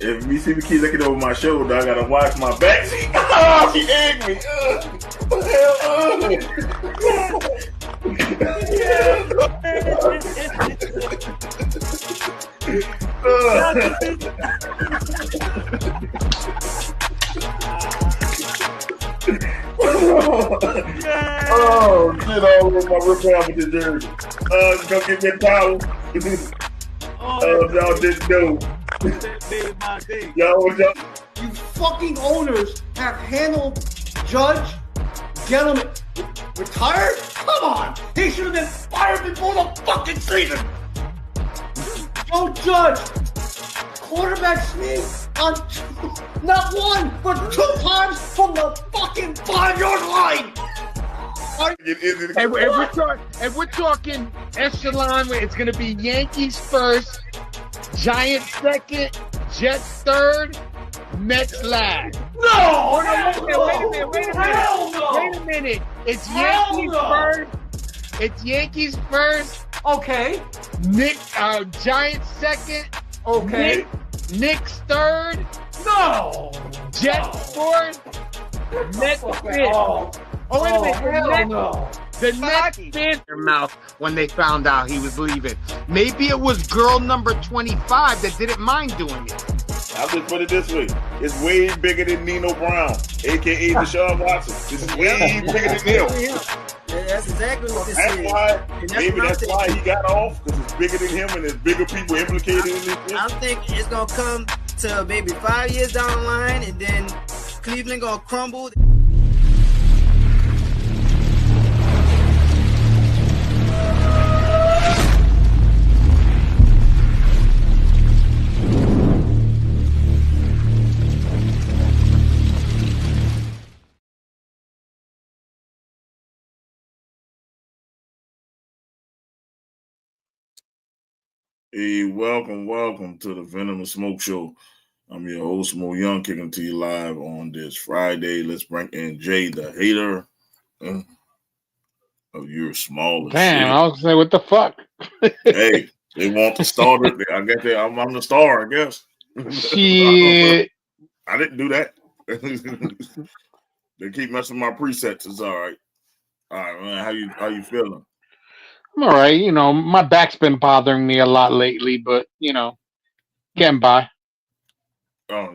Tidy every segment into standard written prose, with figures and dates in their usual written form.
if you see me keep looking over my shoulder, I gotta watch my back. Oh, she egged me. Oh, shit all over my Rip Hamilton jersey. Go get me a towel. Y'all didn't know. Y'all. You fucking owners have handled Judge, gentlemen, retired? Come on! He should have been fired before the fucking season! Joe Judge, quarterback sneak on not one, but 2 times from the fucking 5-yard line! And we're talking echelon, where it's going to be Yankees first, Giants second, Jets third, Mets last. No! Wait a minute. It's Yankees first. It's Yankees first. Okay. Giants second. Okay. Knicks third. No! Jets fourth. Mets fifth. Oh, wait a minute. The Nets bit their mouth when they found out he was leaving. Maybe it was girl number 25 that didn't mind doing it. I'll just put it this way. It's way bigger than Nino Brown, a.k.a. Deshaun Watson. This is way bigger than him. Yeah, that's exactly what this is. Maybe that's why he got off, because it's bigger than him and there's bigger people implicated in this. I think it's going to come to maybe 5 years down the line, and then Cleveland going to crumble. Hey, welcome to the Venom and Smoke Show. I'm your host, Mo Young, kicking to you live on this Friday. Let's bring in Jay, the hater of your small. Damn, I was saying, what the fuck? Hey, they want the starter. I guess I'm the star, I guess. Shit. I didn't do that. They keep messing with my presets. It's all right. All right, man. How you feeling? I'm all right. You know, my back's been bothering me a lot lately, but, you know, getting by. Oh,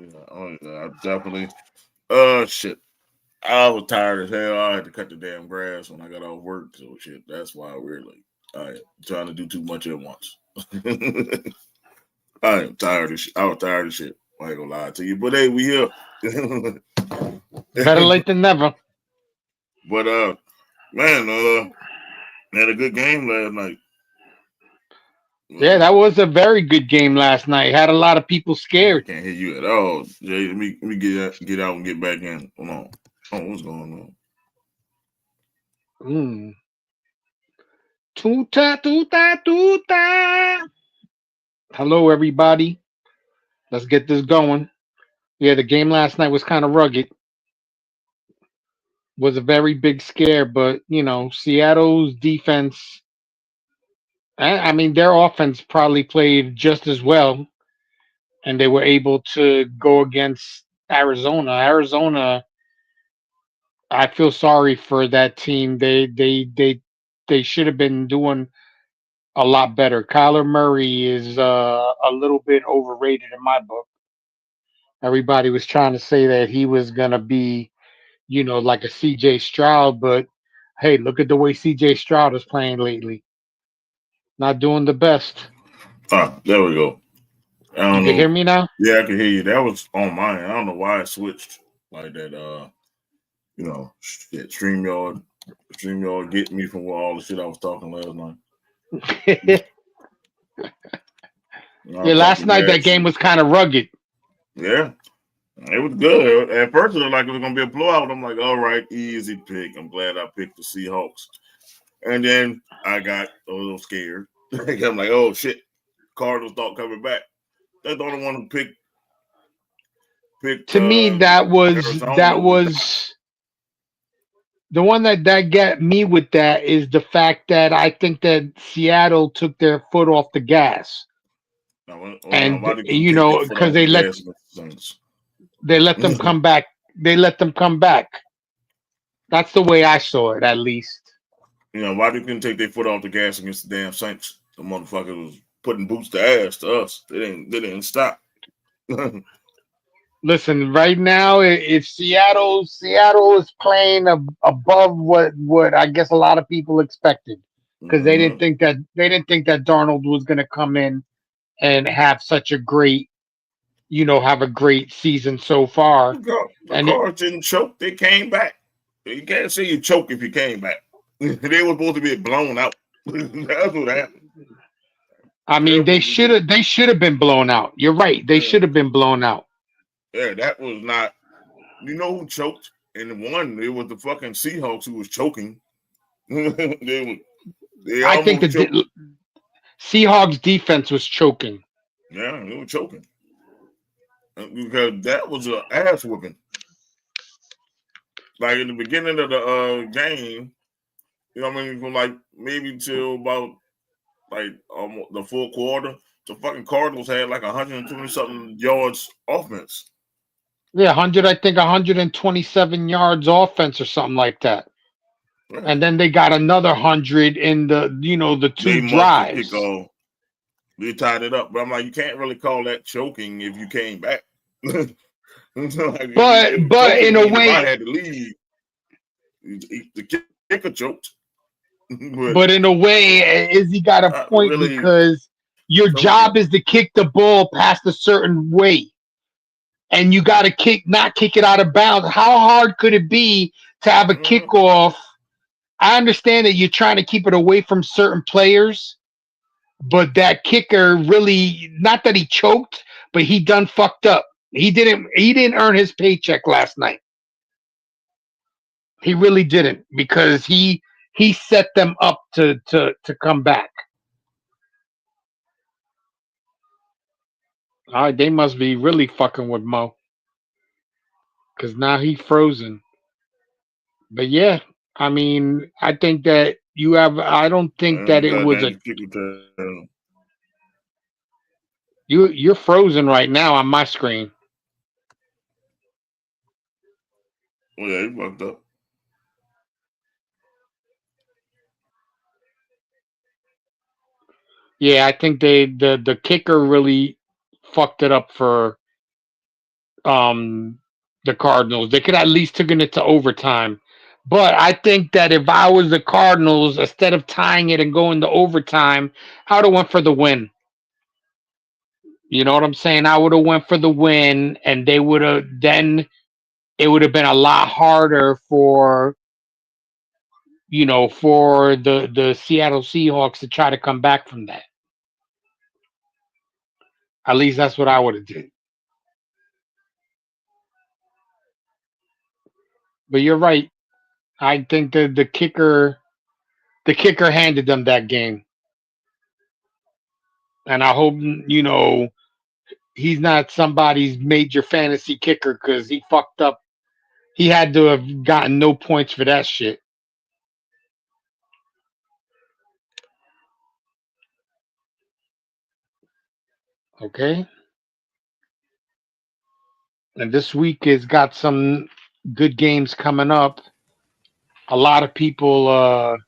yeah, definitely. Shit. I was tired as hell. I had to cut the damn grass when I got off work. So, shit, that's why we're like, all right, trying to do too much at once. I am tired of shit. I was tired of shit. I ain't gonna lie to you. But, hey, we here. Better late than never. But, man, had a good game last night. Yeah, that was a very good game last night. Had a lot of people scared. I can't hear you at all, Jay. Let me get out and get back in. Hold on. Oh, what's going on? Tuta. Hello, everybody. Let's get this going. Yeah, the game last night was kind of rugged. Was a very big scare, but, you know, Seattle's defense, I mean, their offense probably played just as well, and they were able to go against Arizona. Arizona, I feel sorry for that team. They should have been doing a lot better. Kyler Murray is a little bit overrated in my book. Everybody was trying to say that he was going to be, you know, like a CJ Stroud, but hey, look at the way CJ Stroud is playing lately. Not doing the best. There we go. You can hear me now? Yeah, I can hear you. That was on mine. I don't know why it switched like that. You know, shit, StreamYard get me from all the shit I was talking last night. Yeah, last night that game was kind of rugged. Yeah. It was good. At first, it looked like it was going to be a blowout. I'm like, all right, easy pick. I'm glad I picked the Seahawks. And then I got a little scared. I'm like, oh, shit. Cardinals thought coming back. They thought I wanted to pick. To me, that was the one that got me with that is the fact that I think that Seattle took their foot off the gas. And, you know, because they let Saints. They let them come back. They let them come back. That's the way I saw it, at least. Why they couldn't take their foot off the gas against the damn Saints? The motherfucker was putting boots to ass to us. They didn't stop. Listen, right now, if Seattle is playing above what I guess a lot of people expected, because Mhm. they didn't think that Darnold was going to come in and have such a great, have a great season so far. The And Cards didn't choke. They came back. You can't say you choke if you came back. They were supposed to be blown out. That's what happened. I They mean, were supposed to they should have been blown out. You're right. They be, should have been blown out. yeah, that was not. You know who choked? And one, it was the fucking Seahawks who was choking. They I think almost the choked. Seahawks defense was choking. Yeah, they were choking because that was an ass whooping. Like in the beginning of the game, what I mean, from like maybe till about like the full quarter, the fucking Cardinals had like 120 something yards offense. Yeah, 100. I think 127 yards offense or something like that. Yeah. And then they got another 100 in the They two must have drives. they tied it up. But I'm like, you can't really call that choking if you came back. Like, But it was but choking in a mean if I way, had to leave, the kicker choked. But but in a way, Izzy got a not point really because your job choking. is to kick the ball past a certain way, and you got to not kick it out of bounds. How hard could it be to have a Mhm. kickoff? I understand that you're trying to keep it away from certain players, but that kicker really, not that he choked, but he done fucked up. He didn't earn his paycheck last night. He really didn't because he set them up to come back. All right, they must be really fucking with Mo because now he's frozen. But yeah, I mean, I think that you have. I don't think that And it was a goddamn kicker turn. you're frozen right now on my screen. Oh yeah, he fucked up. Yeah, I think the kicker really fucked it up for um the Cardinals. They could at least taken it to overtime. But I think that if I was the Cardinals, instead of tying it and going to overtime, I would have went for the win. You know what I'm saying? I would have went for the win, and they would have then it would have been a lot harder for the Seattle Seahawks to try to come back from that. At least that's what I would have did. But you're right. I think that the kicker handed them that game, and I hope he's not somebody's major fantasy kicker because he fucked up. He had to have gotten no points for that shit. Okay, and this week has got some good games coming up. A lot of people.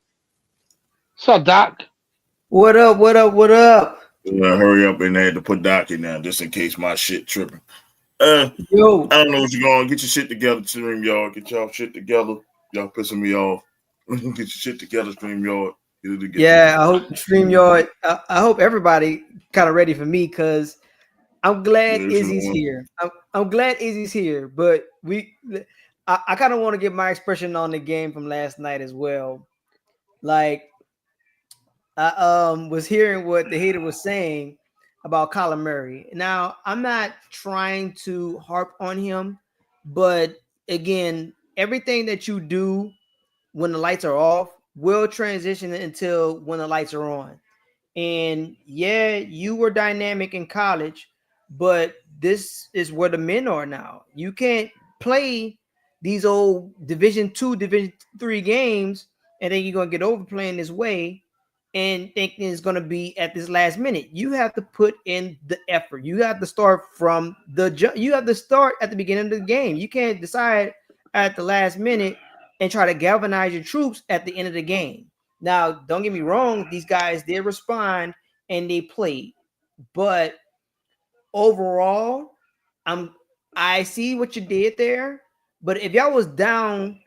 So Doc, What up? What up? What up? Hurry up and they had to put Doc in now just in case my shit tripping. Uh, Yo. I don't know what you're going. Get your shit together, Stream Yard. Get y'all shit together. Y'all pissing me off. Get your shit together, Stream Yard. Get it together. Yeah, I hope StreamYard. I hope everybody kind of ready for me because I'm glad Yeah, Izzy's here. I'm glad Izzy's here, but I kind of want to get my expression on the game from last night as well. Like I was hearing what the hater was saying about Kyler Murray. Now I'm not trying to harp on him, but again, everything that you do when the lights are off will transition until when the lights are on. And yeah, you were dynamic in college, but this is where the men are now. You can't play these old Division 2, Division 3 games, and then you're gonna get over playing this way and thinking it's going to be at this last minute. You have to put in the effort. You have to start from you have to start at the beginning of the game. You can't decide at the last minute and try to galvanize your troops at the end of the game. Now, don't get me wrong, these guys did respond and they played. But overall, I see what you did there. But if y'all was down,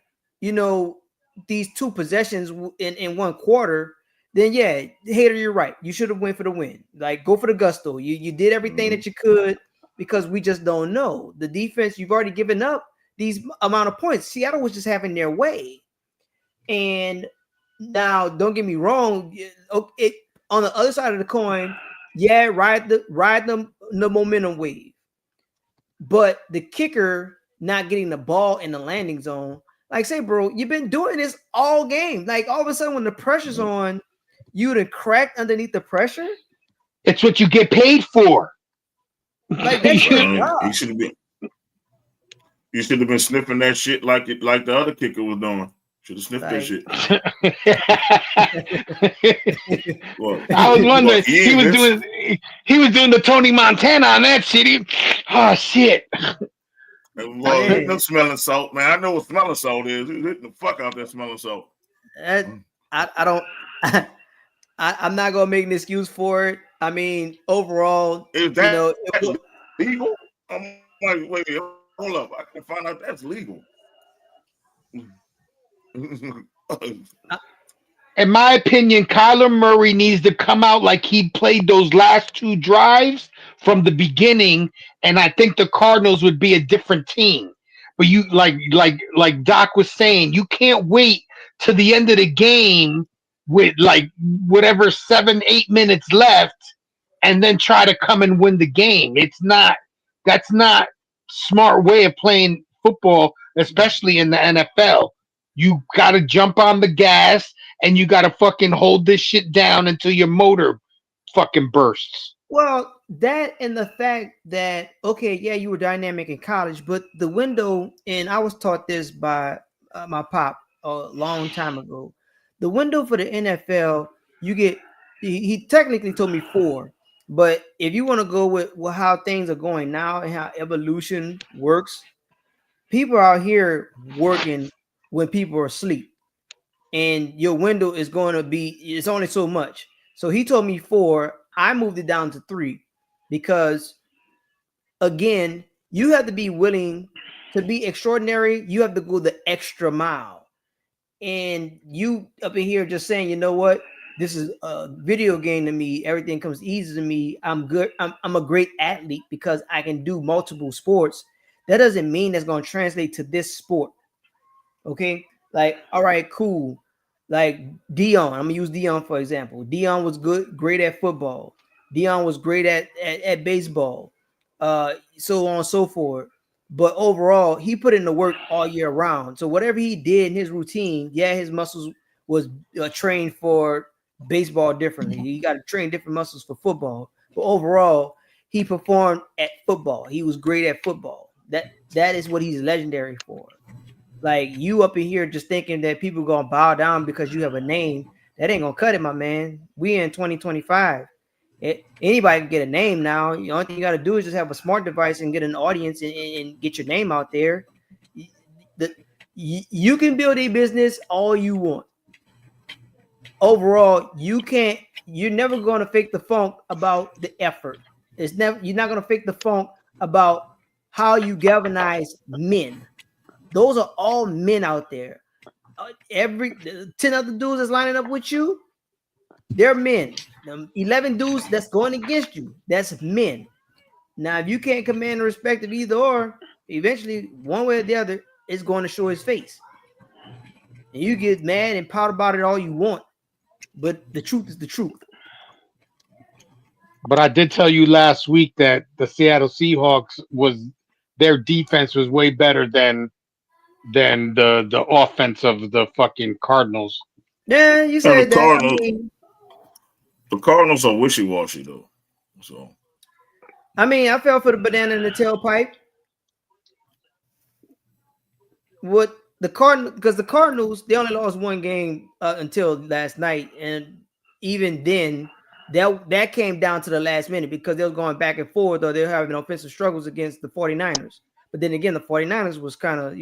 these two possessions in one quarter, then yeah, Hater, you're right. You should have went for the win. Like, go for the gusto. You did everything that you could because we just don't know. The defense, you've already given up these amount of points. Seattle was just having their way. And now, don't get me wrong. On the other side of the coin, yeah, ride the momentum wave. But the kicker not getting the ball in the landing zone, like, say, bro, you've been doing this all game. Like, all of a sudden, when the pressure's on, you'd have cracked underneath the pressure. It's what you get paid for. Like, that's your job. You should have been sniffing that shit like the other kicker was doing. Should have sniffed that shit. Well, I was wondering, he was doing the Tony Montana on that shit. Oh shit. Well, hitting them smelling salt, man. I know what smelling salt is. He's hitting the fuck out that smelling salt. I don't. I'm not gonna make an excuse for it. I mean, overall, is that legal? I'm like, wait, hold up. I can find out that's legal. In my opinion, Kyler Murray needs to come out like he played those last two drives from the beginning, and I think the Cardinals would be a different team. But you like Doc was saying, you can't wait to the end of the game with like whatever 7-8 minutes left and then try to come and win the game. That's not smart way of playing football, especially in the NFL. You got to jump on the gas and you got to fucking hold this shit down until your motor fucking bursts. Well, that and the fact that, okay, yeah, you were dynamic in college, but the window, and I was taught this by my pop a long time ago, the window for the NFL, he technically told me 4, but if you want to go with how things are going now and how evolution works, people are out here working when people are asleep, and your window is going to be, it's only so much. So he told me 4. I moved it down to 3 because, again, you have to be willing to be extraordinary. You have to go the extra mile. And you up in here just saying, you know what? This is a video game to me. Everything comes easy to me. I'm good. I'm a great athlete because I can do multiple sports. That doesn't mean that's going to translate to this sport. Okay? Like, all right, cool. Like Dion, I'm gonna use Dion for example. Dion was great at football. Dion was great at baseball, so on and so forth. But overall, he put in the work all year round. So whatever he did in his routine, yeah, his muscles was trained for baseball differently. He got to train different muscles for football. But overall, he performed at football. He was great at football. That is what he's legendary for. Like, you up in here just thinking that people gonna bow down because you have a name, that ain't gonna cut it, my man. We in 2025. Anybody can get a name now. The only thing you got to do is just have a smart device and get an audience and get your name out there. You can build a business all you want. Overall, you're never going to fake the funk about the effort. You're not going to fake the funk about how you galvanize men. Those are all men out there. Every 10 other dudes that's lining up with you, they're men. 11 dudes that's going against you, that's men. Now, if you can't command the respect of either or, eventually, one way or the other, it's going to show his face. And you get mad and pout about it all you want, but the truth is the truth. But I did tell you last week that the Seattle Seahawks their defense was way better than the offense of the fucking Cardinals. Yeah, you said the that. The Cardinals are wishy-washy though. So I fell for the banana in the tailpipe. What the Cardinals, because the Cardinals, they only lost one game until last night, and even then, that came down to the last minute because they were going back and forth, or they were having offensive struggles against the 49ers. But then again, the 49ers was kind of,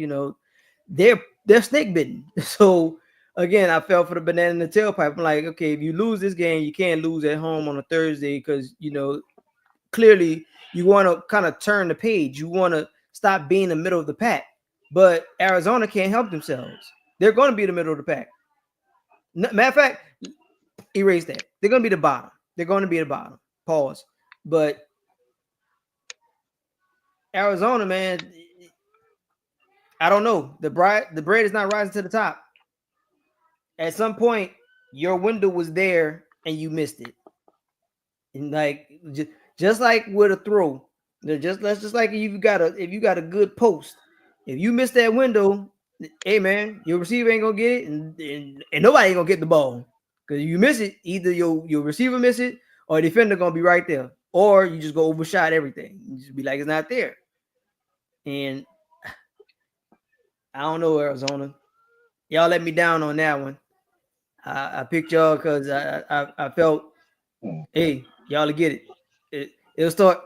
they're snake bitten. So again, I fell for the banana in the tailpipe. I'm like, okay, if you lose this game, you can't lose at home on a Thursday because clearly you want to kind of turn the page. You want to stop being the middle of the pack. But Arizona can't help themselves. They're going to be the middle of the pack. Matter of fact, erase that. They're going to be the bottom. They're going to be the bottom. Pause. But Arizona, man, I don't know. The bread is not rising to the top. At some point, your window was there and you missed it. And like just like with a throw, just like if you got a good post, if you miss that window, hey man, your receiver ain't gonna get it, and nobody ain't gonna get the ball because you miss it. Either your receiver miss it, or a defender gonna be right there, or you just go overshot everything. You just be like it's not there. And I don't know, Arizona. Y'all let me down on that one. I picked y'all because I felt, hey, y'all will get it. It'll start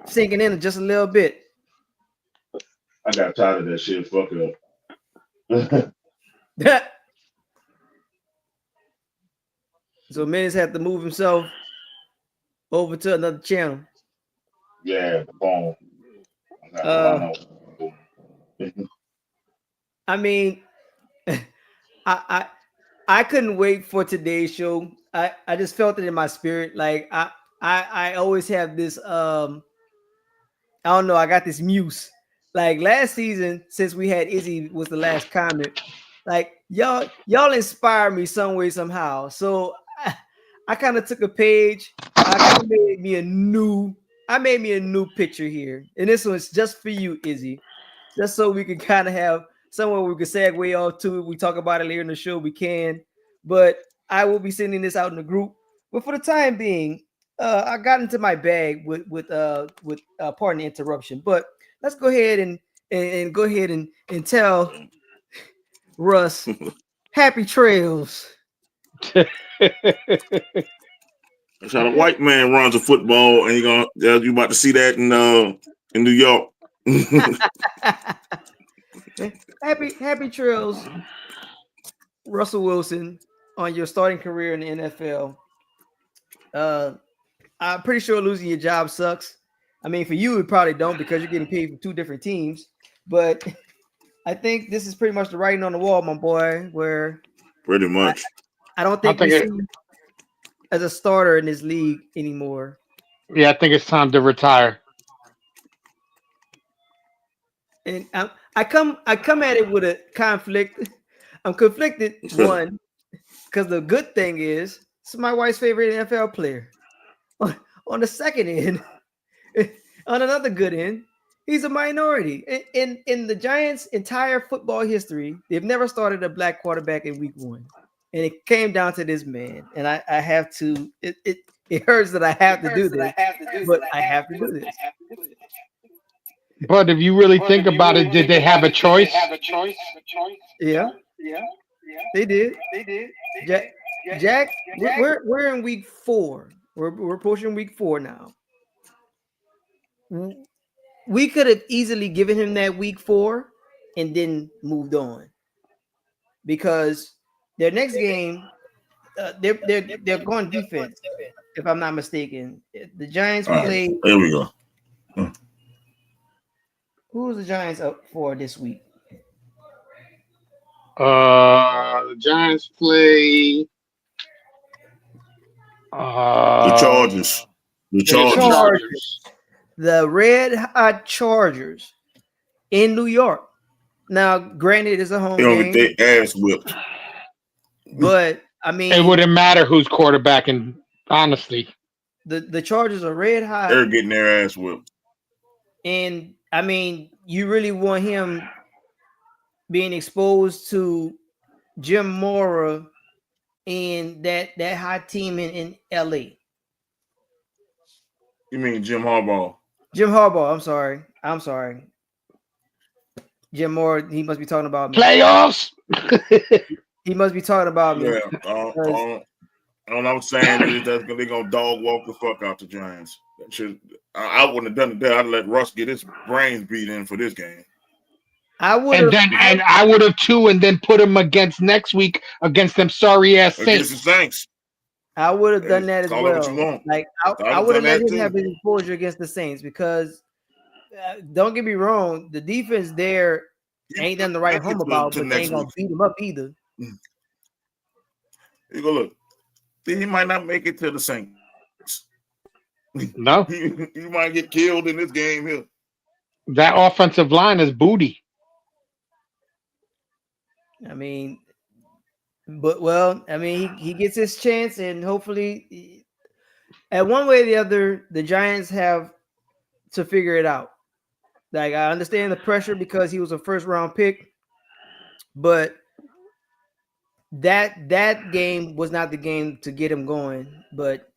sinking in just a little bit. I got tired of that shit. Fuck it up. So Menace had to move himself over to another channel. Yeah, boom. I mean, I couldn't wait for today's show. I just felt it in my spirit. Like I always have this I don't know, I got this muse. Like last season, since we had Izzy was the last comment, like y'all inspire me some way somehow. So I kind of took a page. I kind of made me a new picture here, and this one's just for you, Izzy, just so we can kind of have somewhere we can segue off to. If we talk about it later in the show, we can. But I will be sending this out in the group. But for the time being, I got into my bag with pardon the interruption. But let's go ahead and go ahead and tell Russ happy trails. That's how the white man runs a football, and you about to see that in New York. happy trails, Russell Wilson, on your starting career in the NFL. I'm pretty sure losing your job sucks. I mean, for you, it probably don't because you're getting paid for two different teams. But I think this is pretty much the writing on the wall, my boy. Where pretty much, I don't think we see you as a starter in this league anymore. Yeah, I think it's time to retire. And I come at it with a conflict. I'm conflicted, one, because the good thing is it's my wife's favorite NFL player. On the second end, on another good end, he's a minority. In the Giants' entire football history, they've never started a black quarterback in week one. And it came down to this man. And I have to, it hurts that I have to do this, but I have to do this. But if you really think about it, did they have a choice? Yeah, they did. Jack, we're in week 4. We're pushing week 4 now. We could have easily given him that week 4 and then moved on, because their next game, they're going defense, if I'm not mistaken. The Giants play. There we go. Who's the Giants up for this week? The Giants play the Chargers. The Chargers. The Red Hot Chargers in New York. Now, granted, it's a home game. Get their ass whipped. But I mean, it wouldn't matter who's quarterbacking. Honestly, the Chargers are red hot. They're getting their ass whipped. And I mean, you really want him being exposed to Jim Mora and that hot team in LA. You mean Jim Harbaugh? Jim Harbaugh. I'm sorry. Jim Mora. He must be talking about me. Playoffs. He must be talking about me. Yeah. 'Cause All I'm saying is that they're gonna dog walk the fuck out the Giants. That shit, I wouldn't have done it there. I'd let Russ get his brains beat in for this game. I would And have. then and I would have too, and then put him against next week against them sorry ass Against the Saints. Saints. I would have done Hey, that as call it what you well. want. Like I'd I have would have done let that him too. have his exposure against the Saints because don't get me wrong, the defense there He ain't might done the right make home it about, to but they next ain't gonna week. beat him up either. You go look. He might not make it to the Saints. No, he might get killed in this game here. that offensive line is booty. I mean, but well, I mean, he gets his chance, and hopefully, at one way or the other, the Giants have to figure it out. Like I understand the pressure because he was a first round pick, but that game was not the game to get him going. But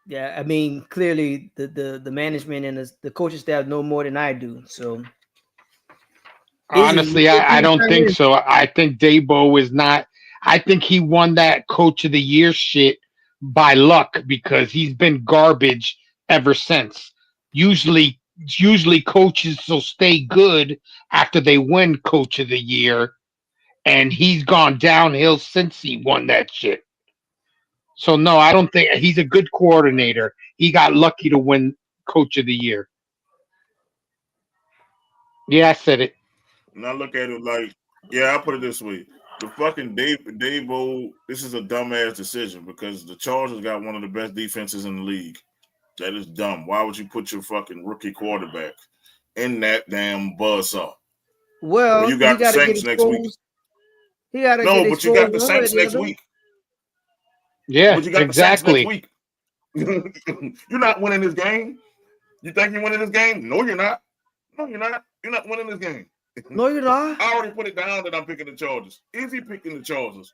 yeah, I mean, clearly the management and the coaching staff know more than I do. So, Izzy, Honestly, I don't think so. I think Dabo is not. I think he won that Coach of the Year shit by luck because he's been garbage ever since. Usually, usually coaches will stay good after they win Coach of the Year, and he's gone downhill since he won that shit. So no, I don't think he's a good coordinator. He got lucky to win Coach of the Year. Yeah, I said it. And I look at it like, yeah, I put it this way. The fucking Dabo, this is a dumbass decision because the Chargers got one of the best defenses in the league. That is dumb. Why would you put your fucking rookie quarterback in that damn buzzsaw when well, you he got the got to get Saints next week? exposed. He got to get No, but you got exposed the one way or Saints the next other. week. Yeah, But you got the Saints next exactly. week. You're not winning this game. You think you're winning this game? No, you're not. No, you're not. You're not winning this game. No, you're not. I already put it down that I'm picking the Chargers. Is he picking the Chargers?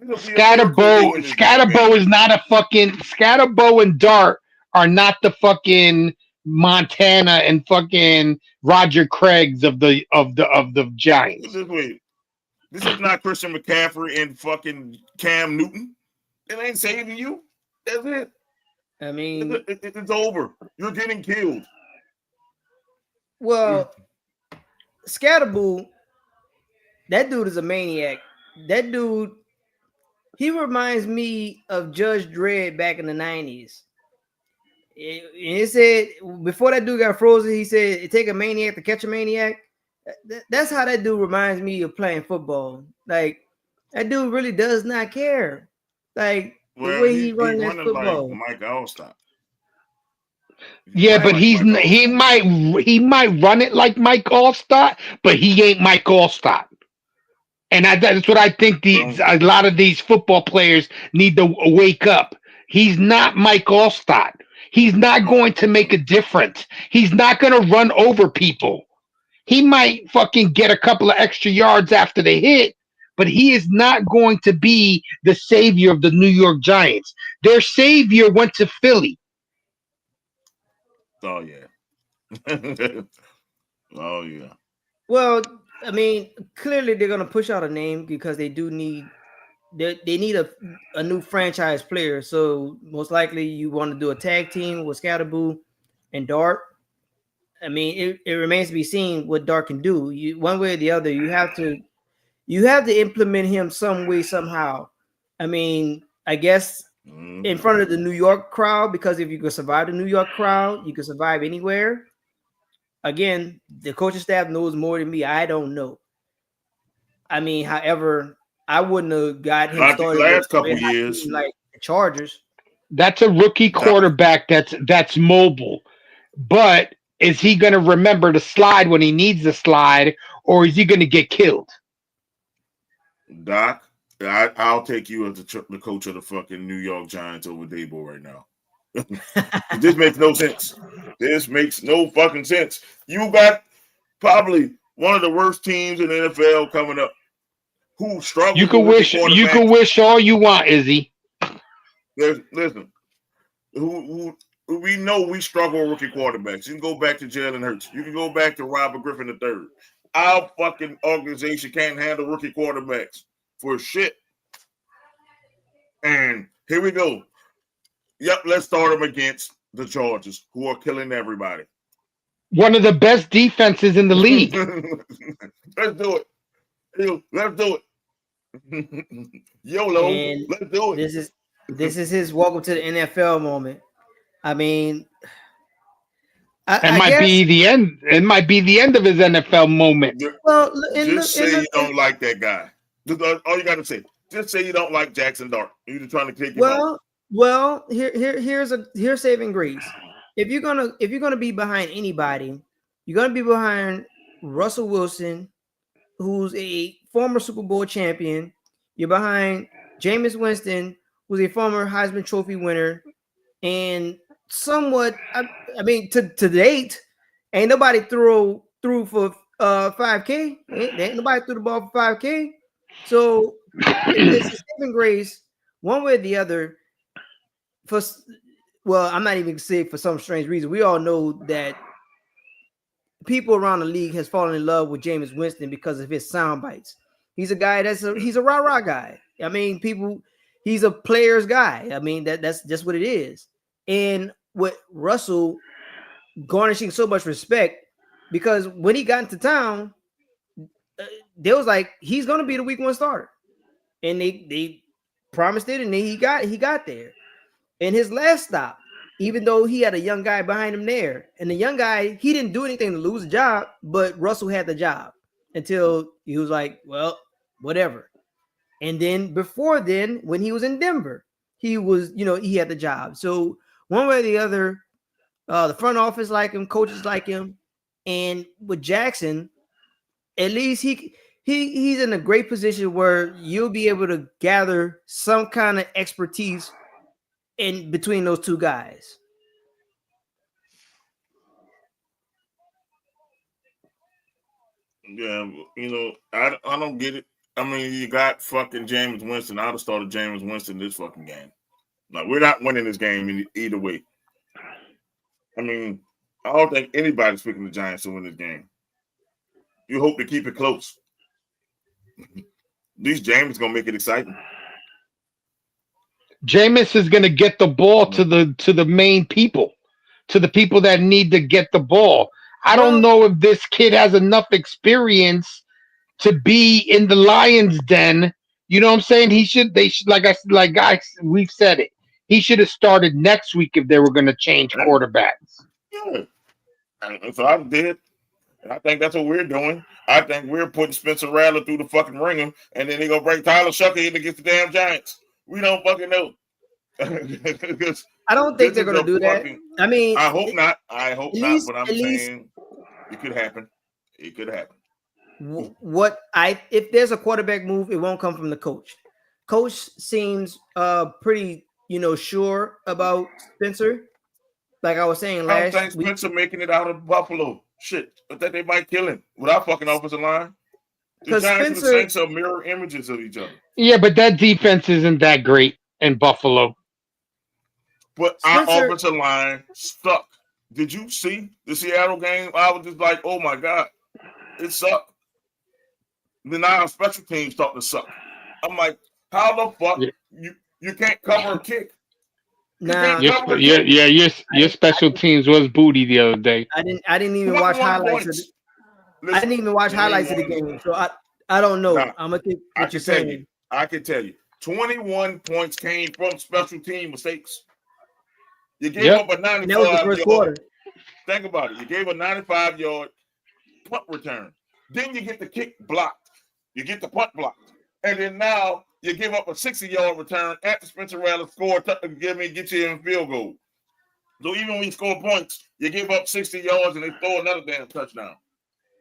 It'll be a miracle if they win this damn game. Scatterbo is not a fucking Scatterbo and Dart are not the fucking Montana and fucking Roger Craigs of the Put it Giants. this way. This is not Christian McCaffrey and fucking Cam Newton. It ain't saving you. That's it. I mean, It's over. You're getting killed. well, Scatterboo, that dude is a maniac. That dude, he reminds me of Judge Dredd back in the 90s. It said before that dude got frozen, he said it take a maniac to catch a maniac. That's how that dude reminds me of playing football. Like that dude really does not care. Like the Well, way he he running that running like football. Mike Allstott. He Yeah, running but Right. like Mike Allstott. he might run it like Mike Allstott, but he ain't Mike Allstott. And that's what I think Well, a lot of these football players need to wake up. He's not Mike Allstott. He's not going to make a difference. He's not going to run over people. He might fucking get a couple of extra yards after the hit, but he is not going to be the savior of the New York Giants. Their savior went to Philly. oh yeah. Oh yeah. Well, I mean, clearly they're gonna push out a name because they do need they need a new franchise player. So most likely you want to do a tag team with Scatterboo and Dart. I mean, it remains to be seen what Dart can do. You one way or the other, you have to implement him some way, somehow. I mean, I guess in front of the New York crowd, because if you can survive the New York crowd, you can survive anywhere. Again, the coaching staff knows more than me. I don't know. I mean, however, I wouldn't have got him Like the started with last a couple red hot years, team like the Chargers. That's a rookie Doc, quarterback that's mobile. But is he going to remember to slide when he needs to slide, or is he going to get killed? Doc, I'll take you as the coach of the fucking New York Giants over Dabo right now. This makes no sense. This makes no fucking sense. You got probably one of the worst teams in the NFL coming up who You struggles can with rookie wish quarterbacks. all you want, Izzy. Listen, we know we struggle with rookie quarterbacks. You can go back to Jalen Hurts. You can go back to Robert Griffin III. our fucking organization can't handle rookie quarterbacks for shit. And here we go. Yep, let's start them against the Chargers, who are killing everybody. One of the best defenses in the league. Let's do it. Let's do it. YOLO. And let's do it. This is his welcome to the NFL moment. I mean, It might be the end. It might be the end of his NFL moment. Well, just say you don't like that guy. All you got to say. Just say you don't like Jackson Dart. You're just trying to kick him out. Well, here's saving grace. If you're gonna be behind anybody, you're gonna be behind Russell Wilson, who's a former Super Bowl champion. You're behind Jameis Winston, who's a former Heisman Trophy winner, and somewhat. I mean, to date, ain't nobody threw for 5K. Ain't nobody threw the ball for 5K. So it's a saving grace, one way or the other. I'm not even saying for some strange reason. We all know that people around the league has fallen in love with Jameis Winston because of his sound bites. He's a guy he's a rah-rah guy. I mean, he's a player's guy. I mean, that's just what it is. And with Russell garnishing so much respect, because when he got into town, they was like, he's gonna be the week 1 starter. And they promised it, and then he got there. In his last stop, even though he had a young guy behind him there, and the young guy, he didn't do anything to lose a job, but Russell had the job until he was like, well, whatever. And then before then, when he was in Denver, he had the job. So one way or the other, the front office like him, coaches like him, and with Jackson, at least he's in a great position where you'll be able to gather some kind of expertise in between those two guys. Yeah, I don't get it. I mean, you got fucking Jameis Winston. I'd have started Jameis Winston this fucking game. Like, we're not winning this game either way. I mean, I don't think anybody's picking the Giants to win this game. You hope to keep it close. These Jameis gonna make it exciting. Jameis is going to get the ball to the main people, to the people that need to get the ball. I don't know if this kid has enough experience to be in the Lions' den. You know what I'm saying? They should, we've said it. He should have started next week if they were going to change quarterbacks. Yeah. And so I did. And I think that's what we're doing. I think we're putting Spencer Rattler through the fucking ringer, and then they're going to bring Tyler Shucker in against the damn Giants. We don't fucking know. I don't think they're going to do that. I mean, I hope not. But I'm saying it could happen. It could happen. If there's a quarterback move, it won't come from the coach. Coach seems pretty, sure about Spencer. Like I was saying last week. I don't think Spencer making it out of Buffalo. Shit, I think they might kill him with our fucking offensive line. The Giants and the Saints are mirror images of each other. Yeah, but that defense isn't that great in Buffalo. But our offensive line sucked. Did you see the Seattle game? I was just like, oh my God, it sucked. Then our special teams start to suck. I'm like, how the fuck you can't cover a kick? Your special teams was booty the other day. I didn't even watch highlights. I didn't even watch highlights of the game, so I don't know. I'm gonna think what you're saying. I can tell you, 21 points came from special team mistakes. You gave up a 95 that was the first quarter. Think about it. You gave a 95-yard punt return. Then you get the kick blocked. You get the punt blocked, and then now you give up a 60-yard return after Spencer Rattler scored to get you in field goal. So even when you score points, you give up 60 yards and they throw another damn touchdown.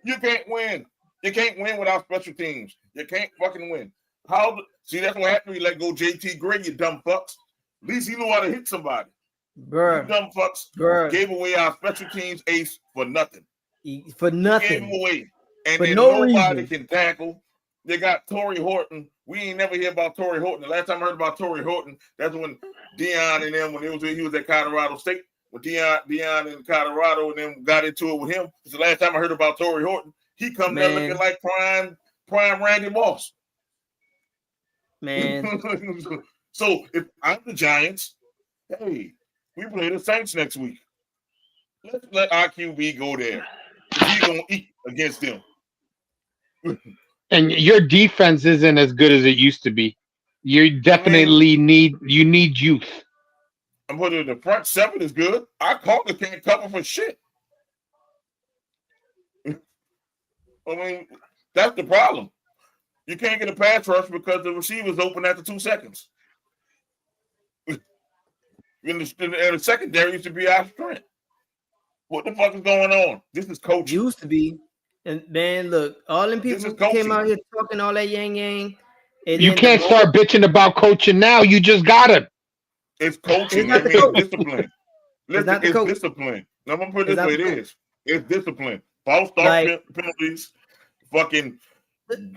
You can't win. You can't win without special teams. You can't fucking win. See, that's what happened when you let go JT Gray, you dumb fucks. At least he knew how to hit somebody. Bruh. You dumb fucks gave away our special teams ace for nothing. For nothing. Gave him away. And for then nobody can tackle. They got Torrey Horton. We ain't never hear about Torrey Horton. The last time I heard about Torrey Horton, that's when Deion and them, he was at Colorado State. When Deion in Colorado and them got into it with him. It's the last time I heard about Torrey Horton. He come there looking like prime Randy Moss. Man. So if I'm the Giants, hey, we play the Saints next week. Let's let our QB go there. He's gonna eat against them. And your defense isn't as good as it used to be. You definitely need youth. I'm putting the front seven is good. Our corner can't cover for shit. I mean, that's the problem. You can't get a pass rush because the receiver's open after 2 seconds. And the secondary used to be our strength. What the fuck is going on? This is coaching. Used to be. And man, look, all them people came out here talking all that yang. You can't start bitching about coaching now. You just got it. It's coaching. That means discipline. Listen, it's discipline. Now, I'm going to put it this way. It is. It's discipline. False start penalties, fucking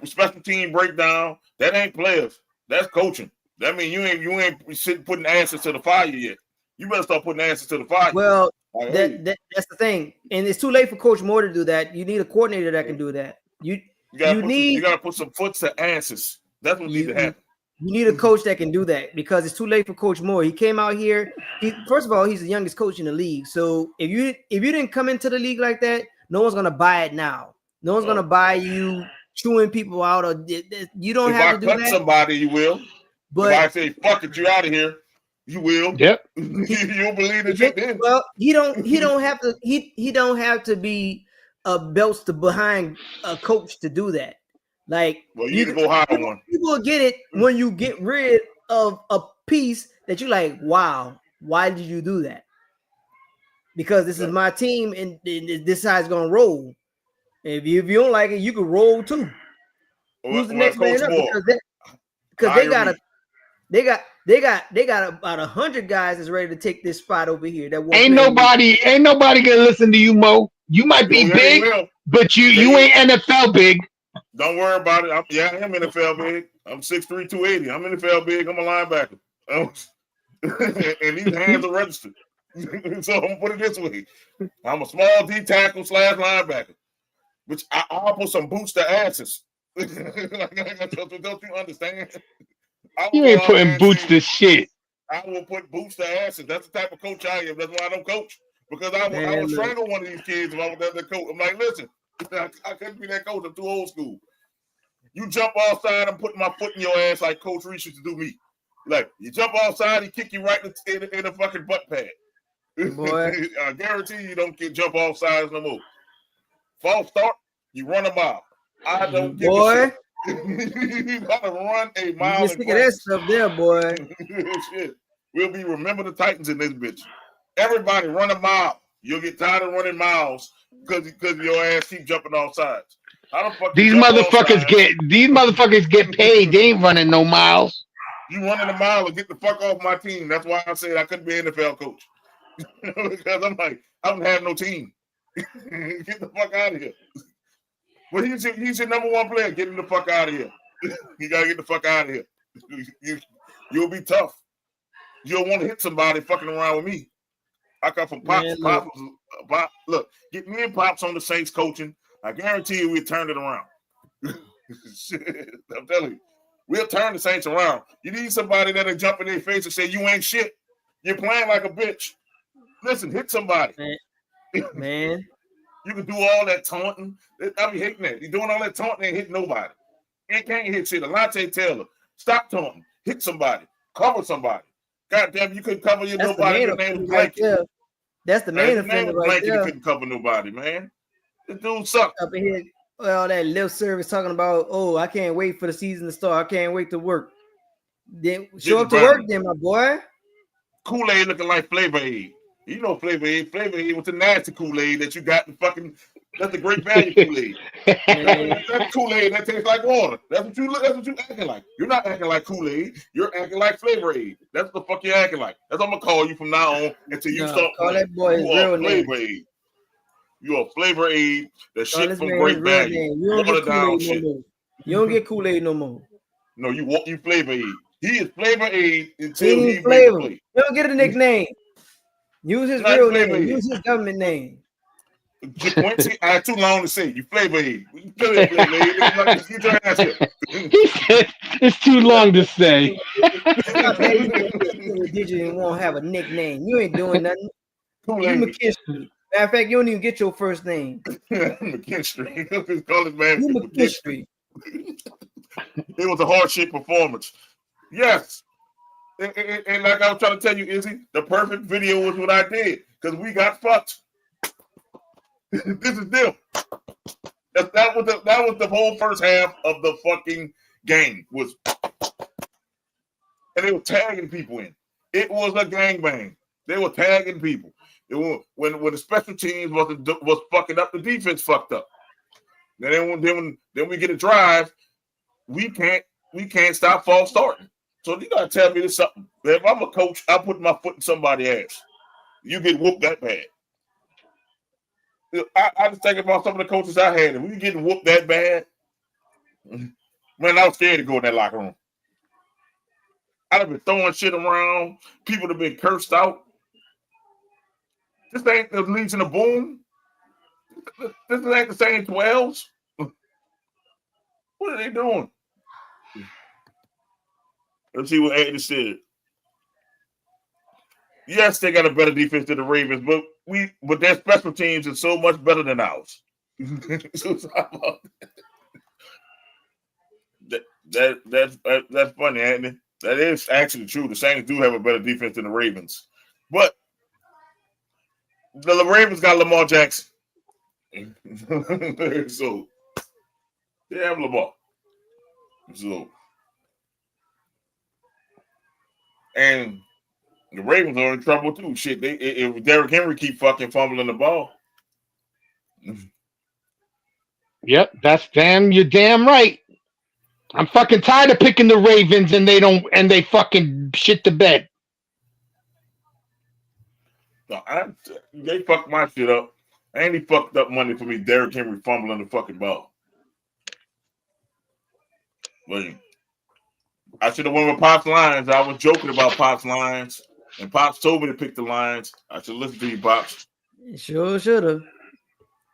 special team breakdown. That ain't players. That's coaching. That means you ain't sitting putting answers to the fire yet. You better start putting answers to the fire. Well, that's the thing. And it's too late for Coach Moore to do that. You need a coordinator that can do that. You gotta put some foot to answers. That's what needs to happen. You need a coach that can do that because it's too late for Coach Moore. He came out here. First of all, he's the youngest coach in the league. So if you didn't come into the league like that, no one's gonna buy it now. No one's gonna buy you chewing people out. Or you don't have to do that. If I cut somebody, you will. But if I say fuck it, you out of here. You will. Yep. You'll believe the shit then. Well, he don't have to. He don't have to be a belts to behind a coach to do that. Like, well, you need to go hire one. People will get it when you get rid of a piece that you like. Wow, why did you do that? Because this is my team, and this side's gonna roll. If you don't like it, you can roll too. Who's the next man up? Because they got about 100 guys that's ready to take this spot over here. That ain't nobody gonna listen to you, Mo. You might be big, but you ain't NFL big. Don't worry about it. I am NFL big. I'm 6'3", 280. I'm NFL big. I'm a linebacker. And these hands are registered. So I'm gonna put it this way. I'm a small D tackle / linebacker. Which I'll put some boots to asses. Don't you understand? You ain't putting boots to shit. I will put boots to asses. That's the type of coach I am. That's why I don't coach. Because I would strangle one of these kids if I was the coach. I'm like, listen, I couldn't be that coach. I'm too old school. You jump outside, I'm putting my foot in your ass like Coach Reese used to do me. Like, you jump outside, he kick you right in the fucking butt pad. Boy. I guarantee you don't jump off sides no more. False start, you run a mile. I don't give a shit. You gotta run a mile. You stick that stuff there, boy. Shit. We'll be remember the Titans in this bitch. Everybody run a mile. You'll get tired of running miles because your ass keep jumping off sides. How the fuck these motherfuckers get paid. They ain't running no miles. You running a mile and get the fuck off my team. That's why I said I couldn't be an NFL coach. Because I'm like, I don't have no team. Get the fuck out of here. But he's your number one player. Get him the fuck out of here. You gotta get the fuck out of here. You'll be tough. You'll want to hit somebody fucking around with me. I come from Pops. Look, get me and Pops on the Saints coaching. I guarantee you we'll turn it around. Shit, I'm telling you. We'll turn the Saints around. You need somebody that'll jump in their face and say, you ain't shit. You're playing like a bitch. Listen, hit somebody. Man. You can do all that taunting. I be hating that. You're doing all that taunting and hit nobody. You can't hit shit. Alante Taylor, stop taunting. Hit somebody. Cover somebody. God damn, you couldn't cover your nobody. Your name was Blanket. That's the main offender right there. You couldn't cover nobody, man. This dude sucked. Up in here, all that lip service talking about, oh, I can't wait for the season to start. I can't wait to work. Then show up to work then, my boy. Kool-Aid looking like Flavor Aid. You know Flavor Aid. Flavor Aid was the nasty Kool-Aid that you got in fucking. That's the great value Kool-Aid. That's Kool-Aid that tastes like water. That's what you acting like. You're not acting like Kool-Aid. You're acting like Flavor Aid. That's the fuck you're acting like. That's what I'm gonna call you from now on until you start. Call that boy his real name. Flavor Aid. You are Flavor Aid. The shit from great value. You don't get Kool-Aid no more. You don't get Kool-Aid no more. No, you Flavor Aid. He is Flavor Aid until he flavor. You don't get a nickname. Use his real name. Use his government name. Quincy, I had too long to say. You flavor head. You flavor head. Get your ass here. He said it's too long to say. Stop saying you with Digit and won't have a nickname. You ain't doing nothing. You Kool-Aid. McKinstry. Matter of fact, you don't even get your first name. McKinstry. Call this man You McKinstry. McKinstry. It was a hard shit performance. Yes. And like I was trying to tell you, Izzy, the perfect video was what I did because we got fucked. This is them. That was the whole first half of the fucking game was, and they were tagging people in. It was a gangbang. They were tagging people. It was, when the special teams was fucking up, the defense fucked up. Then we get a drive, we can't stop false starting. So you gotta tell me this something. If I'm a coach, I put my foot in somebody's ass. You get whooped that bad. I just think about some of the coaches I had, and we getting whooped that bad. Man, I was scared to go in that locker room. I'd have been throwing shit around. People have been cursed out. This ain't the Legion of Boom. This ain't the same 12s. What are they doing? Let's see what Andy said. Yes, they got a better defense than the Ravens, but their special teams is so much better than ours. That's funny, Andy. That is actually true. The Saints do have a better defense than the Ravens, but the Ravens got Lamar Jackson, so they have Lamar. So and the Ravens are in trouble too. Shit, if Derrick Henry keep fucking fumbling the ball. Yep, you're damn right. I'm fucking tired of picking the Ravens and they fucking shit the bed. No, they fucked my shit up. And he fucked up money for me. Derrick Henry fumbling the fucking ball. But I should have went with Pop's Lions. I was joking about Pop's Lions. And Pops told me to pick the Lions. I should listen to you, Pops. Sure should have.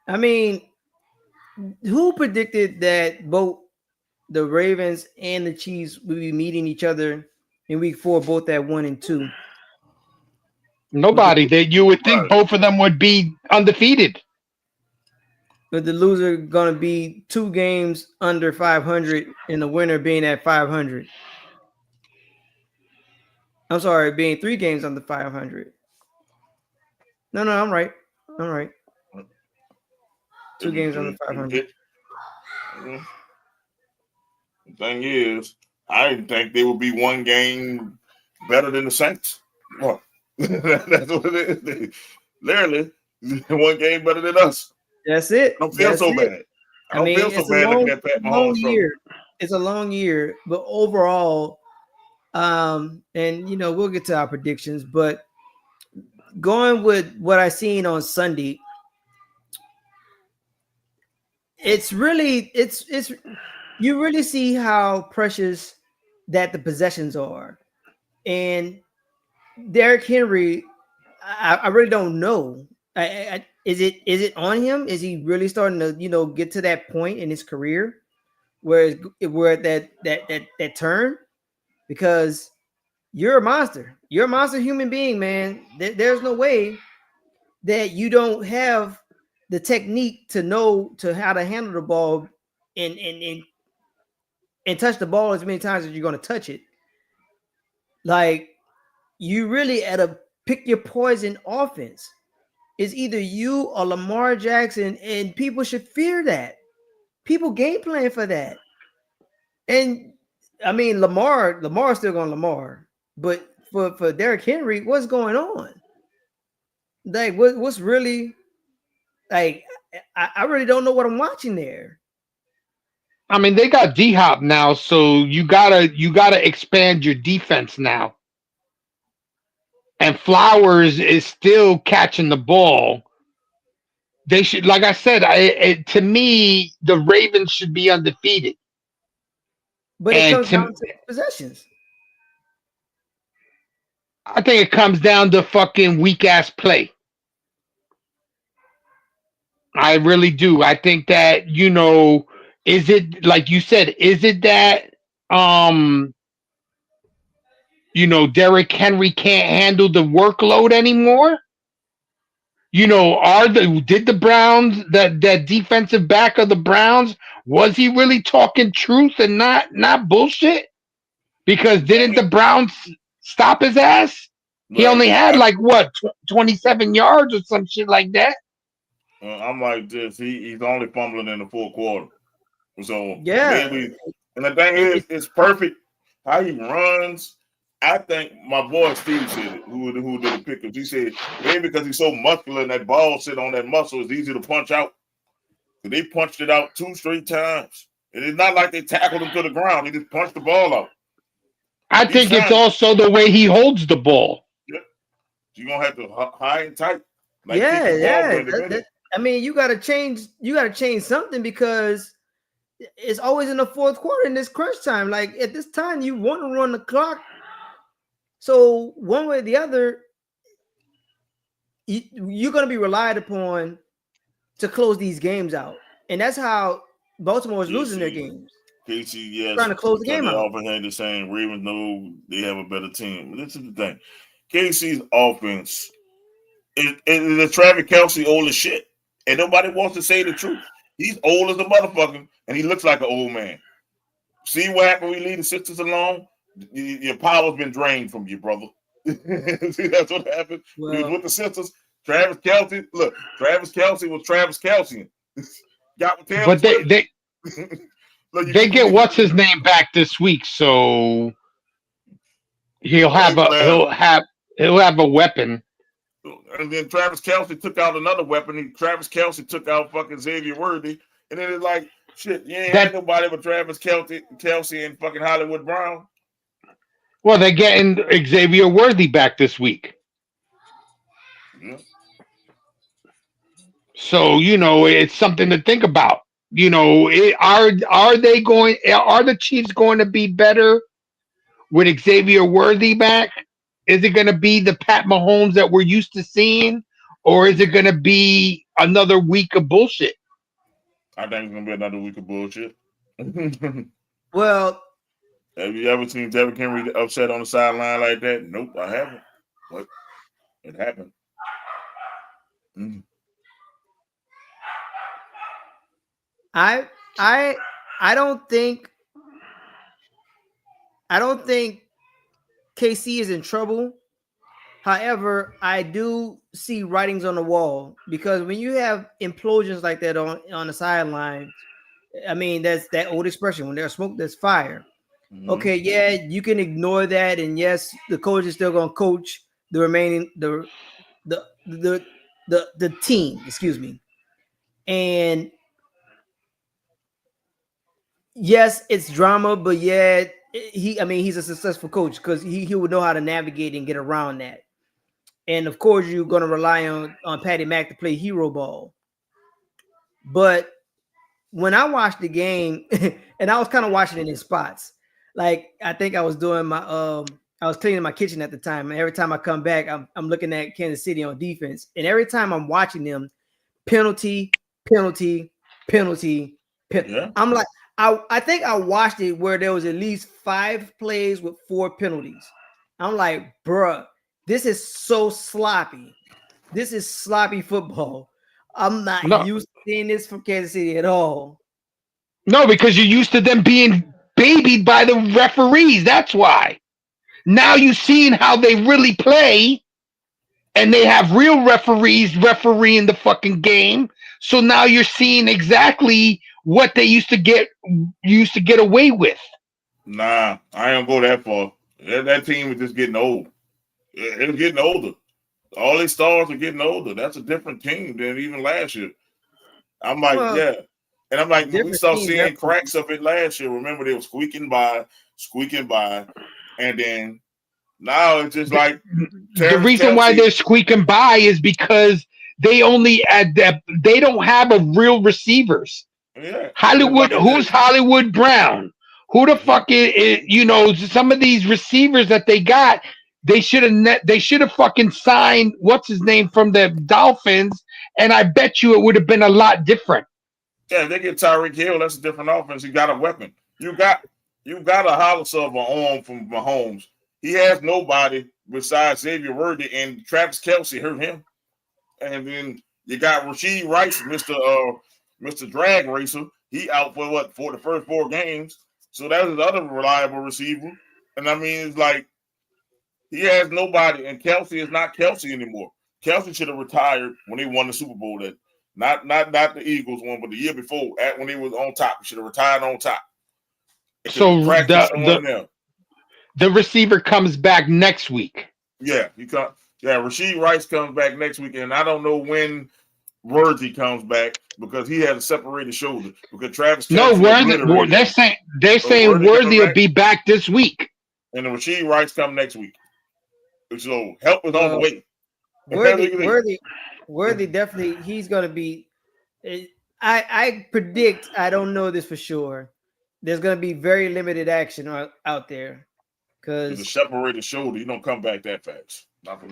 I mean, who predicted that both the Ravens and the Chiefs will be meeting each other in week 4, both at 1 and 2? Nobody. That you would think both of them would be undefeated. But the loser going to be 2 games under 500 and the winner being at 500. I'm sorry, being 3 games under 500. No, I'm right. 2 games under 500. The thing is, I didn't think they would be 1 game better than the Saints. Well, that's what it is. Literally, 1 game better than us. That's it. I don't feel so bad. I don't feel so bad looking at Pat Mahomes. It's a long year, but overall, and we'll get to our predictions, but going with what I seen on Sunday, it's you really see how precious that the possessions are. And Derrick Henry, I really don't know. Is it on him? Is he really starting to get to that point in his career where that turn? Because you're a monster. You're a monster human being, man. There's no way that you don't have the technique to know how to handle the ball and touch the ball as many times as you're going to touch it. Like, you really at a pick your poison offense. It's either you or Lamar Jackson, and people should fear that. People game plan for that. And I mean, Lamar's still going Lamar, but for Derrick Henry, what's going on? Like, what's really, like, I really don't know what I'm watching there. I mean, they got D-Hop now, so you gotta expand your defense now. And Flowers is still catching the ball. They should, like I said, to me, the Ravens should be undefeated. But it comes down to possessions. I think it comes down to fucking weak ass play. I really do. I think that, is it like you said, is it that um Derrick Henry can't handle the workload anymore? Did the Browns, that defensive back of the Browns, was he really talking truth and not bullshit? Because didn't the Browns stop his ass? He Well, only had 27 yards or some shit like that. I'm like this. He's only fumbling in the fourth quarter. So Yeah. maybe, and the thing It, is, it, it's perfect how he runs. I think my boy Steve said it, who did the pickups. He said maybe because he's so muscular and that ball sit on that muscle, it's easy to punch out. So they punched it out 2 straight times. And it's not like they tackled him to the ground. They just punched the ball out. I Each think it's time, also the way he holds the ball. yeah, you're gonna have to high and tight, like yeah, kicking ball yeah. in the middle. I mean, you got to change. You got to change something because it's always in the fourth quarter in this crunch time. Like at this time, you want to run the clock. So one way or the other, you're going to be relied upon to close these games out, and that's how Baltimore is losing their games. KC, yes, Trying to close the because game they out. often had the same. Ravens know they have a better team. But this is the thing. KC's offense is a Travis Kelce old as shit. And nobody wants to say the truth. He's old as a motherfucker, and he looks like an old man. See what happened when we leave the sisters alone? Your power's been drained from you, brother. See, that's what happened. When he was with the sisters. Travis Kelce, look, Travis Kelce was Travis Kelce. Got with Taylor But Swift. they get what's his name back this week, so he'll have a weapon. And then Travis Kelce took out another weapon. Travis Kelce took out fucking Xavier Worthy. And then it's like, shit, you ain't had nobody but Travis Kelce and fucking Hollywood Brown. Well, they're getting Xavier Worthy back this week. Yeah. So, it's something to think about. Are the Chiefs going to be better with Xavier Worthy back? Is it going to be the Pat Mahomes that we're used to seeing, or is it going to be another week of bullshit? I think it's going to be another week of bullshit. Well, have you ever seen Derrick Henry upset on the sideline like that? Nope, I haven't. But it happened. I don't think KC is in trouble. However, I do see writings on the wall because when you have implosions like that on the sidelines, I mean that's that old expression: when there's smoke, there's fire. Mm-hmm. Okay, yeah, you can ignore that, and yes, the coach is still going to coach the remaining the team. Excuse me, and yes, it's drama, but yeah, he's a successful coach because he would know how to navigate and get around that. And of course, you're going to rely on Patty Mack to play hero ball. But when I watched the game, and I was kind of watching it in spots, like I think I was doing my I was cleaning my kitchen at the time, and every time I come back, I'm looking at Kansas City on defense, and every time I'm watching them, penalty. Yeah. I'm like, I think I watched it where there was at least 5 plays with 4 penalties. I'm like, bruh, this is so sloppy. This is sloppy football. I'm not used to seeing this from Kansas City at all. No, because you're used to them being babied by the referees. That's why. Now you're seeing how they really play, and they have real referees refereeing the fucking game. So now you're seeing exactly what they used to get away with. Nah, I don't go that far. That team is just getting old. It's getting older. All these stars are getting older. That's a different team than even last year. I'm like, yeah. And I'm like, we started seeing cracks of it last year. Remember, they were squeaking by. And then now it's just like the reason why they're squeaking by is because they only they don't have a real receivers. Yeah. Hollywood, who's Hollywood Brown? Who the fuck is some of these receivers that they got? They should have. They should have fucking signed what's his name from the Dolphins, and I bet you it would have been a lot different. Yeah, if they get Tyreek Hill, that's a different offense. You got a weapon. You got a holler of an arm from Mahomes. He has nobody besides Xavier Worthy, and Travis Kelce hurt him. And then you got Rashee Rice, Mr. Drag Racer. He out for the first 4 games. So that's another reliable receiver. And I mean, it's like he has nobody, and Kelce is not Kelce anymore. Kelce should have retired when he won the Super Bowl. That not the Eagles one, but the year before, when he was on top. He should have retired on top. So the receiver comes back next week. Yeah, Rashee Rice comes back next week, and I don't know when Worthy comes back because he has a separated shoulder. Because Travis Kelce they're saying Worthy will be back this week, and the Rashee Rice come next week. So help is on the way. Worthy definitely he's gonna be. I predict. I don't know this for sure. There's gonna be very limited action out there because the separated shoulder. You don't come back that fast.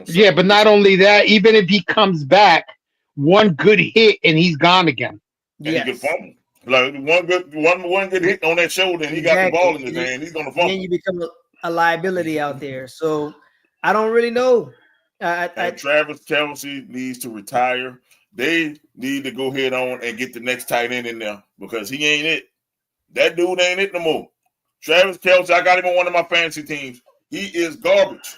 Yeah, but not only that, even if he comes back, one good hit and he's gone again. And he can fumble. Like one good hit on that shoulder, and he got the ball in his hand. He's gonna fumble. Then you become a liability out there. So I don't really know. Travis Kelce needs to retire. They need to go head on and get the next tight end in there because he ain't it. That dude ain't it no more. Travis Kelce, I got him on one of my fantasy teams. He is garbage.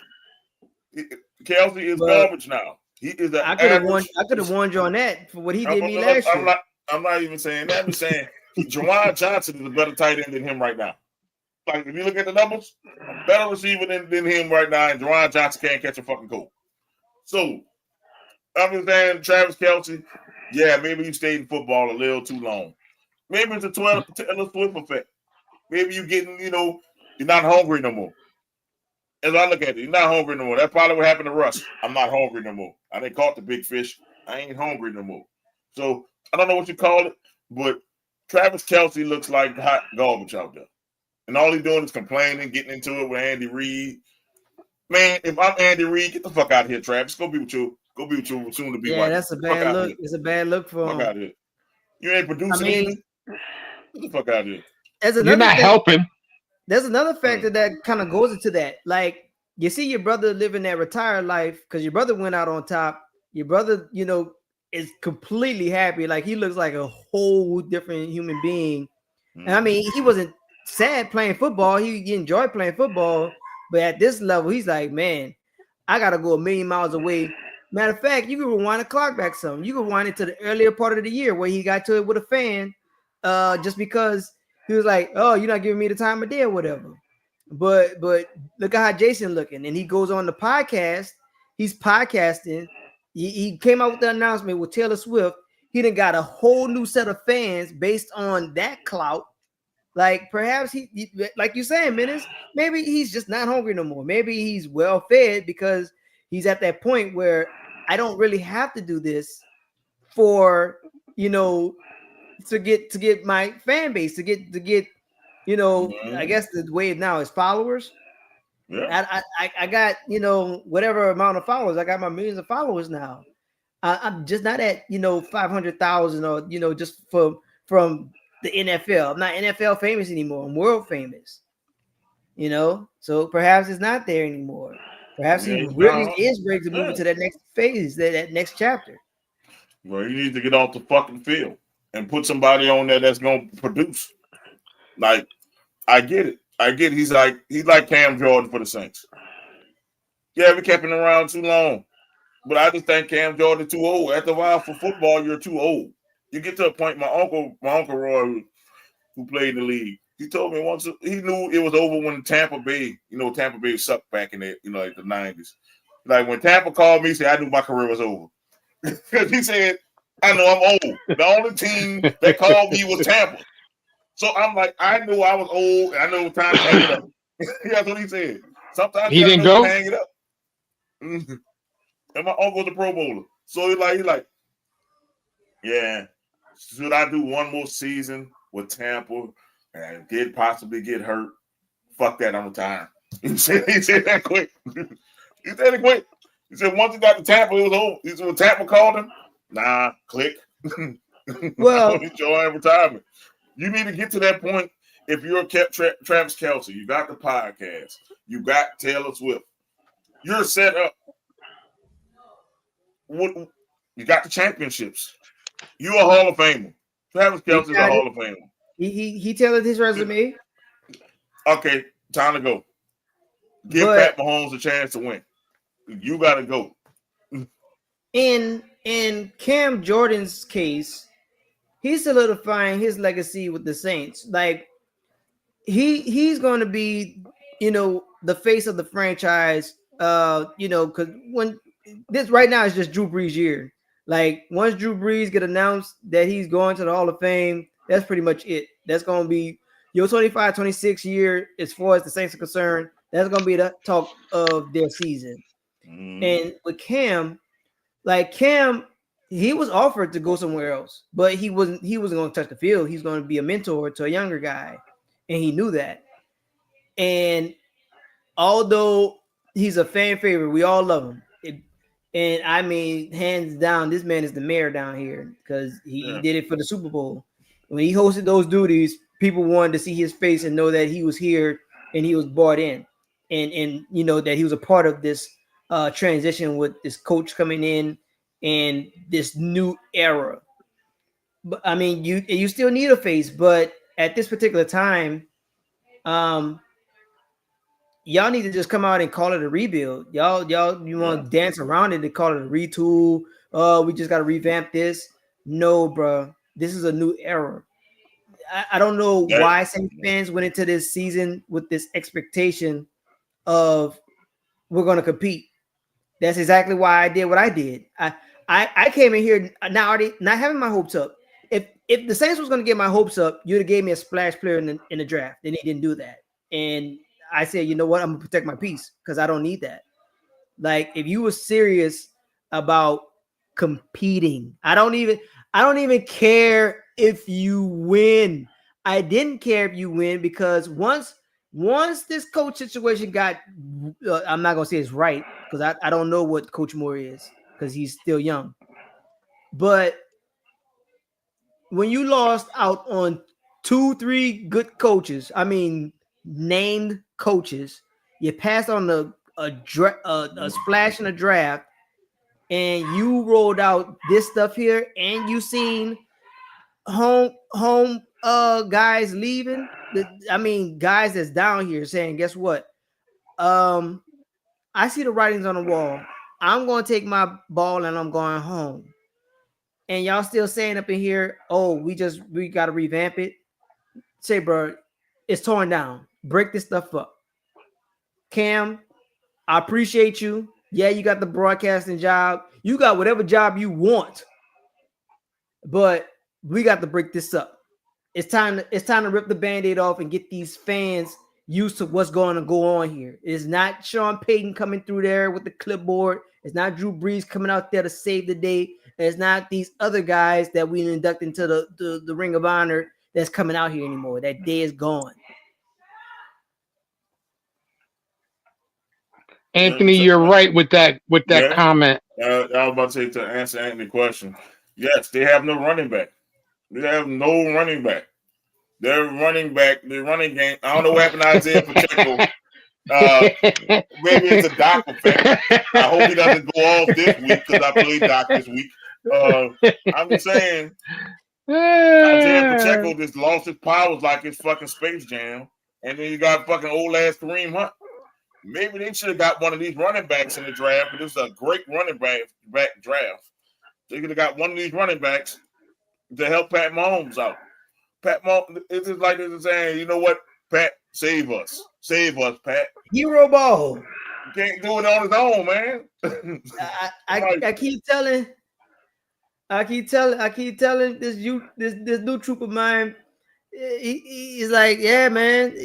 Kelce is garbage now. He is I could have warned you on that for what he did me last year. I'm not even saying that. I'm saying Juwan Johnson is a better tight end than him right now. Like if you look at the numbers, a better receiver than him right now, and Juwan Johnson can't catch a fucking cold. So I'm just saying, Travis Kelce, yeah, maybe you stayed in football a little too long. Maybe it's a Taylor Swift effect. Maybe you're getting, you're not hungry no more. As I look at it, you're not hungry no more. That's probably what happened to Russ. I'm not hungry no more. I didn't caught the big fish. I ain't hungry no more. So I don't know what you call it, but Travis Kelce looks like hot garbage out there. And all he's doing is complaining, getting into it with Andy Reid. Man, if I'm Andy Reid, get the fuck out of here, Travis. Go be with you. Go be with you soon to be wife. Yeah, that's a bad look. It's a bad look for him. Fuck out of here. You ain't producing either. Get the fuck out of here. You're not helping. There's another factor that kind of goes into that. Like, you see your brother living that retired life because your brother went out on top. Your brother, is completely happy. Like, he looks like a whole different human being. And I mean, he wasn't sad playing football. He enjoyed playing football. But at this level, he's like, man, I got to go 1,000,000 miles away. Matter of fact, you can rewind the clock back some. You can rewind it to the earlier part of the year where he got to it with a fan just because he was like, oh, you're not giving me the time of day or whatever. But look at how Jason looking. And he goes on the podcast. He's podcasting. He came out with the announcement with Taylor Swift. He done got a whole new set of fans based on that clout. Like perhaps he like you're saying, Menace, maybe he's just not hungry no more. Maybe he's well fed because he's at that point where I don't really have to do this for to get my fan base, to get I guess the way now is followers. Yeah. I got whatever amount of followers. I got my millions of followers now. I'm just not at 500,000 or just from the NFL. I'm not NFL famous anymore. I'm world famous. So perhaps it's not there anymore. Perhaps he really is ready to move into that next phase, that next chapter. Well, you need to get off the fucking field and put somebody on there that's going to produce. Like, I get it. He's like Cam Jordan for the Saints. Yeah, we kept him around too long. But I just think Cam Jordan too old. After a while for football, you're too old. You get to a point, my uncle Roy, who played in the league, he told me once he knew it was over when Tampa Bay sucked back in the like the 90s. Like when Tampa called me, he said, I knew my career was over. Because he said, I know I'm old. The only team that called me was Tampa. So I'm like, I knew I was old and I knew it was time to hang it up. That's what he said. Sometimes he didn't go hang it up. And my uncle's a Pro Bowler. So he's like, yeah, should I do one more season with Tampa and did possibly get hurt? Fuck that, I'm retiring. He said that quick. He said he quit. He said once he got to Tampa, it was over. He said when Tampa called him, nah, click. Well, It's your retirement. You need to get to that point. If you're Travis Kelce, you got the podcast, you got Taylor Swift, you're set up. You got the championships. You're a Hall of Famer. Travis he Kelce's a got it. Hall of Famer. He tailored his resume, Okay, time to go. Give but Pat Mahomes a chance to win. You got to go. in Cam Jordan's case, he's solidifying his legacy with the Saints. Like he's going to be, the face of the franchise. Because when this right now is just Drew Brees' year. Like once Drew Brees get announced that he's going to the Hall of Fame, that's pretty much it. That's going to be your 25-26 year as far as the Saints are concerned. That's going to be the talk of their season. And with Cam, he was offered to go somewhere else, but he wasn't going to touch the field. He's going to be a mentor to a younger guy, and he knew that. And although he's a fan favorite, we all love him. And I mean, hands down, this man is the mayor down here because he did it for the Super Bowl. When he hosted those duties, people wanted to see his face and know that he was here and he was brought in, and that he was a part of this transition with this coach coming in and this new era. But I mean, you still need a face, but at this particular time, y'all need to just come out and call it a rebuild. You want to dance around it and call it a retool. We just got to revamp this. No, bro, this is a new era. I don't know why Saints fans went into this season with this expectation of we're going to compete. That's exactly why I did what I did. I came in here now already not having my hopes up. If the Saints was going to get my hopes up, you'd have gave me a splash player in the draft. Then he didn't do that, and I said, you know what? I'm gonna protect my peace because I don't need that. Like, if you were serious about competing, I don't even care if you win. I didn't care if you win because once this coach situation got, I'm not gonna say it's right because I don't know what Coach Moore is because he's still young. But when you lost out on 2-3 good coaches, I mean named coaches, you passed on a splash in a draft, and you rolled out this stuff here, and you seen home guys leaving. I mean, guys that's down here saying, guess what? I see the writings on the wall. I'm going to take my ball and I'm going home. And y'all still saying up in here, oh, we got to revamp it. Say, bro, it's torn down. Break this stuff up. Cam, I appreciate you. Yeah, you got the broadcasting job. You got whatever job you want. But we got to break this up. It's time to rip the Band-Aid off and get these fans used to what's going to go on here. It's not Sean Payton coming through there with the clipboard. It's not Drew Brees coming out there to save the day. It's not these other guys that we induct into the Ring of Honor that's coming out here anymore. That day is gone. Anthony, you're right with that comment. I was about to say, to answer Anthony's question. Yes, they have no running back. They have no running back. Their running game. I don't know what happened to Isaiah Pacheco. Maybe it's a Doc effect. I hope he doesn't go off this week because I played Doc this week. I'm just saying, Isaiah Pacheco just lost his powers like his fucking Space Jam, and then you got fucking old ass Kareem Hunt. Maybe they should have got one of these running backs in the draft, but this is a great running back draft. They could have got one of these running backs to help Pat Mahomes out. Pat Mahomes, it's just like they're saying, you know what, Pat, save us, Pat. Hero ball. You can't do it on his own, man. I keep telling this new troop of mine. He's like, yeah, man,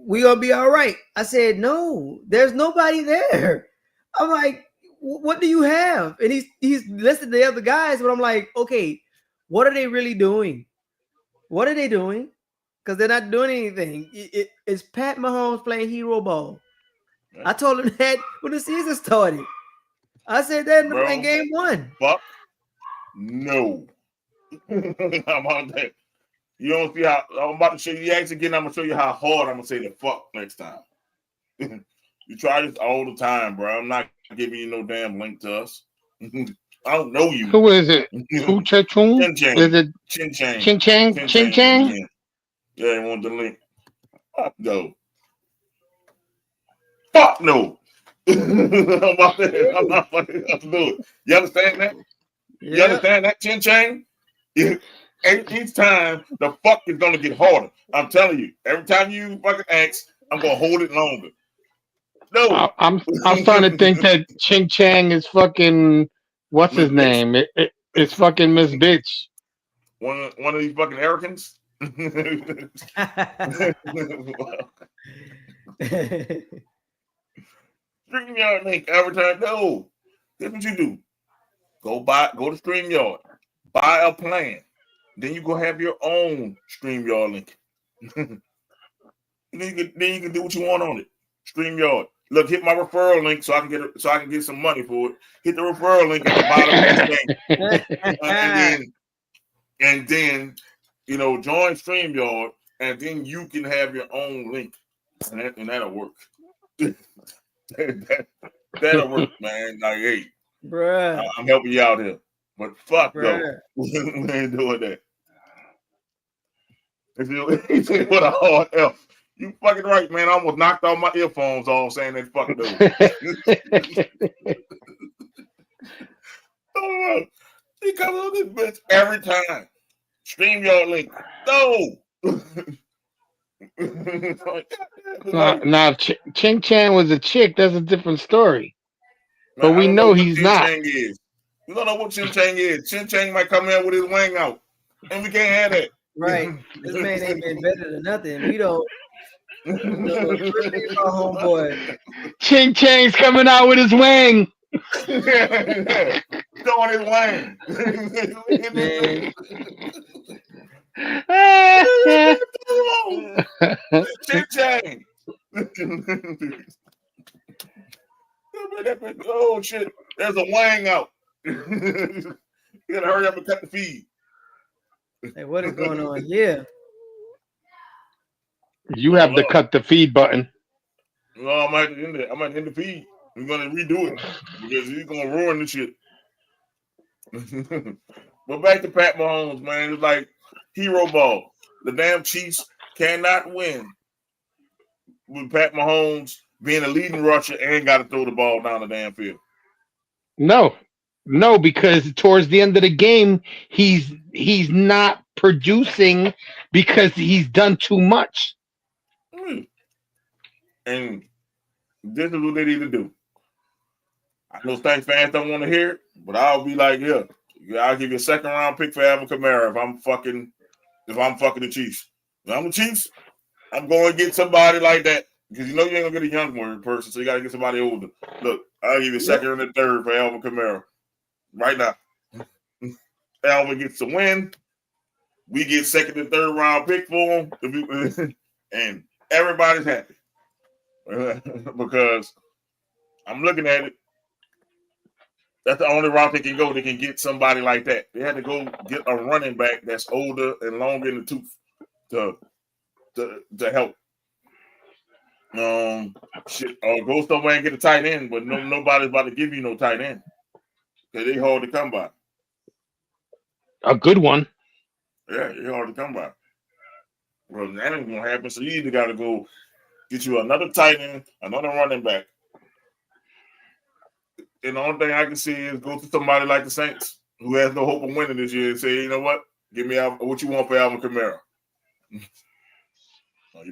we gonna be all right. I said, no, there's nobody there. I'm like, what do you have? And he's listed the other guys, but I'm like, okay, what are they really doing? What are they doing? Because they're not doing anything. It's Pat Mahomes playing hero ball. I told him that when the season started. I said that in game 1. Fuck no. I'm on that. You don't see how I'm about to show you X again. I'm gonna show you how hard I'm gonna say the fuck next time. You try this all the time, bro. I'm not giving you no damn link to us. I don't know you. Who is it? Who Chachung? Chin Chang. Is it Chin Chang? Chin Chang? Chin Chang? Yeah, I want the link. Fuck no. Fuck no. I'm not going to do it. You understand that? Yeah. You understand that, Chin Chang? Each time, the fuck is going to get harder. I'm telling you. Every time you fucking ask, I'm going to hold it longer. No. I'm starting to think that Ching Chang is fucking what's Miss his name? It's fucking Miss Bitch. One of these fucking Americans. StreamYard link every time. No. Here's what you do. Go to StreamYard. Buy a plan. Then you go have your own StreamYard link. then you can do what you want on it. StreamYard. Look, hit my referral link so I can get some money for it. Hit the referral link at the bottom of the thing. and then join StreamYard, and then you can have your own link. And that'll work. That'll work, man. Like, hey, bruh, I'm helping you out here. But fuck bruh. no. We ain't doing that. He said, what a hard F. You fucking right, man. I almost knocked all my earphones off saying that fucking dude. He comes on this bitch every time. StreamYard link. No. Now, Ching Chang was a chick. That's a different story. Man, but we know he's Chin not. Chang is. We don't know what Chin Chang is. Chin Chang might come in with his wing out, and we can't have that. Right. This man ain't been better than nothing. We don't. Homeboy. Ching Chang's coming out with his wing. Throwing his wing. Ching Chang. Oh shit! There's a wang out. You gotta hurry up and cut the feed. Hey, what is going on here? You have to cut the feed button. No, I might end it. I might end the feed. We're gonna redo it because he's gonna ruin the shit. But back to Pat Mahomes, man. It's like hero ball. The damn Chiefs cannot win with Pat Mahomes being a leading rusher and got to throw the ball down the damn field. No, because towards the end of the game, he's not producing because he's done too much. And this is what they need to do. I know Saints fans don't want to hear it, but I'll be like, yeah, I'll give you a second round pick for Alvin Kamara if I'm fucking the Chiefs. If I'm the Chiefs, I'm going to get somebody like that. Because you know you ain't gonna get a young person, so you gotta get somebody older. Look, I'll give you a second and a third for Alvin Kamara. Right now. Alvin gets the win. We get second and third round pick for him. And everybody's happy. Because I'm looking at it. That's the only route they can go. They can get somebody like that. They had to go get a running back that's older and longer in the tooth to help. Go somewhere and get a tight end, but nobody's about to give you no tight end. Because they hard to come by. A good one. Yeah, they're hard to come by. Well, that ain't gonna happen. So you either gotta go get you another tight end, another running back. And the only thing I can see is go to somebody like the Saints, who has no hope of winning this year, and say, you know what? Give me what you want for Alvin Kamara. You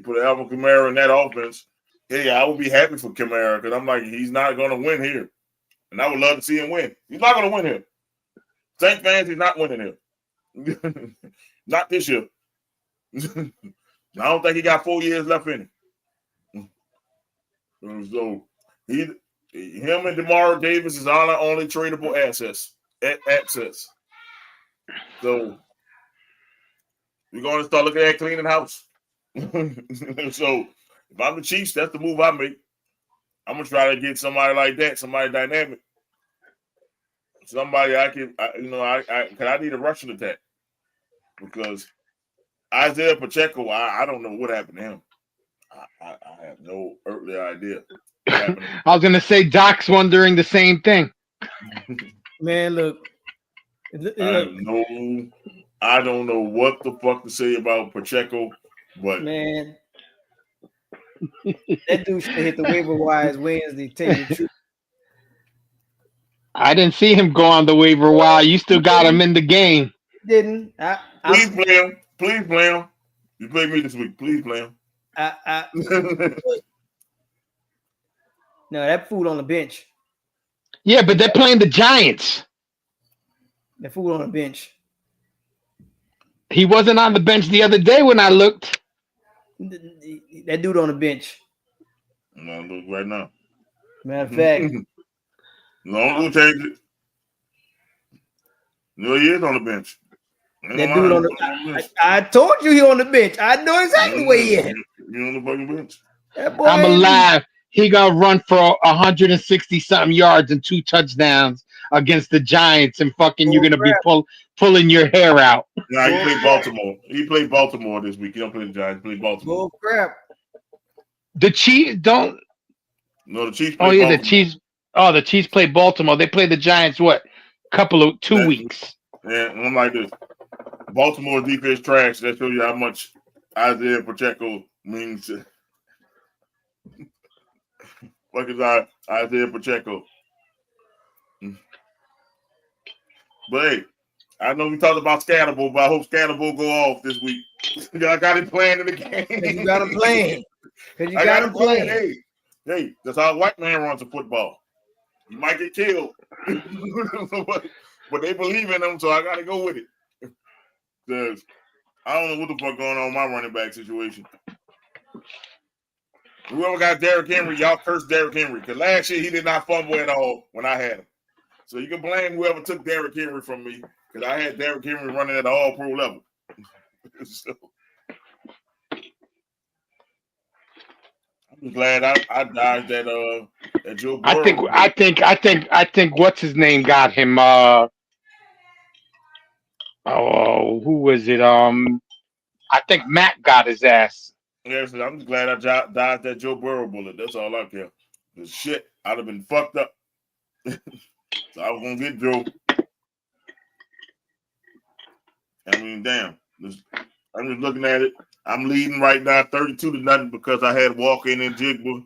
put Alvin Kamara in that offense. Hey, I would be happy for Kamara because I'm like, he's not going to win here. And I would love to see him win. He's not going to win here. Saints fans, he's not winning here. Not this year. I don't think he got 4 years left in him. So him and DeMar Davis is our only tradable access. So we're going to start looking at cleaning house. So if I'm the Chiefs, that's the move I make. I'm gonna try to get somebody like that, somebody dynamic, somebody I can, because I need a rushing attack because Isaiah Pacheco, I don't know what happened to him. I have no earthly idea what happened. I was gonna say Doc's wondering the same thing. Man, look. I don't know what the fuck to say about Pacheco, but man, that dude should hit the waiver wires Wednesday. Tell you the truth. I didn't see him go on the waiver wire. You still got him in the game. Didn't please play him? Please play him. You play me this week. Please play him. No, that fool on the bench. Yeah, but they're playing the Giants. That fool on the bench. He wasn't on the bench the other day when I looked. That dude on the bench. I'm gonna look right now. Matter of fact. Don't change it. No, he is on the bench. That dude on the bench. I told you he on the bench. I know exactly where he is. You on the fucking bench. I'm alive. He got run for 160 something yards and 2 touchdowns against the Giants, and fucking you're gonna be pulling your hair out. Nah, he played Baltimore. He played Baltimore this week. He don't play the Giants. He played Baltimore. Oh crap! The Chiefs don't. No, the Chiefs. Oh yeah, Baltimore. The Chiefs. Oh, the Chiefs play Baltimore. They play the Giants. What? 2 weeks. Yeah, I'm like this. Baltimore defense trash. That shows you how much Isaiah Pacheco means. What is Isaiah Pacheco? But hey, I know we talked about Scatterbull, but I hope Scatterbull go off this week. I got him playing in the game. You got him playing. Because you got him playing. Hey, that's how a white man runs a football. He might get killed. But they believe in him, so I got to go with it. Because I don't know what the fuck going on in my running back situation. Whoever got Derrick Henry, y'all curse Derrick Henry. Because last year he did not fumble at all when I had him. So you can blame whoever took Derrick Henry from me. Because I had Derrick Henry running at the all-pro level. So, I'm glad I dodged that Joe Burrow. I think what's his name got him. Who was it? I think Matt got his ass. Yes, I'm just glad I dodged that Joe Burrow bullet. That's all I care. The shit, I'd have been fucked up. So I was gonna get Joe. I mean, damn. I'm just looking at it. I'm leading right now 32-0 because I had Walker in Jigba.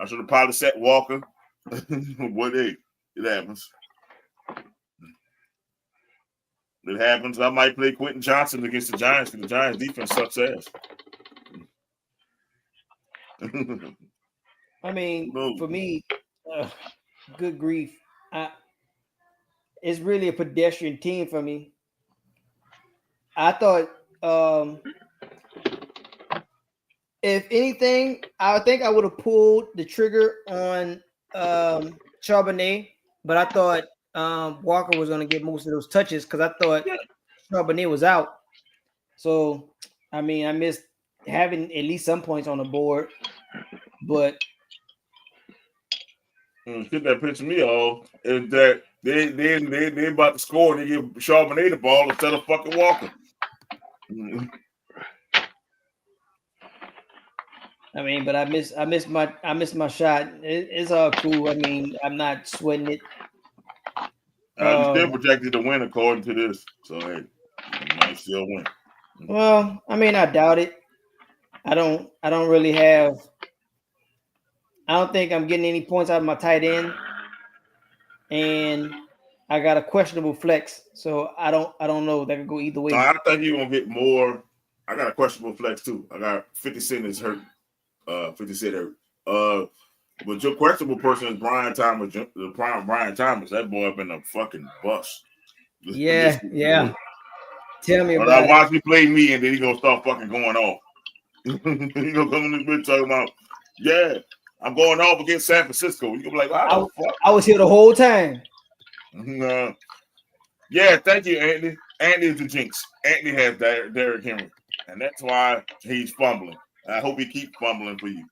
I should have probably set Walker. What it happens. It happens. I might play Quentin Johnson against the Giants because the Giants defense sucks ass. I mean, for me, good grief. It's really a pedestrian team for me. I thought, if anything, I think I would have pulled the trigger on Charbonnet, but I thought Walker was going to get most of those touches because I thought Charbonnet was out. So, I mean, I missed having at least some points on the board, but shit that pissed me off is that they about to score and they give Charbonnet the ball instead of fucking Walker. I mean, but I missed my shot. It's all cool. I mean, I'm not sweating it. I'm still projected to win according to this, so hey, you might still win. Well, I mean, I doubt it. I don't think I'm getting any points out of my tight end, and I got a questionable flex, so I don't know. That could go either way. No, I think you're gonna get more. I got a questionable flex too. I got 50 Cent is hurt. 50 Cent hurt. But your questionable person is Brian Thomas. The prime Brian Thomas. That boy up in a fucking bus. Yeah. Tell me about it. Watch me play me, and then he gonna start fucking going off. He gonna come in this bitch talking about, yeah, I'm going off against San Francisco. You gonna be like, wow, I was here the whole time. Yeah, thank you, Anthony. Anthony is the jinx. Anthony has Derrick Henry, and that's why he's fumbling. I hope he keeps fumbling for you.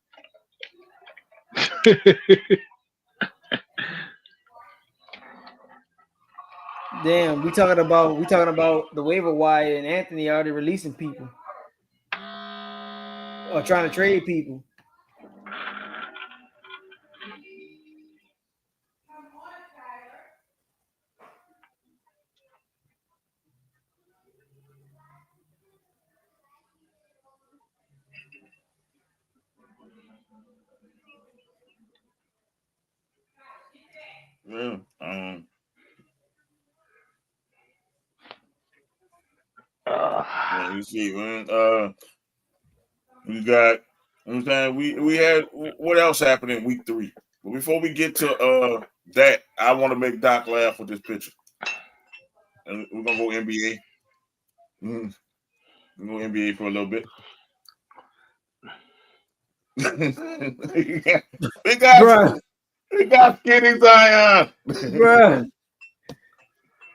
Damn, we talking about the waiver wire and Anthony already releasing people or trying to trade people. Yeah. Let me see, man. We got. I'm saying we had what else happened in week 3. But before we get to that, I want to make Doc laugh with this picture, and we're gonna go NBA. We're gonna go NBA for a little bit. we got Bruh, we got skinny Zion. bruh.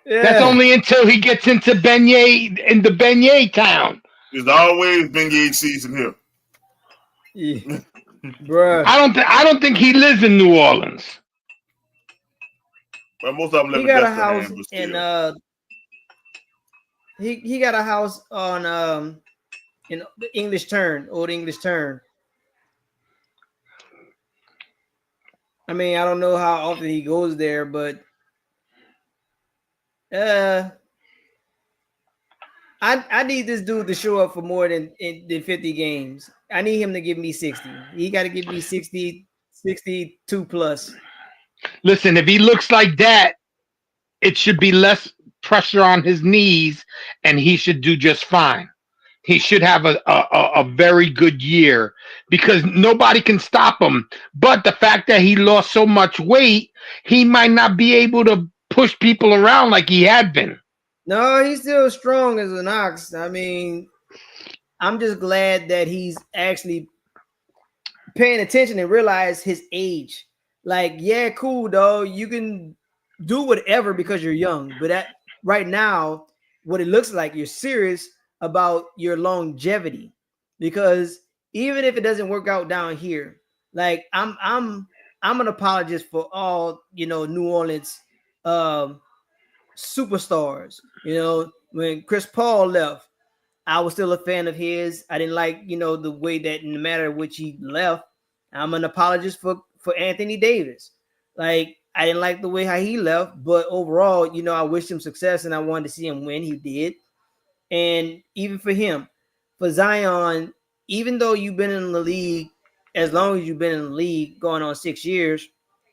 That's Yeah. only until he gets into beignet in the beignet town. There's always been gauge season here. Yeah. Bruh. I don't think he lives in New Orleans. But most of them live He in got a house Bethlehem, but in still. he got a house on in the English Turn, Old English Turn. I mean, I don't know how often he goes there, but uh I need this dude to show up for more than 50 games. I need him to give me 60. He got to give me 60, 62 plus. Listen, if he looks like that, it should be less pressure on his knees, and he should do just fine. He should have a very good year because nobody can stop him. But the fact that he lost so much weight, he might not be able to push people around like he had been. No, he's still strong as an ox. I mean, I'm just glad that he's actually paying attention and realize his age. Like, yeah, cool, dog. You can do whatever because you're young, but at right now, what it looks like you're serious about your longevity. Because even if it doesn't work out down here, like I'm an apologist for all New Orleans um superstars. When Chris Paul left, I was still a fan of his. I didn't like, the way that no matter which he left. I'm an apologist for Anthony Davis. Like I didn't like the way how he left, but overall, I wish him success and I wanted to see him win. He did. And even for him, for Zion, even though you've been in the league as long as you've been in the league, going on 6 years,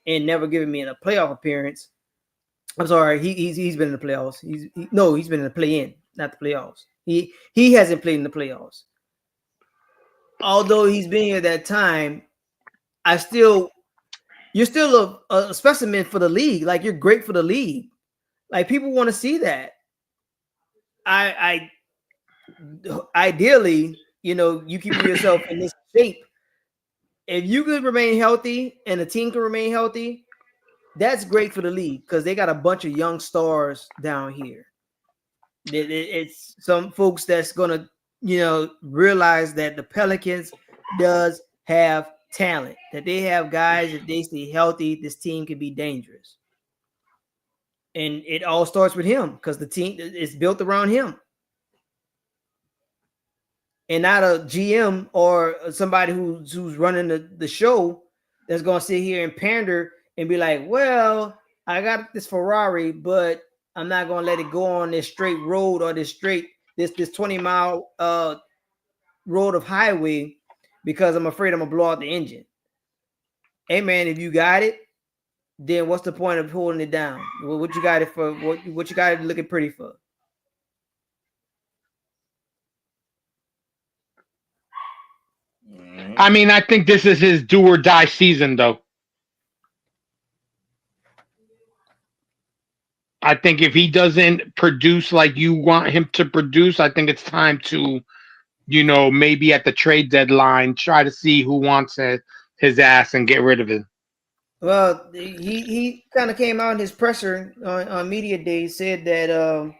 and never given me a playoff appearance. I'm sorry, he's been in the playoffs. He's been in the play-in, not the playoffs. He hasn't played in the playoffs. Although he's been here that time, you're still a specimen for the league. Like you're great for the league. Like people want to see that. I ideally, you keep yourself in this shape. If you could remain healthy and the team can remain healthy, that's great for the league because they got a bunch of young stars down here. It's some folks that's gonna, realize that the Pelicans does have talent. That they have guys. If they stay healthy, this team can be dangerous. And it all starts with him because the team is built around him, and not a GM or somebody who's running the show that's gonna sit here and pander and be like, well, I got this Ferrari, but I'm not gonna let it go on this straight road or this 20-mile road of highway because I'm afraid I'm gonna blow out the engine. Hey man, if you got it, then what's the point of holding it down? What you got it for? What you got it looking pretty for? I mean, I think this is his do or die season, though. I think if he doesn't produce like you want him to produce, I think it's time to, maybe at the trade deadline, try to see who wants his ass and get rid of him. Well, he kind of came out in his presser on media day, said that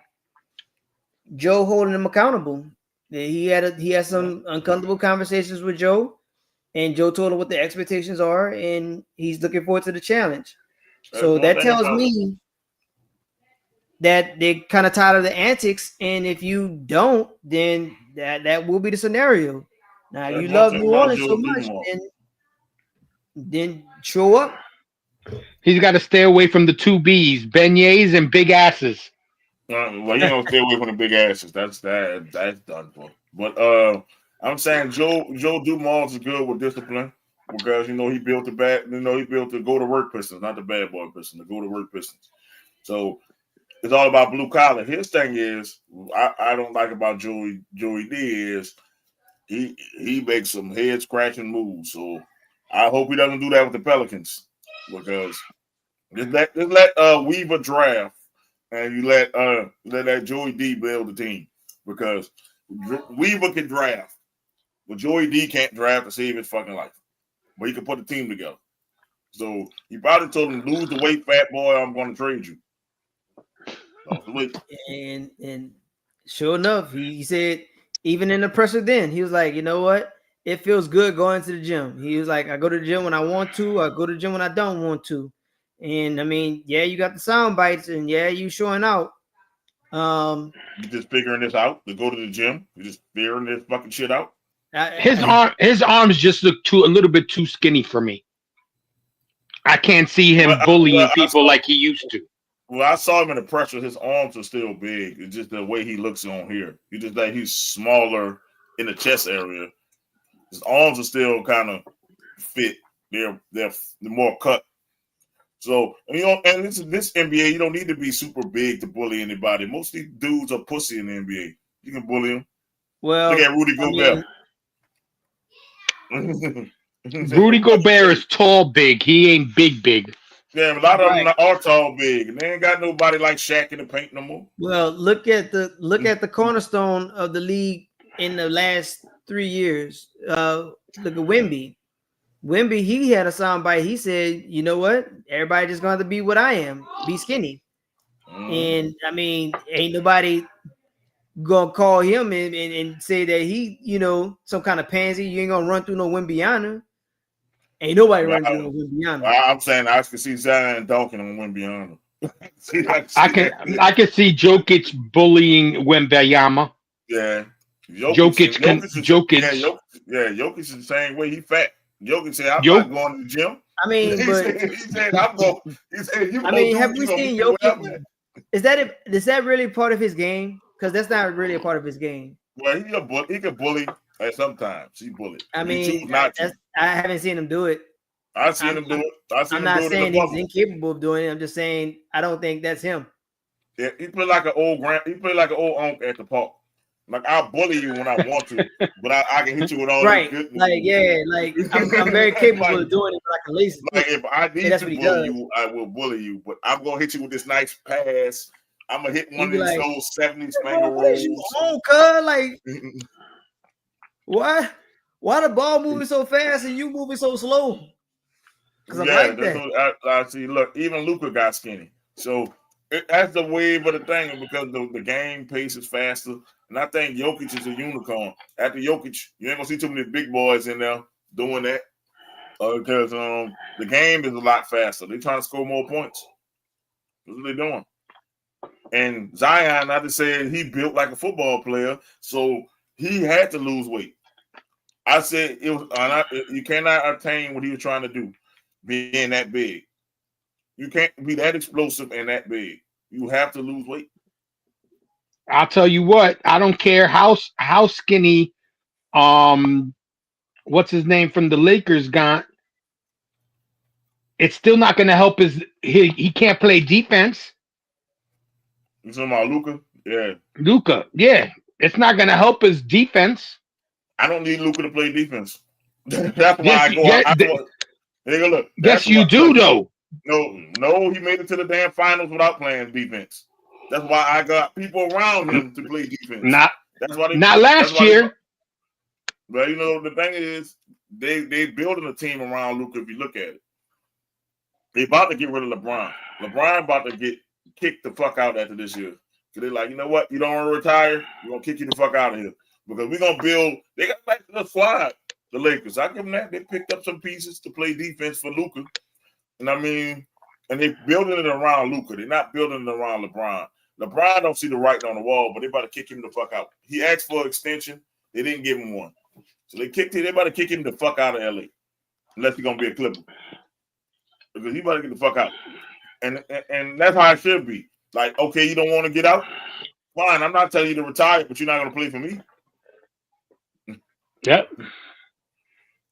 Joe holding him accountable. He had some uncomfortable conversations with Joe, and Joe told him what the expectations are, and he's looking forward to the challenge. That's So one that thing tells about it. me that they're kind of tired of the antics, and if you don't, then that will be the scenario. Now, if That's you one love thing New about Orleans so Joe much, Dumars. then show up. He's got to stay away from the two B's, beignets and big asses. Well, you know, stay away from the big asses. That's done for. But I'm saying Joe Dumars is good with discipline because you know he built the go to work Pistons, not the bad boy Pistons, the go to work Pistons. So it's all about blue collar. His thing is I don't like about Joey D is he makes some head scratching moves. So I hope he doesn't do that with the Pelicans because just let Weaver draft and you let that Joey D build the team because Weaver can draft, but Joey D can't draft to save his fucking life. But he can put a team together. So he probably told him, lose the weight, fat boy, I'm going to trade you. And sure enough, he said even in the pressure then, he was like, you know what? It feels good going to the gym. He was like, I go to the gym when I want to, I go to the gym when I don't want to. And I mean, yeah, you got the sound bites and yeah, you showing out. You just figuring this out to go to the gym. You just figuring this fucking shit out. His arms just look a little bit too skinny for me. I can't see him bullying people like he used to. Well, I saw him in the pressure. His arms are still big. It's just the way he looks on here. You just like he's smaller in the chest area. His arms are still kind of fit. They're more cut. So you know, and this NBA, you don't need to be super big to bully anybody. Most of these dudes are pussy in the NBA. You can bully them. Well, look at Rudy Gobert. Rudy Gobert is tall, big. He ain't big. Yeah, a lot of them are tall, big, and they ain't got nobody like Shaq in the paint no more. Well, look at the cornerstone of the league in the last 3 years. Look at Wemby. Wemby, he had a soundbite. He said, "You know what? Everybody just going to be what I am, be skinny." And I mean, ain't nobody gonna call him and say that he, you know, some kind of pansy. You ain't gonna run through no Wembyana. Ain't nobody running through no Wembyana. I'm saying I can see Zion dunking on Wembyana. I can see Jokic bullying Wembyama. Yeah, Jokic. Jokic is the same way. He fat. Jokic said, "I'm not going to the gym." I mean, he said, "I'm going." He said, "You." I mean, have we seen Jokic? Is that really part of his game? Because that's not really a part of his game. Well, he can bully at sometimes. He bullied. I mean, I haven't seen him do it. I've seen him do it. I'm not saying he's incapable of doing it. I'm just saying I don't think that's him. Yeah, he play like an old uncle at the park. Like I'll bully you when I want to, but I can hit you with all right. Good like I'm very capable of doing it, but I can lazy. Like if I need to bully you, I will bully you. But I'm gonna hit you with this nice pass. I'm gonna hit one of those 70s finger rolls. Like why the ball moving so fast and you moving so slow? Because I'm like that. I see. Look, even Luka got skinny, so that's the wave of the thing because the game pace is faster. And I think Jokic is a unicorn. After Jokic, you ain't gonna see too many big boys in there doing that because the game is a lot faster. They're trying to score more points. That's what they're doing. And Zion, I just said he built like a football player, so he had to lose weight. I said it was you cannot attain what he was trying to do, being that big. You can't be that explosive and that big. You have to lose weight. I'll tell you what. I don't care how skinny. What's his name from the Lakers got? It's still not going to help he can't play defense. You talking about Luka? Yeah. Luka, yeah. It's not going to help his defense. I don't need Luka to play defense. That's why I go. Look. Yes, you do, though. No, he made it to the damn finals without playing defense. That's why I got people around him to play defense. Not last year. But you know, the thing is, they building a team around Luka. If you look at it, they about to get rid of LeBron. LeBron about to get kicked the fuck out after this year. So they're like, you know what? You don't want to retire? We're gonna kick you the fuck out of here because we're gonna build. They got like the squad. The Lakers. I give them that. They picked up some pieces to play defense for Luka. And I mean, and they building it around Luka. They're not building it around LeBron. LeBron don't see the writing on the wall, but they about to kick him the fuck out. He asked for an extension. They didn't give him one. So they about to kick him the fuck out of LA. Unless he's gonna be a Clipper. Because he about to get the fuck out. And that's how it should be. Like, okay, you don't want to get out? Fine, I'm not telling you to retire, but you're not gonna play for me. Yep.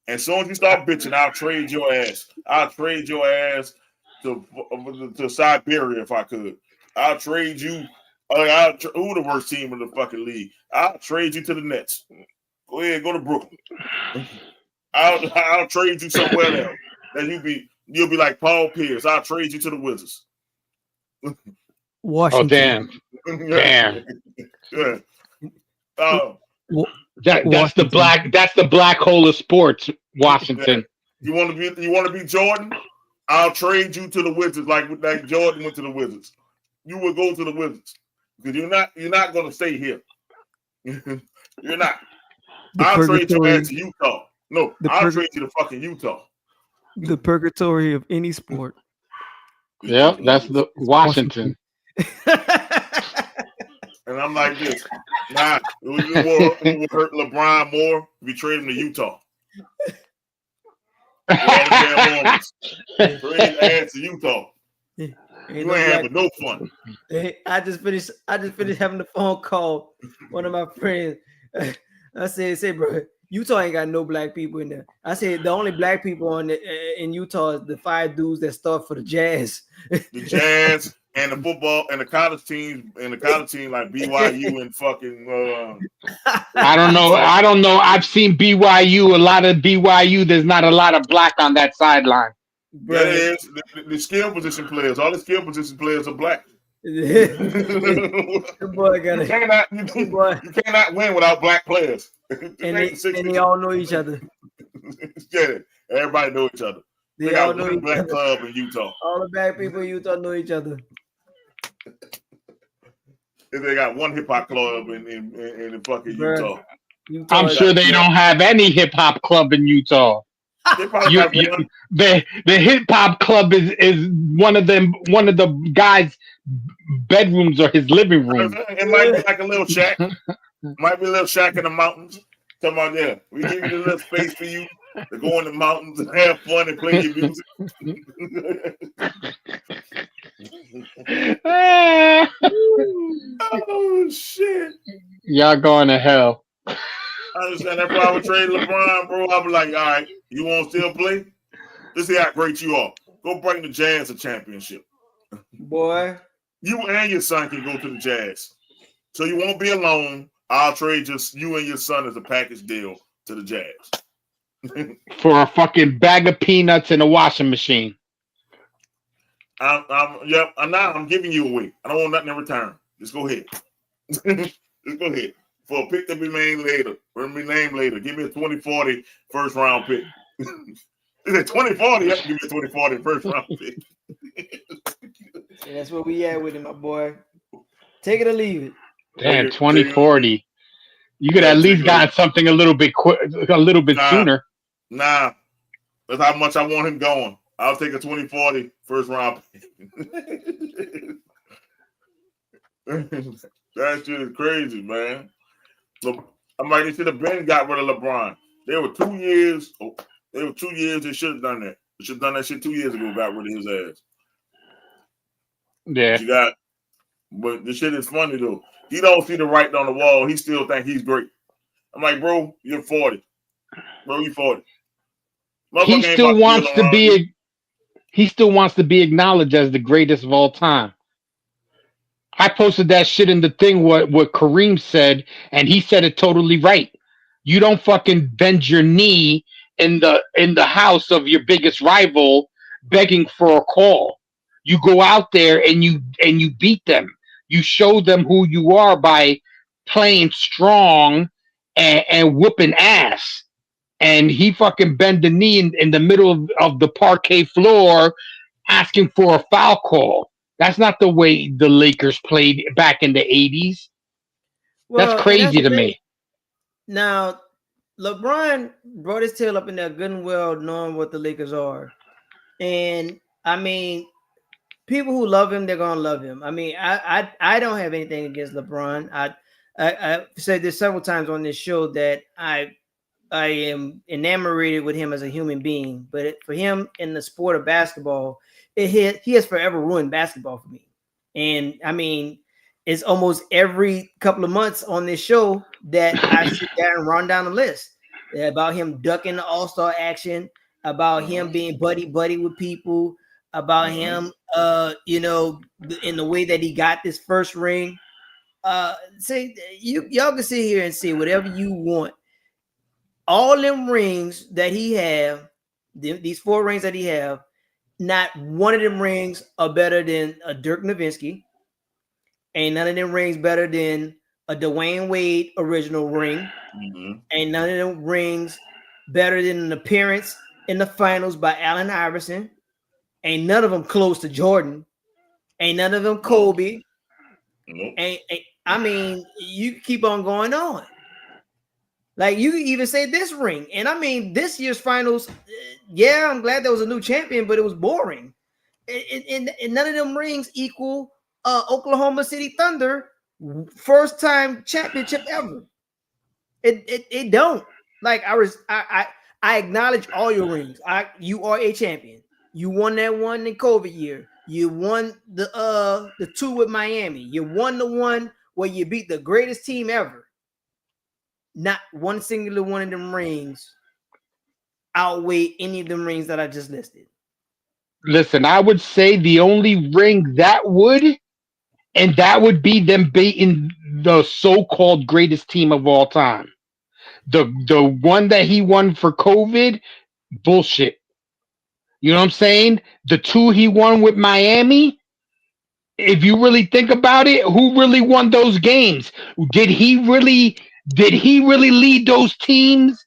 And as soon as you start bitching, I'll trade your ass. I'll trade your ass to Siberia if I could. I'll trade you. Who the worst team in the fucking league? I'll trade you to the Nets. Go ahead, go to Brooklyn. I'll trade you somewhere else. Then you'll be like Paul Pierce. I'll trade you to the Wizards. Washington. Oh damn! Yeah. That's the black hole of sports, Washington. You want to be Jordan? I'll trade you to the Wizards like Jordan went to the Wizards. You will go to the Wizards because you're not going to stay here. You're not. I'll trade your ass to Utah. No, I'll trade you to fucking Utah. The purgatory of any sport. Yeah, that's the Washington. And I'm like this. Nah, it would hurt LeBron more if you trade him to Utah. Trade ass to Utah. You ain't having no fun. I just finished having a phone call. One of my friends. I said, bro, Utah ain't got no black people in there. I said the only black people in Utah is the 5 dudes that start for the Jazz. The Jazz and the football and the college team like BYU and fucking. I don't know. I've seen BYU. A lot of BYU. There's not a lot of black on that sideline. That is the skill position players. All the skill position players are black. You cannot win without black players. And they all know each other. Yeah, everybody know each other. They all know each black club in Utah. All the black people in Utah know each other. They got one hip hop club in fucking Utah. I'm sure they don't have any hip hop club in Utah. The hip hop club is one of the guys' bedrooms or his living room. It might be like a little shack. Might be a little shack in the mountains. Talking about, yeah, we give you a little space for you to go in the mountains and have fun and play your music. Oh shit! Y'all going to hell. I understand. That's why I would trade LeBron, bro. I'd be like, all right, you want to still play? Let's see how great you are. Go bring the Jazz a championship. Boy. You and your son can go to the Jazz. So you won't be alone. I'll trade you and your son as a package deal to the Jazz. For a fucking bag of peanuts and a washing machine. I'm giving you away. I don't want nothing in return. Just go ahead. Just go ahead. For a pick to be named later. Give me a 2040 first round pick. Is it 2040? Give me a 2040 first round pick. Yeah, that's where we at with it, my boy. Take it or leave it. Damn, 2040. You could at least got something a little bit sooner. Nah. That's how much I want him going. I'll take a 2040 first round pick. That shit is crazy, man. They should have been got rid of LeBron. They were 2 years. They should have done that. They should have done that shit 2 years ago. Got rid of his ass. Yeah. But the shit is funny though. He don't see the writing on the wall. He still think he's great. I'm like, bro, you're 40. Bro, you 40. He still wants to be acknowledged as the greatest of all time. I posted that shit in the thing what Kareem said, and he said it totally right. You don't fucking bend your knee in the house of your biggest rival begging for a call. You go out there and you beat them. You show them who you are by playing strong and whooping ass. And he fucking bent the knee in the middle of the parquet floor asking for a foul call. That's not the way the Lakers played back in the 80s. Well, that's crazy to me. Now, LeBron brought his tail up in there good and well, knowing what the Lakers are. And I mean, people who love him, they're gonna love him. I mean, I don't have anything against LeBron. I said this several times on this show that I am enamored with him as a human being, but for him in the sport of basketball, he has forever ruined basketball for me. And I mean, it's almost every couple of months on this show that I sit there and run down the list about him ducking the All-Star action, about him being buddy with people, about him, in the way that he got this first ring. Say y'all can sit here and say whatever you want. All them rings that he have, these 4 rings that he have, not one of them rings are better than a Dirk Nowitzki. Ain't none of them rings better than a Dwayne Wade original ring. Ain't none of them rings better than an appearance in the finals by Allen Iverson. Ain't none of them close to Jordan. Ain't none of them Kobe. I mean, you keep on going on. Like you can even say this ring, and I mean this year's finals. Yeah, I'm glad there was a new champion, but it was boring. And none of them rings equal Oklahoma City Thunder first time championship ever. It don't. Like I acknowledge all your rings. You are a champion. You won that one in COVID year. You won the 2 with Miami. You won the one where you beat the greatest team ever. Not one singular one of them rings outweigh any of them rings that I just listed. Listen, I would say the only ring that would, and that would be them beating the so-called greatest team of all time. The one that he won for COVID, bullshit. You know what I'm saying? The 2 he won with Miami, if you really think about it, who really won those games? Did he really lead those teams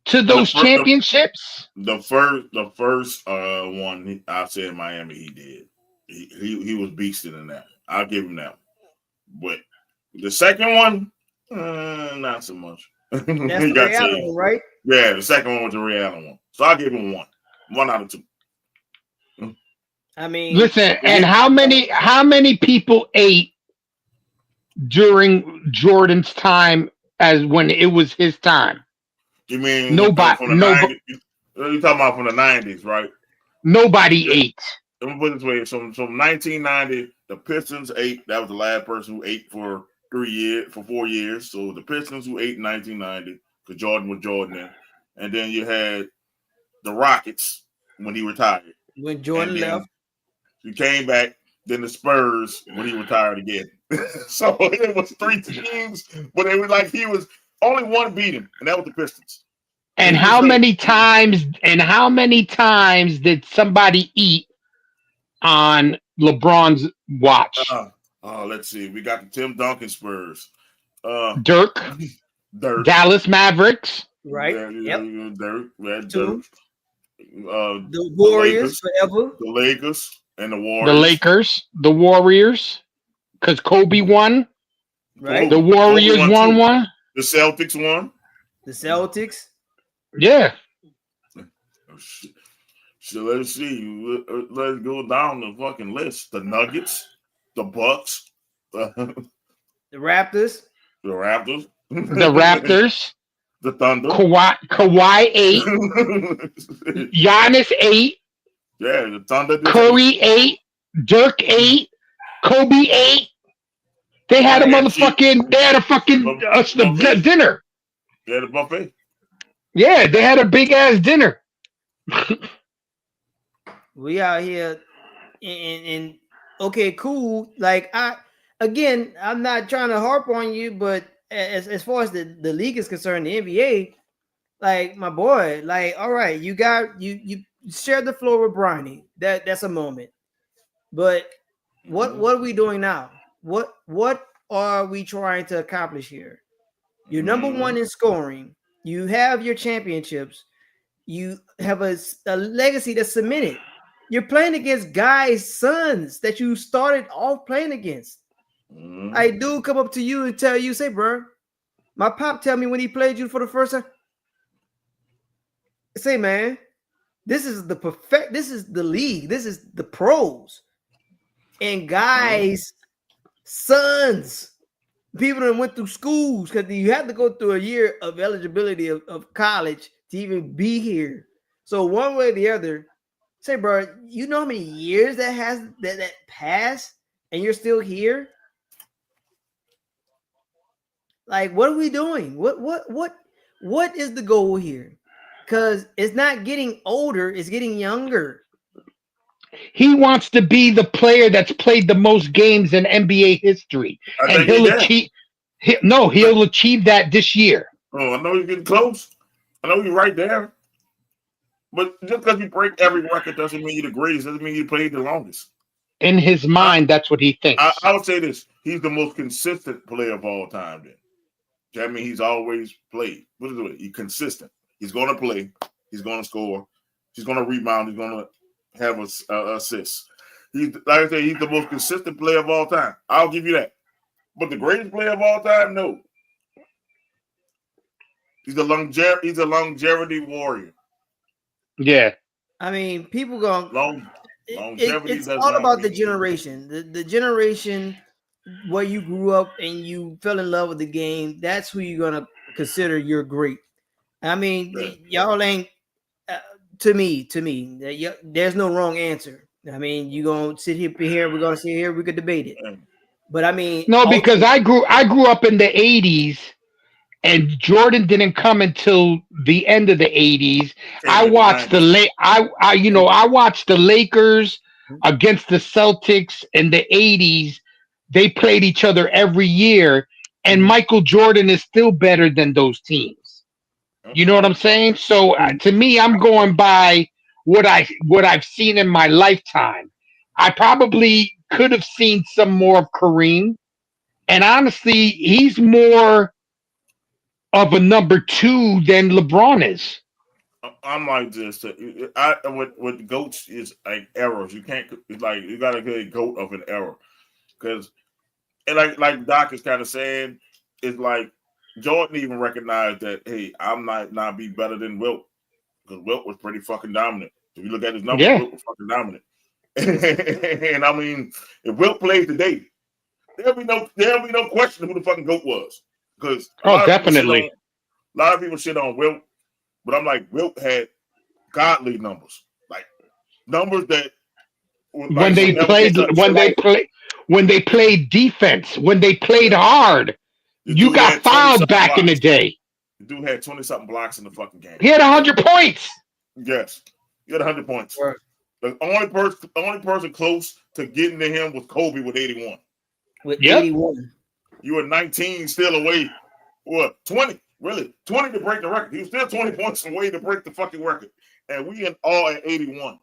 to those championships? The first one I said in Miami, he did. He was beasting in that. I'll give him that. But the second one, not so much. That's the Ray Allen one, right? Yeah, the second one was the Ray Allen one. So I'll give him 1 out of 2. I mean, listen, and how many people ate during Jordan's time as when it was his time? You mean nobody? From the 90s? You're talking about from the 90s, right? Nobody ate. Let me put it this way: from 1990, the Pistons ate. That was the last person who ate for 4 years. So the Pistons who ate in 1990, because Jordan was Jordan then, and then you had the Rockets when he retired. When Jordan left, he came back. Then the Spurs when he retired again. So it was 3 teams, but it was like he was only one beat him, and that was the Pistons. And how many times? And how many times did somebody eat on LeBron's watch? Let's see. We got the Tim Duncan Spurs. Dirk. Dallas Mavericks. Right. Dirk. The Warriors forever. The Lakers and the Warriors. The Lakers. The Warriors. Because Kobe won. Right. The Warriors won one. The Celtics won. The Celtics. Yeah. So let's see. Let's go down the fucking list. The Nuggets, the Bucks, the Raptors, the Raptors, the Thunder. Kawhi 8, Giannis 8. Yeah, the Thunder. Curry 8, Dirk 8, Kobe 8. They had a motherfucking. They had a fucking dinner. They had a buffet. Yeah, they had a big ass dinner. We out here, and okay, cool. Like I'm not trying to harp on you, but as far as the league is concerned, the NBA, like my boy, like all right, you share the floor with Bronny. That's a moment. But what are we doing now? What are we trying to accomplish here? You're number one in scoring. You have your championships. You have a legacy that's cemented. You're playing against guys' sons that you started off playing against. I do come up to you and tell you, say, bro, my pop tell me when he played you for the first time, say, man, this is the perfect. This is the league. This is the pros and guys, sons, people that went through schools because you have to go through a year of eligibility of college to even be here. So one way or the other, say, bro, you know how many years that has that passed, and you're still here. Like, what are we doing? What is the goal here? Because it's not getting older; it's getting younger. He wants to be the player that's played the most games in NBA history, I and think he he'll did. achieve. He'll achieve that this year. Oh, I know he's getting close. I know he's right there. But just because you break every record doesn't mean you're the greatest. Doesn't mean you played the longest. In his mind, that's what he thinks. I would say this: he's the most consistent player of all time. Then that means he's always played. What is it? He's consistent. He's going to play. He's going to score. He's going to rebound. He's going to have a assist. He's like I said, he's the most consistent player of all time. I'll give you that. But the greatest player of all time, no. He's a longevity warrior. Yeah. I mean, people go. Longevity. It's all about the generation. The generation where you grew up and you fell in love with the game. That's who you're gonna consider you're great. I mean, y'all ain't. To me, there's no wrong answer. I mean, you gonna sit here. We're gonna sit here. We could debate it. But I mean, no, because I grew up in the '80s, and Jordan didn't come until the end of the '80s. I watched I watched the Lakers against the Celtics in the '80s. They played each other every year, and Michael Jordan is still better than those teams. You know what I'm saying? So to me, I'm going by what I've seen in my lifetime. I probably could have seen some more of Kareem, and honestly, he's more of a number two than LeBron is. I'm like this. With goats is like errors. You can't like you gotta get a goat of an error because and like Doc is kind of saying, it's like Jordan even recognized that hey, I'm not be better than Wilt because Wilt was pretty fucking dominant. If you look at his numbers, Wilt was fucking dominant. And I mean, if Wilt played today, there'll be no question who the fucking GOAT was. Because definitely. A lot of people shit on Wilt, but I'm like, Wilt had godly numbers. Like numbers that when they played defense, when they played hard, you got fouled back in the day. The dude had 20-something blocks in the fucking game. He had 100 points. Yes. He had 100 points. Right. The only person close to getting to him was Kobe with 81. With 81. You were 19 still away. What? 20. Really? 20 to break the record. He was still 20 points away to break the fucking record. And we all at 81.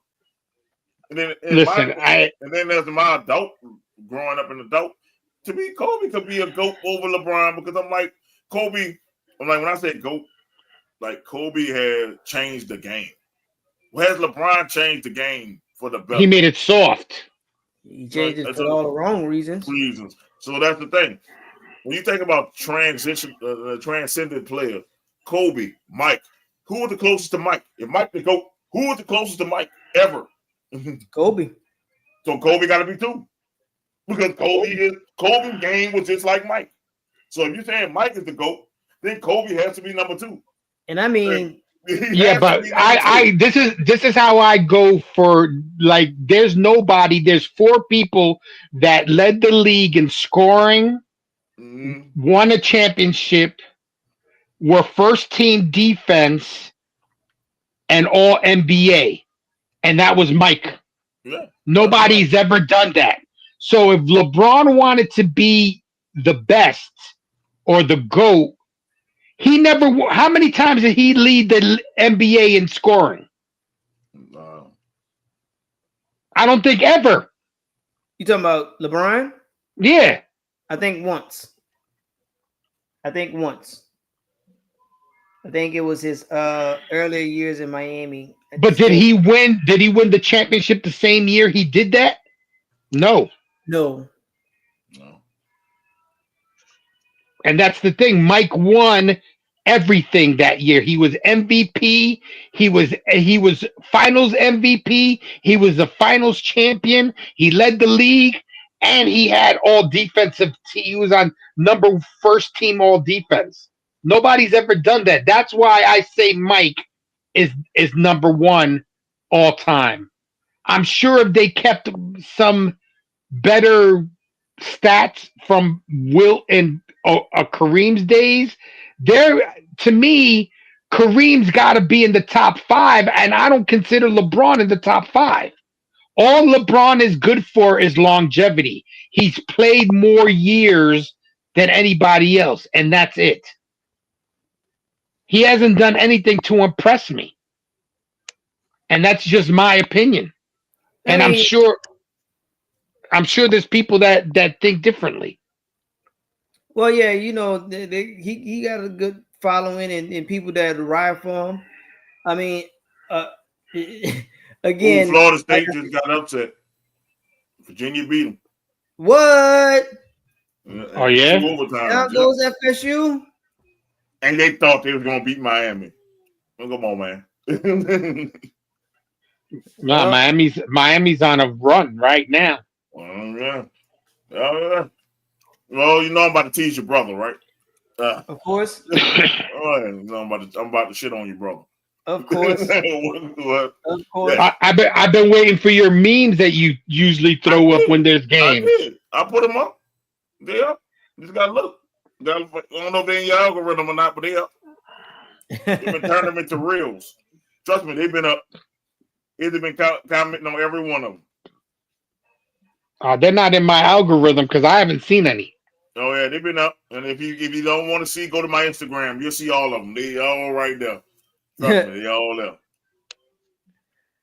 And then as my adult, growing up an adult, to me, Kobe could be a GOAT over LeBron because I'm like, when I say GOAT, like Kobe had changed the game. Well, has LeBron changed the game for the better? He made it soft. He changed it for all the wrong reasons. So that's the thing. When you think about transcendent player, Kobe, Mike, who was the closest to Mike? If Mike the GOAT, who was the closest to Mike ever? Kobe. So Kobe got to be two. Because Kobe's game was just like Mike. So if you're saying Mike is the GOAT, then Kobe has to be number two. And I mean, but this is how I go for like there's four people that led the league in scoring, won a championship, were first team defense, and all NBA. And that was Mike. Yeah. Nobody's ever done that. So if LeBron wanted to be the best or the GOAT, he never. How many times did he lead the NBA in scoring? I don't think ever. You talking about LeBron? Yeah. I think once. I think it was his earlier years in Miami. But did he win? Did he win the championship the same year he did that? No. And that's the thing. Mike won everything that year. He was MVP. He was Finals MVP. He was the Finals champion. He led the league, and he had all defensive. He was on number first team all defense. Nobody's ever done that. That's why I say Mike is number one all time. I'm sure if they kept some better stats from Wilt and Kareem's days, there to me, Kareem's got to be in the top five, and I don't consider LeBron in the top five. All LeBron is good for is longevity. He's played more years than anybody else, and that's it. He hasn't done anything to impress me, and that's just my opinion. I And mean, I'm sure there's people that think differently. well, yeah, you know, he got a good following and people that ride for him. I mean, uh, Ooh, again, Florida like, State just got upset. Virginia beat them. what? Oh yeah, Two overtimes. Now Yep. goes FSU. And they thought they was gonna beat Miami. Well, come on, man. no, Miami's on a run right now. Yeah. Oh, yeah. Well, you know I'm about to tease your brother, right? Of course, Oh, yeah. You know I'm about to shit on your brother. of course, What? of course. Yeah. I've been waiting for your memes that you usually throw up when there's I games. did. I put them up. They up. You just gotta look. I don't know if they're in your algorithm or not, but they up. They've been turning them into reels. Trust me, they've been up. They've been commenting on every one of them. They're not in my algorithm because I haven't seen any. Oh yeah, they've been up. And if you don't want to see, go to my Instagram. You'll see all of them. They all right there. Trust me, they all there.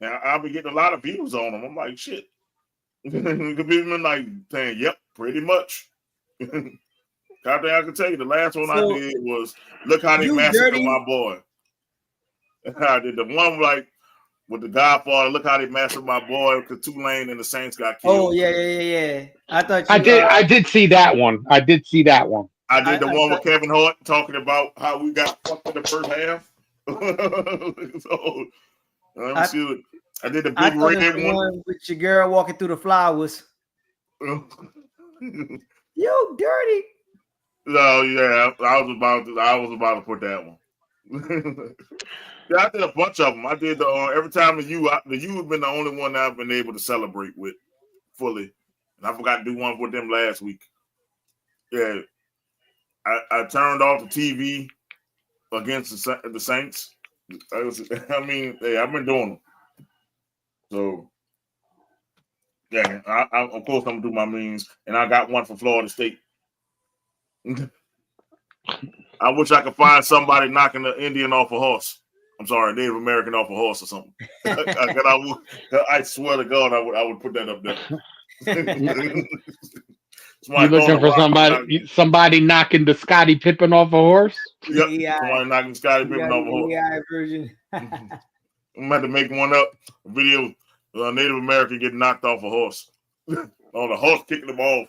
Now I'll be getting a lot of views on them. I'm like, shit. People been like saying, "Yep, pretty much." Goddamn, I can tell you, the last one I did was look how they massacred my boy. I did the one like with the Godfather. Look how they massacred my boy because Tulane and the Saints got killed. Oh yeah. I thought I did see that one. I did see that one. I did the one with Kevin Hart talking about how we got fucked in the first half. So let me see what I did. The big red one with your girl walking through the flowers. Yo, dirty. No, yeah, I was about to put that one. Yeah, I did a bunch of them. I did every time the U have been the only one that I've been able to celebrate with fully, and I forgot to do one with them last week. Yeah, I turned off the TV against the Saints. I mean, yeah, I've been doing them. So yeah, I of course I'm gonna do my memes, and I got one for Florida State. I wish I could find somebody knocking the Indian off a horse. I'm sorry, Native American off a horse or something. I swear to God, I would put that up there. You looking for somebody knocking the Scottie Pippen off a horse? Yep, somebody knocking Scottie Pippen off a horse. AI version. I'm gonna have to make one up. A video, Native American getting knocked off a horse. On the horse kicking them off.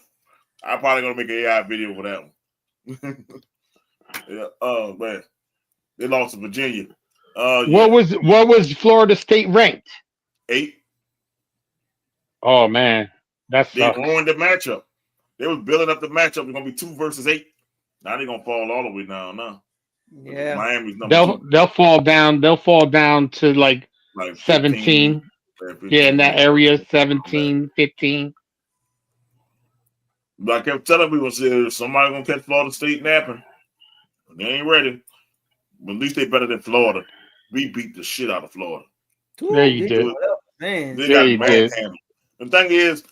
I'm probably gonna make an AI video for that one. Yeah. Oh man, they lost to Virginia. What was Florida State ranked? 8. Oh man, that's they ruined the matchup. They was building up the matchup. It's gonna be 2 versus 8. Now they're gonna fall all the way down now. Yeah, Miami's number 2. They'll fall down. They'll fall down to like 17. 15. Yeah, in that area, 17, 15. But I kept telling people, somebody gonna catch Florida State napping. They ain't ready. But at least they better than Florida. We beat the shit out of Florida. There you did. Man. They got manhandled. The thing is,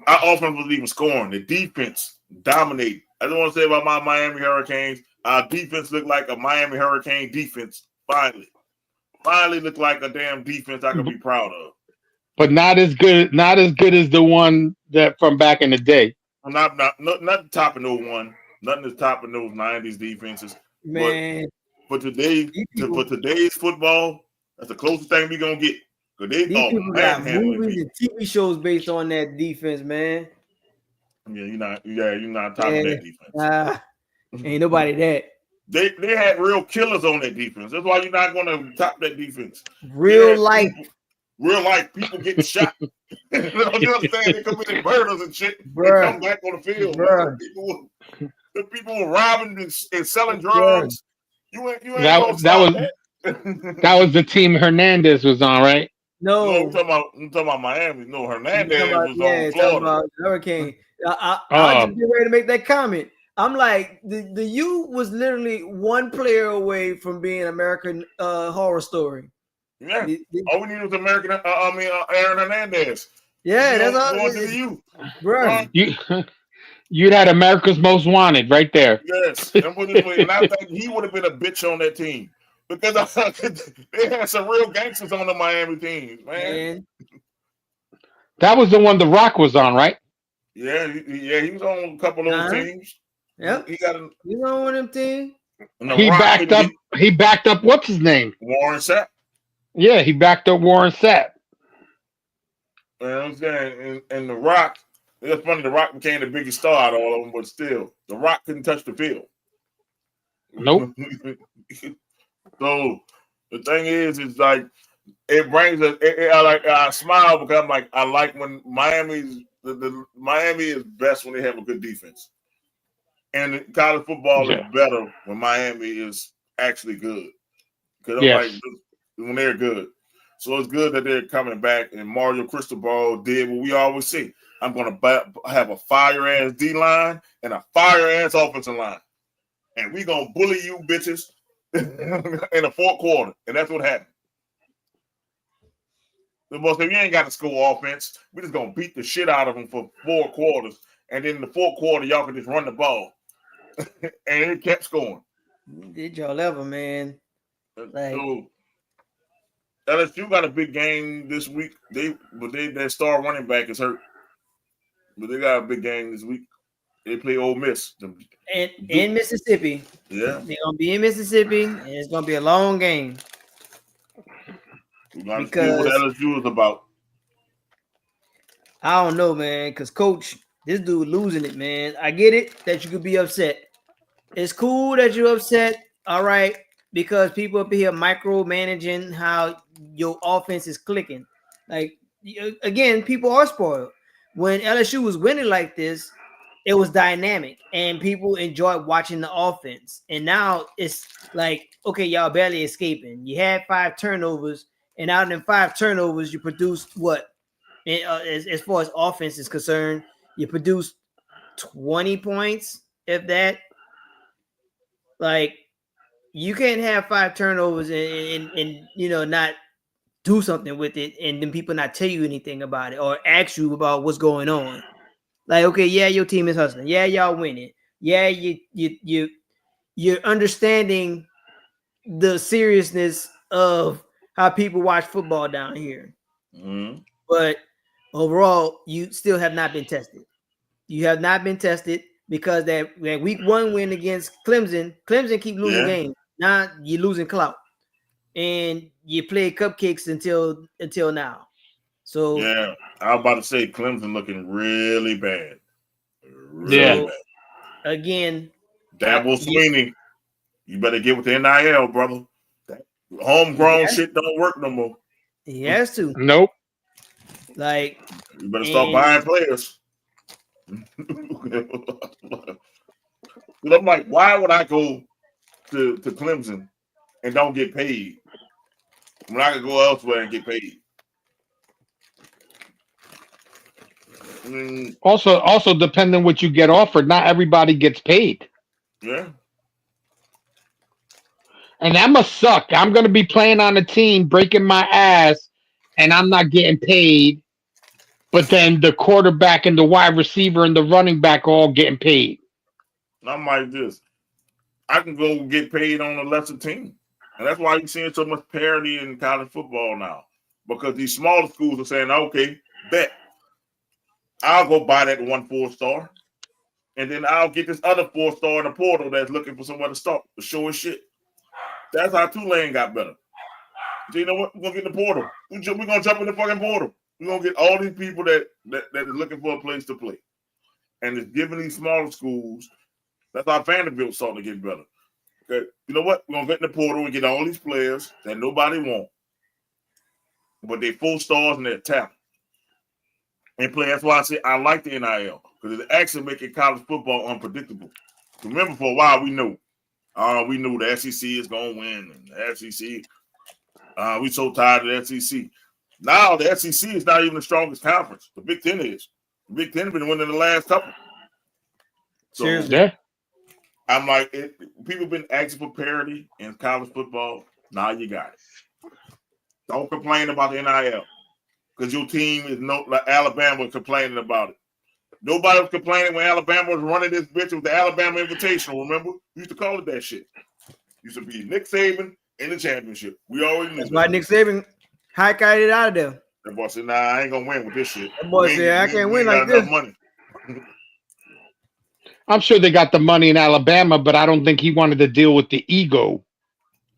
our offense was even scoring. The defense dominated. I just want to say about my Miami Hurricanes. Our defense looked like a Miami Hurricane defense. Finally looked like a damn defense I could be proud of. But not as good as the one that from back in the day. Not the top of no one. Nothing is top of those 90s defenses. Man. But for today's football, that's the closest thing we're gonna get. These people got movies and TV shows based on that defense, man. Yeah, you're not top of that defense. Ain't nobody that. They had real killers on that defense. That's why you're not going to top that defense. Real life. Real life people getting shot. You understand? They committed murders and shit. Bruh. They come back on the field. Bruh. The people were robbing and selling Bruh. drugs. You ain't gonna stop that. That was the team Hernandez was on, right? No, No. I'm talking about Miami. No, Hernandez was talking on Florida. about Hurricane. I just get ready to make that comment. I'm like, the U was literally one player away from being American Horror Story. Yeah. All we need was Aaron Hernandez. Yeah, that's all. Going to the U. Bro. You'd had America's Most Wanted right there. Yes. And I think he would have been a bitch on that team. Because they had some real gangsters on the Miami team, man. That was the one The Rock was on, right? Yeah, he was on a couple of those teams. Yep. He got you know one of them teams. He backed up what's his name? Warren Sapp. Yeah, he backed up Warren Sapp. You know what I'm saying? And The Rock, it's funny, The Rock became the biggest star out of all of them, but still, The Rock couldn't touch the field. Nope. So the thing is like it brings us. I smile because I'm like I like when Miami is best when they have a good defense, and college football is better when Miami is actually good. Because I'm like when they're good, so it's good that they're coming back. And Mario Cristobal did what we always say. I'm going to have a fire ass D line and a fire ass offensive line, and we gonna bully you bitches. In the fourth quarter, and that's what happened. The most if you ain't got to score offense, we just gonna beat the shit out of them for 4 quarters, and then in the fourth quarter, y'all can just run the ball, and it kept scoring. Did y'all ever, man? So, LSU got a big game this week. Their star running back is hurt, but they got a big game this week. They play Ole Miss. And in Mississippi. Yeah. They're going to be in Mississippi, and it's going to be a long game. We got to see what LSU is about. I don't know, man, because, Coach, this dude losing it, man. I get it that you could be upset. It's cool that you're upset, all right, because people up here micromanaging how your offense is clicking. Like, again, people are spoiled. When LSU was winning like this, it was dynamic and people enjoyed watching the offense. And now it's like, okay, y'all barely escaping. You had 5 turnovers, and out of them 5 turnovers, you produced what? As far as offense is concerned, you produced 20 points, if that. Like, you can't have 5 turnovers and not do something with it, and then people not tell you anything about it or ask you about what's going on. Like, okay, yeah, your team is hustling. Yeah, y'all winning. Yeah, you're understanding the seriousness of how people watch football down here. Mm-hmm. But overall, you still have not been tested. You have not been tested because that week 1 win against Clemson keep losing games. Now you're losing clout, and you play cupcakes until now. So yeah, I was about to say Clemson looking really bad. Bad. Again, Dabo Sweeney, you better get with the NIL, brother. Homegrown shit don't work no more. He has to. Nope. Like, you better start buying players. I'm like, why would I go to Clemson and don't get paid when I could go elsewhere and get paid? Also, depending what you get offered, not everybody gets paid. Yeah. And that must suck. I'm going to be playing on a team, breaking my ass, and I'm not getting paid. But then the quarterback and the wide receiver and the running back are all getting paid. I'm like this. I can go get paid on a lesser team. And that's why you're seeing so much parity in college football now. Because these smaller schools are saying, okay, bet. I'll go buy that 1 4-star. And then I'll get this other 4-star in the portal that's looking for somewhere to start to show his shit. That's how Tulane got better. So you know what? We're going to get in the portal. We're going to jump in the fucking portal. We're going to get all these people that is looking for a place to play. And it's giving these smaller schools, that's how Vanderbilt's starting to get better. Okay, you know what? We're gonna get in the portal and get all these players that nobody want, but they 4 stars and they're talent and play. That's why I say I like the NIL because it's actually making college football unpredictable. Remember, for a while we knew the SEC is gonna win, and the SEC. We so tired of the SEC. Now the SEC is not even the strongest conference. The Big Ten is. The Big Ten has been winning the last couple. So Seriously. Yeah. I'm like, people been asking for parity in college football. Now you got it. Don't complain about the NIL because your team is like Alabama complaining about it. Nobody was complaining when Alabama was running this bitch with the Alabama Invitational. Remember, we used to call it that shit. Used to be Nick Saban in the championship. We always knew That's that. why Nick Saban highlighted out of there. That boy said, "Nah, I ain't gonna win with this shit." That boy said, "I can't win like this." Money. I'm sure they got the money in Alabama, but I don't think he wanted to deal with the ego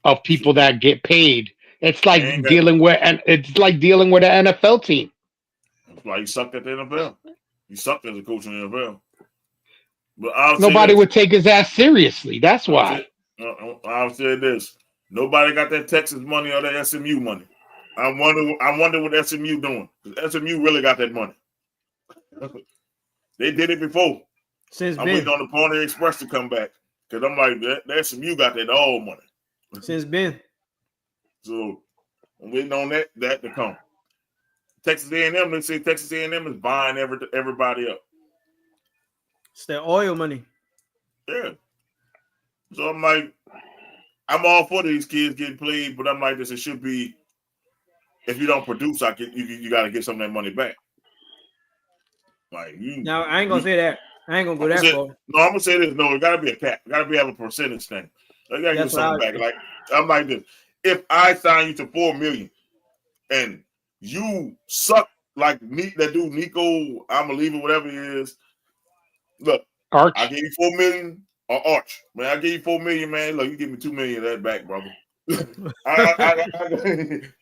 of people that get paid. It's like dealing with an NFL team. That's why he sucked at the NFL. He sucked as a coach in the NFL. But nobody would take his ass seriously. That's why. I'll say this: nobody got that Texas money or that SMU money. I wonder what SMU doing. SMU really got that money. They did it before. I'm waiting on the Pony Express to come back because I'm like that SMU got that all money. Since Ben. So I'm waiting on that to come. Texas A&M, they say Texas A&M is buying everybody up. It's that oil money. Yeah. So I'm like, I'm all for these kids getting played, but I'm like this. It should be, if you don't produce, you got to get some of that money back. Like now, I ain't gonna say that. I ain't gonna go that far. No, I'm gonna say this. No, it got to be a cap. It got to be a percentage thing. I got to get something back. Like I'm like this. If I sign you to $4 million and you suck like that dude Nico, I'm gonna leave it, whatever he is. Look, Arch. I give you $4 million or Arch. Man, I give you $4 million, man. Look, you give me $2 million of that back, brother. You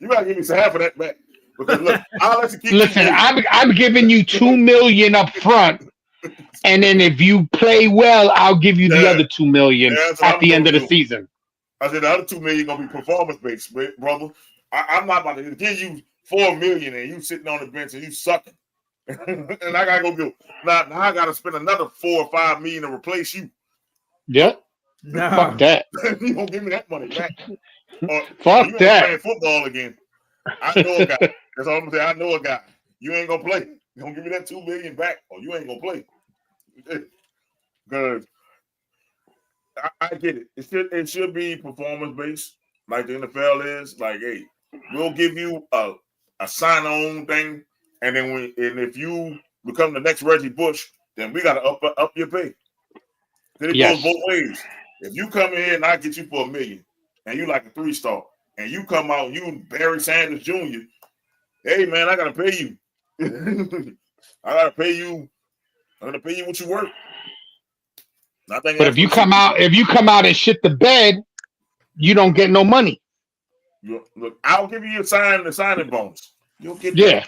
gotta give me some half of that back. Because look, I'll let you keep. Listen, I'm giving you $2 million up front, and then if you play well, I'll give you the other $2 million at the end of the season. I said the other $2 million gonna be performance based, brother. I'm not about to give you $4 million and you sitting on the bench and you sucking. And I gotta go do now I gotta spend another $4 or $5 million to replace you. Yep. No. Fuck that. You gonna give me that money back? Fuck you that. Ain't playing football again. I know a guy. That's all I'm saying. I know a guy. You ain't gonna play. You gonna give me that $2 million back, or you ain't gonna play. Because I get it. It should be performance based, like the NFL is. Like, hey, we'll give you a sign on thing, and then if you become the next Reggie Bush, then we gotta up your pay. Then it goes both ways. If you come in here and I get you for $1 million, and you like a 3-star, and you come out, you Barry Sanders Jr. Hey man, I gotta pay you. I gotta pay you. I'm gonna pay you what you worth. But if you come out and shit the bed, you don't get no money. Look, I'll give you the signing bonus. You'll get that.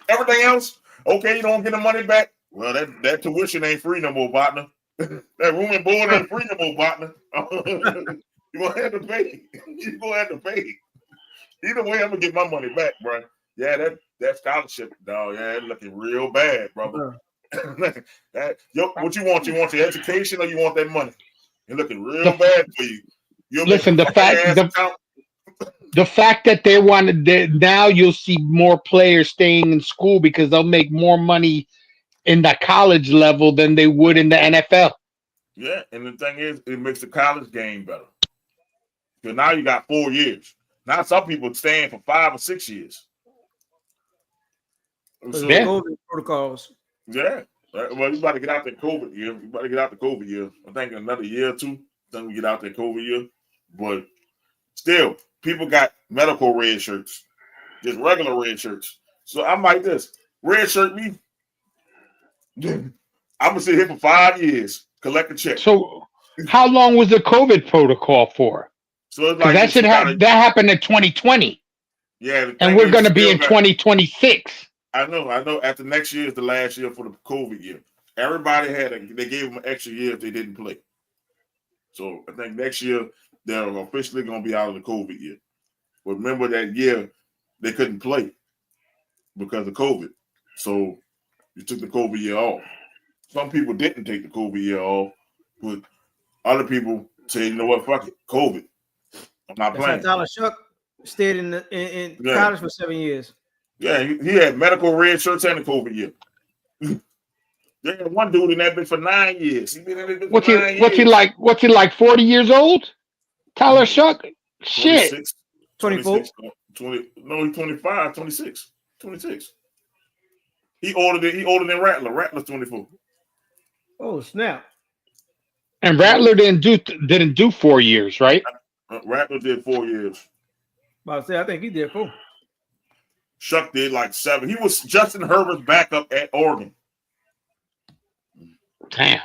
Everything else, okay, you don't get the money back. Well, that tuition ain't free no more, partner. That room and board ain't free no more, partner. You're gonna have to pay. You're gonna have to pay. Either way, I'm gonna get my money back, bro. Yeah, that scholarship, dog. Yeah, it's looking real bad, brother. What you want? You want your education or you want that money? It's looking real bad for you. Listen, the fact that they wanted now you'll see more players staying in school because they'll make more money in the college level than they would in the NFL. Yeah, and the thing is, it makes the college game better. Because now you got 4 years. Now some people staying for 5 or 6 years. So, COVID protocols. Yeah. Well, you about to get out that COVID year. You about to get out the COVID year. I think another year or two, then we get out that COVID year. But still, people got medical red shirts, just regular red shirts. So I'm like this, red shirt me. I'm gonna sit here for 5 years, collect a check. So, how long was the COVID protocol for? So it's like that happened in 2020. Yeah, and we're going to be in 2026. I know. After next year is the last year for the COVID year. Everybody they gave them an extra year if they didn't play. So I think next year they're officially going to be out of the COVID year. But remember that year they couldn't play because of COVID. So you took the COVID year off. Some people didn't take the COVID year off, but other people say, you know what, fuck it, COVID. I'm not That's playing. how Tyler Shuck stayed in Yeah. college for 7 years. Yeah, he had medical red shirts and the COVID year. They had one dude in that bitch for 9 years. He been in that bitch What's for he? 9 What's he years. like? What's he like? 40 years old? Tyler Shuck. Shit. 26, 24. 26, 20, no, he's 25, 26. 26. He older than Rattler. Rattler's 24. Oh snap! And Rattler didn't do 4 years, right? Rattler did 4 years. About to say, I think he did 4. Shuck did like 7. He was Justin Herbert's backup at Oregon. Damn.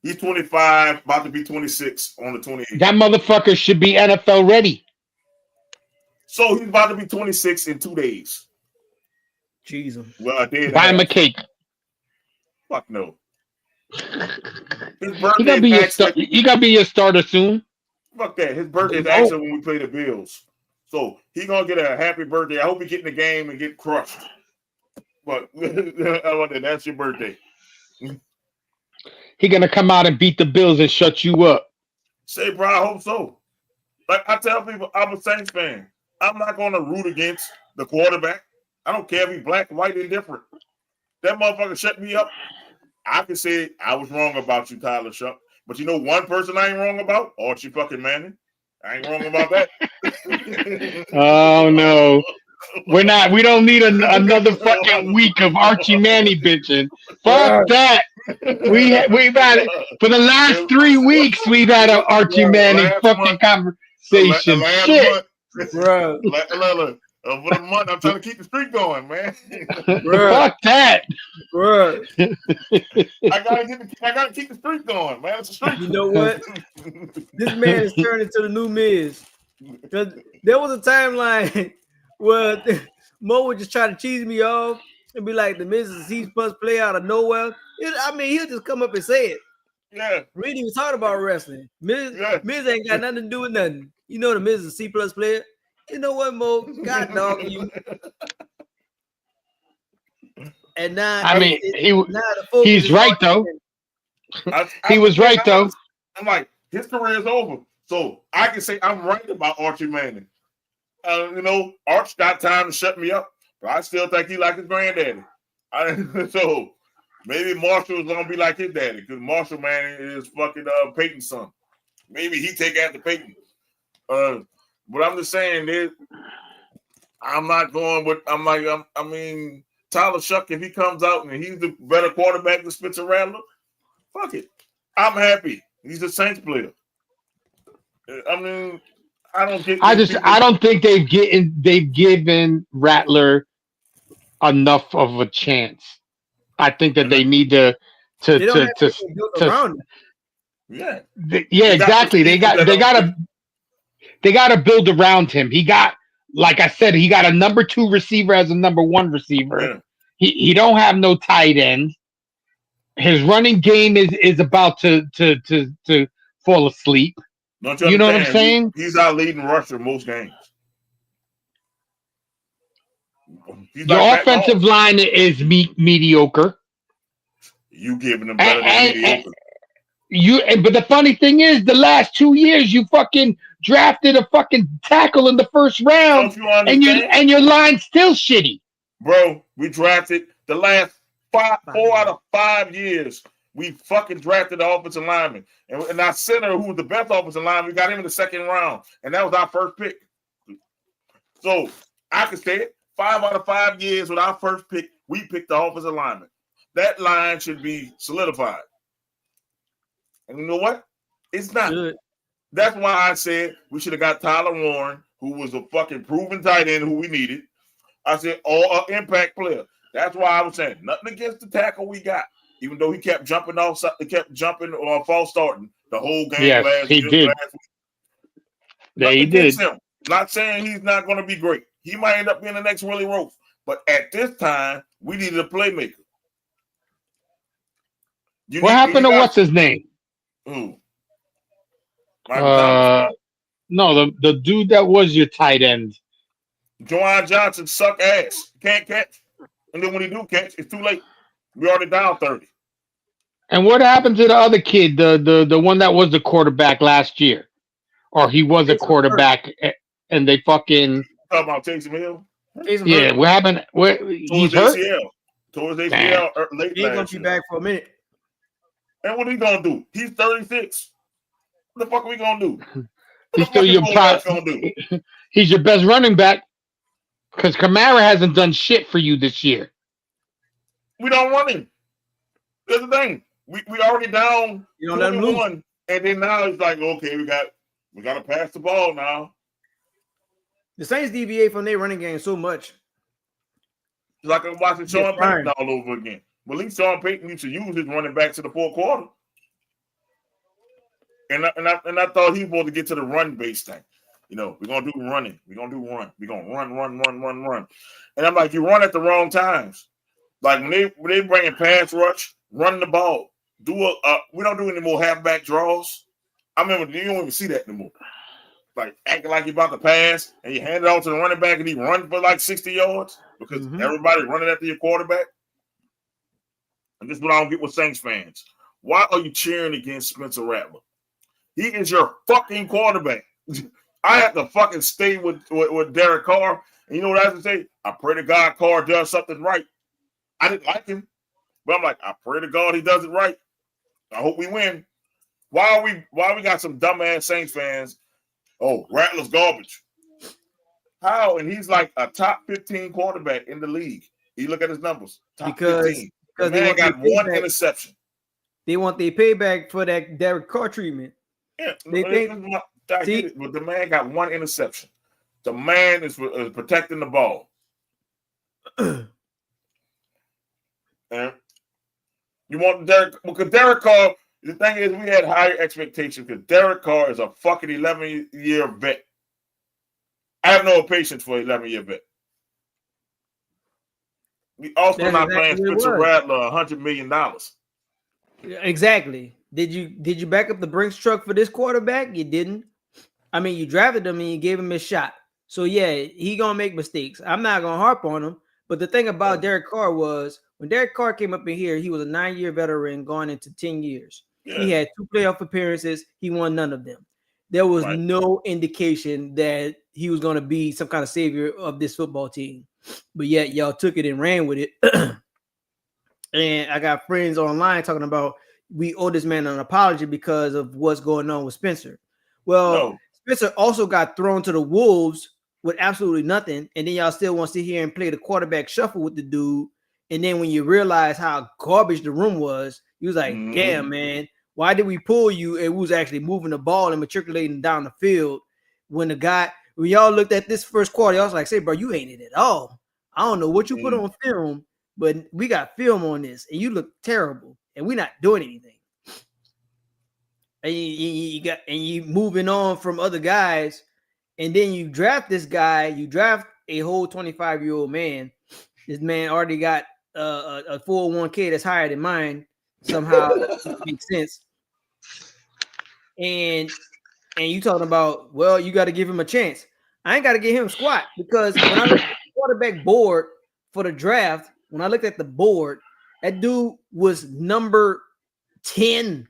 He's 25, about to be 26 on the 28th. That motherfucker should be NFL ready. So he's about to be 26 in 2 days. Jesus. Well, I did. Buy him a cake. Fuck no. His He gonna be your starter soon. Fuck that. His birthday is actually when we play the Bills. So he gonna get a happy birthday. I hope he get in the game and get crushed. But that's your birthday. He gonna come out and beat the Bills and shut you up. Say, bro, I hope so. Like I tell people, I'm a Saints fan. I'm not gonna root against the quarterback. I don't care if he's black, white, indifferent. That motherfucker shut me up. I can say I was wrong about you, Tyler Shuck. But you know one person I ain't wrong about? Archie fucking Manning. I ain't wrong about that. Oh no. We don't need another fucking week of Archie Manning bitching. Fuck that. We've had it for the last 3 weeks. We've had an Archie Manning fucking conversation. Shit. Bro. For the month, I'm trying to keep the streak going, man. Fuck that. Bro. I gotta keep the streak going, man. It's a streak. You know what? This man is turning to the new Miz. Because there was a timeline where Mo would just try to cheese me off and be like, the Miz is a C+ player out of nowhere. He'll just come up and say it. Yeah. We ain't even talking about wrestling. Miz ain't got nothing to do with nothing. You know the Miz is a C+ player. You know what, Mo? God dog you. And now, he's right though. He was right though. I'm like, his career is over, so I can say I'm right about Archie Manning. Arch got time to shut me up, but I still think he like his granddaddy. So maybe Marshall is gonna be like his daddy because Marshall Manning is fucking Peyton's son. Maybe he take after Peyton. But I'm just saying, I'm not going with. Tyler Shuck, if he comes out and he's the better quarterback than Spencer Rattler, fuck it. I'm happy. He's a Saints player. I don't think they've given Rattler enough of a chance. I think that they need to around him. Yeah. Exactly. They got to build around him. He got, like I said, he got a number 2 receiver as a number 1 receiver. Yeah. He don't have no tight end. His running game is about to fall asleep. You know what I'm saying? He's our leading rusher most games. Your offensive line is mediocre. You giving them better than mediocre. But the funny thing is, the last 2 years you fucking drafted a fucking tackle in the first round, and your line's still shitty. Bro, we drafted the last 4 out of 5 years. We fucking drafted the offensive lineman, and our center, who was the best offensive lineman, we got him in the second round, and that was our first pick. So I can say it: 5 out of 5 years with our first pick, we picked the offensive lineman. That line should be solidified. And you know what? It's not. Good. That's why I said we should have got Tyler Warren, who was a fucking proven tight end who we needed. I said, or an impact player. That's why I was saying nothing against the tackle we got, even though he kept jumping off, or false starting the whole game. Yes, he did. Last week. Yeah, he did. Him. Not saying he's not going to be great. He might end up being the next Willie Roaf. But at this time, we needed a playmaker. What happened to what's his name? Who? Michael Thomas. No, the dude that was your tight end. Juwan Johnson suck ass. Can't catch. And then when he do catch, it's too late. We already down 30. And what happened to the other kid, the one that was the quarterback last year, or he was a quarterback, and they fucking Talking about Taysom Hill. Taysom yeah. hurt. What happened? What Tore he's his hurt? ACL. Tore his Damn. ACL late He ain't gonna last be year. back for a minute. And what he gonna do? He's 36. What the fuck are we gonna do? What He's the still fuck is your quarterbacks gonna do? He's your best running back because Kamara hasn't done shit for you this year. We don't run him. That's the thing. We already down You don't let him lose. 21, and then now it's like, okay, we got to pass the ball now. The Saints deviate from their running game so much. It's like I'm watching Sean Payton all over again. But at least Sean Payton needs to use his running back to the fourth quarter. And I thought he was supposed to get to the run base thing. You know, we're gonna do running. We're gonna do run. We're gonna run. And I'm like, you run at the wrong times. Like when they bring in pass rush, run the ball. We don't do any more halfback draws. I remember you don't even see that anymore. Like acting like you're about to pass and you hand it off to the running back and he run for like 60 yards because everybody running after your quarterback. And this is what I don't get with Saints fans. Why are you cheering against Spencer Rattler? He is your fucking quarterback. I have to fucking stay with Derek Carr. And you know what I have to say? I pray to God Carr does something right. I didn't like him. But I'm like, I pray to God he does it right. I hope we win. Why we got some dumbass Saints fans? Oh, Rattler's garbage. How? And he's like a top 15 quarterback in the league. You look at his numbers. Top 15. The man got one interception. They want their payback for that Derek Carr treatment. Yeah, they think. I get it, but the man got one interception. The man is protecting the ball. And you want because Derek Carr. The thing is, we had higher expectations because Derek Carr is a fucking 11-year vet. I have no patience for 11-year vet. We also not paying Spencer Rattler $100 million. Exactly. Did you back up the Brinks truck for this quarterback? You didn't. I mean, you drafted him and you gave him a shot. So yeah, he gonna make mistakes. I'm not gonna harp on him. But the thing about Derek Carr was when Derek Carr came up in here, he was a 9-year veteran going into 10 years. Yeah. He had 2 playoff appearances. He won none of them. There was no indication that he was going to be some kind of savior of this football team. But yet y'all took it and ran with it. And I got friends online talking about we owe this man an apology because of what's going on with Spencer. Well, Spencer also got thrown to the wolves with absolutely nothing. And then y'all still want to sit here and play the quarterback shuffle with the dude. And then when you realize how garbage the room was, you was like, damn, man. Why did we pull you? And we was actually moving the ball and matriculating down the field. When y'all looked at this first quarter, y'all was like, say, bro, you ain't it at all. I don't know what you put on film, but we got film on this, and you look terrible, and we're not doing anything. And you moving on from other guys, and then you draft this guy. You draft a whole 25-year-old man. This man already got a 401k that's higher than mine. Somehow it makes sense. And you talking about, well, you got to give him a chance. I ain't got to give him squat because when I look at the quarterback board for the draft, when I looked at the board, that dude was number 10,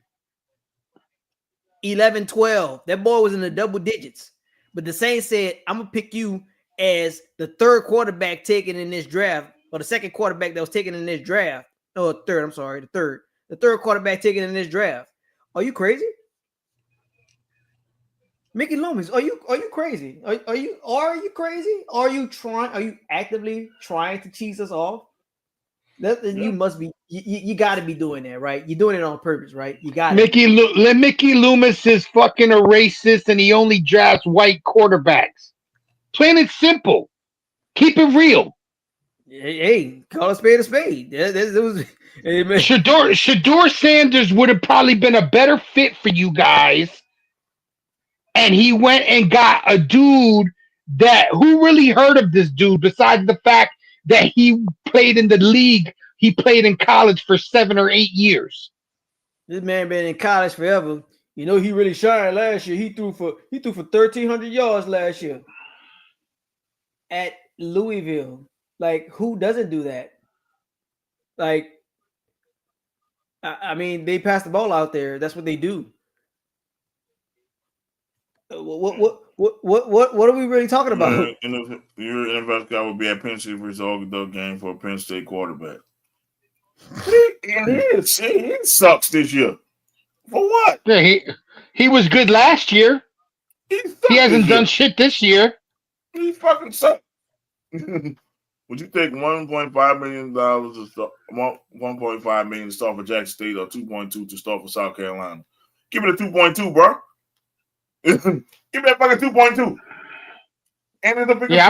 11, 12. That boy was in the double digits. But the Saints said, I'm going to pick you as the third quarterback taken in this draft, or the second quarterback that was taken in this draft. No, third. I'm sorry, the third. The third quarterback taken in this draft. Are you crazy? Mickey Loomis, are you crazy? Are you crazy? Are you actively trying to cheese us off? You must be. You got to be doing that, right? You're doing it on purpose, right? You got Mickey Loomis is fucking a racist, and he only drafts white quarterbacks. Plain and simple. Keep it real. Hey, call a spade a spade. Shador Sanders would have probably been a better fit for you guys. And he went and got a dude who really heard of this dude besides the fact that he played in the league. He played in college for 7 or 8 years. This man been in college forever. You know, he really shined last year. He threw for 1,300 yards last year at Louisville. Like, who doesn't do that? Like, I mean, they pass the ball out there. That's what they do. What are we really talking about? Your NFL guy would be at Penn State for his dog game for a Penn State quarterback. He sucks this year. For what? Yeah, he was good last year. He hasn't done shit this year. He fucking sucks. Would you take $1.5 million to start, $1.5 million to start for Jackson State or 2.2 to start for South Carolina? Give me the 2.2, bro. Give me that fucking 2.2. And it's a bigger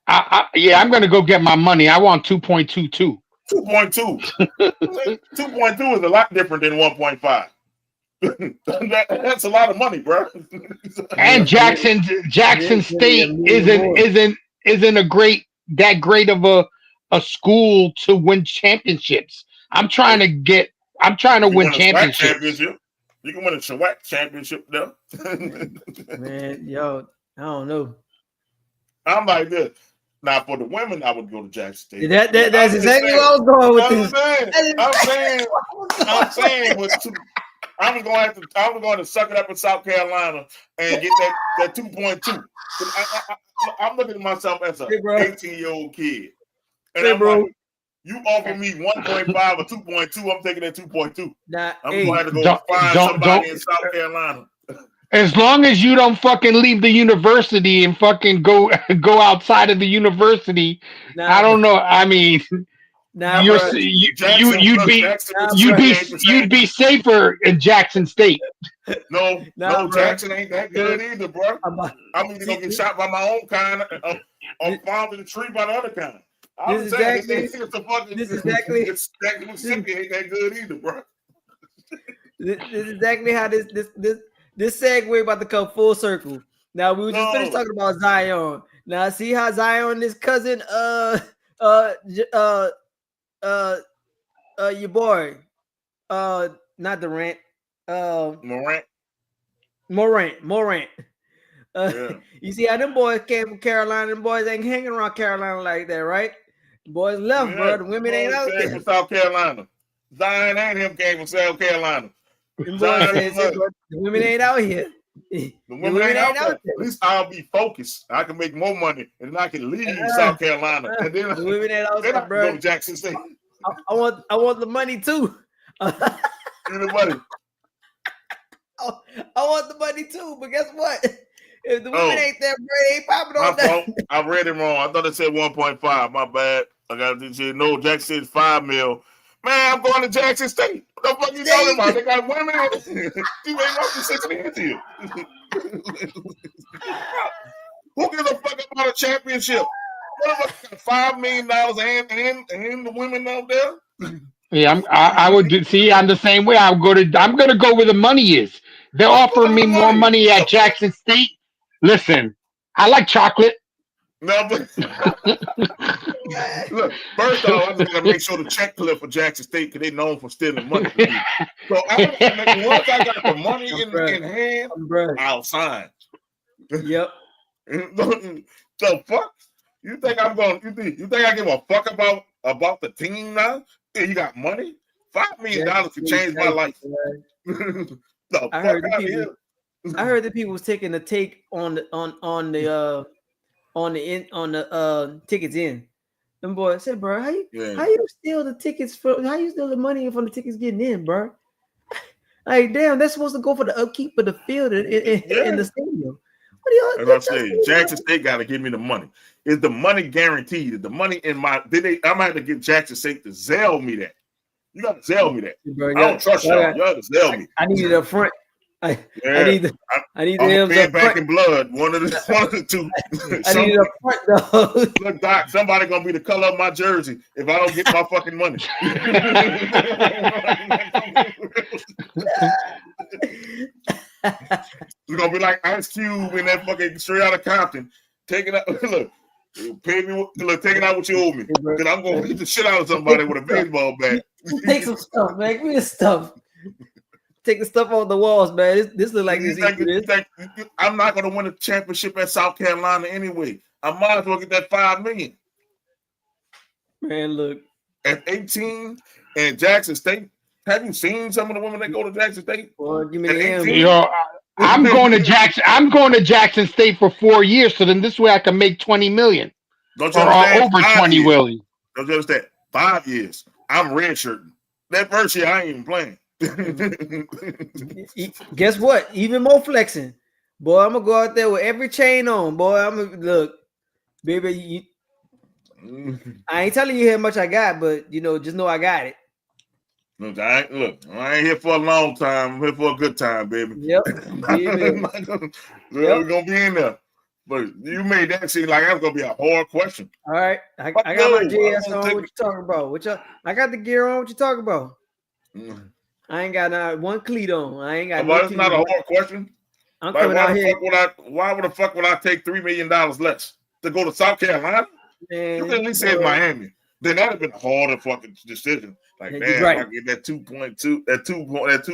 I'm gonna go get my money. I want 2.22. 2.2. 2.2 is a lot different than 1.5. That's a lot of money, bro. And Jackson State isn't that great of a school to win championships. I'm trying to win championships. You can win a SWAC championship though. Man, yo, I don't know. I'm like this. Now for the women, I would go to Jackson State. That's exactly what I was going with this. I'm saying, I'm going to suck it up in South Carolina and get that 2.2. I'm looking at myself as an 18-year-old kid. And hey, bro. Like, you offer me 1.5 or 2.2, I'm taking that 2.2. I'm going to have to go find somebody in South Carolina. As long as you don't fucking leave the university and fucking go outside of the university, I don't know. I mean, you'd be safer in Jackson State. No, Jackson ain't that good either, bro. I'm either gonna get shot by my own kind or found in the tree by the other kind. Mississippi ain't that good either, bro. This is exactly how this segue about to come full circle. Now we were just finished talking about Zion. Now see how Zion is cousin your boy not Durant Morant. You see how them boys came from Carolina. Them boys ain't hanging around Carolina like that, right? The boys left, bro. The women ain't out there. From South Carolina. Zion and him came from South Carolina. Them boys said, the women ain't out here. The women ain't out there. At least I'll be focused. I can make more money, and then I can leave South Carolina. And then the women ain't out there, bro. Go to Jackson State. I want the money too. Give me the money. I want the money too, but guess what? If the women ain't there, bro, they ain't popping on that. I read it wrong. I thought it said 1.5. My bad. I got to say no. Jackson State is $5 million. Man, I'm going to Jackson State. What the fuck you talking about? They got women in it. You ain't up to 6 hands here. Who gives a fuck about a championship? What about $5 million and the women out there? Yeah, I would see. I'm the same way. I'm gonna go where the money is. They're offering me more money at Jackson State. Listen, I like chocolate. No, but look, first off, I just gotta make sure the check clear for Jackson State because they're known for stealing money from people. So once I got the money in hand, I'll sign. Yep. The fuck? You think I'm going? You think I give a fuck about the team now? Yeah, you got money? $5 million could change my life. I heard that people was taking the take on the tickets in. Them boys said, bro, how you steal the tickets how you steal the money from the tickets getting in, bro? Like, damn, that's supposed to go for the upkeep of the field in the stadium. As I'm saying, Jackson State got to give me the money. Is the money guaranteed? Is the money in my? I'm gonna have to get Jackson State to Zelle me that. You got to Zelle me that. Bro, I don't trust y'all. Y'all to Zelle me. I need it up front. I need the I'm back in blood. One of the two. I need it up front though. Look, Doc, somebody gonna be the color of my jersey if I don't get my fucking money. It's gonna be like Ice Cube in that fucking Straight Outta Compton. Taking out, look, pay me. Look, taking out what you owe me. Because I'm gonna beat the shit out of somebody with a baseball bat. Take some stuff, man. Give me the stuff. take the stuff off the walls, man. This look like this. I'm not going to win a championship at South Carolina anyway. I might as well get that $5 million. Man, look. At 18 and Jackson State, have you seen some of the women that go to Jackson State? Boy, give me the M. You know, I'm going to Jackson State for 4 years, so then this way I can make $20 million. Don't you understand? Over 20 million. Don't you understand? 5 years. I'm redshirting. That first year I ain't even playing. Guess what? Even more flexing. Boy, I'm gonna go out there with every chain on. Boy, I'm gonna look, baby. I ain't telling you how much I got, but just know I got it. Look, I ain't here for a long time. I'm here for a good time, baby. Yep. We're gonna be in there. But you made that seem like that's gonna be a hard question. All right, I got my JS on. What you talking about? I got the gear on. What you talking about? I ain't got one cleat on. I ain't got. Well, that's not a hard question. I'm coming out here. Why would the fuck would I take $3 million less to go to South Carolina? Man, you can at least say Miami. Then that'd have been a harder fucking decision. Like, man, if I get that 2.2, that 2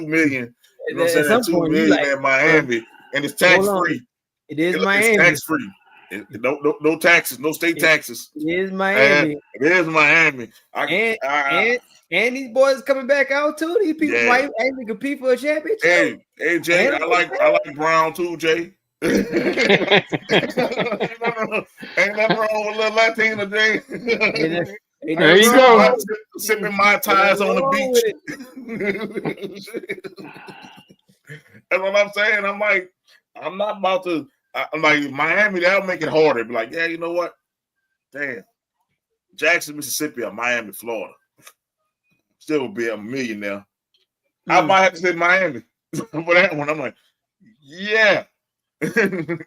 million, you know what I'm saying? That 2 million at Miami, and it's tax free. It is Miami. It's tax free. No taxes, no state taxes. It is Miami. It is Miami. And these boys coming back out too. These people might actually compete for a championship. Hey, Jay, I like Brown too, Jay. Ain't nothing wrong with little Latina, Jay. There you go. Sipping my ties on the beach. That's what I'm saying. I'm like, I'm not about to. I'm like Miami. That'll make it harder. Be like, yeah, you know what? Damn, Jackson, Mississippi, or Miami, Florida. Still will be a millionaire. I might have to say Miami for that one. I'm like, yeah. And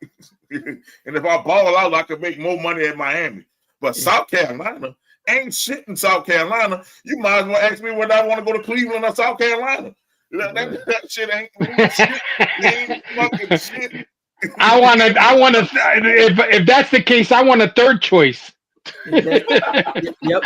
if I ball out, I could make more money at Miami. But South Carolina ain't shit in South Carolina. You might as well ask me whether I want to go to Cleveland or South Carolina. That shit ain't shit. It ain't fucking shit. I want to. If that's the case, I want a third choice. Yep.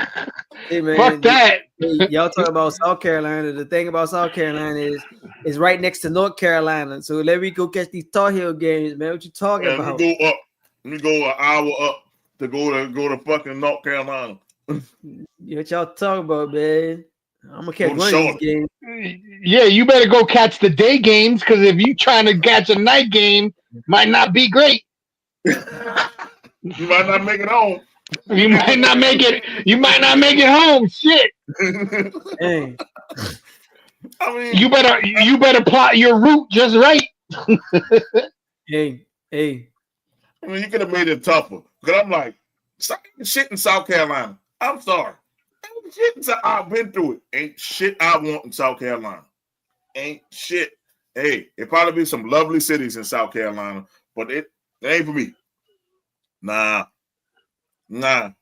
Hey, man, fuck that. Y'all talk about South Carolina. The thing about South Carolina is right next to North Carolina. So let me go catch these Tar Heel games, man. What you talking about? Let me go an hour up to go to fucking North Carolina. What y'all talking about, man? I'm gonna catch one of these games. Yeah, you better go catch the day games because if you trying to catch a night game, might not be great. You might not make it home. You might not make it. You might not make it home. Shit. Hey. I mean, you better plot your route just right. Hey. I mean, you could have made it tougher. Because I'm like, shit in South Carolina. I'm sorry. I've been through it. Ain't shit I want in South Carolina. Ain't shit. Hey, it probably be some lovely cities in South Carolina, but it ain't for me. Nah.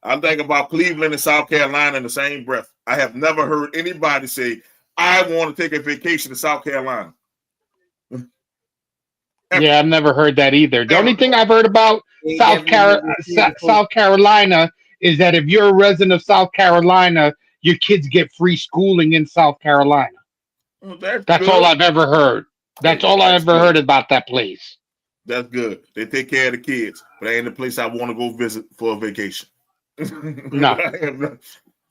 I'm thinking about Cleveland and South Carolina in the same breath. I have never heard anybody say, I want to take a vacation to South Carolina. Yeah, I've never heard that either. The only thing I've heard about South Carolina is that if you're a resident of South Carolina, your kids get free schooling in South Carolina. Well, that's all I've ever heard. That's all I ever heard about that place. That's good. They take care of the kids, but that ain't the place I want to go visit for a vacation. No.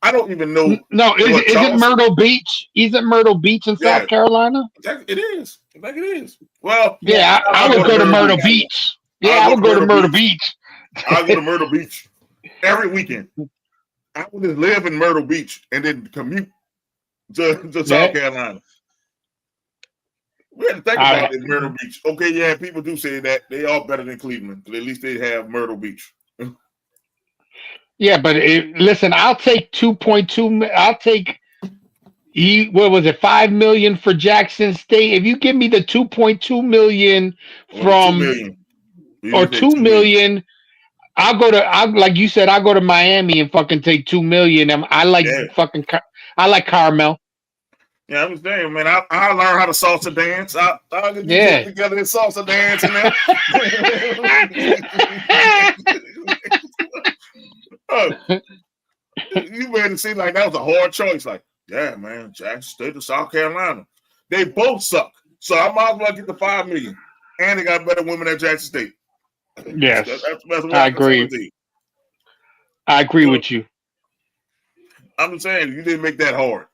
I don't even know. No, is it Myrtle Beach? Isn't Myrtle Beach in South Carolina? It is. I think it is. Well, yeah, I would go to Myrtle Beach. Yeah, I would go to Myrtle Beach. I'll go to Myrtle Beach every weekend. I would just live in Myrtle Beach and then commute to South Carolina. We had to think about it in Myrtle Beach. Okay, yeah, people do say that they are better than Cleveland, but at least they have Myrtle Beach. Yeah, but listen, I'll take 2.2. I'll take what was it, 5 million for Jackson State? If you give me the 2.2 million from 2 million, I'll go to like you said, I'll go to Miami and fucking take 2 million. I like Carmel. Yeah, I'm saying, man, I learn how to salsa dance. I'll get together and salsa dance in there. You made it seem like that was a hard choice. Like, yeah, man, Jackson State to South Carolina. They both suck. So I might as well get the $5 million. And they got better women at Jackson State. Yes, that's what I I consider agree. the team. I agree So, with you. I'm just saying, you didn't make that hard.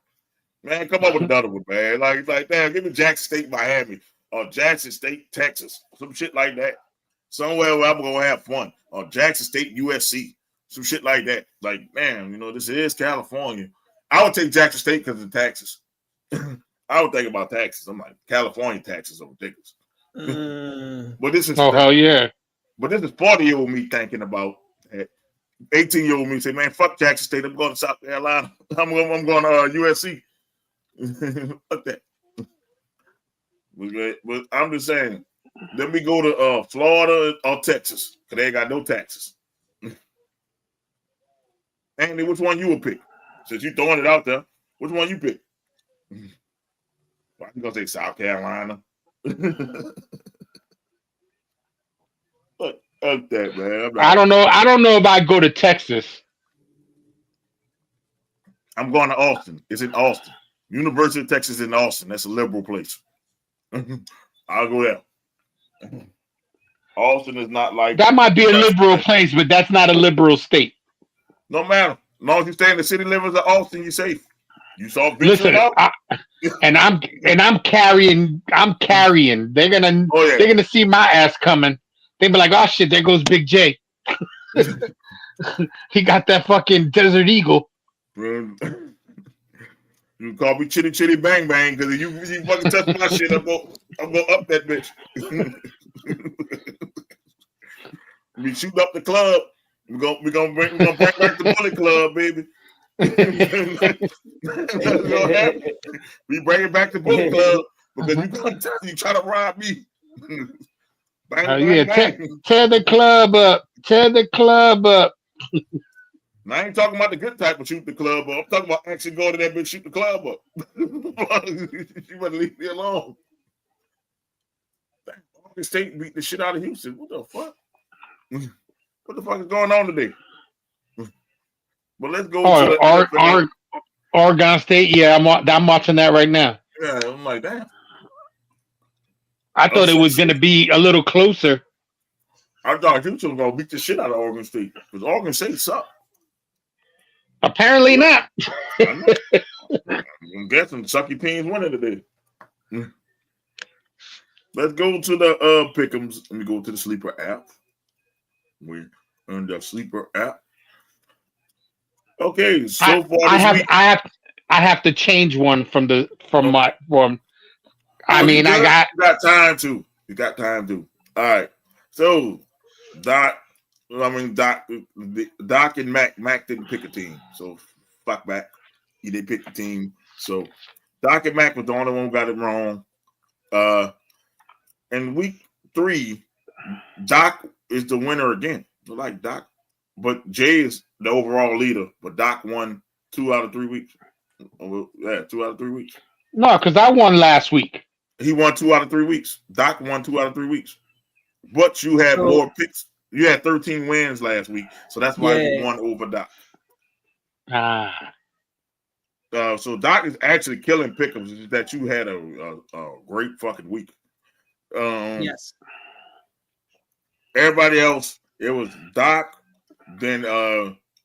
Man, come up with another one, man. Like, damn, give me Jackson State, Miami, or Jackson State, Texas, some shit like that. Somewhere where I'm gonna have fun. Or Jackson State, USC, some shit like that. Like, man, this is California. I would take Jackson State because of the taxes. I would think about taxes. I'm like, California taxes are ridiculous. But this is hell yeah. But this is 40-year-old me thinking about that. 18-year-old me say, man, fuck Jackson State. I'm going to South Carolina. I'm going to USC. Fuck that. But I'm just saying, let me go to Florida or Texas because they ain't got no taxes. Andy, which one you would pick? Since you throwing it out there, which one you pick? I'm going to say South Carolina. Fuck that, man. I don't know. I don't know if I go to Texas. I'm going to Austin. It's in Austin. University of Texas in Austin. That's a liberal place. I'll go there. Austin is not like that might be a liberal place, but that's not a liberal state. No matter. As long as you stay in the city limits of Austin, you're safe. You saw Listen, I'm carrying. They're gonna see my ass coming. They be like, oh shit, there goes Big J. He got that fucking Desert Eagle. You call me Chitty Chitty Bang Bang because if you fucking touch my shit, I'm gonna up that bitch. We shoot up the club. We're gonna bring back the Bullet Club, baby. We bring it back to Bullet Club because you try to rob me. Bang, bang. Tear the club up. Tear the club up. Now, I ain't talking about the good type of shoot the club up. I'm talking about actually go to that bitch, shoot the club up. You better leave me alone. Oregon State beat the shit out of Houston. What the fuck? What the fuck is going on today? But let's go to Oregon State. Yeah, I'm watching that right now. Yeah, I'm like, damn. I thought it was going to be a little closer. I thought Houston was going to beat the shit out of Oregon State because Oregon State sucked. Apparently not. I'm guessing sucky teams winning today. Let's go to the pick'ems. Let me go to the sleeper app. We're in the sleeper app. Okay, so far I have to change one from my. You got time to. You got time to. All right. So Doc and Mac didn't pick a team. So fuck back. He didn't pick the team. So Doc and Mac was the only one who got it wrong. In week 3, Doc is the winner again. Like Doc, but Jay is the overall leader. But Doc won 2 out of 3 weeks. Yeah, 2 out of 3 weeks. No, because I won last week. He won 2 out of 3 weeks. Doc won 2 out of 3 weeks. But you had more picks. You had 13 wins last week, so that's why you won over Doc. So Doc is actually killing pick'ems. Is that you had a great fucking week. Yes. Everybody else, it was Doc, then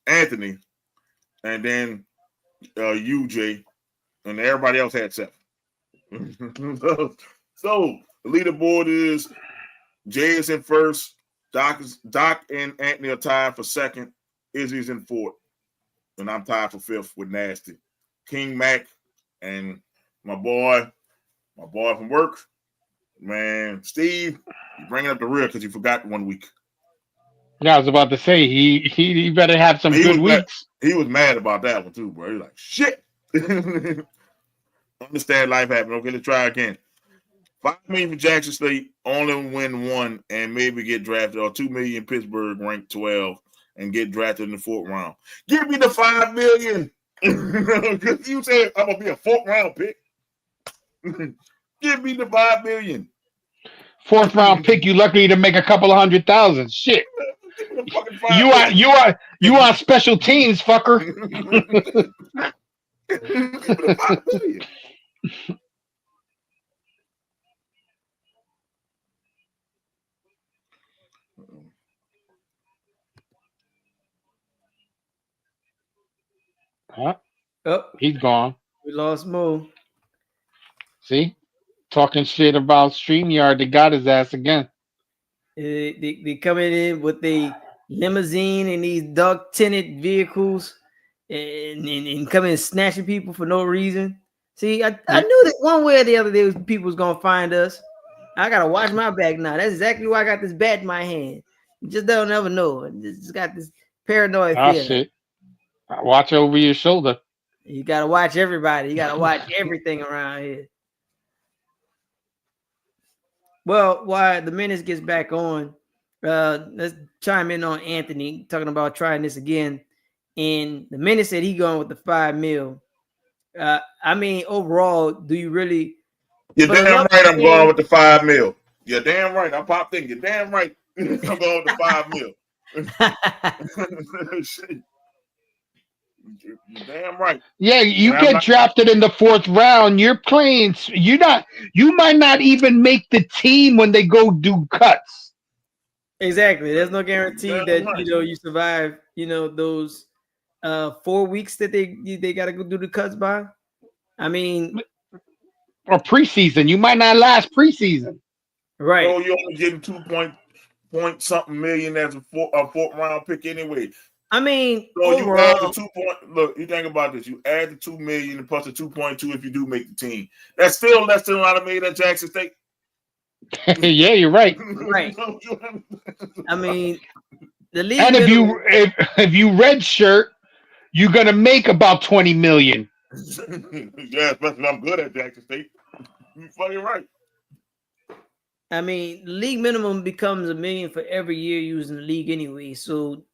Anthony, and then UJ, and everybody else had 7. So the leaderboard is Jay is in first, Doc and Anthony are tied for second, Izzy's in fourth, and I'm tied for 5th with Nasty. King Mac and my boy from work, man, Steve, you bringing up the rear because you forgot 1 week. Yeah, I was about to say he better have some good weeks. He was mad about that one too, bro. He's like, shit. Understand life happened. Okay, let's try again. $5 million for Jackson State, only win 1 and maybe get drafted, or $2 million Pittsburgh ranked 12 and get drafted in the 4th round. Give me the $5 million. Because you said I'm gonna be a 4th round pick. Give me the $5 million. 4th round pick, you lucky to make a couple of 100,000. Shit. You are special teams, fucker. 5 million. Huh? Oh, He's gone. we lost Mo. See? Talking shit about StreamYard. They got his ass again. They coming in with the limousine and these dark tinted vehicles and coming and snatching people for no reason. See, I knew that one way or the other people was gonna find us. I gotta watch my back now. That's exactly why I got this bat in my hand. You just don't ever know. I just got this paranoid Oh feeling. shit. Watch over your shoulder. You gotta watch everybody. You gotta watch everything around here. Well, while the Menace gets back on, let's chime in on Anthony talking about trying this again. And the Menace said he going with the 5 mil. I mean, overall, do you really? You're for the damn love right. of I'm the going game- with the 5 mil. You're damn right. I popped in. You're damn right. I'm going with the 5 mil. Shit. You're damn right. Yeah, you And I'm get not. drafted in the 4th round. You're playing. You might not even make the team when they go do cuts. Exactly. There's no guarantee Damn that right. you survive. Those 4 weeks that they got to go do the cuts by. I mean, Or preseason. You might not last preseason. right. No, you're only getting 2 point something million as a 4th round pick anyway. I mean, So you add the overall, 2 point. Look, you think about this. You add the 2 million and plus the 2.2 if you do make the team. That's still less than a lot of million at Jackson State. Yeah, you're right. Right. I mean, the league. And minimum- if you red shirt, you're gonna make about 20 million. Yeah, especially if I'm good at Jackson State. You're fucking right. I mean, league minimum becomes $1 million for every year using the league anyway. So,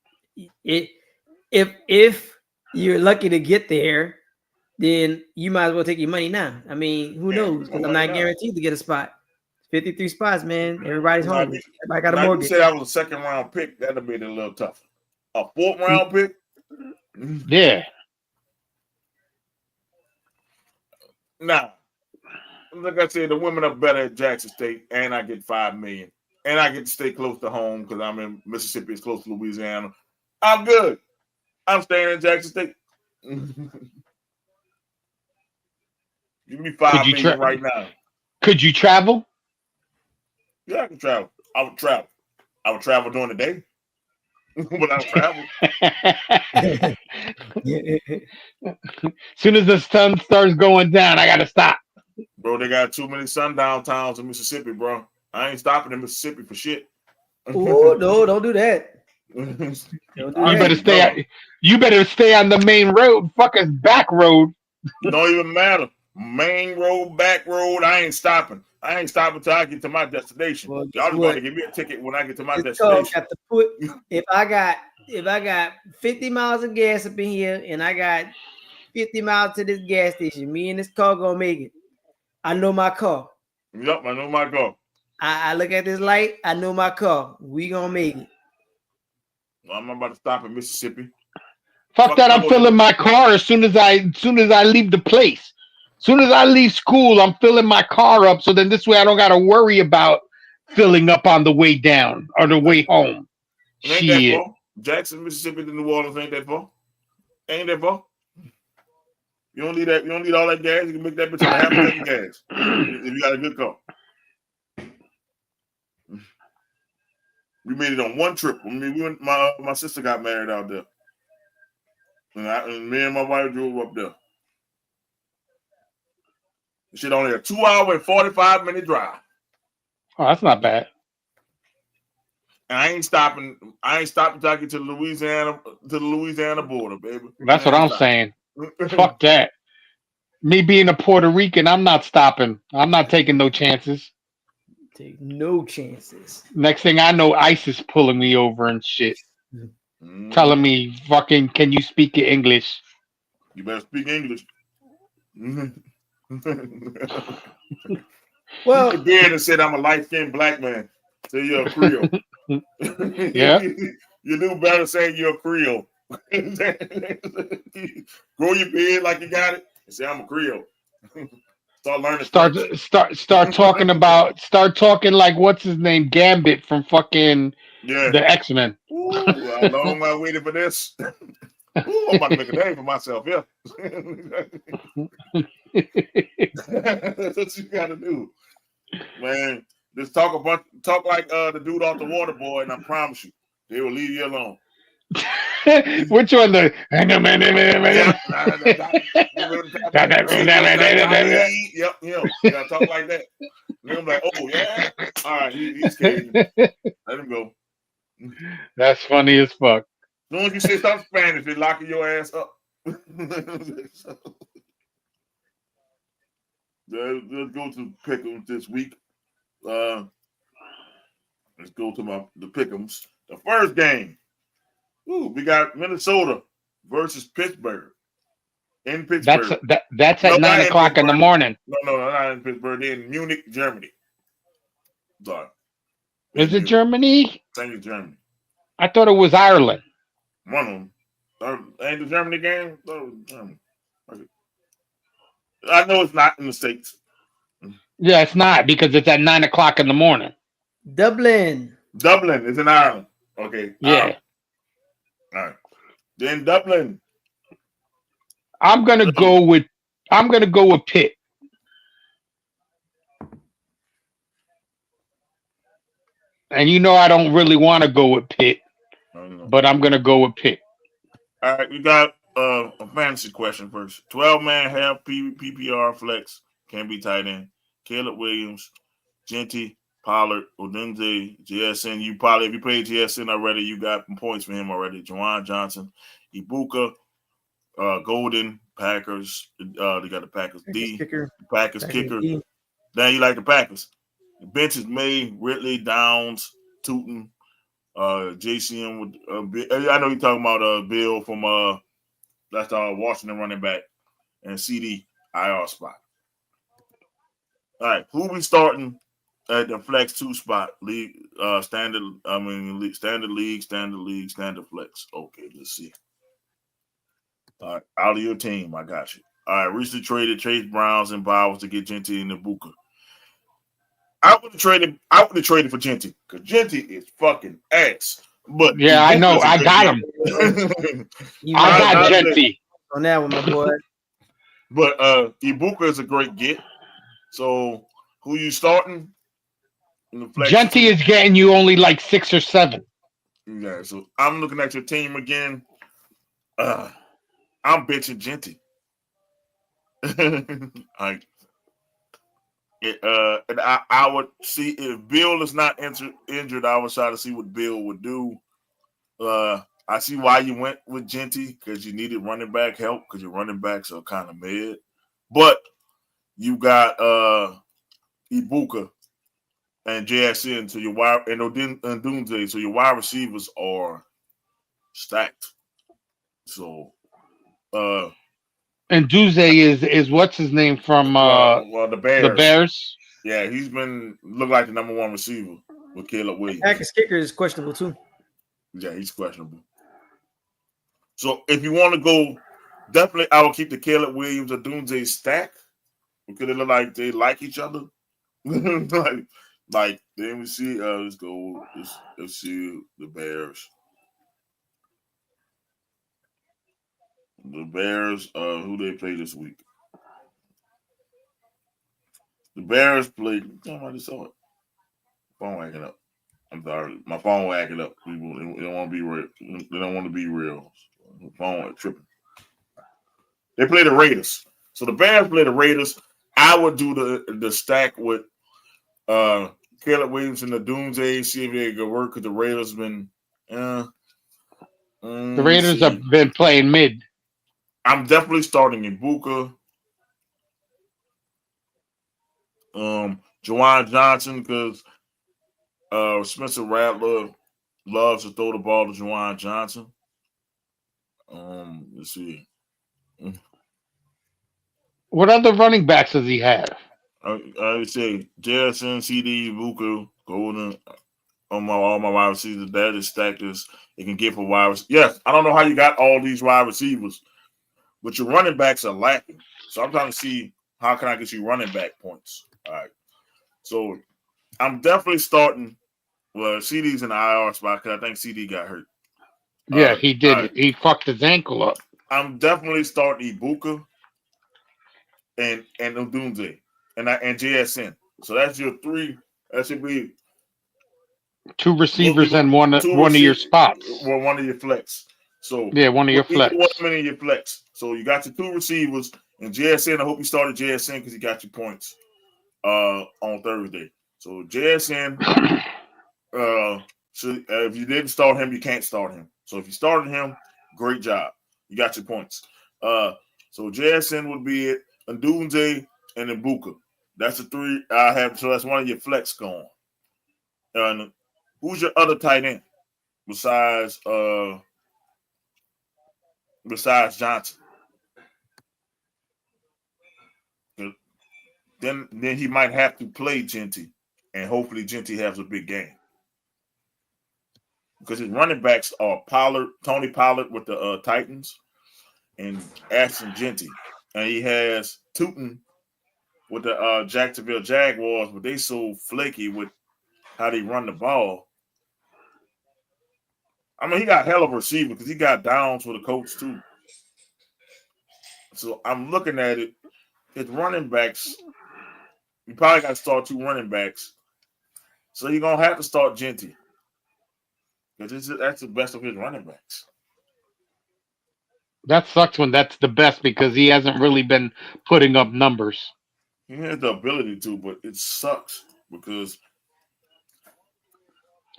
if you're lucky to get there, then you might as well take your money now. I mean, who knows? Because I'm not guaranteed to get a spot. 53 spots, man. Everybody's hungry. Everybody got a Now, mortgage. you said I was a 2nd round pick. That'd have made it a little tougher. A 4th round pick? Yeah. Nah. Like I said, the women are better at Jackson State, and I get 5 million. And I get to stay close to home because I'm in Mississippi, it's close to Louisiana. I'm good. I'm staying in Jackson State. Give me 5 million right now. Could you travel? Yeah, I can travel. I would travel. I would travel during the day. But I would travel. Soon as the sun starts going down, I gotta stop. Bro, they got too many sundown towns in Mississippi, bro. I ain't stopping in Mississippi for shit. Oh no, don't do that. Don't do You that. better stay. You better stay on the main road. Fucking back road. Don't even matter. Main road, back road, I ain't stopping. I ain't stopping until I get to my destination. Well, Y'all just what? want to give me a ticket when I get to my This car destination. got to put if I got 50 miles of gas up in here and I got 50 miles to this gas station, me and this car gonna make it. I know my car. Yep, I know my go. I look at this light, I know my car. We gonna make it. I'm about to stop in Mississippi. Fuck that! I'm filling my car as soon as I leave the place. As soon as I leave school, I'm filling my car up. So then this way I don't gotta worry about filling up on the way down or the way home. It ain't that Shit. far. Jackson, Mississippi to New Orleans ain't that far. Ain't that far. You don't need that. You don't need all that gas. You can make that bitch on a half a tank of gas if you got a good car. We made it on one trip. I mean, my sister got married out there, and me and my wife drove up there. Shit, only a 2-hour and 45-minute drive. Oh, that's not bad. And I ain't stopping. I ain't stopping till I get to the Louisiana border, baby. That's what I'm saying. Fuck that. Me being a Puerto Rican, I'm not stopping. I'm not taking no chances. Take no chances. Next thing I know, ICE is pulling me over and shit. Telling me, fucking, can you speak English? You better speak English. Well, you did and said I'm a light-skinned black man. So you're a Creole. Yeah. You do better saying you're a Creole. Grow your beard like you got it and say I'm a Creole. Start learning. Start talking like what's his name, Gambit from fucking Yeah. the X-Men. Ooh, how long I waited for this? Ooh, I'm about to make a name for myself. Yeah. That's what you gotta do, man. Just talk like the dude off the water boy, and I promise you, they will leave you alone. Which one? The Yeah, yep, him. You gotta talk like that. And I'm like, oh yeah, all right, he's Cajun. Let him go. That's funny as fuck. As soon as you say something Spanish, they're locking your ass up. Let's go to pick'ems this week. Let's go to the pick'ems. The first game. Ooh, we got Minnesota versus Pittsburgh in Pittsburgh. That's at 9:00 in the morning. No, not in Pittsburgh. They're in Munich, Germany. Sorry. Is it Germany? I think it's Germany. I thought it was Ireland. One of them. Ain't the Germany game? Germany. Okay. I know it's not in the States. Yeah, it's not because it's at 9:00 in the morning. Dublin is in Ireland. Okay. Yeah. Ireland. All right. Then Dublin. I'm gonna go with Pitt. And you know I don't really want to go with Pitt, but I'm gonna go with Pitt. All right, we got a fantasy question first. 12-man half PPR flex can be tight end. Caleb Williams, Genty, Pollard, Odunze, JSN. You probably, if you played JSN already, you got some points for him already. Juwan Johnson, Ibuka, Golden, Packers. They got the Packers D. Packers kicker. D. Now you like the Packers. The bench is May, Ridley, Downs, Tootin, JCM with I know you're talking about Bill from that's Washington running back and CD IR spot. All right, who we starting at the flex 2 spot? League standard flex. Okay, let's see. All right, out of your team, I got you. All right, recently traded Chase Browns and Bowers to get Genty and Ibuka. I would have traded for Genty because Genty is fucking ass. But yeah, I know. I got him. I got Genty on that one, my boy. But Ibuka is a great get. So who you starting? Genty is getting you only like 6 or 7. Yeah, so I'm looking at your team again. I'm bitching Genty. And I would see if Bill is not injured. I would try to see what Bill would do. I see why you went with Genty because you needed running back help because your running backs are kind of mid. But you got Ibuka and JSN to your wide and Odunze, so your wide receivers are stacked. So and Duze is what's his name from the Bears. The Bears. Yeah, he's been look like the number 1 receiver with Caleb Williams. Packers kicker is questionable too. Yeah, he's questionable. So if you want to go, definitely I will keep the Caleb Williams or Dunze stack because they look like they like each other. like then we see let's go. Let's see the Bears. The Bears, who they play this week? The Bears played. I just saw it. Phone acting up. I'm sorry, my phone acting up. People they don't want to be real. They don't want to be real. The phone tripping. They play the Raiders. So the Bears play the Raiders. I would do the stack with Caleb Williams and the Doomsday. See if they can work because the Raiders been. The Raiders have been playing mid. I'm definitely starting Ibuka. Juwan Johnson because Spencer Rattler loves to throw the ball to Juwan Johnson. Let's see. What other running backs does he have? I would say JSN, CD, Ibuka, Golden. All my wide receivers. That is stacked as it can get for wide receivers. Yes, I don't know how you got all these wide receivers, but your running backs are lacking. So I'm trying to see how can I get you running back points. All right. So I'm definitely starting. Well, CD's in the IR spot because I think CD got hurt. Yeah, he All did. right. He fucked his ankle up. I'm definitely starting Ibuka and Odunze and JSN. So that's your three. That should be Two what we receivers go and one two one of your receive spots. well, one of your flex. So Yeah, one of your put either one flex. of them in your flex. So you got your two receivers and JSN. I hope you started JSN because he got you points on Thursday. So JSN, so if you didn't start him, you can't start him. So if you started him, great job. You got your points. Uh, so JSN would be it. Ndunze and Ibuka. That's the three I have. So that's one of your flex going. And who's your other tight end besides besides Johnson? Then he might have to play Genty, and hopefully Genty has a big game because his running backs are Tony Pollard with the Titans, and Ashton Genty, and he has Tootin with the Jacksonville Jaguars, but they so flaky with how they run the ball. I mean, he got hell of a receiver because he got downs with the coach too. So I'm looking at it. His running backs, you probably got to start two running backs. So you're gonna have to start Genty because that's the best of his running backs. That sucks when that's the best because he hasn't really been putting up numbers. He has the ability to, but it sucks because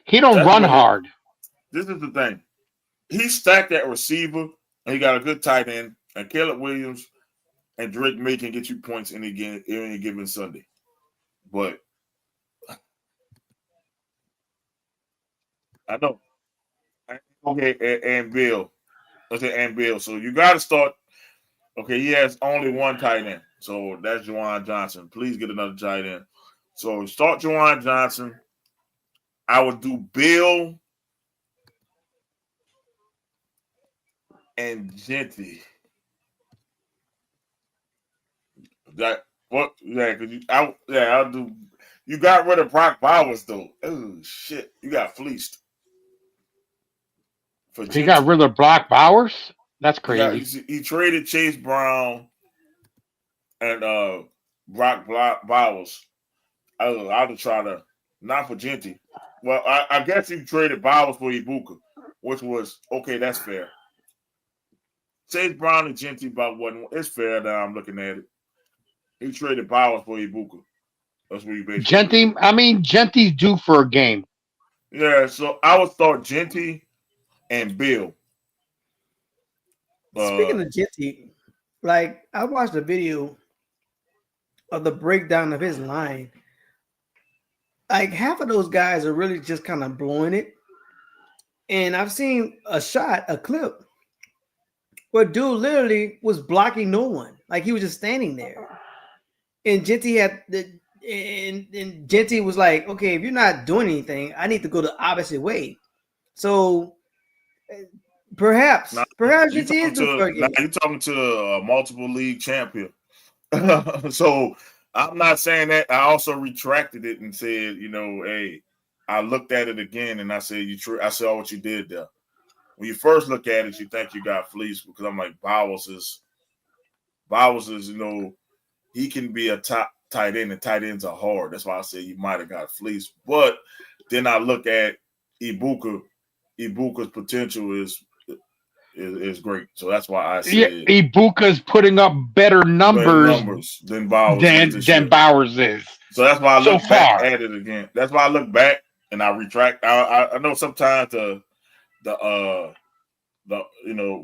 He don't that's run what it. hard. This is the thing. He stacked that receiver, and he got a good tight end, and Caleb Williams and Drake May can get you points any given Sunday. But I know. Okay, and Bill. Okay, and Bill. So you got to start. Okay, he has only one tight end. So that's Juwan Johnson. Please get another tight end. So start Juwan Johnson. I would do Bill and Genty. That what? Yeah, cause I'll do. You got rid of Brock Bowers though. Oh shit, you got fleeced for He got Genty. rid of Brock Bowers. That's He got crazy. he traded Chase Brown and Bowers. I'll try to not for Genty. Well, I guess he traded Bowers for Ibuka, which was okay. That's fair. Chase Brown and Genty, but wasn't. It's fair that I'm looking at it. He traded Bowers for Ibuka. That's what he basically did. Genty's due for a game. Yeah, so I would start Genty and Bill. Uh, Speaking of Jitty, like I watched a video of the breakdown of his line. Like half of those guys are really just kind of blowing it. And I've seen a clip where dude literally was blocking no one. Like he was just standing there. And Genty had the and Genty was like, okay, if you're not doing anything, I need to go the opposite way. So now perhaps you Genty is talking due for to a now game. you talking to a multiple league champion. So I'm not saying that. I also retracted it and said, hey, I looked at it again and I said, I saw what you did there. When you first look at it, you think you got fleeced because I'm like Bowers is, he can be a top tight end, and tight ends are hard. That's why I said you might have got fleeced. But then I look at Ibuka. Ibuka's potential is great. So that's why I Yeah, said Ibuka's putting up better better numbers numbers than Bowers is than this than year. Bowers is So that's why I so look back far. at it again. That's why I look back and I retract. I know sometimes the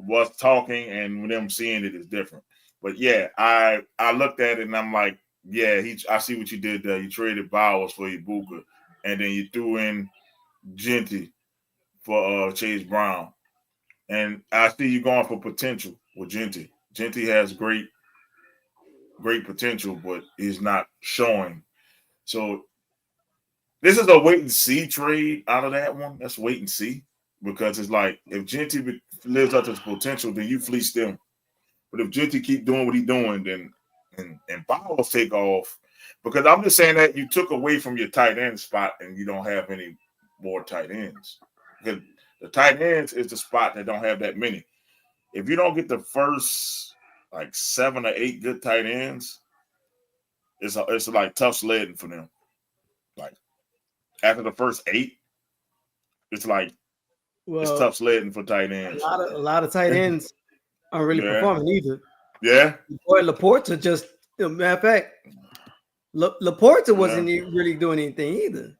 what's talking and them seeing it is different. But yeah, I looked at it and I'm like, yeah, I see what you did there. You traded Bowers for Ibuka, and then you threw in Genty for Chase Brown. And I see you going for potential with Genty. Genty has great potential, but he's not showing. So this is a wait and see trade out of that one. Let's wait and see because it's like if Genty lives up to his potential, then you fleece them. But if Genty keep doing what he's doing, then and Bowers take off. Because I'm just saying that you took away from your tight end spot and you don't have any more tight ends. Because The tight ends is the spot that don't have that many. If you don't get the first like 7 or 8 good tight ends, it's like tough sledding for them. Like after the first 8, it's like it's Well, tough sledding for tight a ends. lot of tight ends aren't really Yeah. performing either. Yeah. Boy, Laporta just matter of fact, Laporta wasn't Yeah. really doing anything either.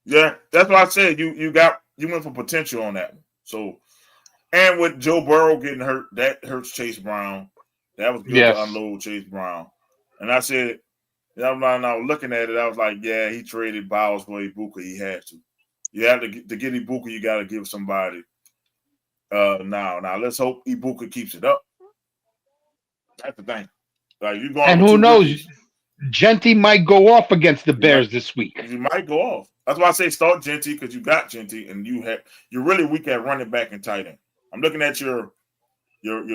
Yeah, that's what I said. You went for potential on that one. So, and with Joe Burrow getting hurt, that hurts Chase Brown. That was good to Yes. unload Chase Brown. And I said, I was looking at it, I was like, yeah, he traded Bowles for Ibuka. He had to. You have to get Ibuka. You got to give somebody. Now let's hope Ibuka keeps it up. That's the thing. Like you going And with who 2 knows? rookies. Genty might go off against the You Bears this week. You might go off. That's why I say start Genty because you got Genty and you're really weak at running back and tight end. I'm looking at your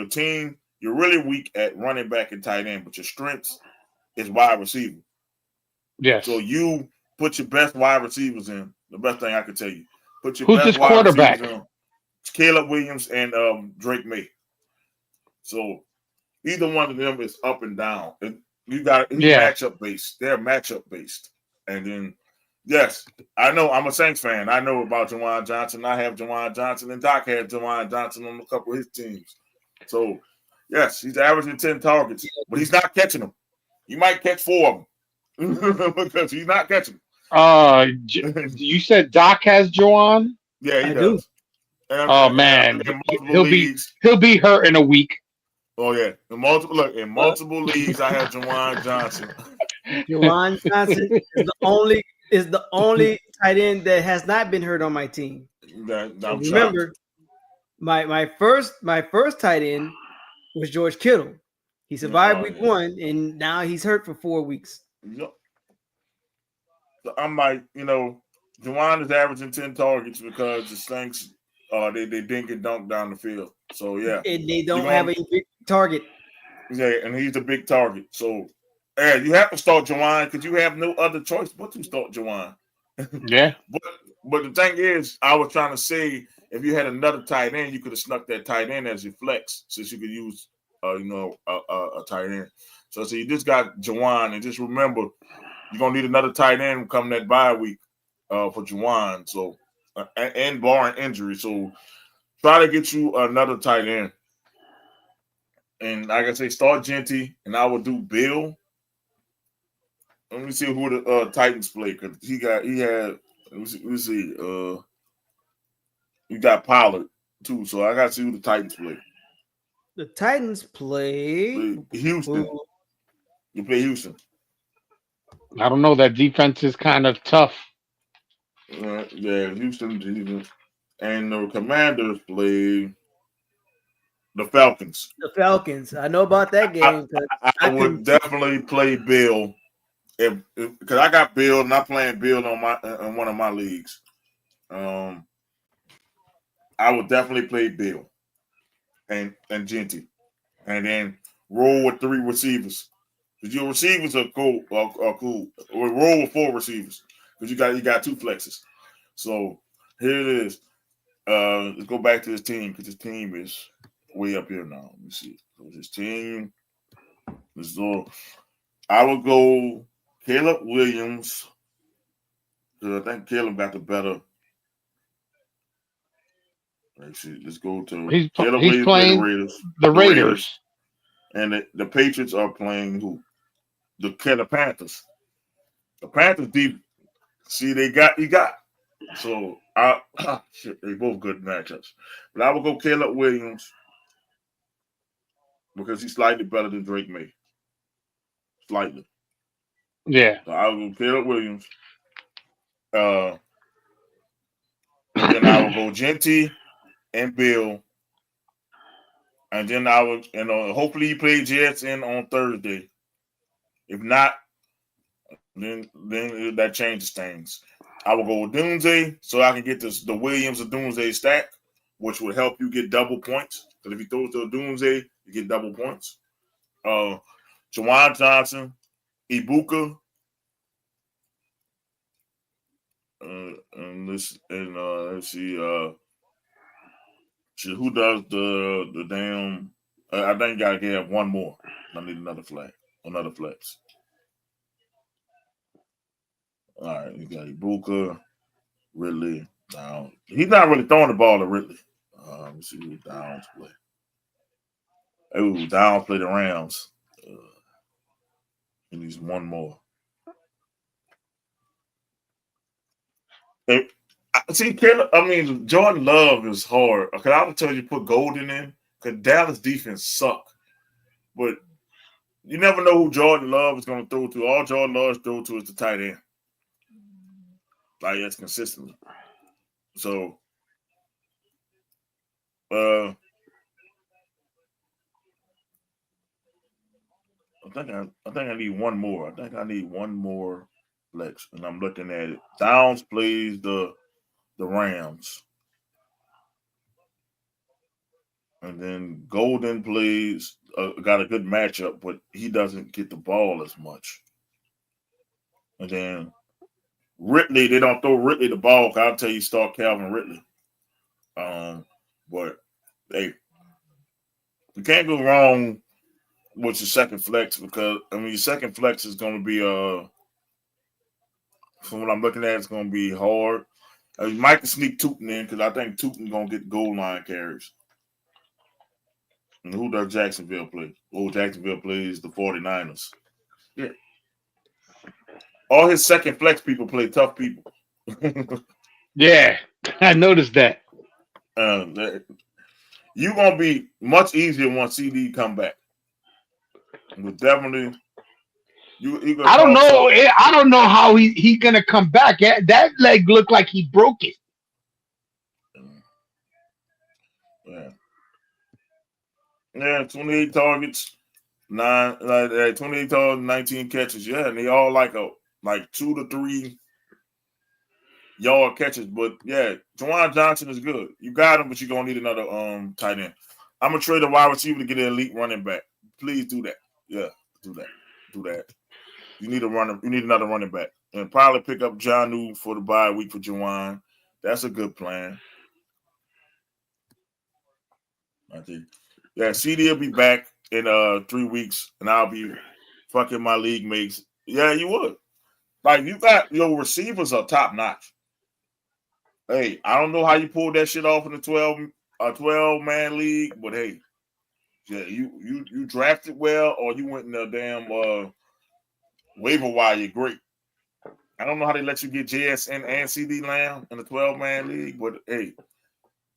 team. You're really weak at running back and tight end, but your strengths is wide receiver. Yes. So you put your best wide receivers in. The best thing I could tell you. Put your Who's best this wide quarterback? receivers in. Caleb Williams and Drake May. So either one of them is up and down. And you got matchup based. They're matchup based. And then yes, I know I'm a Saints fan. I know about Juwan Johnson. I have Juwan Johnson, and Doc had Juwan Johnson on a couple of his teams. So yes, he's averaging 10 targets, but he's not catching them. He might catch 4 of them because he's not catching them. You said Doc has Juwan? Yeah, he I does. Oh man, in multiple he'll leagues. be hurt in a week. Oh yeah, in multiple leagues, I have Juwan Johnson. Juwan Johnson is the only tight end that has not been hurt on my team. Remember, my first tight end was George Kittle. He survived week 1, and now he's hurt for 4 weeks. Yep. So I'm like, Juwan is averaging 10 targets because the Saints, they dink and dunk down the field. So yeah, and they don't have a big target. Yeah, and he's a big target. So yeah, you have to start Juwan because you have no other choice but to start Juwan. Yeah. But the thing is, I was trying to say if you had another tight end, you could have snuck that tight end as your flex, since you could use a tight end. So you just got Juwan, and just remember you're gonna need another tight end come that bye week for Juwan. So and barring injury, so try to get you another tight end. And like I say, start Genty, and I would do Bill. Let me see who the Titans play because he had. Let me see. You got Pollard too, so I got to see who the Titans play. The Titans play Houston. You play Houston. I don't know. That defense is kind of tough. Yeah, Houston. And the Commanders play the Falcons. The Falcons. I know about that game. I would definitely play Bill because I got Bill and I'm playing Bill on one of my leagues. I would definitely play Bill and Genty, and then roll with 3 receivers. Because your receivers are cool. Or roll with 4 receivers because you got 2 flexes. So here it is. Let's go back to his team because his team is way up here now. Let me see. So his team. I would go Caleb Williams. I think Caleb got the better. Let's go to Caleb Williams playing the Raiders. And the Patriots are playing who? The Panthers. The Panthers deep. See, he got. So they both good matchups. But I would go Caleb Williams because he's slightly better than Drake May. Slightly. Yeah. So I will go Caleb Williams. And then I will go Genty and Bill. And then I would, hopefully he play Jets in on Thursday. If not, then that changes things. I will go with Doomsday so I can get the Williams or Doomsday stack, which would help you get double points. Because if you throw it to a Doomsday, you get double points. Juwan Johnson, Ibuka, let's see. Who does the damn? I think you gotta have one more. I need another flex. All right, you got Ibuka, Ridley. Down. He's not really throwing the ball to Ridley. Let's see who Downs play. Oh, Downs play the Rams. He needs one more. Hey, see, Jordan Love is hard. Because I would tell you put Golden in because Dallas defense suck. But you never know who Jordan Love is going to throw to. All Jordan Love throw to is the tight end. Like, that's consistently. So, I think I need one more. I think I need one more flex. And I'm looking at it. Downs plays the Rams. And then Golden plays, got a good matchup, but he doesn't get the ball as much. And then Ridley, they don't throw Ridley the ball. I'll tell you, start Calvin Ridley. But hey, you can't go wrong with your second flex because your second flex is going to be from what I'm looking at, it's going to be hard. You might can sneak Tootin in because I think Tootin going to get goal line carries. And who does Jacksonville play? Jacksonville plays the 49ers. Yeah. All his second flex people play tough people. Yeah, I noticed that. You're going to be much easier once CD come back. But definitely, I don't know. I don't know how he gonna come back. That leg looked like he broke it. Yeah, 28 targets, 28 targets, 19 catches. Yeah, and they all like 2 to 3 yard catches. But yeah, Juwan Johnson is good. You got him, but you're gonna need another tight end. I'm gonna trade a wide receiver to get an elite running back. Please do that. Yeah, do that. You need another running back. And probably pick up Jonnu for the bye week for Juwan. That's a good plan. I think. Yeah, CD will be back in 3 weeks, and I'll be fucking my league mates. Yeah, you would. Like, you got your receivers are top notch. Hey, I don't know how you pulled that shit off in the 12-man league, but hey, yeah, you drafted well, or you went in the damn waiver wire. You're great. I don't know how they let you get JSN and CD Lamb in the 12-man league, but hey,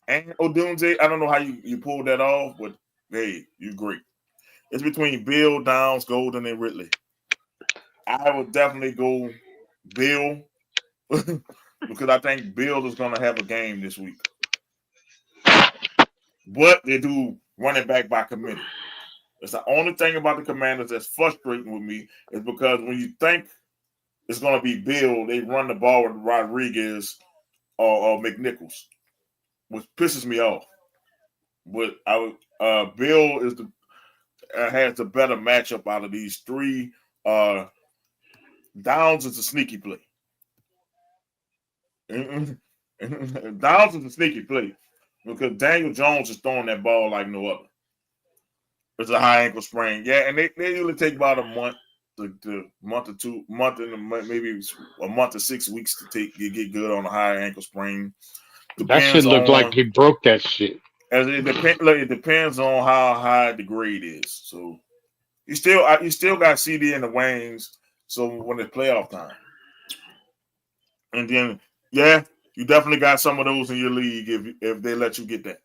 and Odunze, I don't know how you pulled that off, but hey, you're great. It's between Bill, Downs, Golden, and Ridley. I would definitely go Bill because I think Bill is going to have a game this week. But they do running back by committee. That's the only thing about the Commanders that's frustrating with me is because when you think it's going to be Bill, they run the ball with Rodriguez or McNichols, which pisses me off. But Bill has the better matchup out of these three. Downs is a sneaky play. Downs is a sneaky play because Daniel Jones is throwing that ball like no other. It's a high ankle sprain. Yeah, and they usually take about a month to month or two, maybe a month to 6 weeks to get good on a high ankle sprain. That shit looked like he broke that shit. As it depends on how high the grade is. So you still got CD in the wings. So when it's playoff time, and then you definitely got some of those in your league if they let you get that.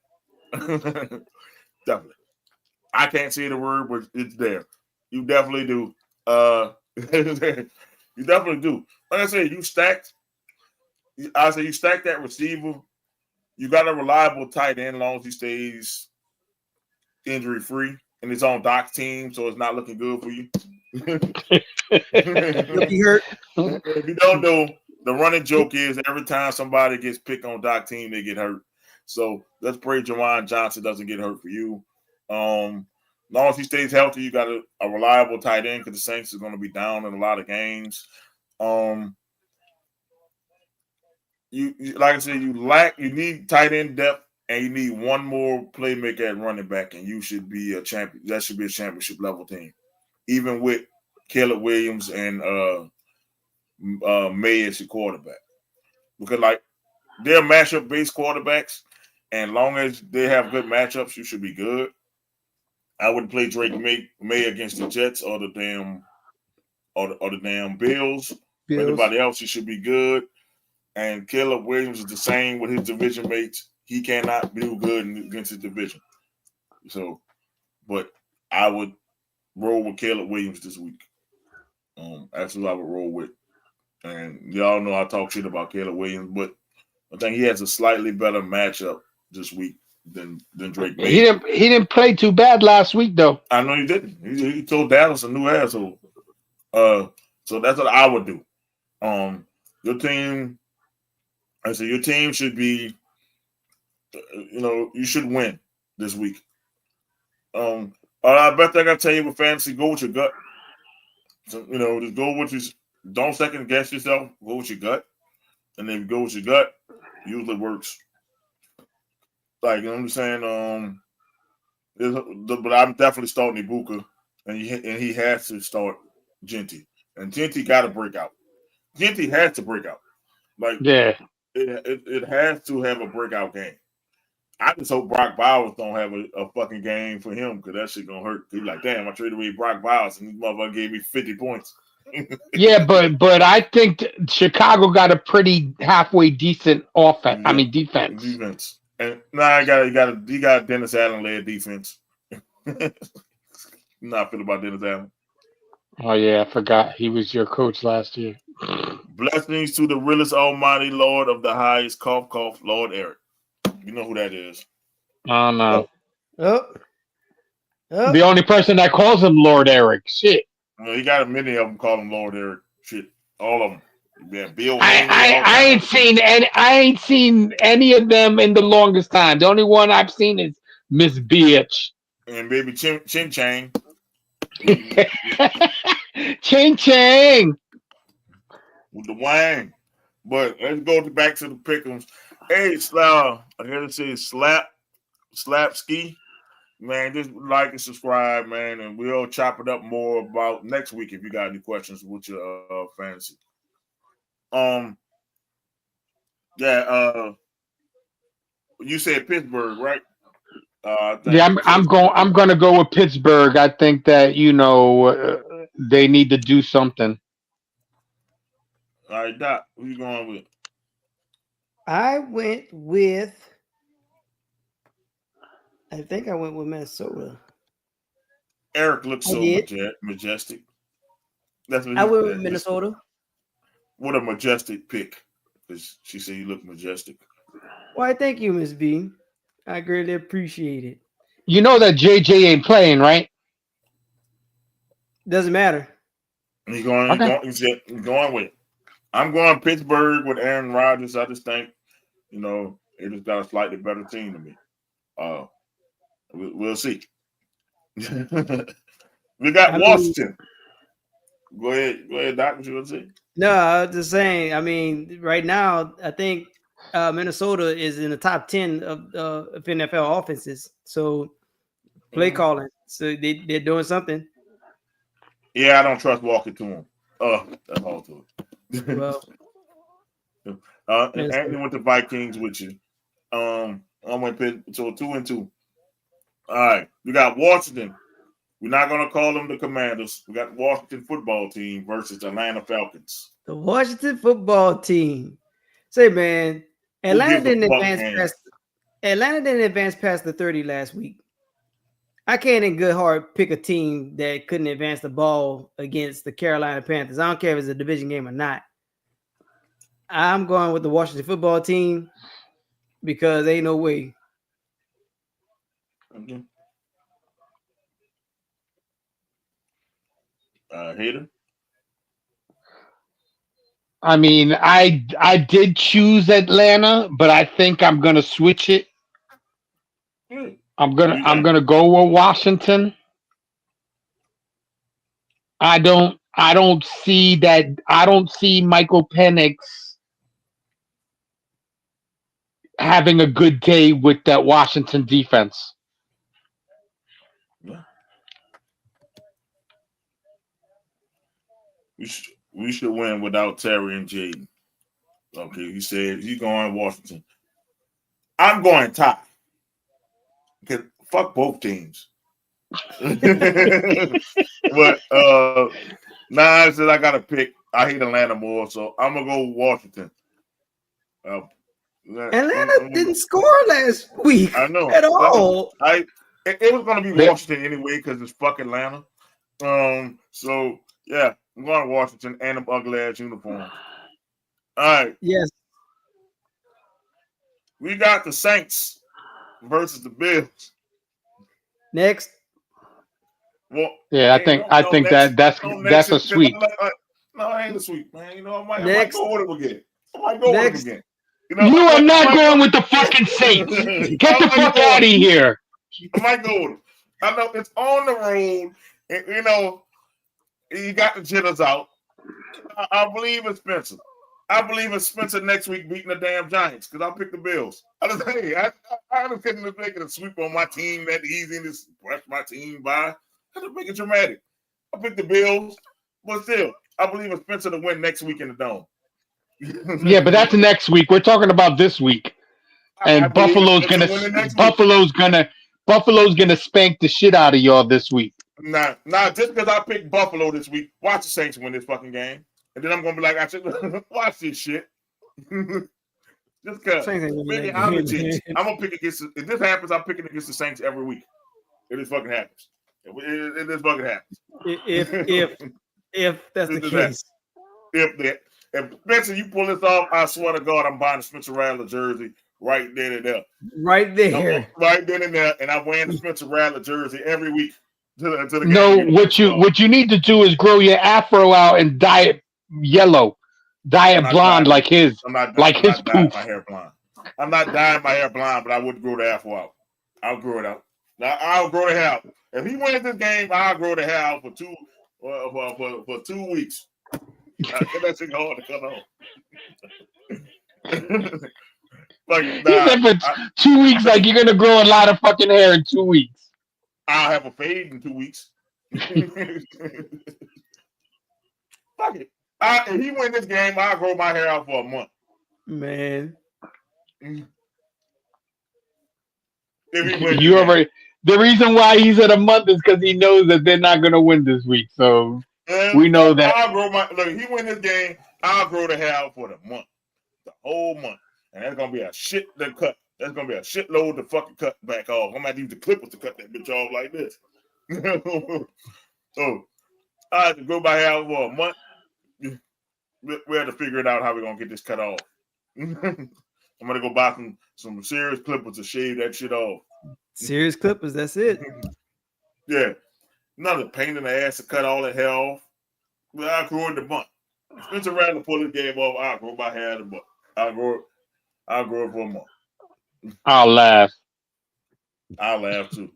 Definitely. I can't say the word, but it's there. You definitely do. You definitely do. Like I said, you stacked that receiver. You got a reliable tight end as long as he stays injury free and it's on Doc's team, so it's not looking good for you. He hurt. If you don't know, the running joke is every time somebody gets picked on Doc's team, they get hurt. So let's pray Juwan Johnson doesn't get hurt for you. As long as he stays healthy, you got a reliable tight end because the Saints are going to be down in a lot of games. like I said, you need tight end depth, and you need one more playmaker at running back, and you should be a champion. That should be a championship level team, even with Caleb Williams and May as your quarterback, because like they're matchup based quarterbacks, and long as they have good matchups, you should be good. I wouldn't play Drake May against the Jets or the damn Bills. But Bills. anybody else, he should be good. And Caleb Williams is the same with his division mates. He cannot do good against his division. So, but I would roll with Caleb Williams this week. That's who I would roll with. And y'all know I talk shit about Caleb Williams, but I think he has a slightly better matchup this week than Drake May. He didn't play too bad last week though. I know he didn't. He told Dallas a new asshole. So that's what I would do. Your team. I said your team should be. You should win this week. I bet I gotta tell you with fantasy, go with your gut. So, just go with your. Don't second guess yourself. Go with your gut, and then go with your gut. Usually works. Like I'm just saying. But I'm definitely starting Ibuka, and he has to start Genty, and Genty got to break out. Genty has to break out. Like Yeah. it has to have a breakout game. I just hope Brock Bowers don't have a fucking game for him because that shit gonna hurt. He's like, damn, I traded away Brock Bowers and this motherfucker gave me 50 points. Yeah, but I think Chicago got a pretty halfway decent offense. I Yeah, mean defense. defense. And now you got Dennis Allen led defense. Not feeling about Dennis Allen. Oh yeah, I forgot he was your coach last year. Blessings to the realest almighty Lord of the highest, cough, cough, Lord Eric. You know who that is. Oh no. Oh. The only person that calls him Lord Eric. Shit. He got many of them call him Lord Eric. Shit. All of them. Yeah, Bill I, Wayne, I all I kinds ain't seen any. I ain't seen any of them in the longest time. The only one I've seen is Miss Bitch. and maybe Chin Chang. Ching ching. With the wine. But let's go back to the pickums. Hey, I gotta say slap ski. Man, just like and subscribe, man, and we'll chop it up more about next week if you got any questions with your fantasy. Um, yeah, you said Pittsburgh, right? I Yeah, think I'm gonna go with Pittsburgh. I think that they need to do something. all right, Doc, who you going with? I went with. I think I went with Minnesota. Eric looks I so did. majestic. That's what I he went with said. Minnesota. What a majestic pick. Because she said you look majestic. Why, thank you, Miss B. I greatly appreciate it. You know that JJ ain't playing, right? Doesn't matter. He's Okay. going with it. I'm going Pittsburgh with Aaron Rodgers. I just think, it just got a slightly better team than me. We'll see. We got Washington. Go ahead, Doc. What you want to say? No, I was just saying. I mean, right now, I think Minnesota is in the top 10 of NFL offenses. So play calling. So they're doing something. Yeah, I don't trust Walker to him. That's all to it. Well, and Anthony went to Vikings with you. I went Pitt, so 2-2. All right, we got Washington. We're not gonna call them the Commanders. We got Washington football team versus Atlanta Falcons. the Washington football team. Say, man, Atlanta didn't advance past the 30 last week. I can't in good heart pick a team that couldn't advance the ball against the Carolina Panthers. I don't care if it's a division game or not. I'm going with the Washington football team because ain't no way. Okay. Hater. I mean, I did choose Atlanta, but I think I'm gonna switch it. I'm gonna go with Washington. I don't see Michael Penix having a good day with that Washington defense. Yeah. We should win without Terry and Jaden. Okay, he said he's going Washington. I'm going tie. Because fuck both teams. But now I said I gotta pick. I hate Atlanta more, so I'm gonna go Washington. Uh, Atlanta didn't score last week I know at all. It was gonna be Washington anyway because it's fuck Atlanta. So yeah, I'm going to Washington and them ugly ass uniforms. All right, Yes. we got the Saints versus the Bills. Next. Well, Yeah, I think that's next a sweep. No, it ain't a sweep, man. You know, I might Next. go with him again. I might go with him Next. again. You are not going with the fucking Saints. Get the fuck out of here. I might go with him. I know it's on the road. And, you know, you got the jitters out. I believe in Spencer. I believe in Spencer next week beating the damn Giants because I'll pick the Bills. I just couldn't make it a sweep on my team that easy and just brush my team by. I just make it dramatic. I pick the Bills, but still, I believe in Spencer to win next week in the Dome. Yeah, but that's next week. We're talking about this week. And Buffalo's gonna spank the shit out of y'all this week. Nah, just because I picked Buffalo this week, watch the Saints win this fucking game. And then I'm gonna be like, I should watch this shit. Just because. Maybe I'm legit. I'm gonna pick against if this happens, I'm picking against the Saints every week. If this fucking happens. If this fucking happens. If that's the case. If Spencer, you pull this off, I swear to God, I'm buying a Spencer Rattler jersey right then and there. Right there. Right then and there, and I'm wearing the Spencer Rattler jersey every week. To the no, game. what you need to do is grow your afro out and dye it yellow, dye it blonde like his. I'm not poof. My hair blonde. I'm not dyeing my hair blonde, but I would grow the afro out. I'll grow it out. Now I'll grow the hair out. If he wins this game, I'll grow the hair out for 2 weeks. That shit hard to cut off. For 2 weeks, like you're gonna grow a lot of fucking hair in 2 weeks. I'll have a fade in 2 weeks. Fuck it. If he win this game, I'll grow my hair out for a month. Man. The reason why he said a month is because he knows that they're not gonna win this week. So we know that. If he win this game, I'll grow the hair out for the month. The whole month. And that's gonna be a shit to cut. That's gonna be a shitload to fucking cut back off. I'm gonna use the clippers to cut that bitch off like this. So I have to grow my hair out for a month. We have to figure it out how we're gonna get this cut off. I'm gonna go buy some serious clippers to shave that shit off. Serious clippers, that's it. Yeah. None of the pain in the ass to cut all that hair off. But I'll grow in the month. Spencer Rattler pull this game off, I'll grow my hair in the month. I'll grow it for a month. I'll laugh. I'll laugh too.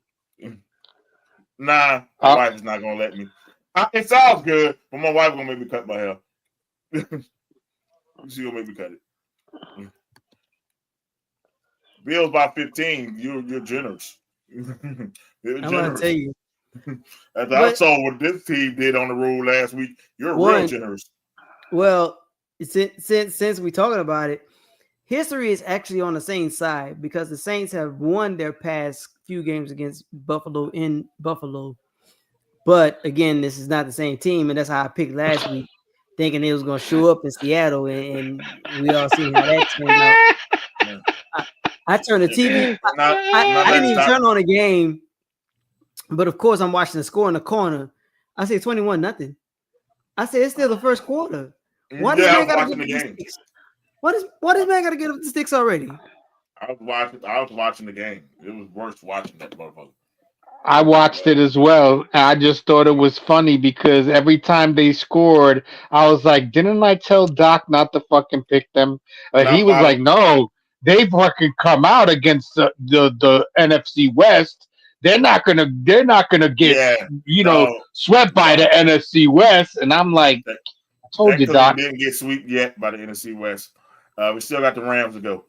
Nah, my wife is not gonna let me. It sounds good, but my wife gonna make me cut my hair. She gonna make me cut it. Bills by 15. You're generous. I'm gonna tell you. I saw what this team did on the road last week. You're real generous. Well, since we're talking about it, history is actually on the Saints side because the Saints have won their past few games against Buffalo in Buffalo. But again, this is not the same team, and that's how I picked last week, thinking it was going to show up in Seattle, and we all see how that turned out. I turned the TV. I didn't even turn on the game, but of course I'm watching the score in the corner. I say 21-0. I said it's still the first quarter. Why does man got to get the sticks? Why does man got to get up the sticks already? I was watching the game. It was worth watching that motherfucker. I watched it as well. I just thought it was funny because every time they scored, I was like, didn't I tell Doc not to fucking pick them? He was like, no, they fucking come out against the NFC West. They're not gonna get swept by the NFC West. And I'm like, I told you, Doc. We didn't get swept yet by the NFC West. We still got the Rams to go.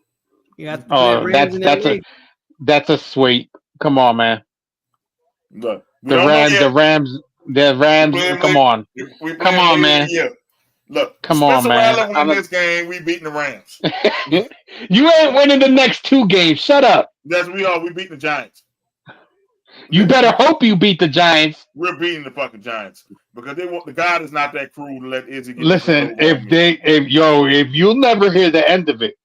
You have to put Oh, Rams in that race. that's a sweep. Come on, man. Look, we The don't know Rams, yet. the Rams. Playing Come late. on, We come playing on, late in man. the year. Look, Come on, Spencer man. Rattler win this game. We beating the Rams. You ain't winning the next 2 games. Shut up. Yes, we are. We beating the Giants. You better hope you beat the Giants. We're beating the fucking Giants because they want the God is not that cruel to let Izzy get this Listen, over on me. if you'll never hear the end of it,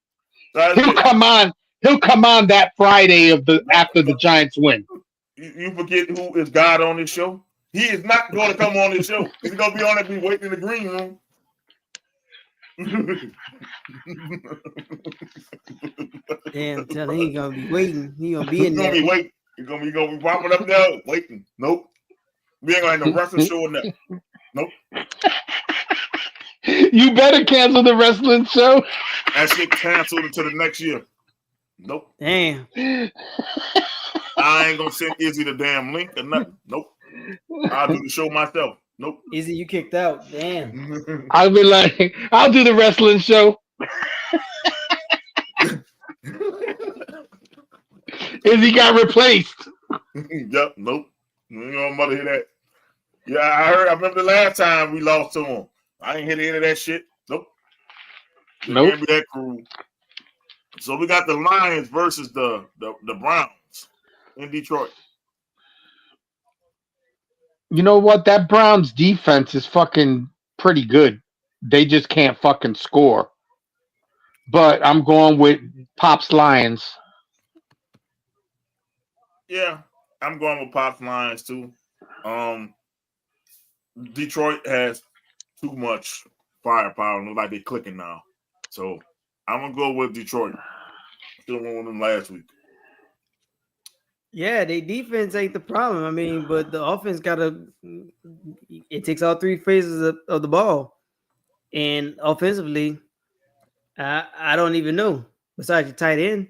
That's he'll it. come on. He'll come on that Friday after the No, Giants win. you forget who is God on this show. He is not going to come on this show. He's going to be on it, be waiting in the green room. Damn, tell him he gonna be waiting. He gonna be in He's going there. to be waiting. He's going to be popping up there waiting. Nope. We ain't going to have no wrestling show in there. Nope. You better cancel the wrestling show. That shit canceled until the next year. Nope. Damn. I ain't going to send Izzy the damn link or nothing. Nope. I'll do the show myself. Nope. Izzy, you kicked out. Damn. I'll be like, I'll do the wrestling show. Izzy got replaced. Yep. Nope. You ain't gonna mother hear that. Yeah, I remember the last time we lost to him. I ain't hear the end of that shit. Nope. It Nope. can't be that cruel. So we got the Lions versus the Browns in Detroit. You know what? That Browns defense is fucking pretty good. They just can't fucking score. But I'm going with Pop's Lions. Yeah, I'm going with Pop's Lions too. Detroit has too much firepower. Look like they're clicking now. So I'm gonna go with Detroit. Still won them last week. Yeah, their defense ain't the problem. I mean, but the offense it takes all 3 phases of the ball. And offensively, I don't even know. Besides your tight end.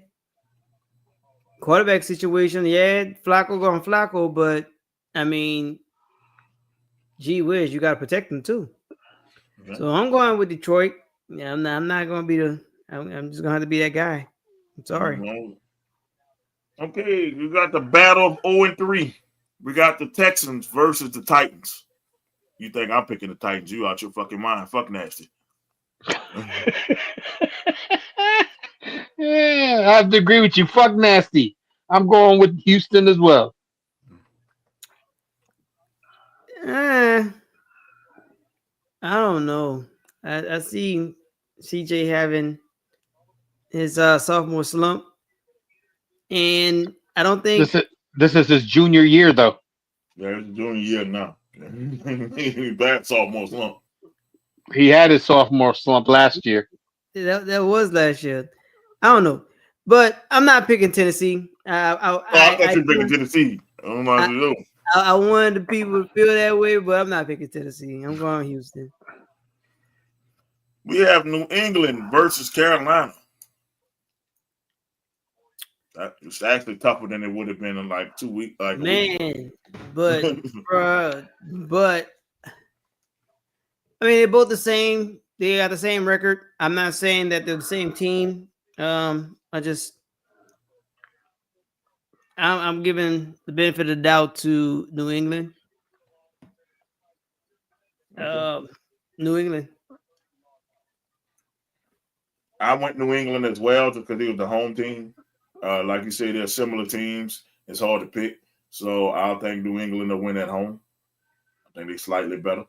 Quarterback situation, yeah, Flacco going Flacco, but I mean, gee whiz, you got to protect them too. Okay. So I'm going with Detroit. Yeah, I'm not going to be I'm just going to have to be that guy. I'm sorry. Okay, we got the battle of 0-3. We got the Texans versus the Titans. You think I'm picking the Titans? You out your fucking mind. Fuck nasty. Yeah, I have to agree with you. Fuck nasty. I'm going with Houston as well. I don't know. I see CJ having his sophomore slump, and I don't think this is his junior year though. Yeah, it's junior year now. Bad sophomore slump. He had his sophomore slump last year. That was last year. I don't know, but I'm not picking Tennessee. I thought you were picking Tennessee. I don't know how to do. I wanted the people to feel that way, but I'm not picking Tennessee. I'm going Houston. We have New England versus Carolina. It's actually tougher than it would have been in like 2 weeks. Like man, but I mean, they're both the same. They got the same record. I'm not saying that they're the same team. I'm giving the benefit of the doubt to New England. New England. I went New England as well just because it was the home team. Like you say, they're similar teams. It's hard to pick. So I think New England will win at home. I think they're slightly better.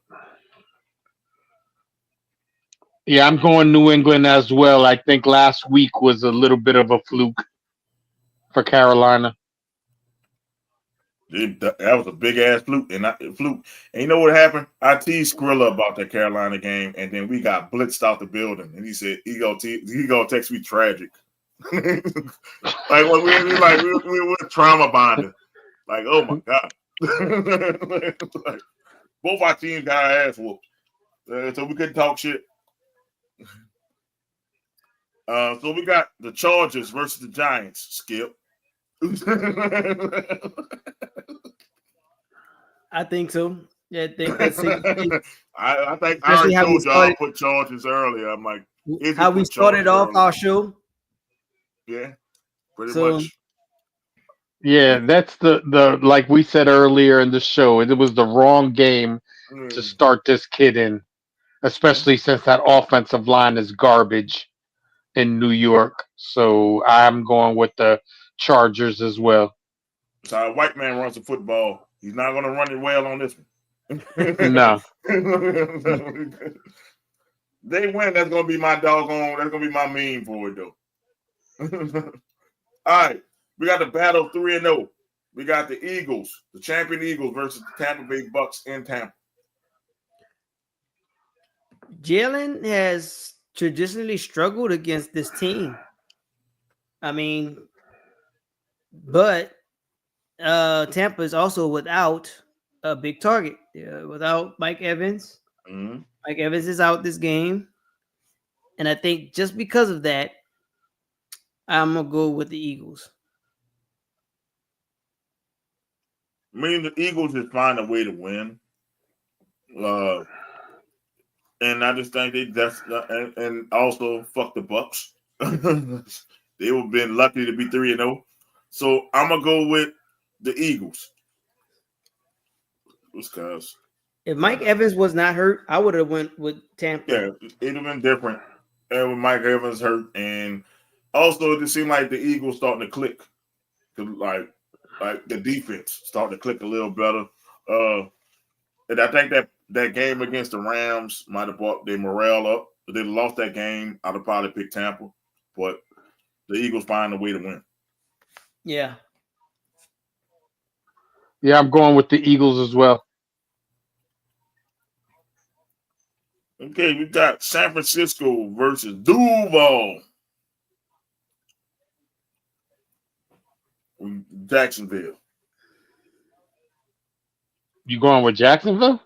Yeah, I'm going New England as well. I think last week was a little bit of a fluke for Carolina. That was a big ass fluke, and you know what happened? I teased Skrilla about that Carolina game, and then we got blitzed out the building, and he said he gonna text me tragic. Like when we were trauma bonded. Like, oh my god. Like, both our teams got our ass whooped, so we couldn't talk shit. So we got the Chargers versus the Giants. Skip. I think so. Yeah, I think that's it. I think I already told y'all I put Chargers earlier. I'm like, how we started off our show. Yeah, pretty So much. Yeah, that's the like we said earlier in the show, it was the wrong game to Mm, start this kid in, yeah. especially since that offensive line is garbage in New York. So I'm going with the Chargers as well. So a white man runs the football. He's not going to run it well on this one. No. They win. That's going to be my doggone. That's going to be my meme for it though. All right, we got the battle 3-0. We got the Eagles, the champion Eagles versus the Tampa Bay Bucks in Tampa. Jalen has traditionally struggled against this team. I mean, but Tampa is also without a big target. Without Mike Evans. Mm-hmm. Mike Evans is out this game. And I think just because of that, I'm going to go with the Eagles. I mean, the Eagles just find a way to win. And I just think and also fuck the Bucks. They would have been lucky to be 3-0. So I'm gonna go with the Eagles. Because If Mike Evans was not hurt, I would have went with Tampa. yeah, it'd have been different. And with Mike Evans hurt, and also it just seemed like the Eagles starting to click. Like the defense starting to click a little better. And I think that game against the Rams might have brought their morale up. If they lost that game, I'd have probably picked Tampa. But the Eagles find a way to win. Yeah. Yeah, I'm going with the Eagles as well. Okay, we got San Francisco versus Duval. Jacksonville. You going with Jacksonville?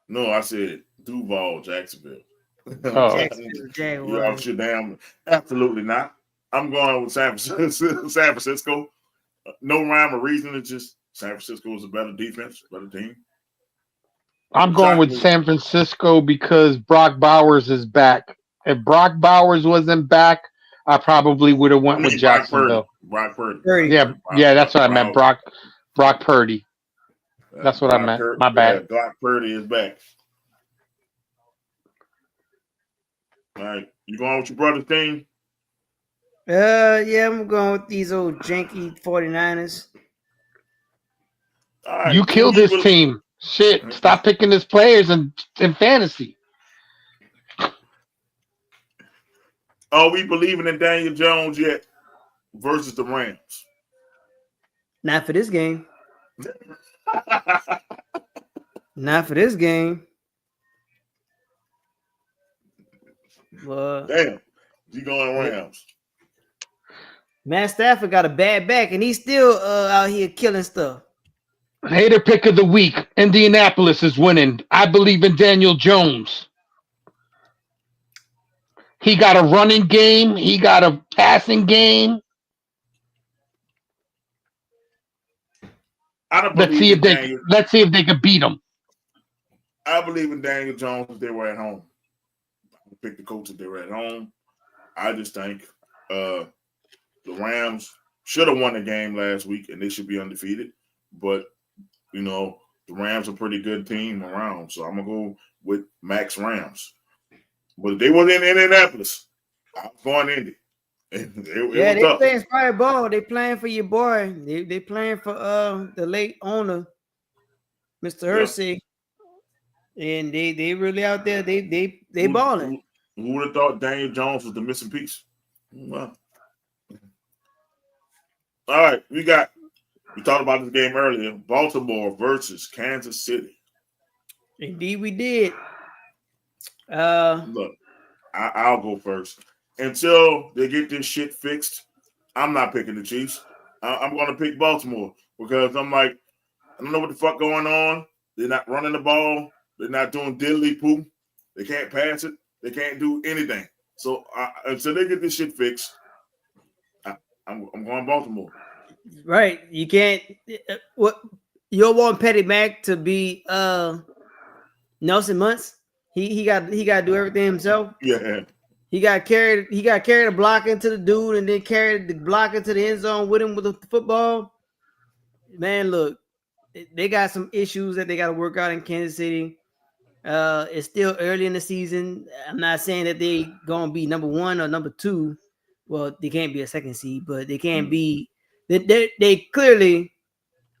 No, I said Duval, Jacksonville. Oh, Jacksonville You all Jaguars. shit damn. Absolutely not. I'm going with San Francisco. San Francisco. No rhyme or reason. It's just San Francisco is a better defense, better team. I'm going Shock with me. San Francisco because Brock Bowers is back. If Brock Bowers wasn't back, I probably would have I went with mean Brock Purdy. Jacksonville. Brock Purdy. Purdy. Yeah, yeah, that's what I meant. Brock Purdy. That's what I meant. My bad. Brock Purdy is back. All right, you going with your brother's team? Yeah, I'm going with these old janky 49ers. All right, You killed this team. Shit. Stop picking his players in fantasy. Are we believing in Daniel Jones yet versus the Rams? Not for this game. Not for this game. Damn, you going Rams? Matt Stafford got a bad back, and he's still out here killing stuff. Hater pick of the week. Indianapolis is winning. I believe in Daniel Jones. He got a running game. He got a passing game. I don't believe in Daniel. Let's see if they can beat him. I believe in Daniel Jones if they were at home. I would pick the coach if they were at home. I just think the Rams should have won the game last week and they should be undefeated. But the Rams are a pretty good team around, so I'm gonna go with Max Rams. But if they were in Indianapolis, I was going Indy. They playing inspired ball. They playing for your boy. They playing for the late owner, Mr. Hersey. And they really out there. They balling. Who would have thought Daniel Jones was the missing piece? Well, all right, we talked about this game earlier. Baltimore versus Kansas City. Indeed, we did. Look, I'll go first. Until they get this shit fixed, I'm not picking the Chiefs. I'm going to pick Baltimore because I'm like, I don't know what the fuck going on. They're not running the ball. They're not doing diddly poo. They can't pass it. They can't do anything. So until they get this shit fixed, I'm going Baltimore. Right. You can't. What you don't want Petty Mac to be Nelson Muntz? He got to do everything himself. Yeah. He got carried. He got carried a block into the dude, and then carried the block into the end zone with him with the football. Man, look, they got some issues that they got to work out in Kansas City. It's still early in the season. I'm not saying that they gonna be number 1 or number 2. Well, they can't be a second seed, but they can't be. They clearly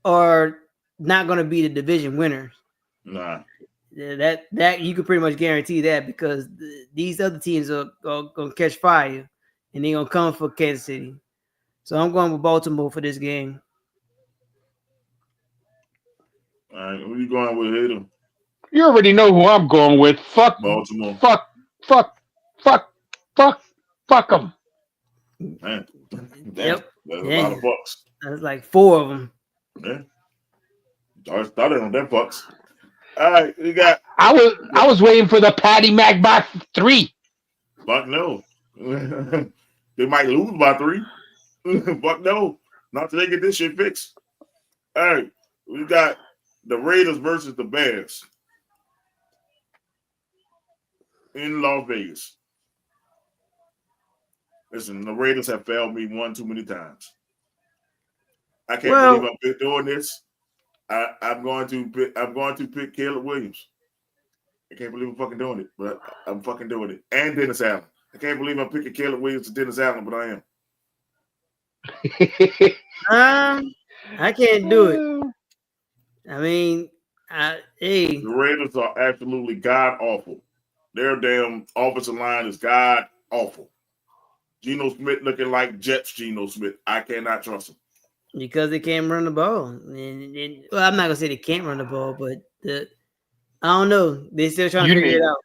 are not gonna be the division winners. Nah. That you could pretty much guarantee that because these other teams are gonna catch fire and they're gonna come for Kansas City. So I'm going with Baltimore for this game. All right, who you going with, Hitter? You already know who I'm going with. Fuck Baltimore. Fuck them. Man, Yep. that's a lot of bucks. That's like 4 of them. Yeah, I started on them bucks. All right, we got. I was waiting for the Patty Mac by 3. Fuck no. They might lose by 3. Fuck no. Not till they get this shit fixed. All right, we got the Raiders versus the Bears in Las Vegas. Listen, the Raiders have failed me one too many times. I can't believe I'm doing this. I'm going to pick Caleb Williams. I can't believe I'm fucking doing it, but I'm fucking doing it. And Dennis Allen. I can't believe I'm picking Caleb Williams and Dennis Allen, but I am. I can't do it. I mean, the Raiders are absolutely god awful. Their damn offensive line is god awful. Geno Smith looking like Jets Geno Smith. I cannot trust him. Because they can't run the ball. Well, I'm not gonna say they can't run the ball, but I don't know. They're still trying to figure it out.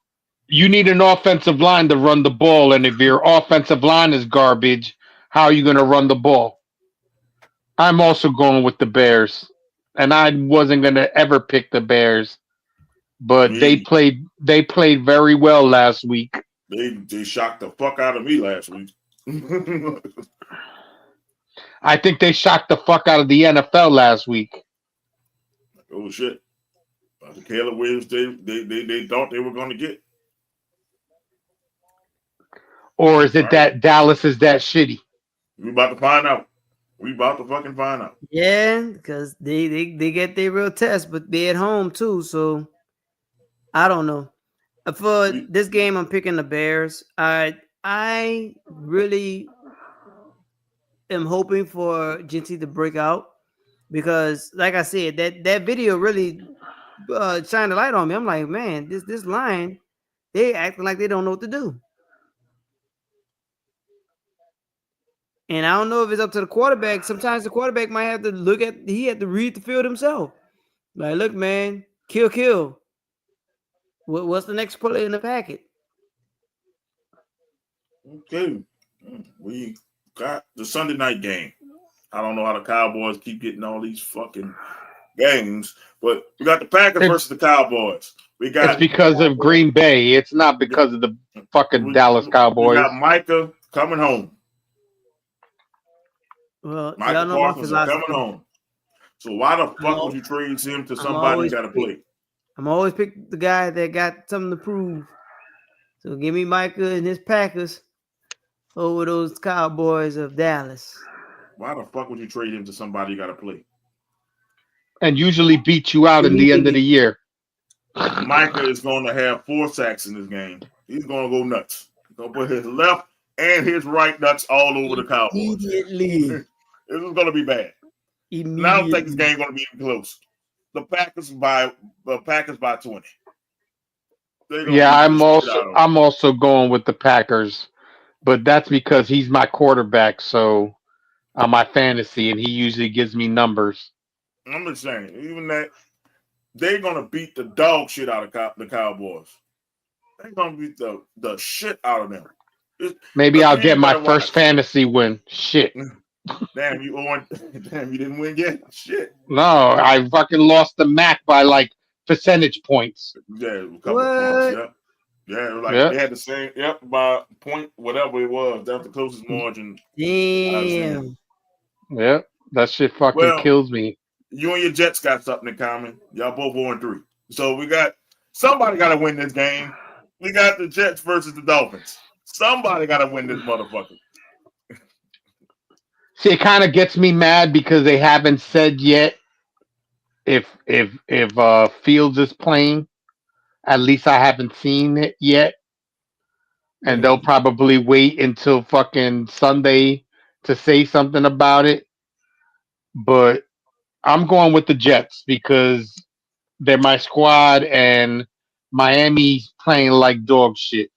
You need an offensive line to run the ball, and if your offensive line is garbage, how are you going to run the ball? I'm also going with the Bears, and I wasn't going to ever pick the Bears, but they played very well last week. They shocked the fuck out of me last week. I think they shocked the fuck out of the NFL last week. Oh shit! Caleb Williams, they thought they were going to get. Or is it that Dallas is that shitty? We about to find out. We about to fucking find out. Yeah, because they get their real test, but they're at home too. So I don't know. For this game, I'm picking the Bears. I really am hoping for Genty to break out because, like I said, that video really shined a light on me. I'm like, man, this line, they acting like they don't know what to do. And I don't know if it's up to the quarterback. Sometimes the quarterback might have to he had to read the field himself. Like, look, man, kill. What's the next play in the packet? Okay. We got the Sunday night game. I don't know how the Cowboys keep getting all these fucking games, but we got the Packers versus the Cowboys. It's because of Green Bay. It's not because of the fucking Dallas Cowboys. We got Micah coming home. Well, Michael Parsons is coming home. So why the fuck would you trade him to somebody who got to play? I'm always pick the guy that got something to prove. So give me Micah and his Packers over those Cowboys of Dallas. Why the fuck would you trade him to somebody who got to play? And usually beat you out in the end of the year. Micah is going to have 4 sacks in this game. He's going to go nuts. He's going to put his left and his right nuts all over the Cowboys. Immediately. This is going to be bad. And I don't think this game going to be close. The Packers by 20. Yeah, I'm also going with the Packers, but that's because he's my quarterback, so on my fantasy, and he usually gives me numbers. I'm just saying, even that they're going to beat the dog shit out of the Cowboys. They're going to beat the shit out of them. Maybe I'll get my first fantasy win. Shit. Damn, you didn't win yet? Shit. No, I fucking lost the MAC by like percentage points. Yeah, a couple of points, they had the same, by point, whatever it was. That's the closest margin. Damn. Yeah, that shit fucking kills me. You and your Jets got something in common. Y'all both 4-3. So somebody got to win this game. We got the Jets versus the Dolphins. Somebody got to win this motherfucker. See, it kind of gets me mad because they haven't said yet if Fields is playing. At least I haven't seen it yet, and they'll probably wait until fucking Sunday to say something about it. But I'm going with the Jets because they're my squad, and Miami's playing like dog shit.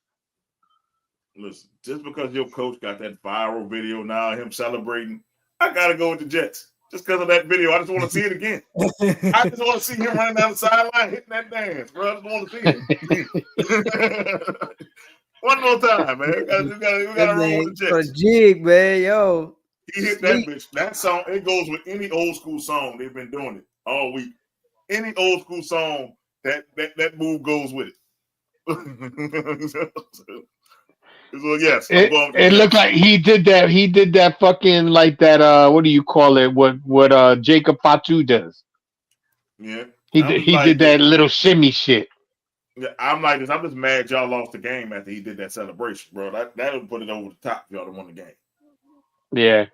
Listen, just because your coach got that viral video now, him celebrating, I gotta go with the Jets. Just because of that video, I just want to see it again. I just want to see him running down the sideline hitting that dance, bro. I just want to see it. One more time, man. We gotta roll with the Jets. Jig, man, yo. He hit that bitch. That song, it goes with any old school song. They've been doing it all week. Any old school song, that move goes with it. So yes, it looked like he did that. He did that fucking like that. What do you call it? What Jacob Fatu does? Yeah, he did that little shimmy shit. Yeah, I'm like this. I'm just mad y'all lost the game after he did that celebration, bro. That'll put it over the top. Y'all won the game. Yeah,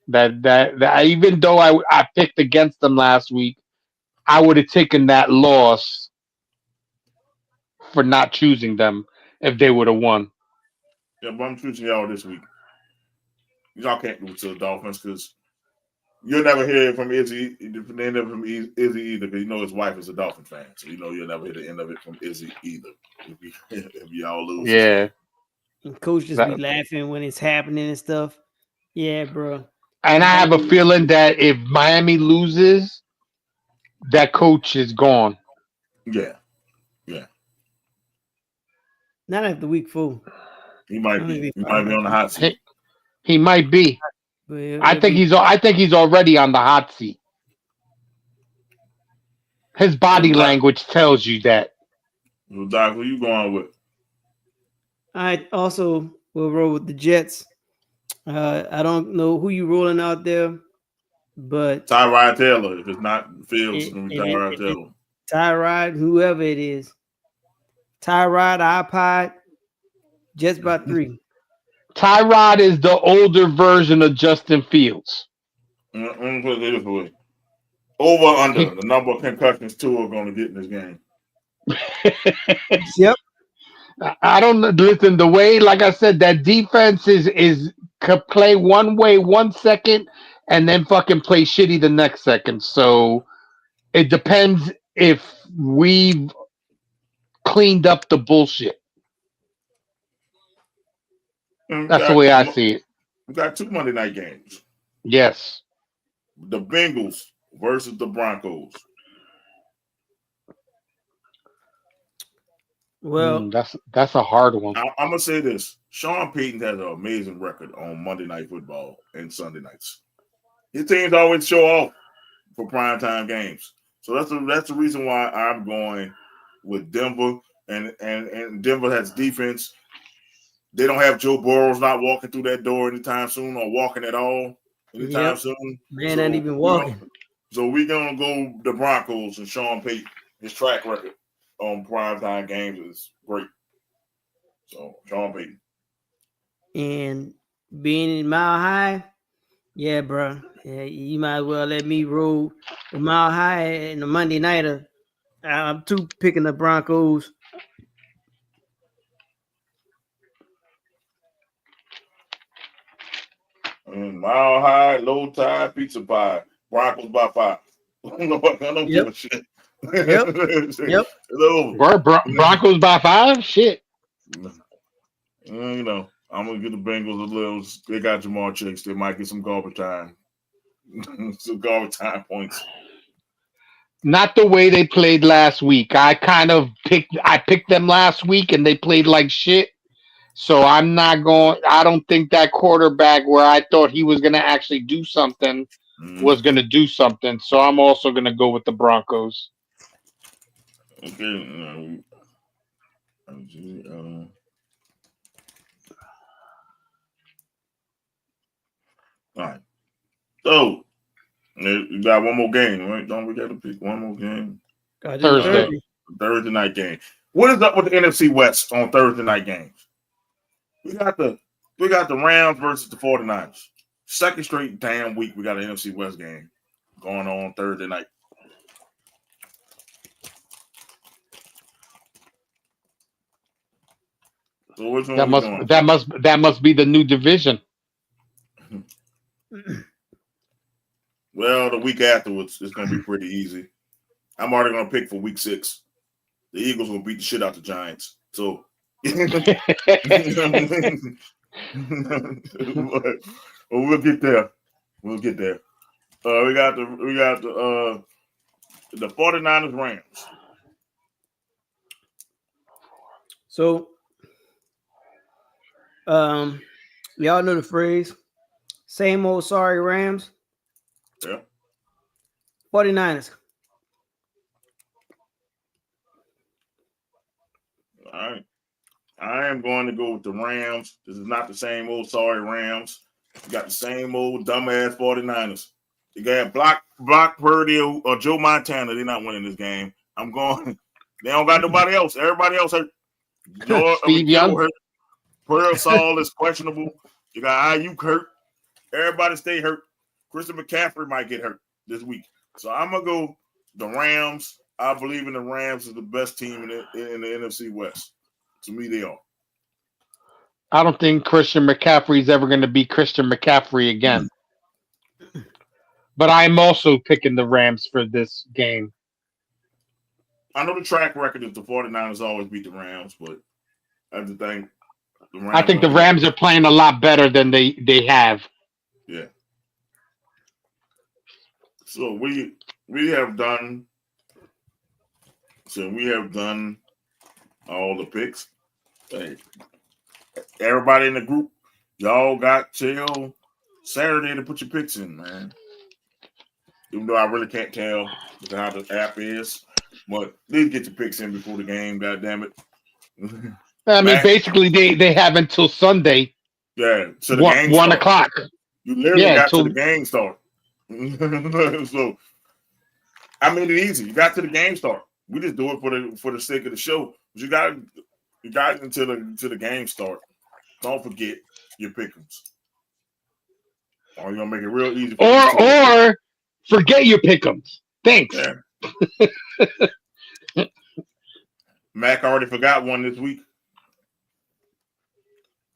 that even though I picked against them last week, I would have taken that loss for not choosing them if they would have won. Yeah, but I'm choosing y'all this week. Y'all can't lose to the Dolphins because you'll never hear it from Izzy. The end of it from Izzy either, because you know his wife is a Dolphin fan, so you know you'll never hear the end of it from Izzy either. If y'all lose, yeah. And Coach just be laughing when it's happening and stuff. Yeah, bro. And I have a feeling that if Miami loses, that coach is gone. Yeah. Not after week 4. He might be. He might be on the hot seat. He might be. I think he's already on the hot seat. His body language tells you that. Well, Doc, who you going with? I also will roll with the Jets. I don't know who you rolling out there, but Tyrod Taylor. If it's not Fields, it's going to be Tyrod Taylor. Tyrod, whoever it is. Tyrod, iPod, Jets by 3. Tyrod is the older version of Justin Fields. Let me put it this way. Over under the number of concussions two are going to get in this game. Yep. I don't listen. The way, like I said, that defense is could play one way 1 second and then fucking play shitty the next second. So it depends if we've cleaned up the bullshit. That's the way I see it. We got 2 Monday night games. Yes. The Bengals versus the Broncos. Well, that's a hard one. I'm gonna say this: Sean Payton has an amazing record on Monday Night Football and Sunday nights. His teams always show off for primetime games, so that's the reason why I'm going with Denver. And Denver has defense. They don't have Joe Burrows not walking through that door anytime soon or walking at all anytime soon. Man, not even walking. So we're gonna go the Broncos and Sean Payton. His track record on primetime games is great. So Sean Payton. And being in Mile High, yeah, bro. Yeah, you might as well let me roll the Mile High in the Monday nighter. I'm too picking the Broncos. And Mile High, Low Tide, Pizza Pie, Broncos by 5. I don't give a shit. Yep. It's over. Broncos by 5? Shit. You know, I'm gonna get the Bengals a little. They got Jamar Chase. They might get some garbage time. Some garbage time points. Not the way they played last week. I picked them last week and they played like shit. So I don't think that quarterback where I thought he was going to actually do something was going to do something. So I'm also going to go with the Broncos. Okay. All right. So you got one more game, right? Don't we got to pick one more game? Thursday night game. What is up with the NFC West on Thursday night games? We got the Rams versus the 49ers. Second straight damn week we got an NFC West game going on Thursday night. So which one we doing? That must be the new division. Well, the week afterwards it's gonna be pretty easy. I'm already gonna pick for week 6. The Eagles will beat the shit out the Giants. So but we'll get there. We'll get there. We got the 49ers Rams. So, y'all know the phrase, same old sorry Rams. Yeah. 49ers. All right. I am going to go with the Rams. This is not the same old sorry Rams. You got the same old dumbass 49ers. You got Brock Purdy or Joe Montana. They're not winning this game. I'm going. They don't got nobody else. Everybody else hurt. Steve Young hurt. Pearl Saul is questionable. You got IU hurt. Everybody stay hurt. Christian McCaffrey might get hurt this week. So I'm going to go the Rams. I believe in the Rams is the best team in the NFC West. To me, they are. I don't think Christian McCaffrey is ever going to be Christian McCaffrey again. But I'm also picking the Rams for this game. I know the track record is the 49ers always beat the Rams, but that's the thing. I think the Rams are playing a lot better than they have. Yeah. So we have done all the picks. Hey, everybody in the group, y'all got till Saturday to put your picks in, man. Even though I really can't tell how the app is, but please get your picks in before the game. God damn it! I mean, basically, they have until Sunday. Yeah, so the game 1 o'clock. You literally got to the game start. So I made it easy. You got to the game start. We just do it for the sake of the show. But you got until the game start. Don't forget your pick'ems. Or you're gonna make it real easy. Or forget your pick'ems. Thanks. Yeah. Mac already forgot one this week.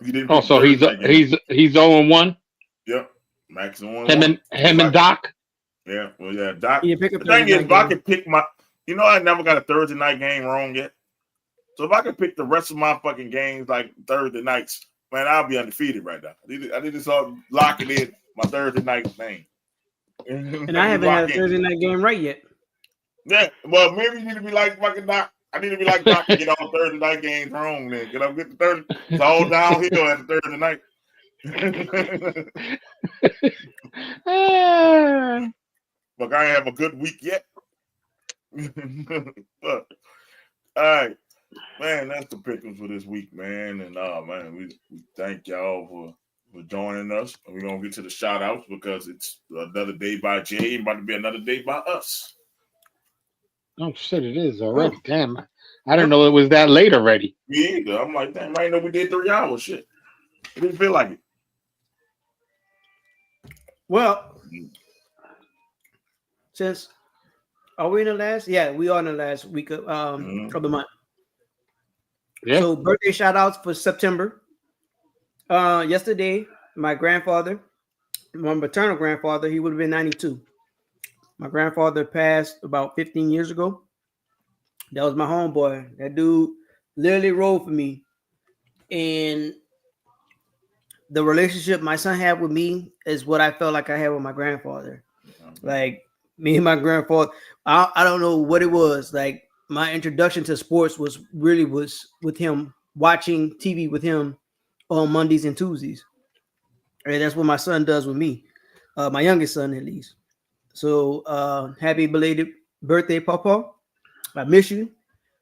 He didn't. So he's 0-1. Yep. Mac's on him and Doc. Yeah. Well, yeah. Doc. The thing is, if I could pick I never got a Thursday night game wrong yet. So if I could pick the rest of my fucking games like Thursday nights, man, I'll be undefeated right now. I need to start locking in my Thursday night thing. And I haven't had a Thursday night game right yet. Yeah, well, maybe you need to be like fucking Doc. I need to be like Doc and get all Thursday night games wrong then. Get up, get the Thursday. It's all downhill at the Thursday night. Look, I ain't have a good week yet. But, all right, man, that's the pickings for this week, man. And man, we thank y'all for joining us. And we're gonna get to the shout outs because it's another day by Jay and about to be another day by us. Oh shit, it is already. Damn. I didn't know it was that late already. Me either. I'm like, damn, I didn't know we did 3 hours. Shit. It didn't feel like it. Well, since are we in the last? Yeah, we are in the last week of the month. Yeah. So birthday shout outs for September. Yesterday, my grandfather, my maternal grandfather, he would have been 92. My grandfather passed about 15 years ago. That was my homeboy. That dude literally rode for me. And the relationship my son had with me is what I felt like I had with my grandfather. Like me and my grandfather, I don't know what it was. Like my introduction to sports was with him, watching TV with him on Mondays and Tuesdays. And that's what my son does with me. My youngest son, at least. So happy belated birthday, Papa. I miss you.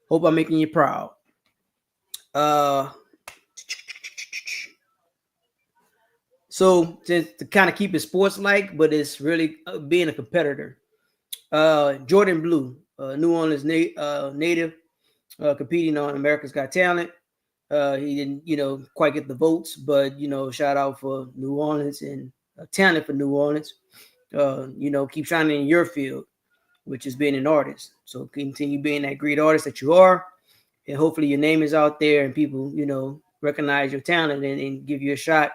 Hope I'm making you proud. So to kind of keep it sports-like, but it's really being a competitor. Jordan Blue, New Orleans native, competing on America's Got Talent. He didn't, quite get the votes, but shout out for New Orleans and talent for New Orleans. Keep shining in your field, which is being an artist. So continue being that great artist that you are, and hopefully your name is out there and people, recognize your talent and give you a shot,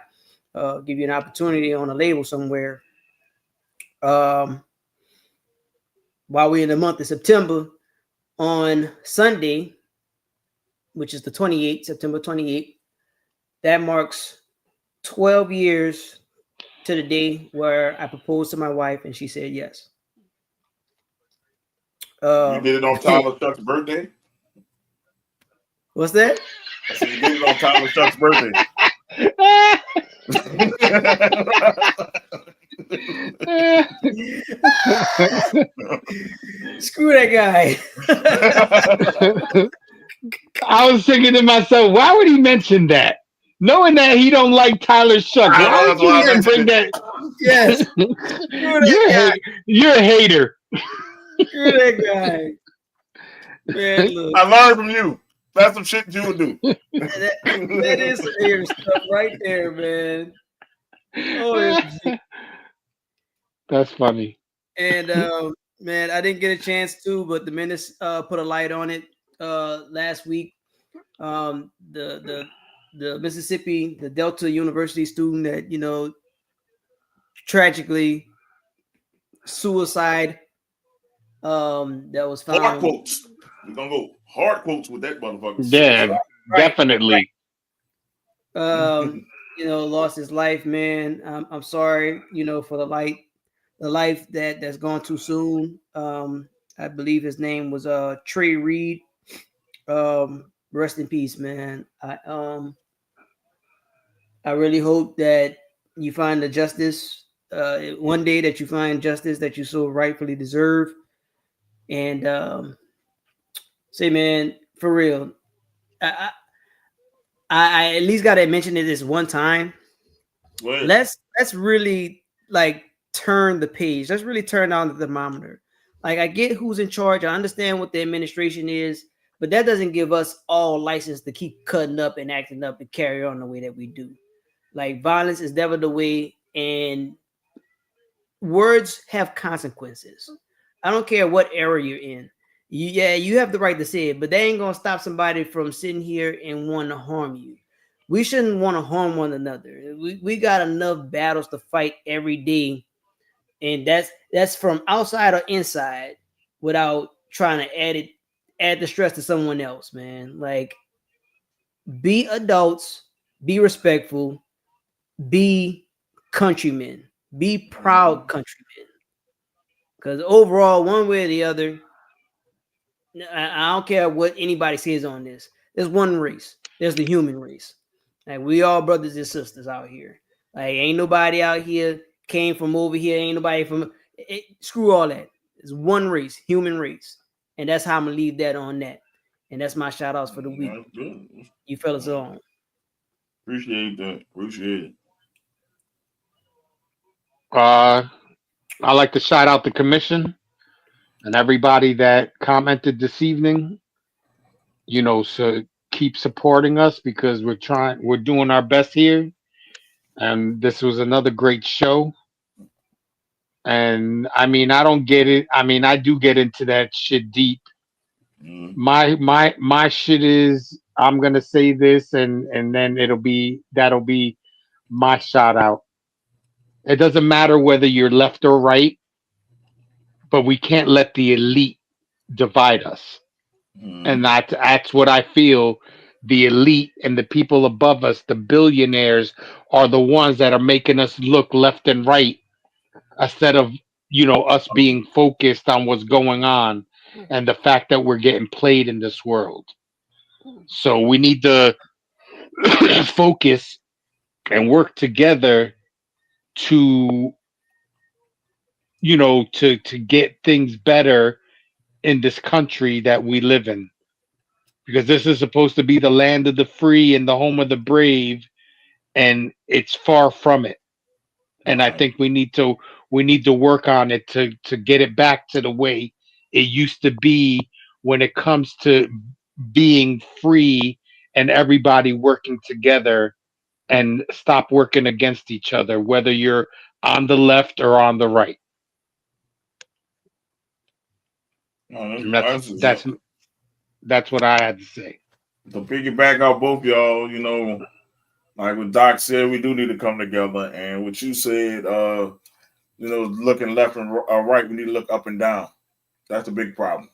give you an opportunity on a label somewhere. Um, while we're in the month of September, on Sunday, which is the 28th, September 28th, that marks 12 years to the day where I proposed to my wife and she said yes. You did it on Tyler Chuck's birthday? What's that? I said you did it on Tyler Chuck's birthday. Screw that guy. I was thinking to myself, why would he mention that? Knowing that he don't like Tyler Shucks, why would you even bring that? Yes. You're a hater. Screw that guy. Man, look. I learned from you. That's some shit you would do. that is some hater stuff right there, man. OMG. That's funny. And man, I didn't get a chance to, but the Menace put a light on it last week. The Mississippi, the Delta University student that tragically suicide that was found. Hard quotes. We're gonna go hard quotes with that motherfucker. Yeah, right. Definitely. Right. Lost his life, man. I'm sorry, for the life that's gone too soon. I believe his name was Trey Reed. Rest in peace, man. I really hope that you find the justice one day, that you find justice that you so rightfully deserve. And say, man, for real, I at least got to mention it this one time. Let's really turn the page. Let's really turn on the thermometer. I get who's in charge. I understand what the administration is, but that doesn't give us all license to keep cutting up and acting up and carry on the way that we do. Violence is never the way, and words have consequences. I don't care what era you're in. You have the right to say it, but they ain't gonna stop somebody from sitting here and wanting to harm you. We shouldn't want to harm one another. We got enough battles to fight every day, and that's from outside or inside, without trying to add the stress to someone else, man. Be adults, be respectful, be countrymen, be proud countrymen. Because overall, one way or the other, I don't care what anybody says on this. There's one race. There's the human race. We all brothers and sisters out here. Ain't nobody out here came from over here. Ain't nobody from screw all that. It's one race, human race. And that's how I'm gonna leave that on that. And that's my shout outs for the week. You fellas are on. Appreciate that. Appreciate it. I like to shout out the commission and everybody that commented this evening. So keep supporting us, because we're doing our best here. And this was another great show. And I mean, I don't get it. I mean, I do get into that shit deep. My shit is, I'm gonna say this, and then that'll be my shout out. It doesn't matter whether you're left or right, but we can't let the elite divide us. And that's what I feel. The elite and the people above us, the billionaires, are the ones that are making us look left and right, instead of us being focused on what's going on and the fact that we're getting played in this world. So we need to focus and work together to to get things better in this country that we live in, because this is supposed to be the land of the free and the home of the brave, and it's far from it. And I think we need to work on it to get it back to the way it used to be, when it comes to being free and everybody working together and stop working against each other, whether you're on the left or on the right. No, And that's that's what I had to say. to piggyback off both y'all. Like what Doc said, we do need to come together. And what you said, looking left and right, we need to look up and down. That's a big problem.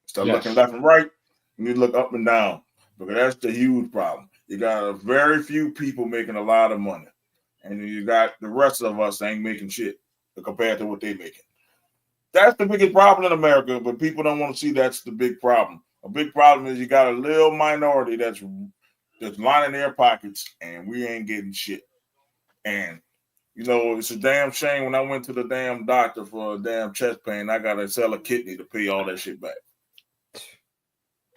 Instead of looking Yes. left and right, you need to look up and down because that's the huge problem. You got a very few people making a lot of money, and you got the rest of us ain't making shit compared to what they making. That's the biggest problem in America, but people don't want to see that's the big problem. A big problem is you got a little minority that's lining their pockets, and we ain't getting shit. And it's a damn shame when I went to the damn doctor for a damn chest pain, I gotta sell a kidney to pay all that shit back.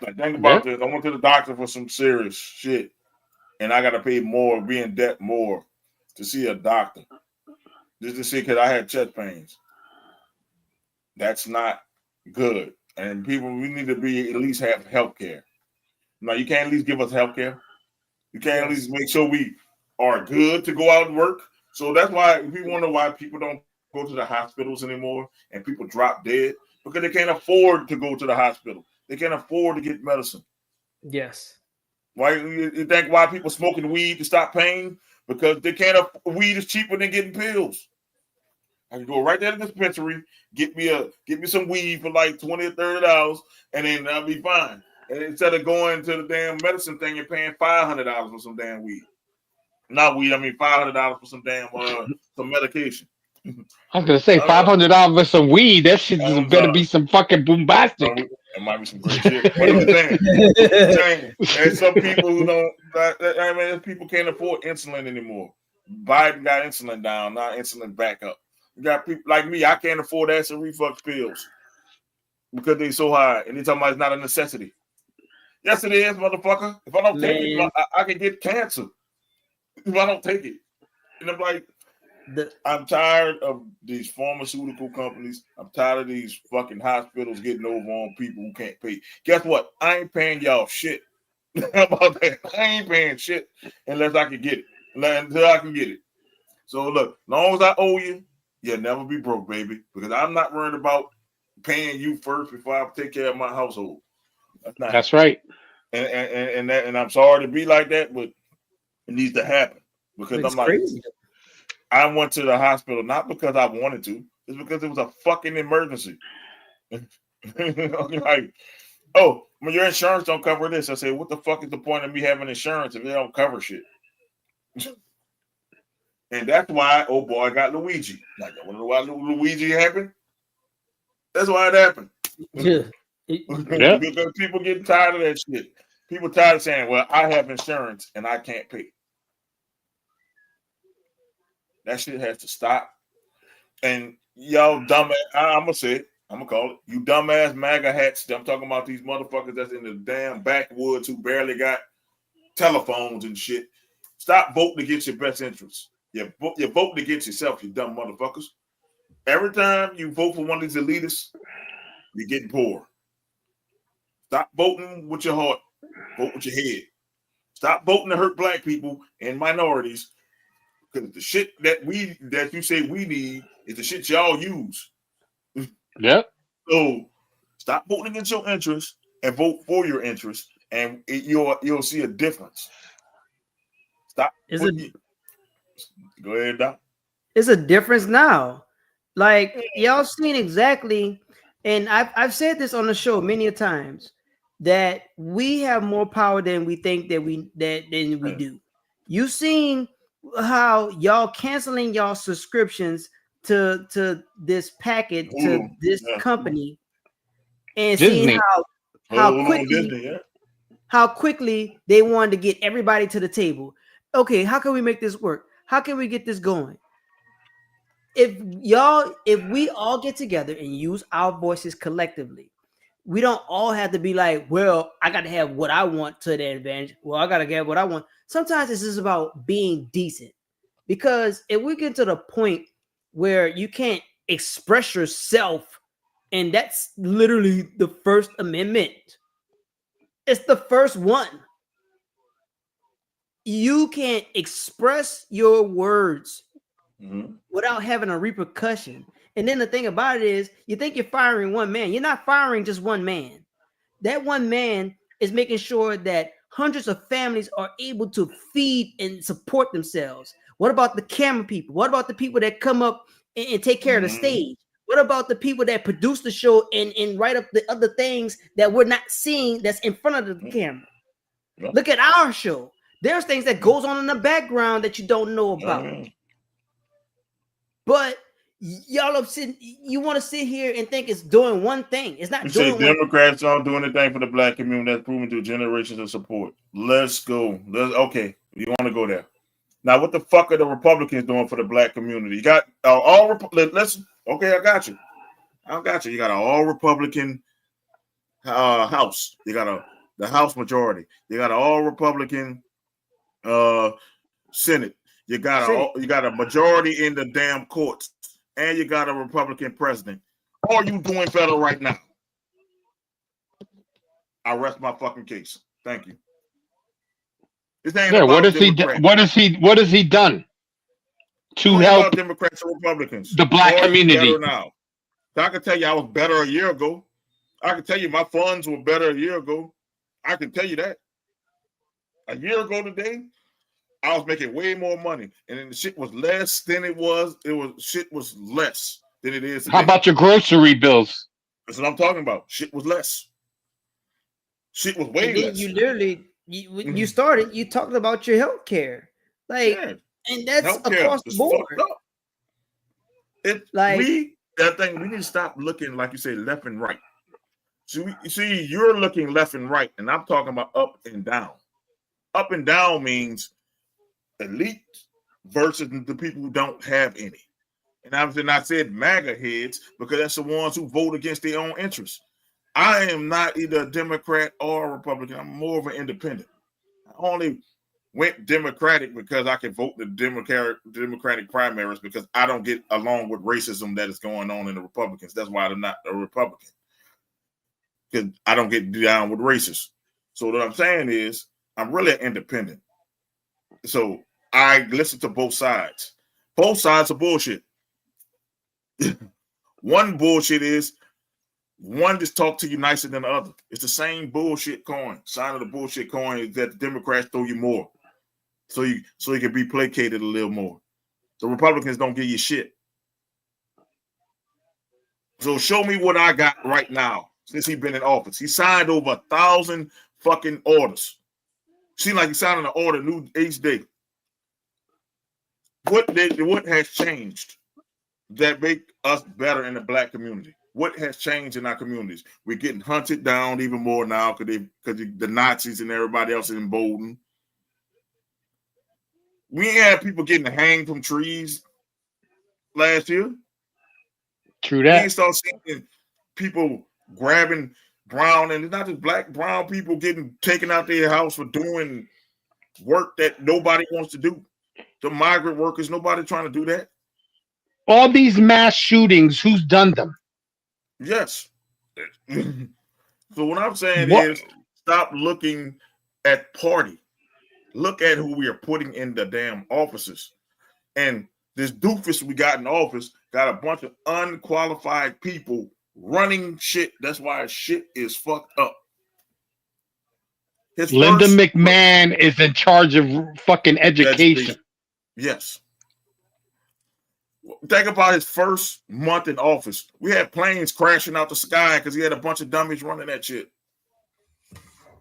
Like, think Yeah. about this. I went to the doctor for some serious shit, and I gotta pay more, be in debt more to see a doctor. Just to see because I had chest pains. That's not good. And people, we need to be at least have health care. Now, you can't at least give us health care. You can't at least make sure we are good to go out and work. So that's why we wonder why people don't go to the hospitals anymore and people drop dead because they can't afford to go to the hospital. They can't afford to get medicine. Yes. Why you think why people smoking weed to stop pain? Because they can't. Weed is cheaper than getting pills. I can go right there to the dispensary, get me some weed for like $20 or $30, and then I'll be fine. And instead of going to the damn medicine thing and paying $500 for some damn weed, not weed, I mean $500 for some damn some medication. I was gonna say $500 for some weed. That shit just I'm better sorry. be some fucking bombastic. It might be some great shit. But I'm saying, there's some people who don't. I mean, people can't afford insulin anymore. Biden got insulin down, now insulin back up. You got people like me. I can't afford acid reflux pills because they're so high, and they talking about it's not a necessity. Yes, it is, motherfucker. If I don't take it, I can get cancer if I don't take it. And I'm like, I'm tired of these pharmaceutical companies. I'm tired of these fucking hospitals getting over on people who can't pay. Guess what? I ain't paying y'all shit. How about that? I ain't paying shit unless I can get it. Until I can get it. So look, as long as I owe you, you'll never be broke, baby. Because I'm not worried about paying you first before I take care of my household. That's not That's happening. right. And I'm sorry to be like that, but it needs to happen. Because It's I'm like, crazy. I went to the hospital not because I wanted to, it's because it was a fucking emergency. Like, oh, well, your insurance don't cover this. I said, what the fuck is the point of me having insurance if they don't cover shit? And that's why, oh boy, I got Luigi. Like, I want to know why Luigi happened. That's why it happened. Yeah. Because people getting tired of that shit. People tired of saying, well, I have insurance and I can't pay. That shit has to stop. And y'all dumb, I'm gonna say it. I'm gonna call it. You dumbass MAGA hats. I'm talking about these motherfuckers that's in the damn backwoods who barely got telephones and shit. Stop voting against your best interests. You're voting against yourself, you dumb motherfuckers. Every time you vote for one of these elitists, you're getting poor. Stop voting with your heart. Vote with your head. Stop voting to hurt black people and minorities. Because the shit that you say we need is the shit y'all use. Yep. So stop voting against your interests and vote for your interests, and you'll see a difference. Stop. Go ahead, Doc. It's a difference now. Like y'all seen exactly, and I've said this on the show many a times that we have more power than we think than we do. You seen how y'all canceling y'all subscriptions to this packet to this company and Disney. seeing how quickly they wanted to get everybody to the table. Okay, how can we make this work? How can we get this going? If we all get together and use our voices collectively, we don't all have to be like, well, I got to have what I want to the advantage. Well, I got to get what I want. Sometimes it's just about being decent. Because if we get to the point where you can't express yourself, and that's literally the First Amendment. It's the first one. you can't express your words Mhm. without having a repercussion. And then the thing about it is, you think you're firing one man. You're not firing just one man. That one man is making sure that hundreds of families are able to feed and support themselves. What about the camera people? What about the people that come up and take care of the Mhm. stage? What about the people that produce the show and write up the other things that we're not seeing that's in front of the camera? Yeah. Look at our show. There's things that goes on in the background that you don't know about. But y'all upset, you want to sit here and think it's doing one thing. It's not You say doing one. Democrats aren't doing anything for the black community. That's proven through generations of support. Let's go. Okay, you want to go there. Now, what the fuck are the Republicans doing for the black community? You got let's. Okay, I got you. You got an all Republican House. You got the House majority. You got an all Republican Senate. You got a majority in the damn courts, and you got a Republican president. Are you doing better right now? I rest my fucking case. Thank you. This ain't Yeah, about Democrats. what has he done to It ain't help about Democrats or Republicans. the black Are you community? better now? So I can tell you I was better a year ago. I can tell you my funds were better a year ago. I can tell you that. A year ago today, I was making way more money, and then the shit was less than it was. Shit was less than it is today. How about your grocery bills? That's what I'm talking about. Shit was less. Shit was way and then less. you literally you started, you talked about your health care, like, Yeah. and that's Healthcare across the is board. fucked up. We need to stop looking, like you say, left and right. See, you're looking left and right, and I'm talking about up and down. Up and down means elite versus the people who don't have any. And I said MAGA heads because that's the ones who vote against their own interests. I am not either a Democrat or a Republican. I'm more of an independent. I only went Democratic because I can vote the Democratic primaries because I don't get along with racism that is going on in the Republicans. That's why I'm not a Republican. Because I don't get down with racists. So what I'm saying is I'm really an independent. So I listen to both sides. Both sides are bullshit. One bullshit is one just talk to you nicer than the other. It's the same bullshit coin. Sign of the bullshit coin is that the Democrats throw you more. So you can be placated a little more. The Republicans don't give you shit. So show me what I got right now since he's been in office. He signed over 1,000 fucking orders. Seems like he's signing an order new each day. What has changed that make us better in the black community? What has changed in our communities? We're getting hunted down even more now because the Nazis and everybody else is emboldened. We ain't had people getting hanged from trees last year. True We that. ain't start seeing people grabbing brown, and it's not just black, brown people getting taken out their house for doing work that nobody wants to do. The migrant workers, nobody trying to do that. All these mass shootings, who's done them? Yes. So what I'm saying What? is stop looking at party. Look at who we are putting in the damn offices. And this doofus we got in office got a bunch of unqualified people running shit. That's why shit is fucked up. Linda McMahon is in charge of fucking education. Yes. Think about his first month in office. We had planes crashing out the sky because he had a bunch of dummies running that shit.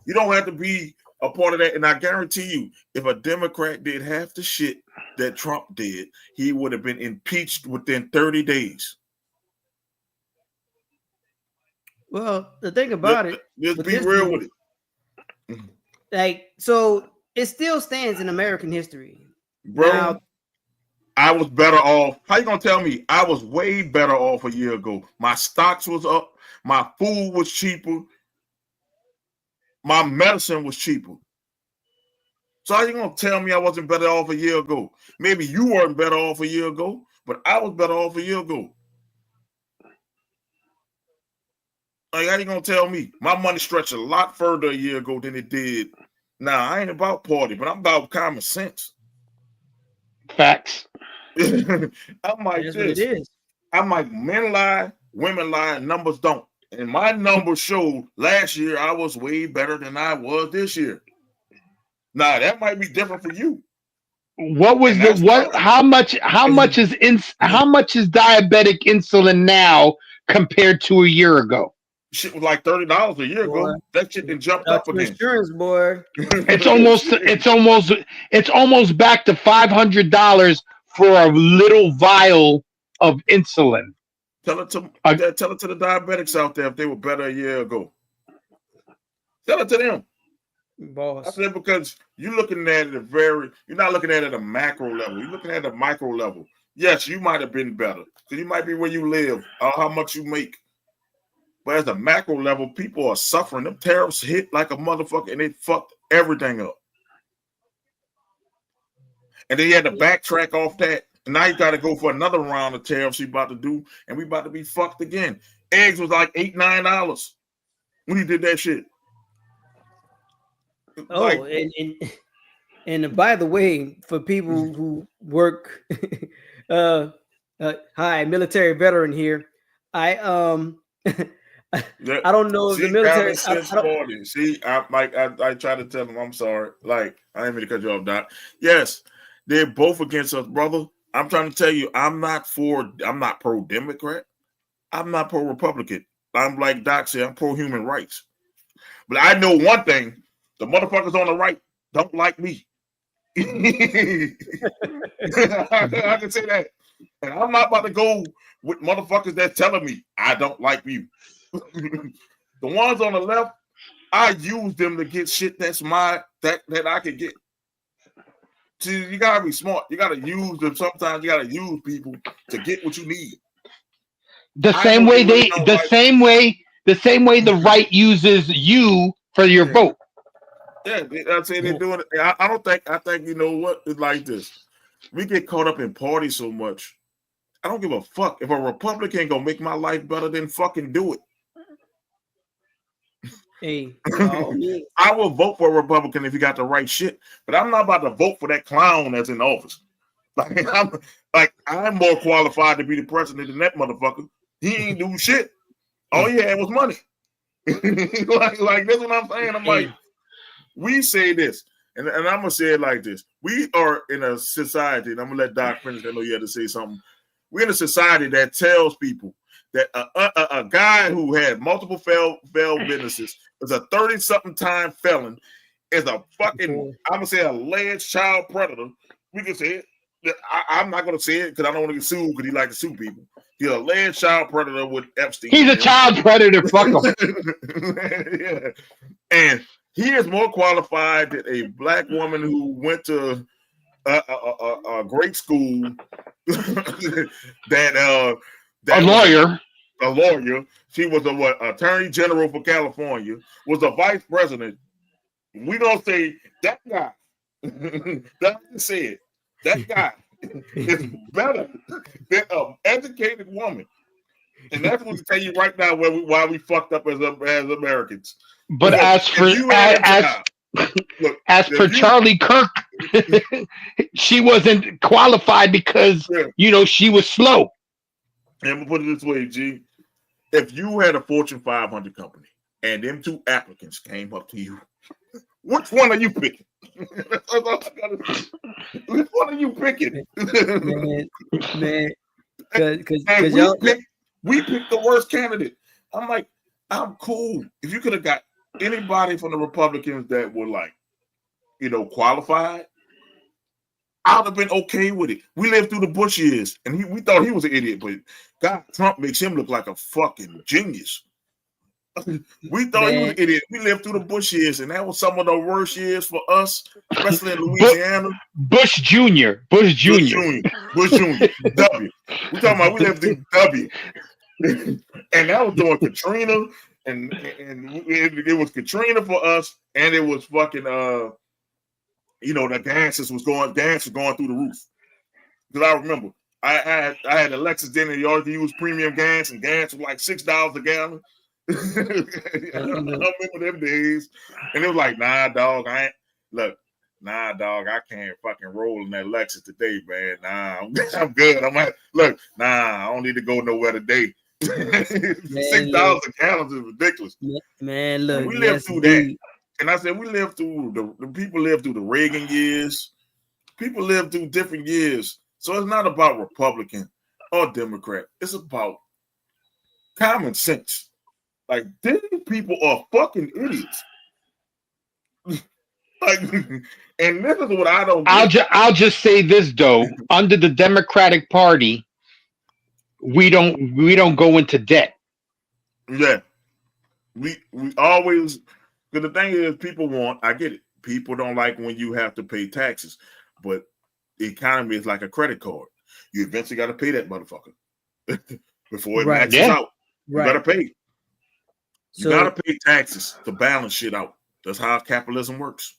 You don't have to be a part of that. And I guarantee you, if a Democrat did half the shit that Trump did, he would have been impeached within 30 days. Well, the thing about it, let's be real with it. Like, so it still stands in American history. Bro, now, I was better off. How you gonna tell me I was way better off a year ago? My stocks was up, my food was cheaper, my medicine was cheaper. So how you gonna tell me I wasn't better off a year ago? Maybe you weren't better off a year ago, but I was better off a year ago. Like, how you gonna tell me? My money stretched a lot further a year ago than it did Nah, I ain't about party, but I'm about common sense. Facts. I'm like That's what it this. is. I'm like, men lie, women lie, and numbers don't. And my numbers showed last year I was way better than I was this year. Now that might be different for you, What was and the that's what? fine. How much is how much is diabetic insulin now compared to a year ago? Shit was like $30 a year Boy, ago. That shit then jumped without up your again. insurance, boy. It's almost back to $500 for a little vial of insulin. Tell it to the diabetics out there if they were better a year ago. Tell it to them. I Boss. said because you're looking at it you're not looking at it at a macro level. You're looking at a micro level. Yes, you might have been better because you might be where you live or how much you make. But as a macro level, people are suffering. Them tariffs hit like a motherfucker and they fucked everything up. And then you had to backtrack off that. And now you got to go for another round of tariffs you about to do. And we about to be fucked again. Eggs was like $8, $9 when he did that shit. Oh, like, and by the way, for people who work, hi, military veteran here. I don't know if the military. I try to tell them, I'm sorry. Like, I didn't mean to cut you off, Doc. Yes, they're both against us, brother. I'm trying to tell you, I'm not pro-Democrat. I'm not pro-Republican. I'm like Doc said, I'm pro-human rights. But I know one thing: the motherfuckers on the right don't like me. I can say that. And I'm not about to go with motherfuckers that's telling me I don't like you. The ones on the left, I use them to get shit that I can get. See, you gotta be smart. You gotta use them. Sometimes you gotta use people to get what you need. The same way the right uses you for your vote. Yeah, I'd say they're doing it. I think you know what? It's like this. We get caught up in parties so much. I don't give a fuck. If a Republican gonna make my life better, then fucking do it. Hey, I will vote for a Republican if you got the right shit, but I'm not about to vote for that clown that's in office. I'm more qualified to be the president than that motherfucker. He ain't do shit. All he had was money. like that's what I'm saying. I'm like, we say this, and I'm gonna say it like this: we are in a society, and I'm gonna let Doc finish. I know you had to say something. We're in a society that tells people that a guy who had multiple failed businesses is a 30-something time felon, is a fucking, I'm gonna say, alleged child predator. We can say it. I'm not gonna say it because I don't want to get sued because he like to sue people. He's a alleged child predator with Epstein. He's a child predator. Fuck him. Yeah. And he is more qualified than a black woman who went to a great school that a lawyer. A lawyer. She was attorney general for California, was a vice president. We don't say that guy. That said, that guy is better than an educated woman. And that's what we tell you right now why we fucked up as Americans. But as per Charlie Kirk, she wasn't qualified because she was slow. And we'll put it this way, G. If you had a Fortune 500 company and them two applicants came up to you, which one are you picking? That's all I gotta say. Which one are you picking? man, because we picked the worst candidate. I'm like, I'm cool. If you could have got anybody from the Republicans that were qualified, I would have been okay with it. We lived through the Bush years, and we thought he was an idiot, but God, Trump makes him look like a fucking genius. We thought he was an idiot. We lived through the Bush years, and that was some of the worst years for us, especially in Louisiana. Bush Jr. W. We talking about we lived through W. And that was during Katrina, and it was Katrina for us, and it was fucking the gas was going through the roof. Because I remember I had a Lexus then, and you always use premium gas, and gas was like $6 a gallon. I remember them days, and it was like, nah, dog, look, nah, dog, I can't fucking roll in that Lexus today, man. Nah, I'm good. I'm like, look, nah, I don't need to go nowhere today. $6 a gallon is ridiculous. Man, look, and we lived through that. And I said, we lived through the people lived through the Reagan years. People live through different years. So it's not about Republican or Democrat. It's about common sense. Like, these people are fucking idiots. Like, and this is what I don't get. I'll just say this though. Under the Democratic Party, we don't go into debt. Yeah. We always, because the thing is, people want, I get it. People don't like when you have to pay taxes, but the economy is like a credit card. You eventually got to pay that motherfucker before it maxes out. You got to pay. You got to pay taxes to balance shit out. That's how capitalism works.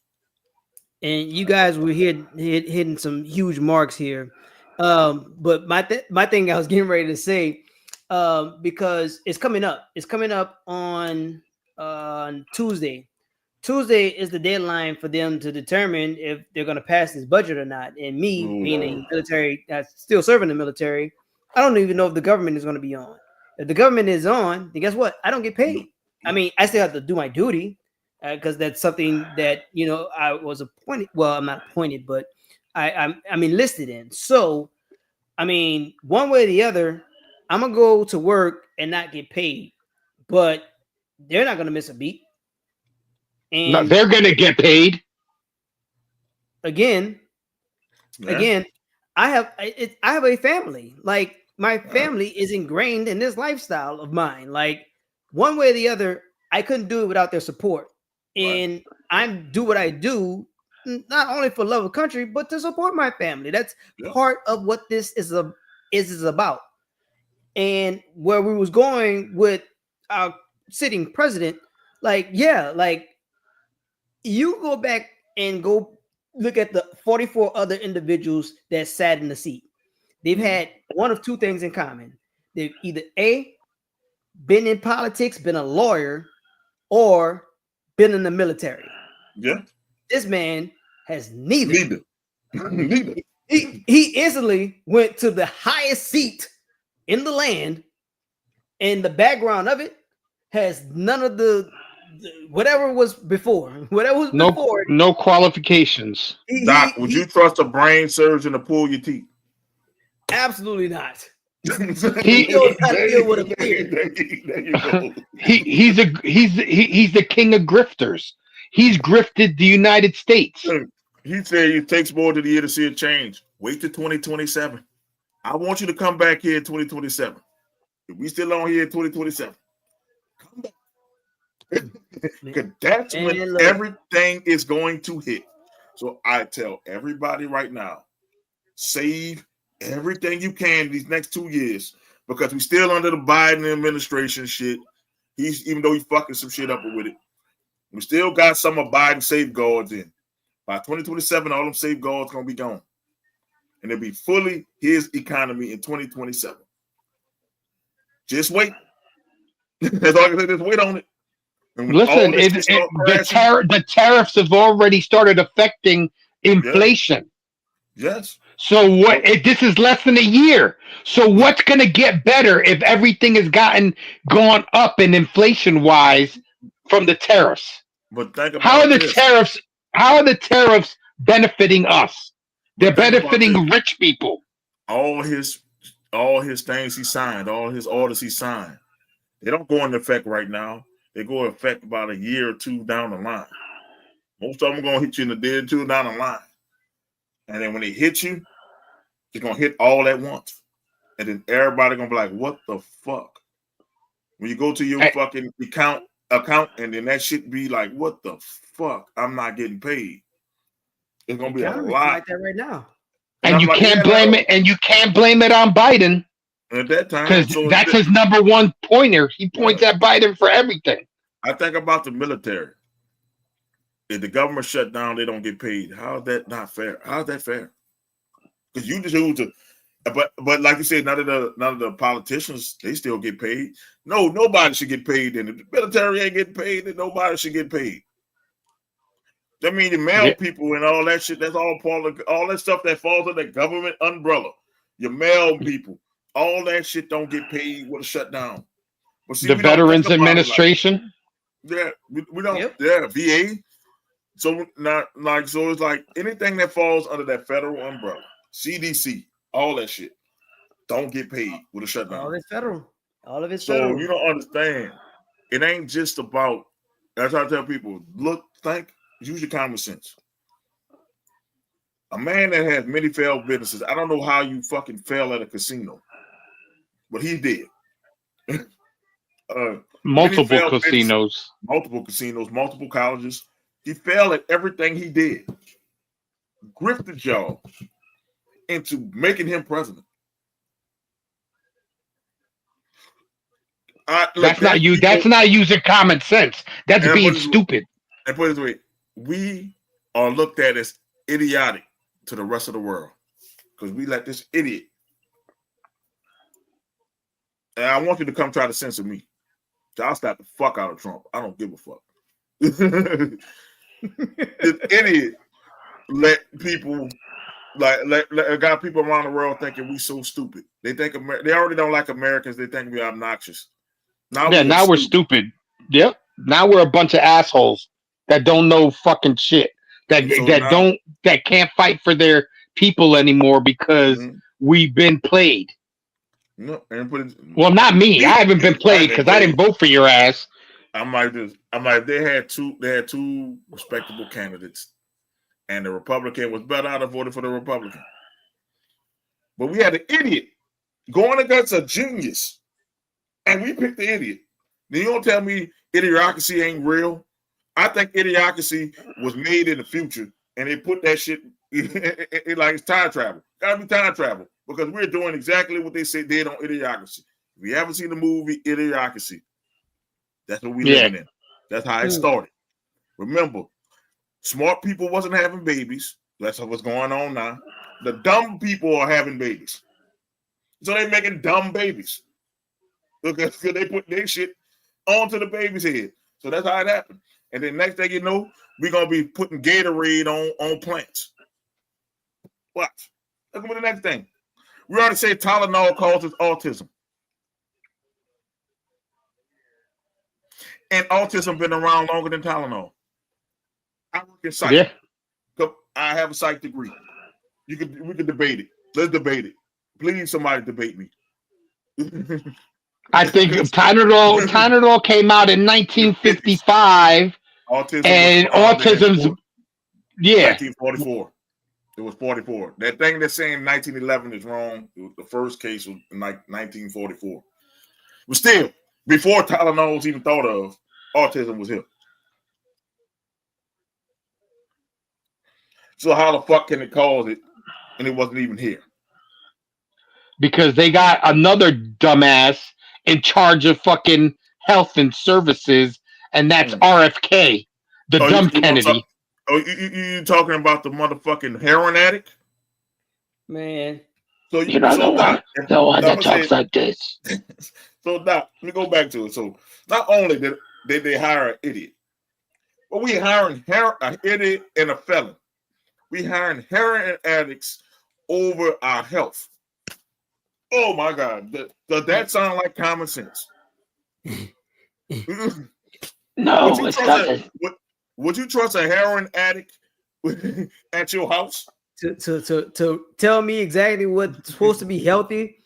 And you guys were hitting some huge marks here. But my thing I was getting ready to say, because it's coming up. It's coming up on Tuesday. Tuesday is the deadline for them to determine if they're going to pass this budget or not. And me, being a military, still serving the military, I don't even know if the government is going to be on. If the government is on, then guess what? I don't get paid. I mean, I still have to do my duty because that's something that, you know, I was appointed. Well, I'm not appointed, but I'm enlisted in. So, I mean, one way or the other, I'm going to go to work and not get paid. But they're not going to miss a beat. And no, they're going to get paid. Again, I have a family. Like, my family is ingrained in this lifestyle of mine. Like, one way or the other, I couldn't do it without their support. And I do what I do, not only for love of country, but to support my family. That's part of what this is about. And where we was going with our sitting president, you go back and go look at the 44 other individuals that sat in the seat. They've had one of two things in common. They've either A, been in politics, been a lawyer, or been in the military. Yeah. This man has neither. He instantly went to the highest seat in the land, and the background of it has none of the whatever was before. No qualifications. Doc, would you trust a brain surgeon to pull your teeth? Absolutely not. He knows how to deal with a beard. He's the king of grifters. He's grifted the United States. He said it takes more than a year to see a change. Wait till 2027. I want you to come back here in 2027. If we still on here in 2027, come back. Because that's when everything is going to hit. So I tell everybody right now, save everything you can these next 2 years, because we still under the Biden administration shit. Even though he's fucking some shit up with it, we still got some of Biden safeguards in. By 2027, all them safeguards gonna be gone, and it'll be fully his economy in 2027. Just wait. That's all I can say. Just wait on it. Listen, the tariffs have already started affecting inflation. Yes. So this is less than a year. So what's going to get better if everything has gone up in inflation wise from the tariffs? But think about how are the tariffs benefiting us? They're benefiting rich people. All his things he signed, all his orders he signed, they don't go into effect right now. They go into effect about a year or two down the line. Most of them are going to hit you in a day or two down the line. And then when they hit you, it's going to hit all at once. And then everybody going to be like, what the fuck? When you go to your fucking account, and then that shit be like, what the fuck? I'm not getting paid. It's going to be a lot. Like that right now. And you can't blame it. And you can't blame it on Biden. At that time, because that's his number one pointer. He points at Biden for everything. I think about the military. If the government shut down, they don't get paid. How is that not fair? How is that fair? Because you just use to, but like you said, none of the politicians, they still get paid. No, nobody should get paid. And if the military ain't getting paid, then nobody should get paid. That means the mail people and all that shit. That's all part of all that stuff that falls under the government umbrella. Your mail people, all that shit don't get paid with a shutdown. But see, The we don't think Veterans about Administration. it like, we don't. Yep. Yeah, VA. So not like so. It's like anything that falls under that federal umbrella, CDC, all that shit, don't get paid with a shutdown. All of it's federal. All of it's So federal. you don't understand. It ain't just about. That's how I tell people. Look, think, use your common sense. A man that has many failed businesses. I don't know how you fucking fail at a casino, but he did. Multiple casinos. Multiple casinos, multiple colleges. He failed at everything he did. Grifted y'all into making him president. That's not you. That's not using common sense. That's being stupid. And put it this way, we are looked at as idiotic to the rest of the world because we let this idiot. And I want you to come try to censor me. So I'll slap the fuck out of Trump. I don't give a fuck. This idiot let people got people around the world thinking we so stupid. They think they already don't like Americans. They think we're obnoxious. Now we're stupid. Yep. Now we're a bunch of assholes that don't know fucking shit. That can't fight for their people anymore because we've been played. No, and well, not me. I haven't been played because I didn't vote for your ass. I'm like, they had two respectable candidates, and the Republican was better. I'd have voted for the Republican. But we had an idiot going against a genius, and we picked the idiot. Then you don't tell me idiocracy ain't real. I think idiocracy was made in the future, and they put that shit like it's time travel. Gotta be time travel because we're doing exactly what they said did on Idiocracy. If you haven't seen the movie Idiocracy, that's what we living in. That's how it started. Remember, smart people wasn't having babies. That's what's going on now. The dumb people are having babies, so they're making dumb babies because they put their shit onto the baby's head. So that's how it happened. And then next thing you know, we're gonna be putting Gatorade on plants. Watch. Look at the next thing. We already said Tylenol causes autism. And autism been around longer than Tylenol. I work in psych. Yeah. I have a psych degree. We could debate it. Let's debate it. Please, somebody debate me. I think Tylenol came out in 1955. Autism's 1944. It was 44. That thing that's saying 1911 is wrong. The first case was in like 1944. But still, before Tylenol was even thought of, autism was here. So how the fuck can it cause it and it wasn't even here? Because they got another dumbass in charge of fucking health and services, and that's RFK, the dumb Kennedy. You talking about the motherfucking heroin addict? Man. So you know the one that talks like this. So now, let me go back to it. So not only did they hire an idiot, but we hiring an idiot and a felon. We hiring heroin addicts over our health. Oh my God. Does that sound like common sense? No, it doesn't. Would you trust a heroin addict at your house? To tell me exactly what's supposed to be healthy,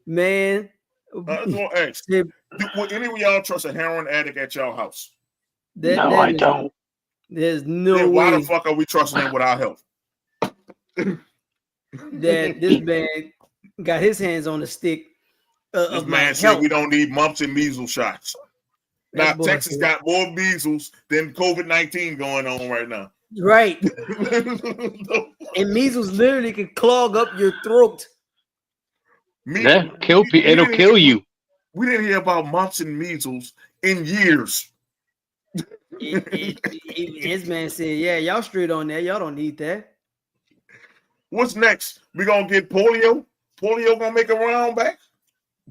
man. Would any of y'all trust a heroin addict at your house? No, I don't. There's no then why way. the fuck are we trusting him with our health? That this man got his hands on the stick this man said we don't need mumps and measles shots. Now, Texas got more measles than COVID-19 going on right now. Right. And measles literally can clog up your throat. It'll kill you. We didn't hear about mumps and measles in years. His man said, yeah, y'all straight on that. Y'all don't need that. What's next? We going to get polio? Polio going to make a round back?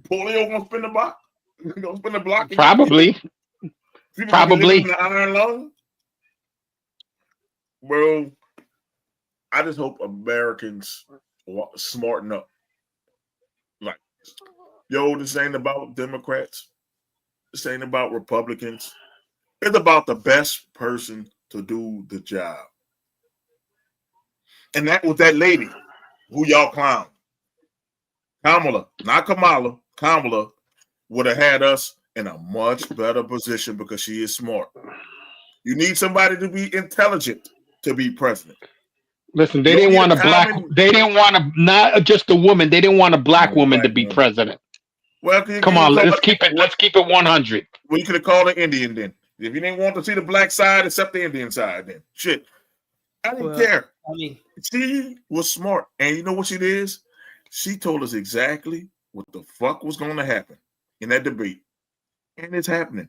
Polio going to spin the block? Going to spin the block? Probably. The iron lung? Well, I just hope Americans smarten up. Like, yo, this ain't about Democrats. This ain't about Republicans. It's about the best person to do the job. And that was that lady who y'all clown. Kamala, not Kamala. Kamala would have had us in a much better position because she is smart. You need somebody to be intelligent to be president. Listen, they You don't didn't need want a a black. common They didn't want a not just a woman. They didn't want a black woman to black be woman. president. Well, Come you on, call let's keep it. Let's keep it 100. Well, you could have called her Indian then. If you didn't want to see the black side, accept the Indian side then. Shit. I didn't care. I mean, she was smart. And you know what she did? She told us exactly what the fuck was going to happen in that debate. And it's happening.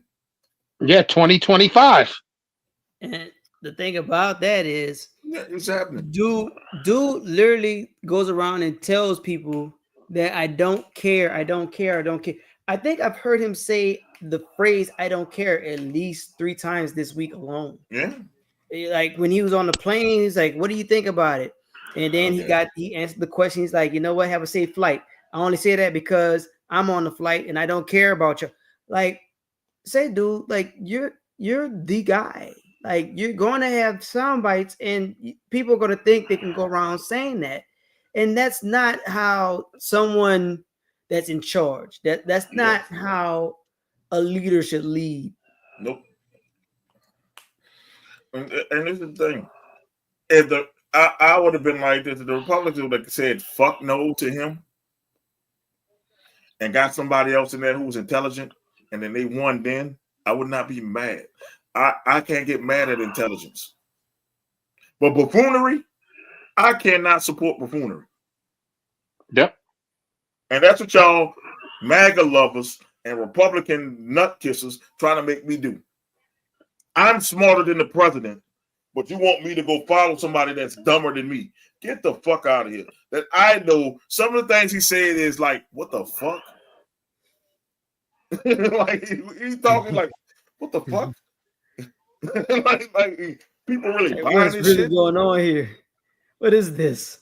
Yeah, 2025. and the thing about that is, Yeah, it's happening. dude literally goes around and tells people that I don't care, I don't care, I don't care. I think I've heard him say the phrase "I don't care" at least 3 times this week alone. Yeah. Like when he was on the plane, he's like, "What do you think about it?" And then he answered the question. He's like, "You know what? Have a safe flight." I only say that because I'm on the flight and I don't care about you. Like, say, dude, like you're the guy. Like you're going to have sound bites, and people are going to think they can go around saying that, and that's not how someone that's in charge. That's not how a leader should lead. Nope. And this is the thing. If I would have been like this, if the Republicans would have said fuck no to him and got somebody else in there who was intelligent, and then they won, then I would not be mad. I can't get mad at intelligence. But buffoonery, I cannot support buffoonery. Yep. And that's what y'all MAGA lovers and Republican nut kissers trying to make me do. I'm smarter than the president, but you want me to go follow somebody that's dumber than me. Get the fuck out of here. That I know some of the things he said is like, what the fuck? Like he's talking like, what the fuck? like people really buying What's this really shit. going on here? What is this?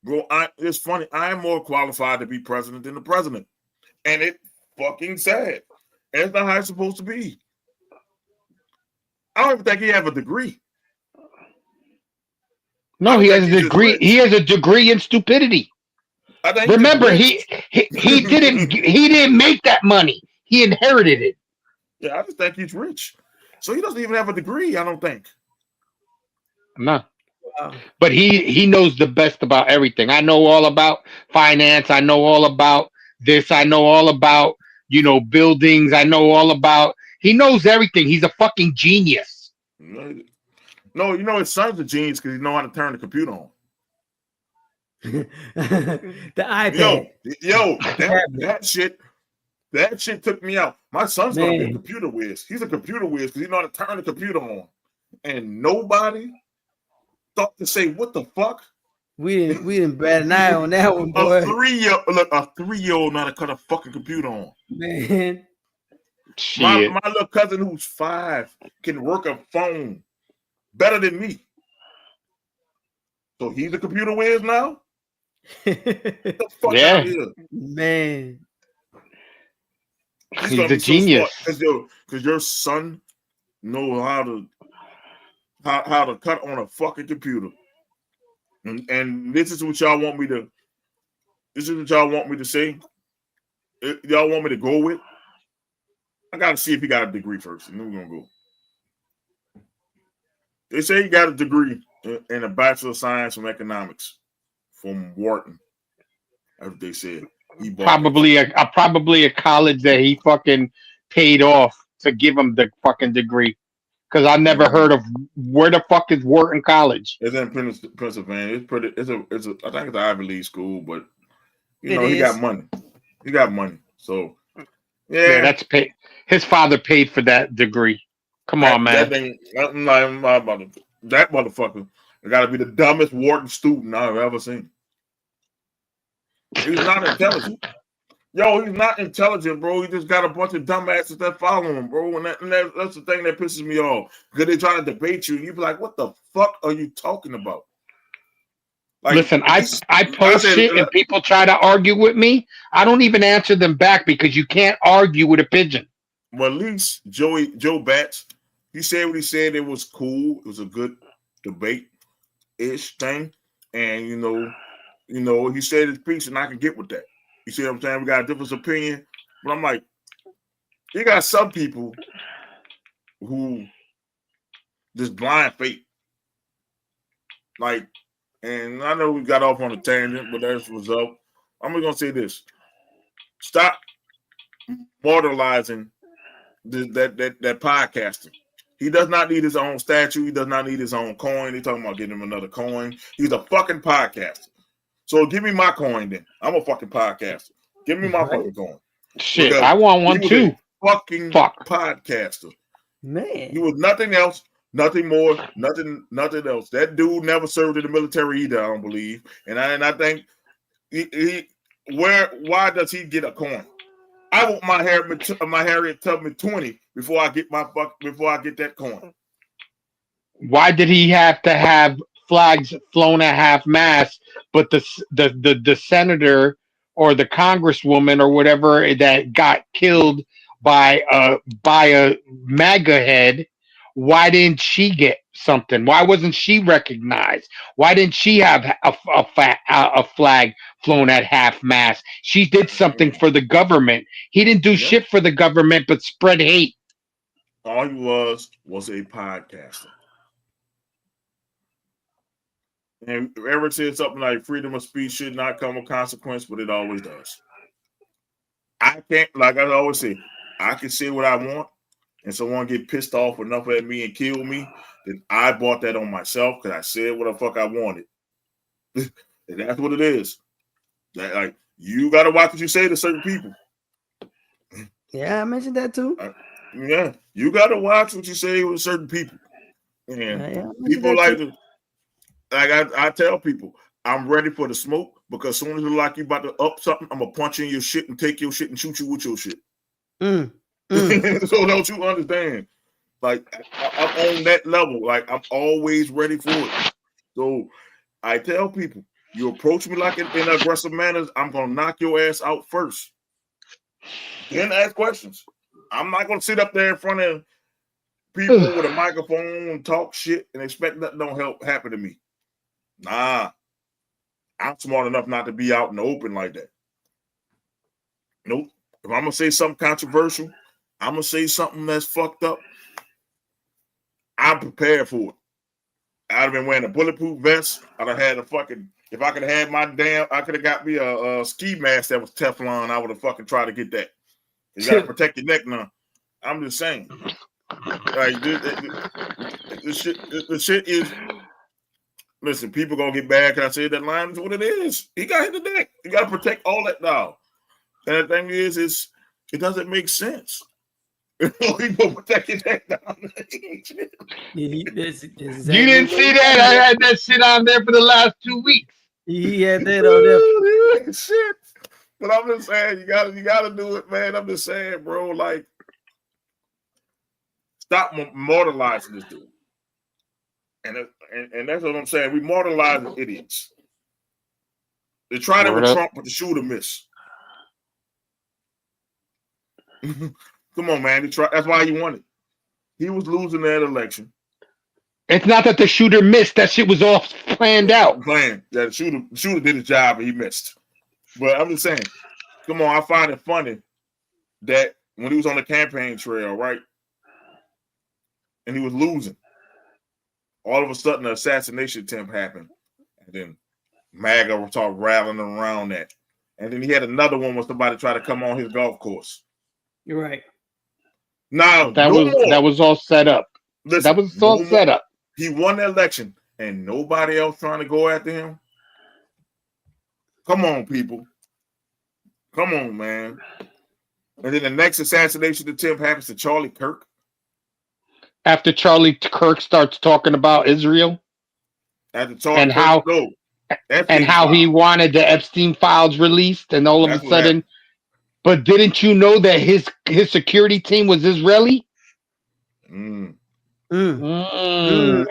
Bro, it's funny. I am more qualified to be president than the president. And it's fucking sad. And it's not how it's supposed to be. I don't even think he have a degree. No, he has a degree. He has a degree in stupidity. Remember, he didn't make that money. He inherited it. Yeah, I just think he's rich. So he doesn't even have a degree, I don't think. No. But he knows the best about everything. I know all about finance. I know all about this. I know all about, buildings. I know all about. He knows everything. He's a fucking genius. No, his son's a genius because he know how to turn the computer on. The iPad. Yo, that shit took me out. My son's gonna be a computer whiz. He's a computer whiz because he know how to turn the computer on. And nobody thought to say, what the fuck? We didn't bat an eye on that one, boy. A 3-year-old know how to cut a fucking computer on. Man. My little cousin who's 5 can work a phone better than me. So he's a computer whiz now? Get the fuck out of here. Man. He's a genius. Because your son knows how to cut on a fucking computer. And this is what y'all want me to say. Y'all want me to go with? I gotta see if he got a degree first, and then we're gonna go. They say he got a degree in a Bachelor of Science from Economics from Wharton. That's what they said. Probably a college that he fucking paid off to give him the fucking degree. Because I never heard of where the fuck is Wharton College. It's in Pennsylvania. I think it's an Ivy League school, but he got money. He got money. So yeah, that's paid. His father paid for that degree. Come on, man. That motherfucker got to be the dumbest Wharton student I've ever seen. He's not intelligent. Yo, he's not intelligent, bro. He just got a bunch of dumbasses that follow him, bro. And that's the thing that pisses me off. Because they try to debate you, and you be like, what the fuck are you talking about? Like, Listen, I post said, shit and people try to argue with me. I don't even answer them back because you can't argue with a pigeon. well, at least Joe Batts, he said what he said. It was cool. It was a good debate-ish thing. And, he said his piece, and I can get with that. You see what I'm saying? We got a different opinion. But I'm like, you got some people who just blind faith. Like, and I know we got off on a tangent, but that's what's up. I'm just going to say this. Stop mortalizing that podcaster. He does not need his own statue. He does not need his own coin. He's talking about getting him another coin. He's a fucking podcaster. So give me my coin then. I'm a fucking podcaster. Give me my fucking coin. Shit, because I want one too. Fucking podcaster. Man. He was nothing else, nothing more, nothing else. That dude never served in the military either, I don't believe. And I think why does he get a coin? I want my Harriet Tubman 20 before I get that coin. Why did he have to have flags flown at half mast, but the senator or the congresswoman or whatever that got killed by a MAGA head, why didn't she get something? Why wasn't she recognized? Why didn't she have a flag flown at half mast? She did something for the government. He didn't do shit for the government but spread hate. All he was a podcaster. And Eric said something like freedom of speech should not come with consequence, but it always does. I can't, like I always say, I can say what I want, and someone get pissed off enough at me and kill me, then I bought that on myself because I said what the fuck I wanted. And that's what it is. Like, you got to watch what you say to certain people. Yeah, I mentioned that too. Yeah, you got to watch what you say with certain people. And people like to. Like I tell people, I'm ready for the smoke because as soon as you like you about to up something, I'm gonna punch in your shit and take your shit and shoot you with your shit. So don't you understand? Like I'm on that level. Like I'm always ready for it. So I tell people, you approach me like in aggressive manners, I'm gonna knock your ass out first. Then ask questions. I'm not gonna sit up there in front of people with a microphone and talk shit and expect nothing don't happen to me. Nah, I'm smart enough not to be out in the open like that. Nope. If I'm gonna say something controversial, I'm gonna say something that's fucked up. I'm prepared for it. I'd have been wearing a bulletproof vest. I'd have had if I could have had I could have got me a ski mask that was Teflon. I would have fucking tried to get that. You gotta protect your neck now. I'm just saying. Like the shit is. Listen, people gonna get bad because I said that line is what it is. He got hit in the neck. You gotta protect all that now. And the thing is it doesn't make sense. You gonna protect your neck now. You didn't see that? I had that shit on there for the last 2 weeks. He had that on there. Shit. But I'm just saying, you gotta do it, man. I'm just saying, bro. Like, stop mortalizing this dude. And that's what I'm saying. We mortalize idiots. They tried it with Trump, but the shooter missed. Come on, man. That's why he won it. He was losing that election. It's not that the shooter missed. That shit was all planned out. Yeah, the shooter did his job and he missed. But I'm just saying, come on, I find it funny that when he was on the campaign trail, right, and he was losing, all of a sudden an assassination attempt happened. And then MAGA was all rattling around that. And then he had another one where somebody tried to come on his golf course. You're right. Now that was all set up. Listen, that was all set up. He won the election and nobody else trying to go after him. Come on, people. Come on, man. And then the next assassination attempt happens to Charlie Kirk. After Charlie Kirk starts talking about Israel and how he wanted the Epstein files released, and all of a sudden But didn't you know that his security team was Israeli? Mm. Mm, mm,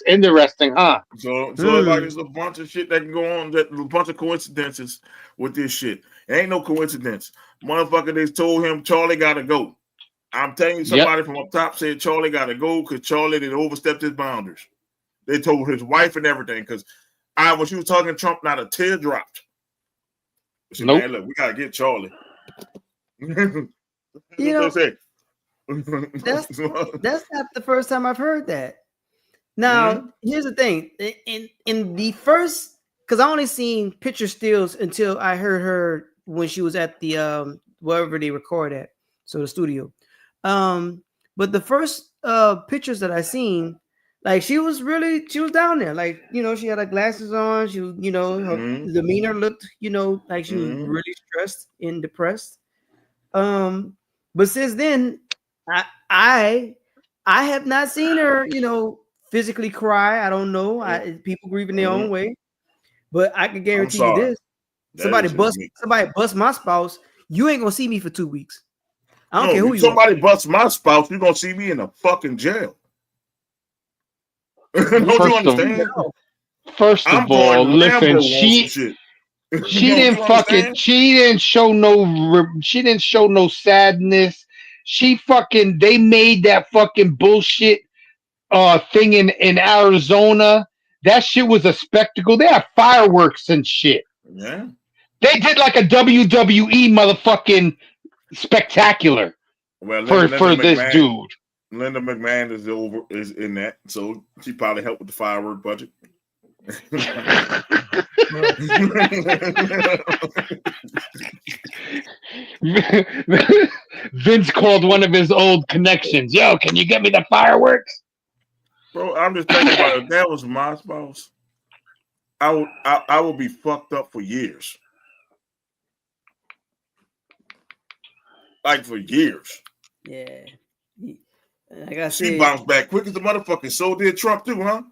Interesting, huh? So it's like mm. there's a bunch of shit that can go on, that a bunch of coincidences with this shit. It ain't no coincidence. Motherfucker, they told him Charlie gotta go. I'm telling you, Yep. somebody from up top said Charlie gotta go because Charlie did overstepped his boundaries. They told his wife and everything because when she was talking to Trump, not a tear dropped. She said, Nope. man, look, we gotta get Charlie. You That's what know, they say. that's that's not the first time I've heard that. Mhm. Now, here's the thing. In the first, because I only seen picture stills until I heard her when she was at the wherever they record at, so the studio. But the first pictures that I seen, like she was down there. Like, she had her glasses on. She was, her Mhm. demeanor looked, like she was Mhm. really stressed and depressed. But since then, I I I have not seen her, physically cry. I don't know. People grieve in their own Mhm. way, but I can I'm guarantee you sorry. this: That is just me. somebody bust my spouse. You ain't gonna see me for 2 weeks. I don't care No, who if you are. somebody busts my spouse, you're gonna see me in a fucking jail. Don't you First of understand? first of I'm going all, listen, Rambo on some shit. Don't you understand? she didn't show no sadness. They made that fucking bullshit thing in Arizona. That shit was a spectacle. They had fireworks and shit. Yeah. They did like a WWE motherfucking spectacular Well, for this dude. Linda McMahon is in that, so she probably helped with the firework budget. Vince called one of his old connections. Yo, can you get me the fireworks? Bro, I'm just thinking about it. If that was my spouse, I would be fucked up for years. Like for years. Yeah. Like I She said, bounced back quick as the motherfucker. So did Trump too, huh?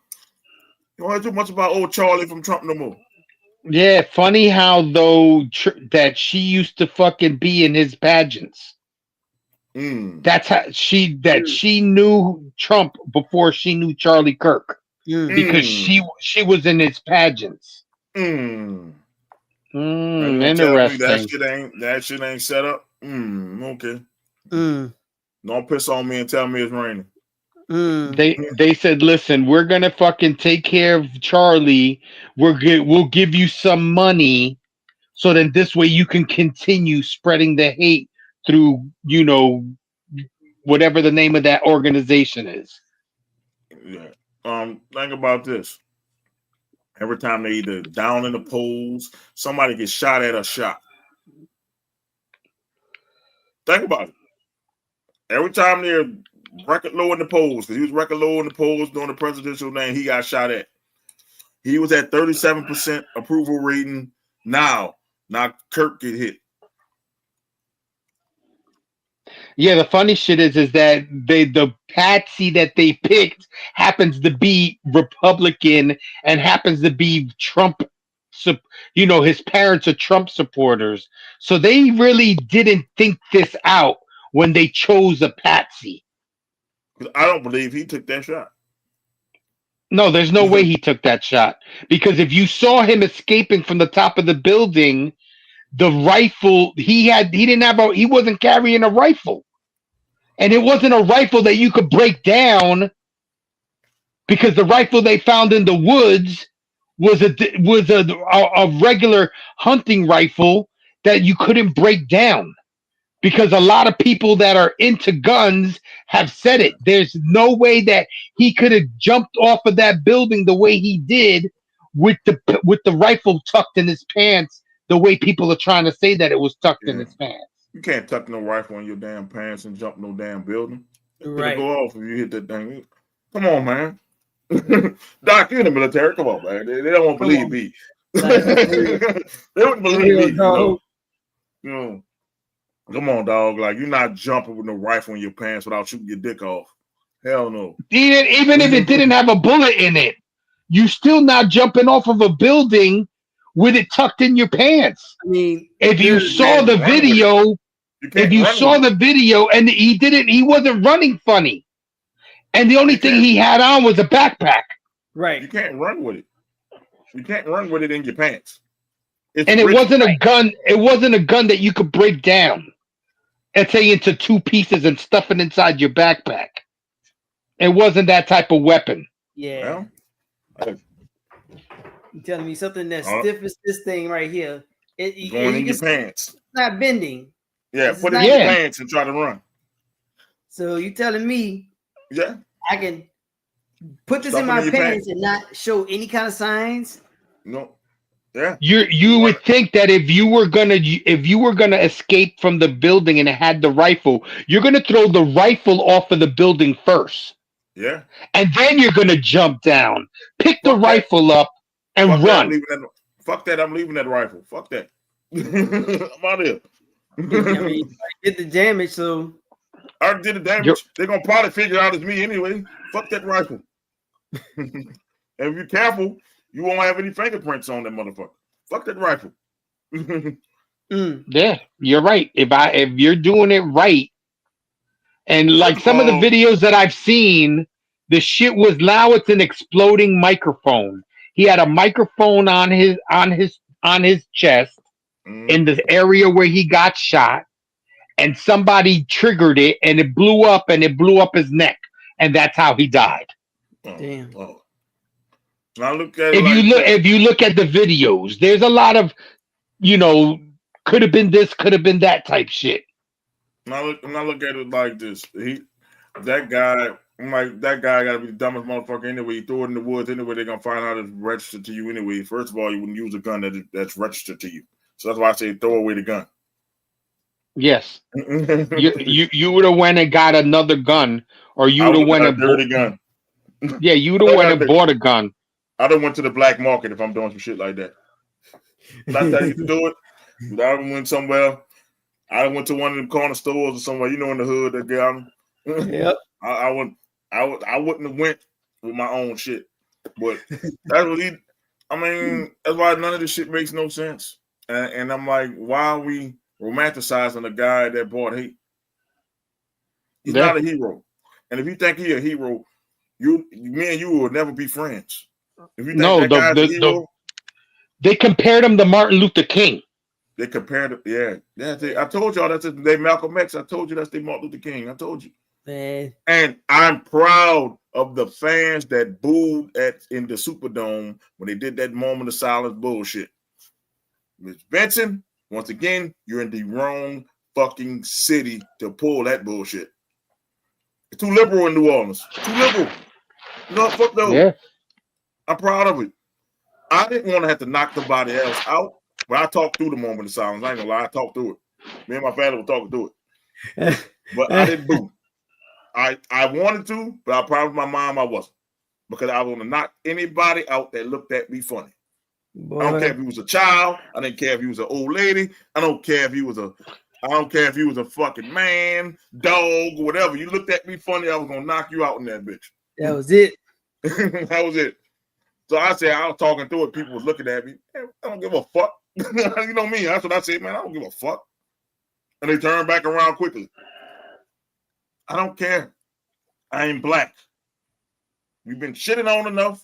You don't hear too much about old Charlie from Trump no more. Yeah, funny how though that she used to fucking be in his pageants. Mm. That's how she knew Trump before she knew Charlie Kirk because she was in his pageants. Mm. Now you gonna tell me Interesting. that shit ain't set up? Okay. mm, Don't piss on me and tell me it's raining. They said, listen, we're gonna fucking take care of Charlie. We'll give you some money so then this way you can continue spreading the hate through whatever the name of that organization is. Yeah. Think about this. Every time they either down in the polls, somebody gets shot at or shot. Think about it. Every time they're record low in the polls, because he was record low in the polls during the presidential thing, he got shot at. He was at 37% approval rating. Now Kirk get hit. Yeah, the funny shit is that the patsy that they picked happens to be Republican and happens to be Trump. His parents are Trump supporters, so they really didn't think this out when they chose a patsy. I don't believe he took that shot. No, there's no way he took that shot because if you saw him escaping from the top of the building, the rifle he wasn't carrying a rifle. And it wasn't a rifle that you could break down because the rifle they found in the woods was a regular hunting rifle that you couldn't break down because a lot of people that are into guns have said it. There's no way that he could have jumped off of that building the way he did with the rifle tucked in his pants the way people are trying to say that it was tucked in his pants. You can't tuck no rifle in your damn pants and jump no damn building. right. It'll go off if you hit that thing. Come on, man. Doc, you're in the military. Come on, man. They don't want to believe me. They wouldn't believe me. Come on, dog. Like, you're not jumping with no rifle in your pants without shooting your dick off. Hell no. Even if it didn't have a bullet in it, you still not jumping off of a building with it tucked in your pants. I mean, if you saw the video, If you saw the video, and he wasn't running funny, and the only thing he had on was a backpack. Right. You can't run with it. You can't run with it in your pants. And it wasn't a gun. It wasn't a gun that you could break down and say into two pieces and stuff it inside your backpack. It wasn't that type of weapon. Yeah. Well, you're telling me something that's stiff as this thing right here. Going in your pants. It's not bending. Yeah, put it in your pants and try to run. So you telling me I can put this in my pants and not show any kind of signs? No. Yeah. You would think that if you were gonna escape from the building and it had the rifle, you're gonna throw the rifle off of the building first. Yeah. And then you're gonna jump down, pick the rifle up, and run. Fuck that! I'm leaving that rifle. Fuck that. I'm out of here. I mean, I did the damage, so I did the damage. They're gonna probably figure out it's me anyway. Fuck that rifle. And if you're careful, you won't have any fingerprints on that motherfucker. Fuck that rifle. Yeah, you're right. If you're doing it right, and like some of the videos that I've seen, the shit was now it's an exploding microphone. He had a microphone on his chest in the area where he got shot, and somebody triggered it, and it blew up, his neck, and that's how he died. Damn. Oh. Now look at if you look at the videos, there's a lot of, could have been this, could have been that type shit. Now look at it like this. That guy gotta be the dumbest motherfucker anyway. He threw it in the woods anyway. They're gonna find out it's registered to you anyway. First of all, you wouldn't use a gun that's registered to you. So that's why I say throw away the gun. Yes. you would have went and got another gun, or you would have went and dirty gun. Yeah, you would have went and bought a gun. I done went to the black market if I'm doing some shit like that. That's how you do it. I went somewhere. I went to one of them corner stores or somewhere, in the hood that got them. Yep. I wouldn't have went with my own shit. But that's what that's why none of this shit makes no sense. And I'm like, why are we romanticizing a guy that bought hate? He's not a hero. And if you think he's a hero, me and you will never be friends. If you think that guy's a hero, they compared him to Martin Luther King. They compared him, I told y'all that's their Malcolm X. I told you that's their Martin Luther King. I told you. Man. And I'm proud of the fans that booed in the Superdome when they did that moment of silence bullshit. Ms. Benson, once again, you're in the wrong fucking city to pull that bullshit. It's too liberal in New Orleans. Too liberal. Fuck those. Yeah. I'm proud of it. I didn't want to have to knock somebody else out, but I talked through the moment of silence. I ain't gonna lie, I talked through it. Me and my family were talking through it. But I didn't boo. I wanted to, but I promised my mom I wasn't. Because I want to knock anybody out that looked at me funny. Boy. I don't care if he was a child. I didn't care if he was an old lady. I don't care if he was a fucking man, dog, whatever. You looked at me funny, I was gonna knock you out in that bitch. That was it. That was it. So I said, I was talking through it. People was looking at me. I don't give a fuck. You know me. That's what I said, man. I don't give a fuck. And they turned back around quickly. I don't care. I ain't black. We've been shitting on enough.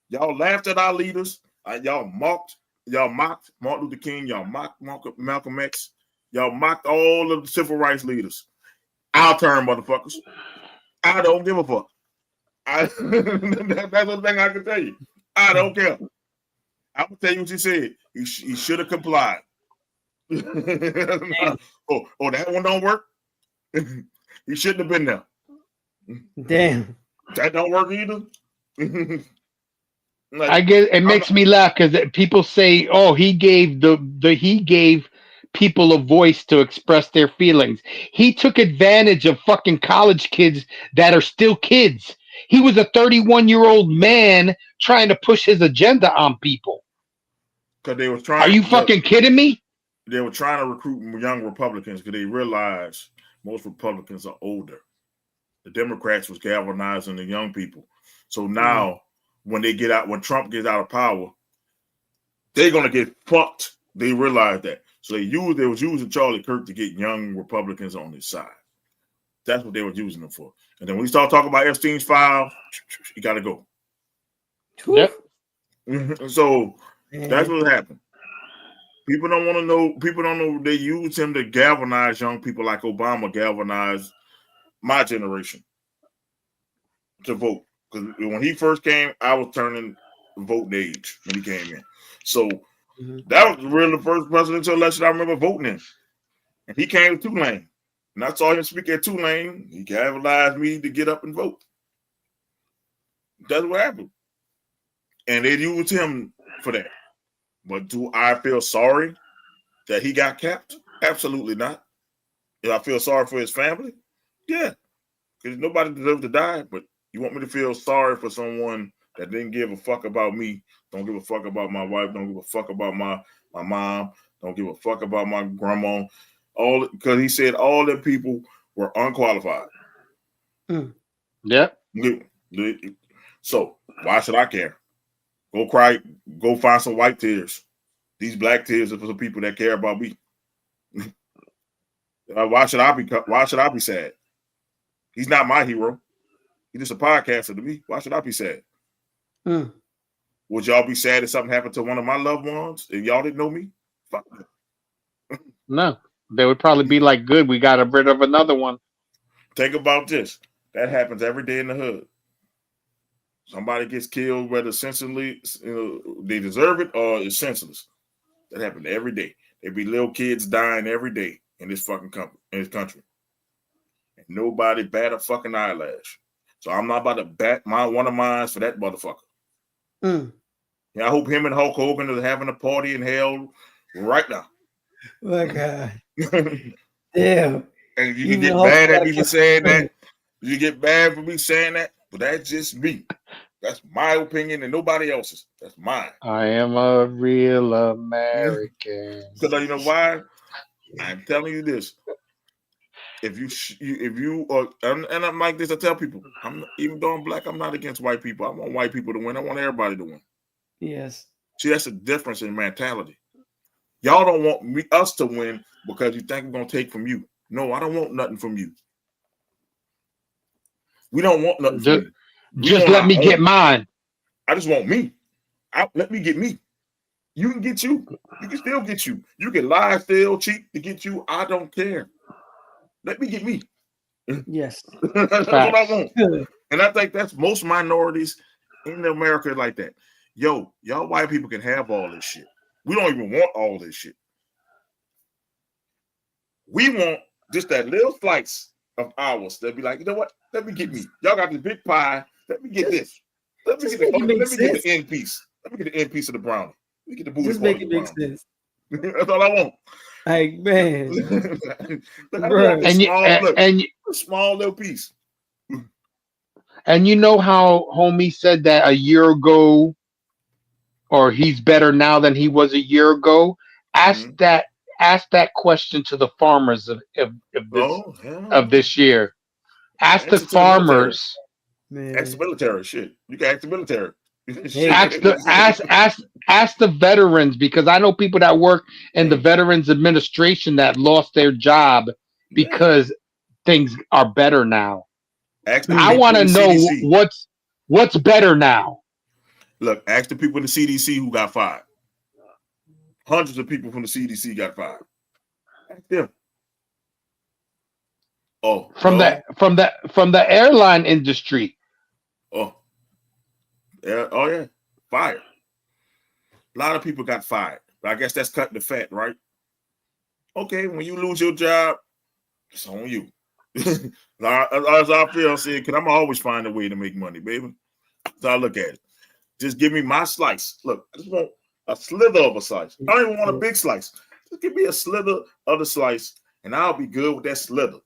Y'all laughed at our leaders. Y'all mocked Martin Luther King. Y'all mocked Malcolm X. Y'all mocked all of the civil rights leaders. Our turn, motherfuckers. I don't give a fuck. That's the thing I can tell you. I don't care. I'm gonna tell you what you said. He should have complied. Oh, that one don't work. He shouldn't have been there. Damn. That don't work either. Like, I guess it makes me laugh because people say, "Oh, he gave he gave people a voice to express their feelings." He took advantage of fucking college kids that are still kids. He was a 31-year-old man trying to push his agenda on people. Because they were trying. Are you fucking kidding me? They were trying to recruit young Republicans because they realized most Republicans are older. The Democrats was galvanizing the young people. So now, when Trump gets out of power, they're gonna get fucked. They realize that. So they was using Charlie Kirk to get young Republicans on his side. That's what they were using him for. And then when we start talking about Epstein's file, you got to go. Yep. So that's what happened. People don't want to know. People don't know they use him to galvanize young people like Obama galvanized my generation to vote. Because when he first came, I was turning voting age when he came in. So that was really the first presidential election I remember voting in. And he came to Tulane. And I saw him speak at Tulane. He galvanized me to get up and vote. That's what happened. And they used him for that. But do I feel sorry that he got capped? Absolutely not. Do I feel sorry for his family? Yeah. Because nobody deserves to die. But you want me to feel sorry for someone that didn't give a fuck about me, don't give a fuck about my wife, don't give a fuck about my mom, don't give a fuck about my grandma. All because he said all the people were unqualified. Yep. So why should I care? Go cry, go find some white tears. These black tears are for the people that care about me. Why should I be sad? He's not my hero. He's just a podcaster to me. Why should I be sad? Would y'all be sad if something happened to one of my loved ones if y'all didn't know me? Fuck them. No. They would probably be like, good, we got rid of another one. Think about this. That happens every day in the hood. Somebody gets killed, whether senselessly, they deserve it or it's senseless. That happens every day. There be little kids dying every day in this fucking country. And nobody bat a fucking eyelash. So I'm not about to bat one of mine for that motherfucker. Yeah, I hope him and Hulk Hogan are having a party in hell right now. My God. Damn. And you can get mad at me for saying that. You get mad for me saying that, but that's just me. That's my opinion and nobody else's. That's mine. I am a real American. Because you know why? I'm telling you this. If you are, and I'm like this, I tell people, even though I'm black, I'm not against white people. I want white people to win. I want everybody to win. Yes. See, that's a difference in mentality. Y'all don't want us to win because you think we're gonna take from you. No, I don't want nothing from you. We don't want nothing from you. Just let me get mine. I just want me. Let me get me. You can get you. You can still get you. You can lie, steal, cheat to get you. I don't care. Let me get me. Yes. That's what I want. And I think that's most minorities in America like that. Yo, y'all white people can have all this shit. We don't even want all this shit. We want just that little slice of ours. They'll be like, you know what? Let me get me. Y'all got this big pie. Let me get this. Let me get the end piece. Let me get the end piece of the brownie. Let me get the booty. Just make it make sense. That's all I want. Like, man. A small little piece. And you know how homie said that a year ago, or he's better now than he was a year ago? Ask that question to the farmers of this year. Ask the farmers. Ask the military. Shit. You can ask the military. Ask the veterans, because I know people that work in the Veterans Administration that lost their job because things are better now. I want to know what's better now. Look, ask the people in the CDC who got fired. Hundreds of people from the CDC got fired. Ask them. From the airline industry. Yeah, fired. A lot of people got fired. But I guess that's cutting the fat, right? Okay, when you lose your job, it's on you. As I feel, I said, because I'm always find a way to make money, baby. So I look at it. Just give me my slice. Look, I just want a slither of a slice. I don't even want a big slice. Just give me a slither of the slice, and I'll be good with that slither.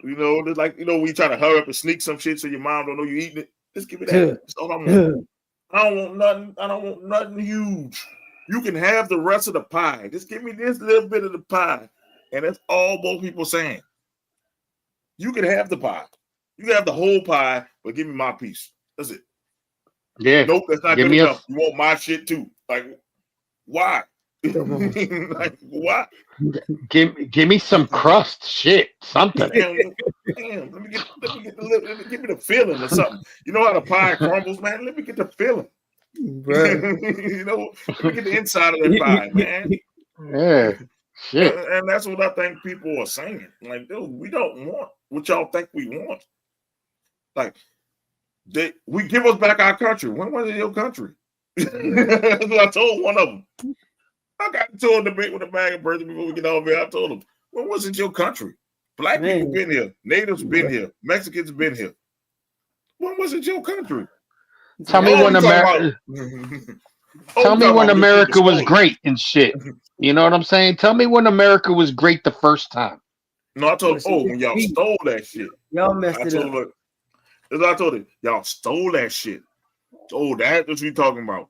You know, like, when you try to hurry up and sneak some shit so your mom don't know you eating it. Just give me that. That's all I want. I don't want nothing huge. You can have the rest of the pie. Just give me this little bit of the pie. And that's all both people saying. You can have the pie. You can have the whole pie, but give me my piece. That's it. Yeah. Nope, that's not good enough. You want my shit too. Like, why? Like what? Give me some crust, shit, something. Damn, let me give me the feeling or something. You know how the pie crumbles, man? Let me get the feeling. You know, let me get the inside of that pie, man. Yeah, shit. And that's what I think people are saying. Like, dude, we don't want what y'all think we want. Like, we give us back our country. When was it your country? I told one of them. I got into a debate with a bag of birthday before we get over here. I told them, when was it your country? Black people been here. Natives been here. Mexicans been here. When was it your country? Tell me when America. Tell me when America was great and shit. You know what I'm saying? Tell me when America was great the first time. No, I told them, when y'all stole that shit. Y'all messed it up. That's what I told him. Y'all stole that shit. Oh, that's what you talking about.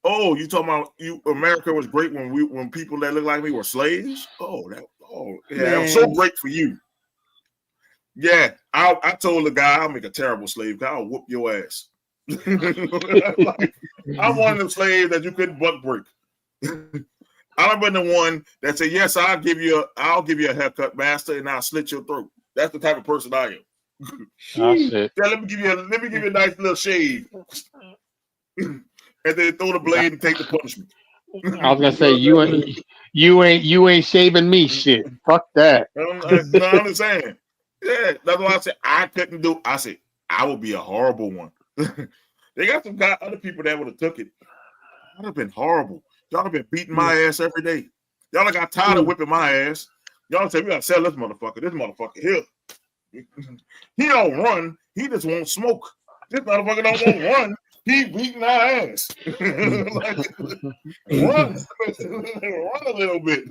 Oh, you talking about America was great when people that look like me were slaves? It was so great for you. Yeah, I told the guy I'll make a terrible slave. I'll whoop your ass. Like, I'm one of them slaves that you couldn't buck break. I've been the one that said, yes, I'll give you a haircut, master, and I'll slit your throat. That's the type of person I am. Shit. Yeah, let me give you a nice little shave. And then throw the blade and take the punishment. I was gonna say you ain't shaving me, shit. Fuck that. I'm just saying. Yeah, that's why I said I couldn't do. I said I would be a horrible one. They got some other people that would have took it. I'd have been horrible. Y'all have been beating my ass every day. Y'all have got tired of whipping my ass. Y'all say we gotta sell this motherfucker. This motherfucker here. He don't run. He just won't smoke. This motherfucker don't want to run. He beating our ass. Like, run a little bit.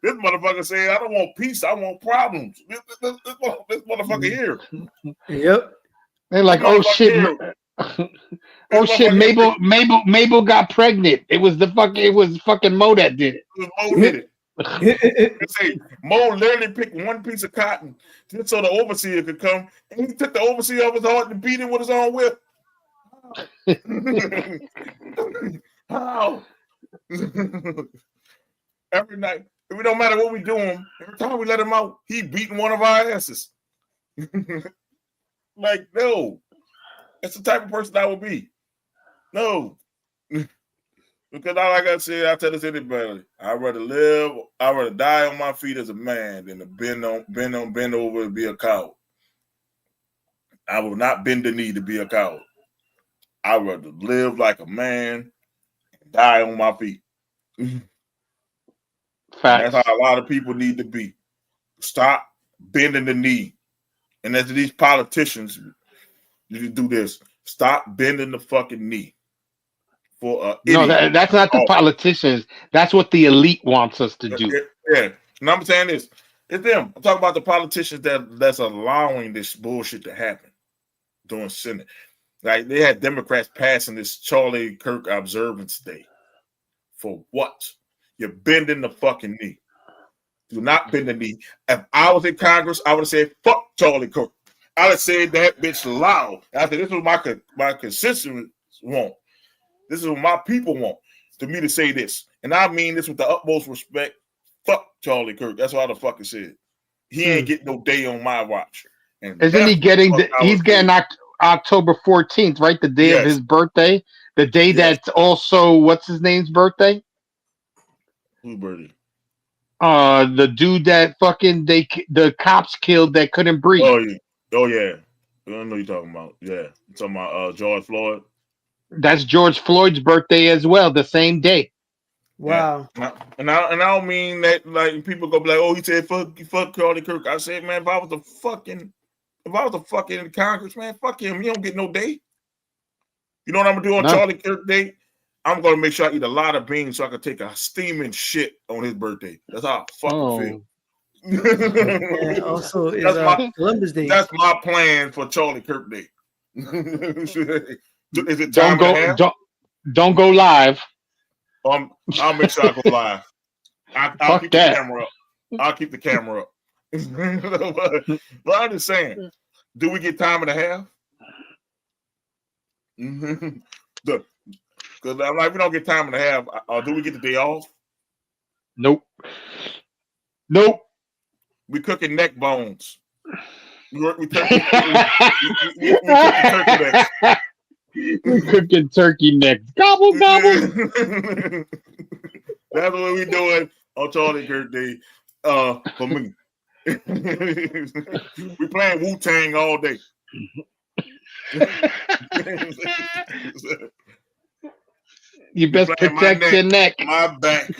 This motherfucker say, I don't want peace. I want problems. This motherfucker here. Yep. They're like, oh shit. Oh shit, Mabel got pregnant. It was fucking Mo that did it. Mo did it. They say Mo literally picked one piece of cotton just so the overseer could come, and he took the overseer off his heart and beat him with his own whip. How? Every night, it don't matter what we do him. Every time we let him out, he beating one of our asses. Like, no, that's the type of person I would be. No. Because like I said, I tell this anybody, I'd rather die on my feet as a man than to bend over and be a coward. I will not bend the knee to be a coward. I'd rather live like a man and die on my feet. That's how a lot of people need to be. Stop bending the knee. And as these politicians, you do this. Stop bending the fucking knee. No, that's not the politicians. That's what the elite wants us to do. Yeah. And I'm saying this. It's them. I'm talking about the politicians that's allowing this bullshit to happen during Senate. Like, they had Democrats passing this Charlie Kirk Observance Day. For what? You're bending the fucking knee. Do not bend the knee. If I was in Congress, I would have said, fuck Charlie Kirk. I would have said that bitch loud. I said, this is what my constituents want. This is what my people want, to me to say this. And I mean this with the utmost respect. Fuck Charlie Kirk. That's what I the fucking said. He ain't getting no day on my watch. And isn't he getting he's getting October 14th, right? The day of his birthday. The day that's also what's his name's birthday? Who's birthday? The dude that fucking the cops killed that couldn't breathe. Oh yeah. I don't know what you're talking about. Yeah. You're talking about George Floyd. That's George Floyd's birthday as well, the same day. Wow. Yeah. And I don't mean that like people go like, oh, he said fuck Charlie Kirk. I said, man, if I was the fucking Congress, man, fuck him. He don't get no day. You know what I'm gonna do on Charlie Kirk Day? I'm gonna make sure I eat a lot of beans so I can take a steaming shit on his birthday. That's how I fucking feel. And also, Columbus Day. That's my plan for Charlie Kirk Day. Is it time don't go live. I'll make sure I go live. I'll keep the camera up. I'll keep the camera up. But I'm just saying, do we get time and a half? Because I'm like, we don't get time and a half. Do we get the day off? Nope. Nope. We cooking neck bones. We cooking turkey necks. We're cooking turkey necks. Gobble gobble. That's what we doing on Charlie Kirk Day. For me. We playing Wu-Tang all day. You best protect your neck. My back.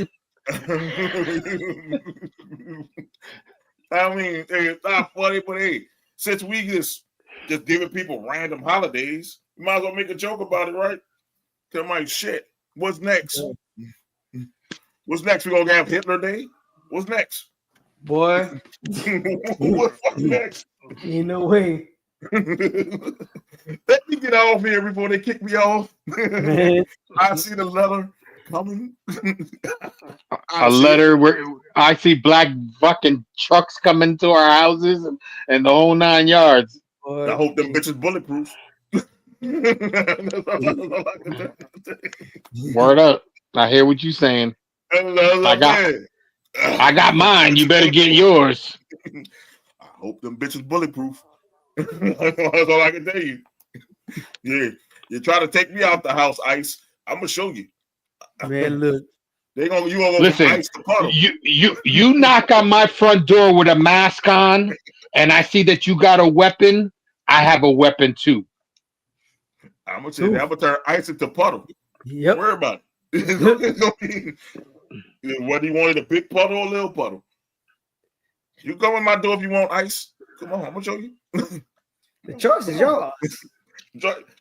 I mean, it's not funny, but hey, since we just giving people random holidays, you might as well make a joke about it, right? Tell my shit. What's next? What's next? We gonna have Hitler Day? What's next? Boy. What's next? Ain't no way. Let me get off here before they kick me off. I see the letter coming. A letter where I see black fucking trucks coming to our houses and the whole 9 yards. I hope them bitches bulletproof. Word up. I hear what you're saying. I got mine. You better get yours. I hope them bitches bulletproof. That's all I can tell you. Yeah, you try to take me out the house, Ice. I'm gonna show you. Man, look. You gonna go listen. Ice the puddle. You knock on my front door with a mask on, and I see that you got a weapon. I have a weapon too. I'm gonna say that. I'm gonna turn Ice into puddle. Yep. Don't worry about it. Whether you wanted a big puddle or a little puddle. You come in my door if you want Ice. Come on, I'm gonna show you. The choice is yours.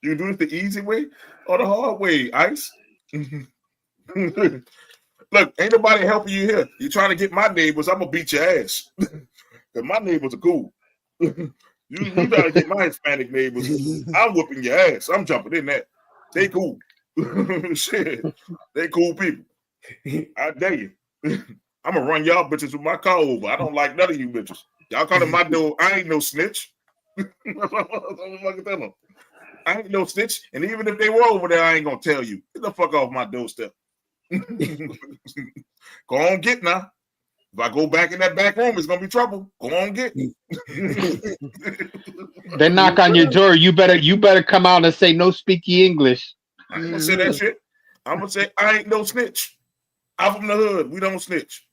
You do this the easy way or the hard way, Ice? Look, ain't nobody helping you here. You trying to get my neighbors, I'm gonna beat your ass. Because my neighbors are cool. You trying to get my Hispanic neighbors, I'm whooping your ass. I'm jumping in that. They cool. Shit. They cool people. I dare you. I'm gonna run y'all bitches with my car over. I don't like none of you bitches. Y'all come to my door. I ain't no snitch. That's what I'm fucking tell them. I ain't no snitch. And even if they were over there, I ain't gonna tell you. Get the fuck off my doorstep. Go on, get now. If I go back in that back room, it's gonna be trouble. Go on, get. They knock on your door. You better come out and say no speaky English. I ain't gonna say that shit. I'm gonna say I ain't no snitch. I'm from the hood. We don't snitch.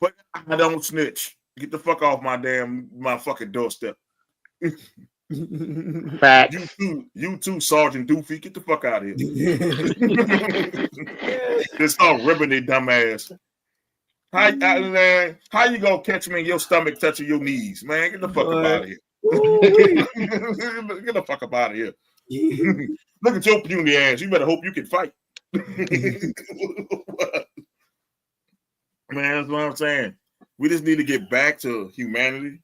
But I don't snitch. Get the fuck off my fucking doorstep. Facts. You too, Sergeant Doofy. Get the fuck out of here. Just start ribbing their dumb ass. How you gonna catch me in your stomach touching your knees, man? Get the fuck up out of here. Get the fuck up out of here. Look at your puny ass. You better hope you can fight. Man, that's what I'm saying. We just need to get back to humanity.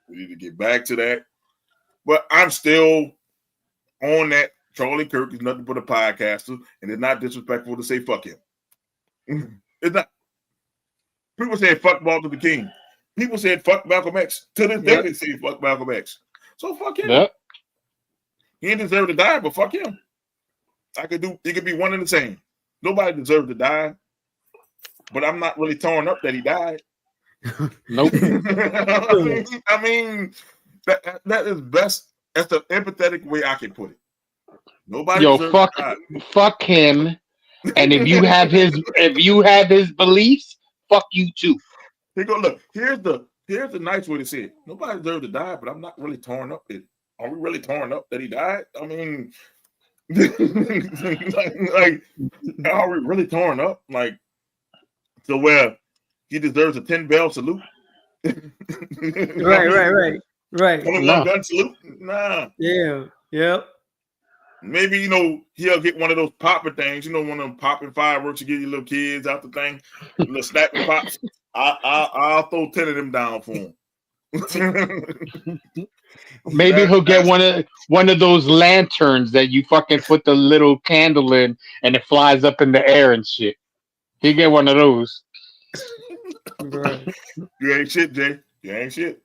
We need to get back to that. But I'm still on that. Charlie Kirk is nothing but a podcaster, and it's not disrespectful to say fuck him. It's not. People say fuck Martin Luther King. People said fuck Malcolm X. To this day, they say fuck Malcolm X. So fuck him. Yep. He didn't deserve to die, but fuck him. It could be one and the same. Nobody deserved to die. But I'm not really torn up that he died. Nope. I mean, that is best. That's the empathetic way I can put it. Nobody. Fuck him. And if you have his beliefs, fuck you too. Here go. Look, here's the nice way to say it. Nobody deserved to die, but I'm not really torn up. Are we really torn up that he died? I mean, like, are we really torn up? Like, to where he deserves a 10-bell salute? Right. Only one gun salute? Nah. Yeah. Yep. Maybe, he'll get one of those popper things, one of them popping fireworks you get your little kids out the thing, little snapping pops. I'll throw 10 of them down for him. Maybe he'll get one of those lanterns that you fucking put the little candle in and it flies up in the air and shit. He'll get one of those. Right. You ain't shit, Jay. You ain't shit.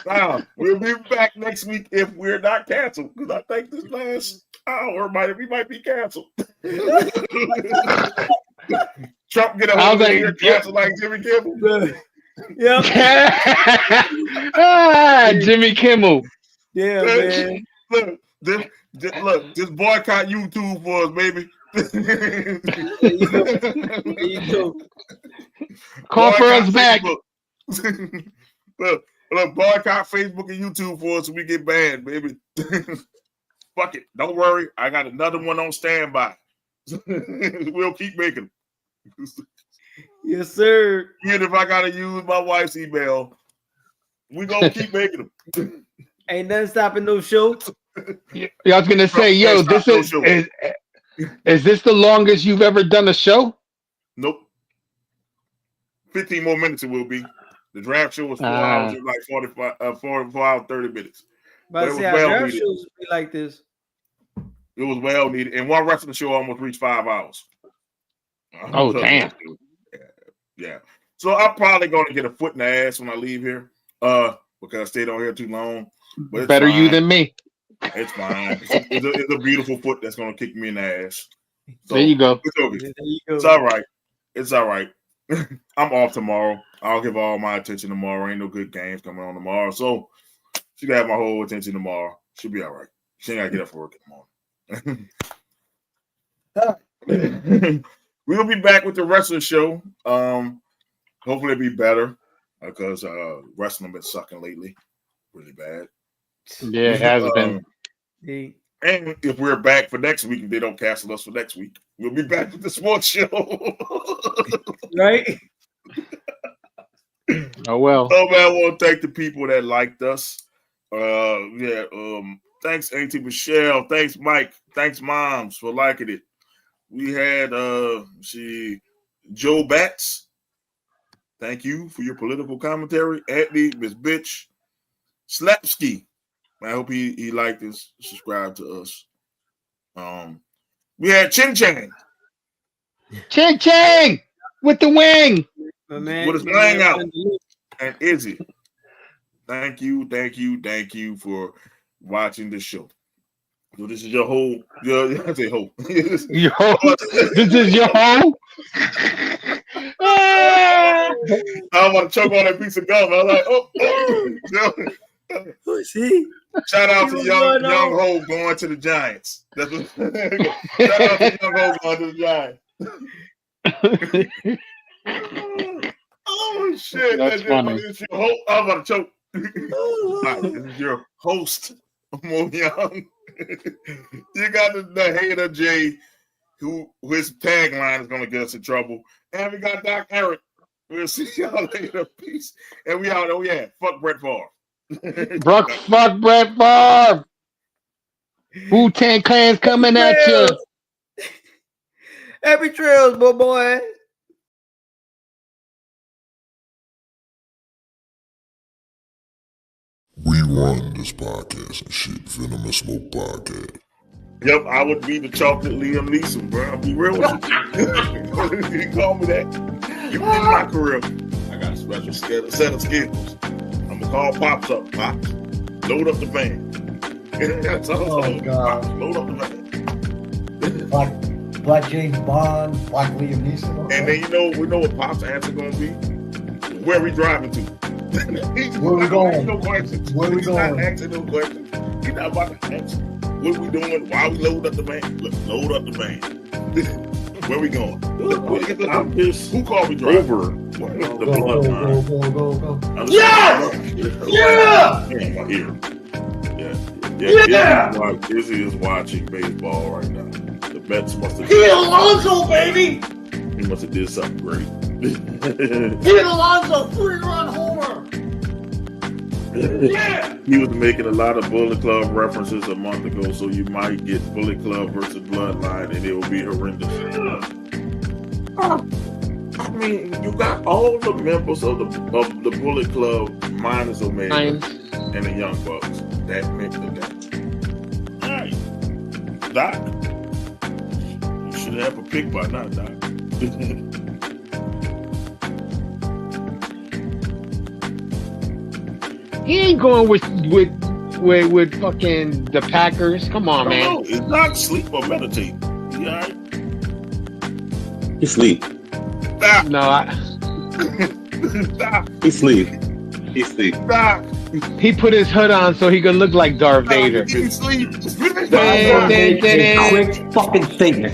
Now, we'll be back next week if we're not canceled, because I think this last hour we might be canceled. Trump get a I hold was of like, here, cancel like Jimmy Kimmel. Yep. Jimmy Kimmel. Yeah, man. Look, just boycott YouTube for us, baby. There you go. There you go. Call for us back. look, boycott Facebook and YouTube for us so we get banned, baby. Fuck it. Don't worry. I got another one on standby. We'll keep making them. Yes, sir. Even if I gotta use my wife's email, we gonna keep making them. Ain't nothing stopping no show. Yeah, I was gonna say, yo, this is this the longest you've ever done a show? Nope. 15 more minutes it will be. The draft show was 4 hours, it was like 44 hours, 30 minutes. But it was well well draft needed. shows be like this. It was well needed. And one wrestling show almost reached 5 hours. Oh, damn. Yeah. So I'm probably gonna get a foot in the ass when I leave here. Because I stayed on here too long. But better fine. You than me. It's fine. It's a beautiful foot that's gonna kick me in the ass. So, there you go. It's okay. There you go. It's all right. It's all right. I'm off tomorrow. I'll give all my attention tomorrow. Ain't no good games coming on tomorrow. So she can have my whole attention tomorrow. She'll be all right. She ain't gotta get up for work in the morning. We'll be back with the wrestling show. Hopefully it'll be better because wrestling been sucking lately. Really bad. Yeah, it has been. And if we're back for next week, if they don't cancel us for next week, we'll be back with the sports show. Right? Oh, well. Oh, man, I want to thank the people that liked us. Thanks, Auntie Michelle. Thanks, Mike. Thanks, Moms, for liking it. We had Joe Batts. Thank you for your political commentary. Anthony, Miss Bitch. Slapski. I hope he liked this. Subscribe to us. We had Ching Chang. Ching Chang with the wing. With his wing out. And Izzy. Thank you for watching the show. So this is your whole. I say whole. This is your whole. I'm about to choke on that piece of gum. I was like, oh. See? Shout out to young Ho going to the Giants. That's what, shout out to young Ho going to the Giants. Oh shit! That's funny. I'm about to choke. Right, this is your host, Mo Young. You got the hater Jay, who his tagline is going to get us in trouble, and we got Doc Eric. We'll see y'all later. Peace. And we out. Oh yeah, fuck Brett Favre. Fuck Brett Favre. Wu-Tang Clan's coming at you. Happy trails, boy. We run this podcast and shit. Venom Smoke Podcast. Yep, I would be the chocolate Liam Neeson, bro. I'll be real with you. You call me that. You in my career. I got a special set of skills. I'm gonna call Pops up. Pops, load up the van. That's all. Oh God! Pops, load up the van. Black James Bond, Black Liam Neeson. Okay. And then we know what Pops' answer gonna be. Where are we driving to? Where we going? No questions. Where we He's going? not asking no questions. He's not about to ask what we doing. Why we load up the van? Look, load up the van. Where we going? I'm pissed. Who called me driver? The bloodline. Go. Yeah! Yeah! Izzy is watching baseball right now. The Mets must have. Get Alonso, baby! He must have did something great. Get Alonso, 3-run homer! Yeah! He was making a lot of Bullet Club references a month ago, so you might get Bullet Club versus Bloodline, and it will be horrendous. I mean, you got all the members of the Bullet Club minus Omega and the Young Bucks. That meant the guy. All right, Doc, you should have a pick by now, Doc. He ain't going with fucking the Packers. Come on, man. No, it's not sleep or meditate. You all right? He sleep. Stop. No, Stop. He sleep. He sleep. Stop. he put his hood on so he could look like Darth Vader. He sleep. I want to make a quick fucking statement.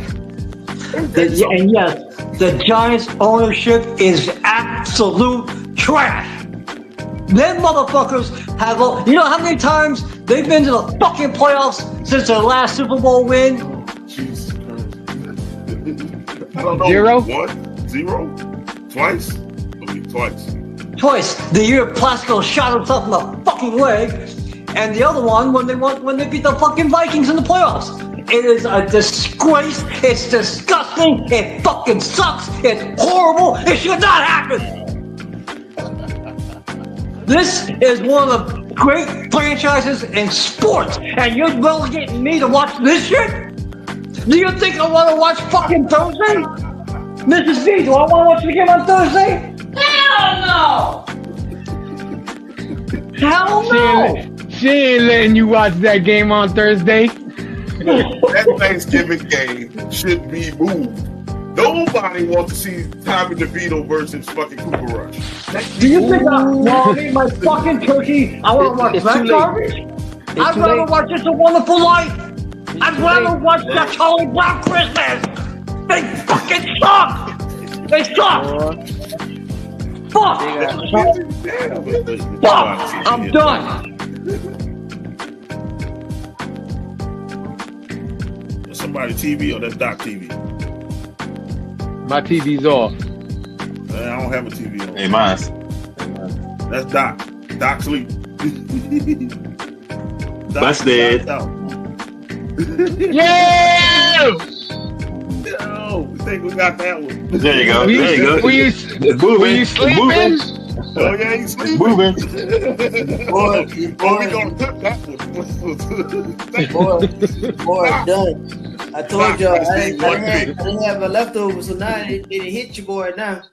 And yes, the Giants ownership is absolute trash. Them motherfuckers have, you know how many times they've been to the fucking playoffs since their last Super Bowl win? Jesus Christ. I don't know. 0? 1, 0, twice. Twice. Twice. The year Plasko shot himself in the fucking leg, and the other one when they beat the fucking Vikings in the playoffs. It is a disgrace. It's disgusting. It fucking sucks. It's horrible. It should not happen. This is one of the great franchises in sports, and you're relegating me to watch this shit? Do you think I want to watch fucking Thursday? Mrs. B, do I want to watch the game on Thursday? Hell no! Hell no! She ain't letting you watch that game on Thursday. That Thanksgiving game should be moved. Nobody wants to see Tommy DeVito versus fucking Cooper Rush. Do you think I'll eat my fucking turkey? I want to watch that garbage? I'd rather watch It's a Wonderful Life. I'd rather watch that Charlie Brown Christmas. They fucking suck. They suck. Fuck. Fuck. I'm done. Somebody TV or that's Doc TV? My TV's off. I don't have a TV on. Hey, mine. That's Doc. Doc sleep. Busted. Yeah! No, we think we got that one. There you go. Were you, There you go. were you, It's moving. were you sleeping? It's Oh yeah, he's sleeping. moving. Boy, we gonna clip that one. Boy, done. I told y'all I didn't One have a leftover, so now it hit your boy now.